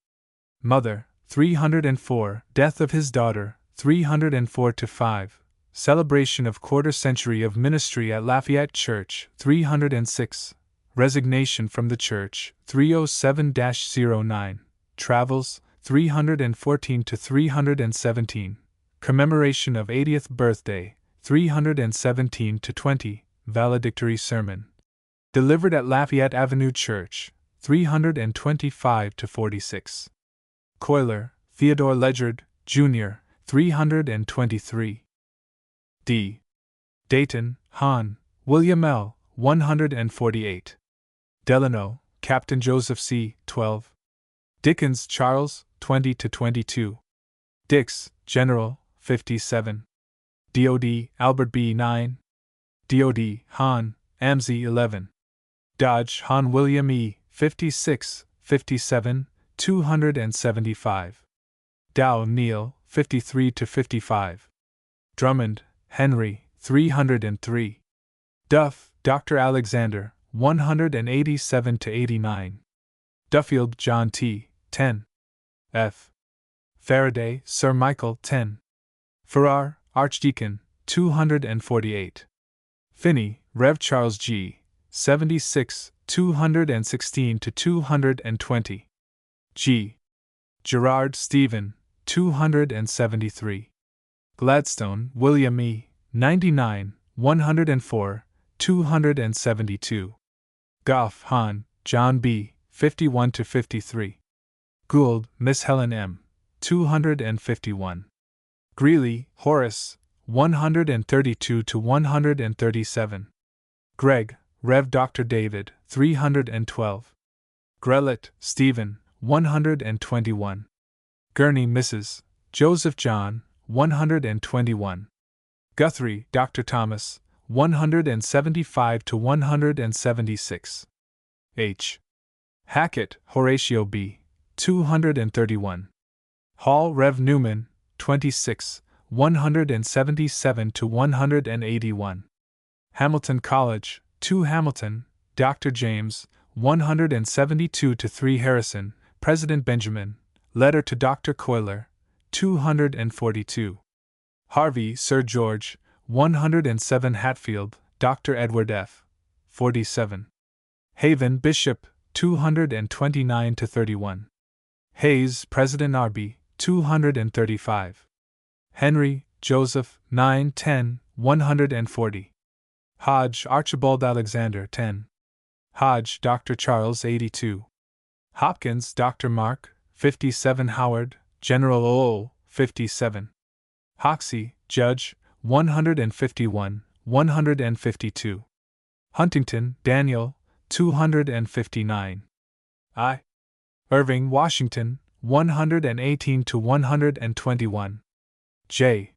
mother, 304. Death of his daughter, 304 to 5. Celebration of quarter century of ministry at Lafayette Church, 306. Resignation from the church, 307-09. Travels, 314 to 317. Commemoration of 80th birthday, 317 to 20. Valedictory sermon. Delivered at Lafayette Avenue Church, 325 to 46. Cuyler, Theodore Ledyard, Jr., 323. D. Dayton, Hon. William L., 148. Delano, Captain Joseph C., 12. Dickens, Charles, 20 to 22. Dix, General, 57. D.O.D., Albert B., 9. D.O.D., Hon. Amsey, 11. Dodge, Hon. William E., 56, 57, 275. Dow, Neil, 53 to 55. Drummond, Henry, 303. Duff, Dr. Alexander, 187 to 89. Duffield, John T., 10. F. Faraday, Sir Michael, 10. Farrar, Archdeacon, 248. Finney, Rev. Charles G., 76, 216 to 220. G. Gerard, Stephen, 273. Gladstone, William E., 99, 104, 272. Goff, Hon. John B., 51 to 53. Gould, Miss Helen M., 251. Greeley, Horace, 132 to 137. Gregg, Rev. Dr. David, 312. Grellet, Stephen, 121. Gurney, Mrs. Joseph John, 121. Guthrie, Dr. Thomas, 175 to 176. H. Hackett, Horatio B., 231. Hall, Rev. Newman, 26, 177 to 181. Hamilton College, 2 Hamilton, Dr. James, 172 to 3 Harrison, President Benjamin, Letter to Dr. Cuyler, 242. Harvey, Sir George, 107 Hatfield, Dr. Edward F., 47. Haven, Bishop, 229 to 31. Hayes, President Arby, 235. Henry, Joseph, 9, 10, 140. Hodge, Archibald Alexander, 10. Hodge, Dr. Charles, 82. Hopkins, Dr. Mark, 57. Howard, General O, 57. Hoxie, Judge, 151, 152. Huntington, Daniel, 259. I. Irving, Washington, 118 to 121. J.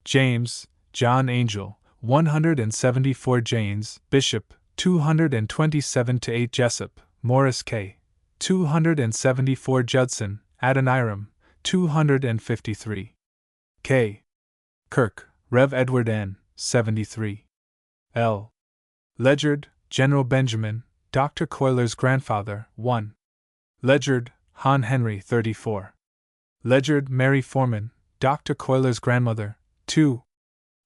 James, John Angel, 174. Janes, Bishop, 227 to 8. Jessup, Morris K., 274. Judson, Adoniram, 253. K. Kirk, Rev. Edward N., 73. L. Ledyard, General Benjamin, Dr. Cuyler's grandfather, 1. Ledyard, Hon. Henry, 34. Ledyard, Mary Foreman, Dr. Cuyler's grandmother, 2.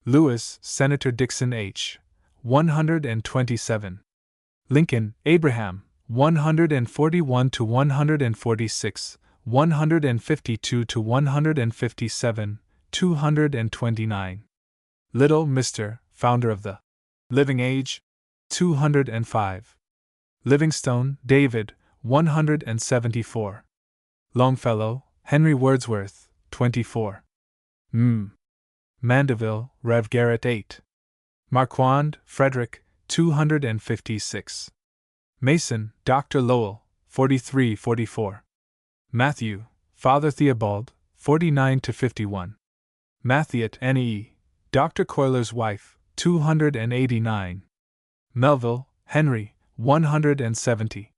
Lewis, Senator Dixon H., 127. Lincoln, Abraham, 141 to 146, 152 to 157, 229. Little, Mr., founder of the Living Age, 205. Livingstone, David, 174. Longfellow, Henry Wordsworth, 24. Mandeville, Rev. Garrett, 8. Marquand, Frederick, 256. Mason, Dr. Lowell, 43-44. Matthew, Father Theobald, 49 to 51. Mathiot, N.E., Dr. Cuyler's wife, 289. Melville, Henry, 170.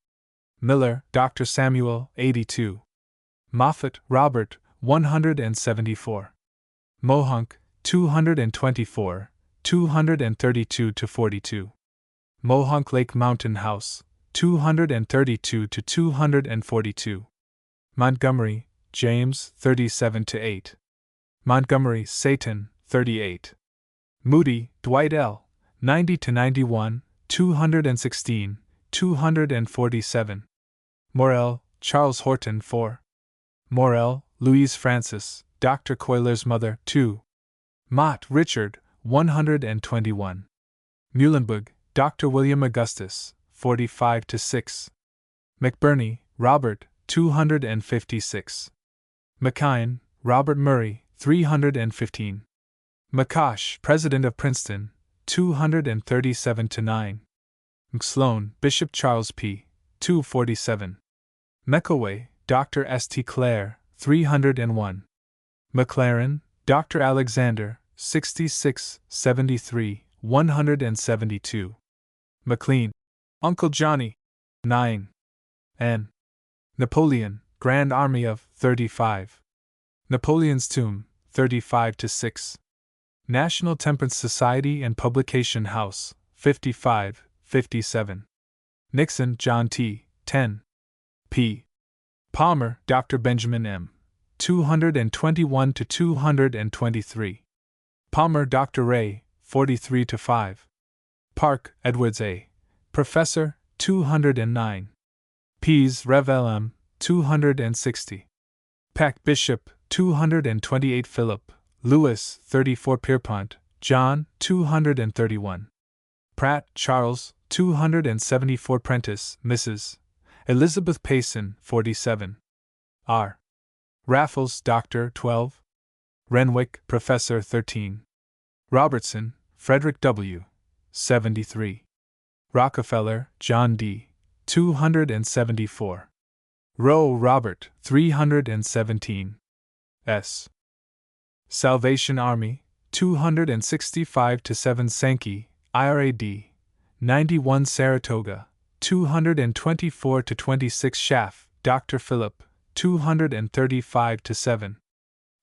Miller, Dr. Samuel, 82. Moffat, Robert, 174. Mohunk, 224, 232 to 42. Mohunk Lake Mountain House, 232 to 242. Montgomery, James, 37 to 8. Montgomery, Satan, 38. Moody, Dwight L., 90 to 91, 216, 247. Morel, Charles Horton, 4. Morel, Louise Frances, Dr. Cuyler's mother, 2. Mott, Richard, 121. Muhlenberg, Dr. William Augustus, 45 to 6. McBurney, Robert, 256. McKine, Robert Murray, 315. McCosh, President of Princeton, 237 to 9. McSloan, Bishop Charles P., 247. McElway, Dr. S.T. Clare, 301. McLaren, Dr. Alexander, 66, 73, 172. McLean, Uncle Johnny, 9. N. Napoleon, Grand Army of 35. Napoleon's Tomb, 35 to 6. National Temperance Society and Publication House, 55, 57. Nixon, John T., 10. P. Palmer, Dr. Benjamin M., 221 to 223. Palmer, Dr. Ray, 43 to 5. Park, Edwards A., Professor, 209. Pease, Rev. L.M., 260. Peck, Bishop, 228. Philip, Lewis, 34. Pierpont, John, 231. Pratt, Charles, 274. Prentice, Mrs. Elizabeth Payson, 47. R. Raffles, Dr. 12. Renwick, Professor, 13. Robertson, Frederick W., 73. Rockefeller, John D., 274. Rowe, Robert, 317. S. Salvation Army, 265 to 7. Sankey, IRAD, 91. Saratoga, 224 to 26. Schaff, Dr. Philip, 235 to 7.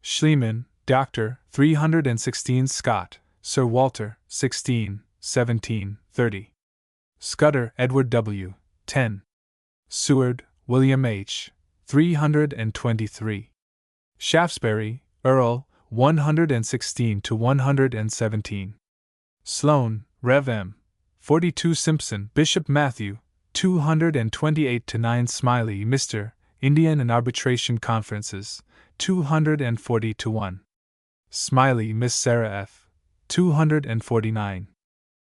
Schliemann, Dr. 316. Scott, Sir Walter, 16, 17, 30. Scudder, Edward W., 10. Seward, William H., 323. Shaftesbury, Earl, 116 to 117. Sloane, Rev. M., 42. Simpson, Bishop Matthew, 228 to 9. Smiley, Mr., Indian and Arbitration Conferences, 240 to 1. Smiley, Miss Sarah F., 249.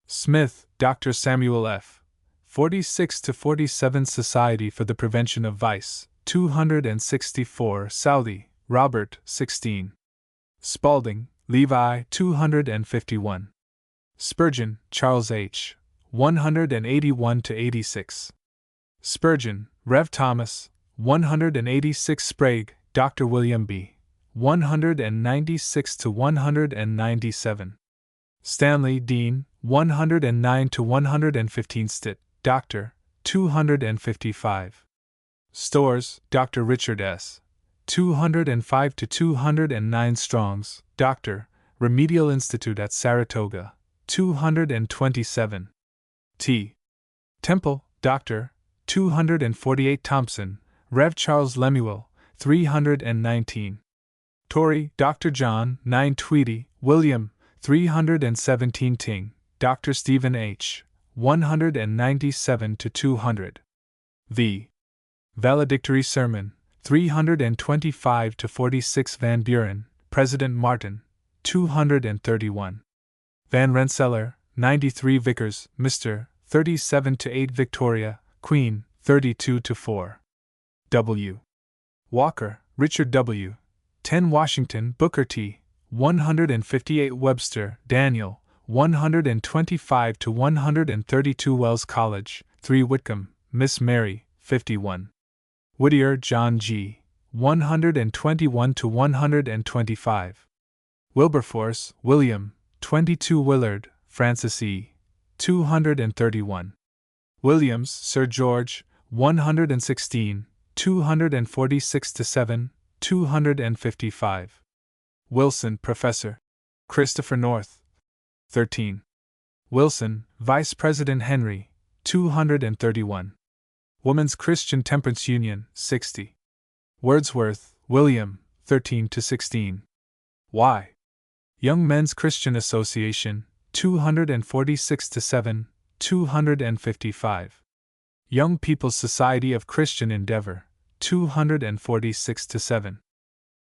Smith, Dr. Samuel F., 46 to 47. Society for the Prevention of Vice, 264. Southey, Robert, 16. Spalding, Levi, 251. Spurgeon, Charles H., 181 to 86. Spurgeon, Rev. Thomas, 186. Sprague, Dr. William B., 196 to 197. Stanley, Dean, 109 to 115. Stitt, Dr., 255. Storrs, Dr. Richard S., 205 to 209. Strongs, Dr., Remedial Institute at Saratoga, 227. T. Temple, Dr., 248. Thompson, Rev. Charles Lemuel, 319. Torrey, Dr. John, 9. Tweedy, William, 317. Ting, Dr. Stephen H., 197 to 200. V. Valedictory Sermon, 325 to 46. Van Buren, President Martin, 231. Van Rensselaer, 93. Vickers, Mr., 37 to 8. Victoria, Queen, 32 to 4. W. Walker, Richard W., 10. Washington, Booker T., 158. Webster, Daniel, 125 to 132. Wells College, 3. Whitcomb, Miss Mary, 51. Whittier, John G., 121 to 125. Wilberforce, William, 22 Willard, Francis E., 231. Williams, Sir George, 116, 246 to 7, 255. Wilson, Professor. Christopher North, 13. Wilson, Vice President Henry, 231. Woman's Christian Temperance Union, 60. Wordsworth, William, 13 to 16. Y. Young Men's Christian Association, 246 to 7, 255. Young People's Society of Christian Endeavor, 246 to 7.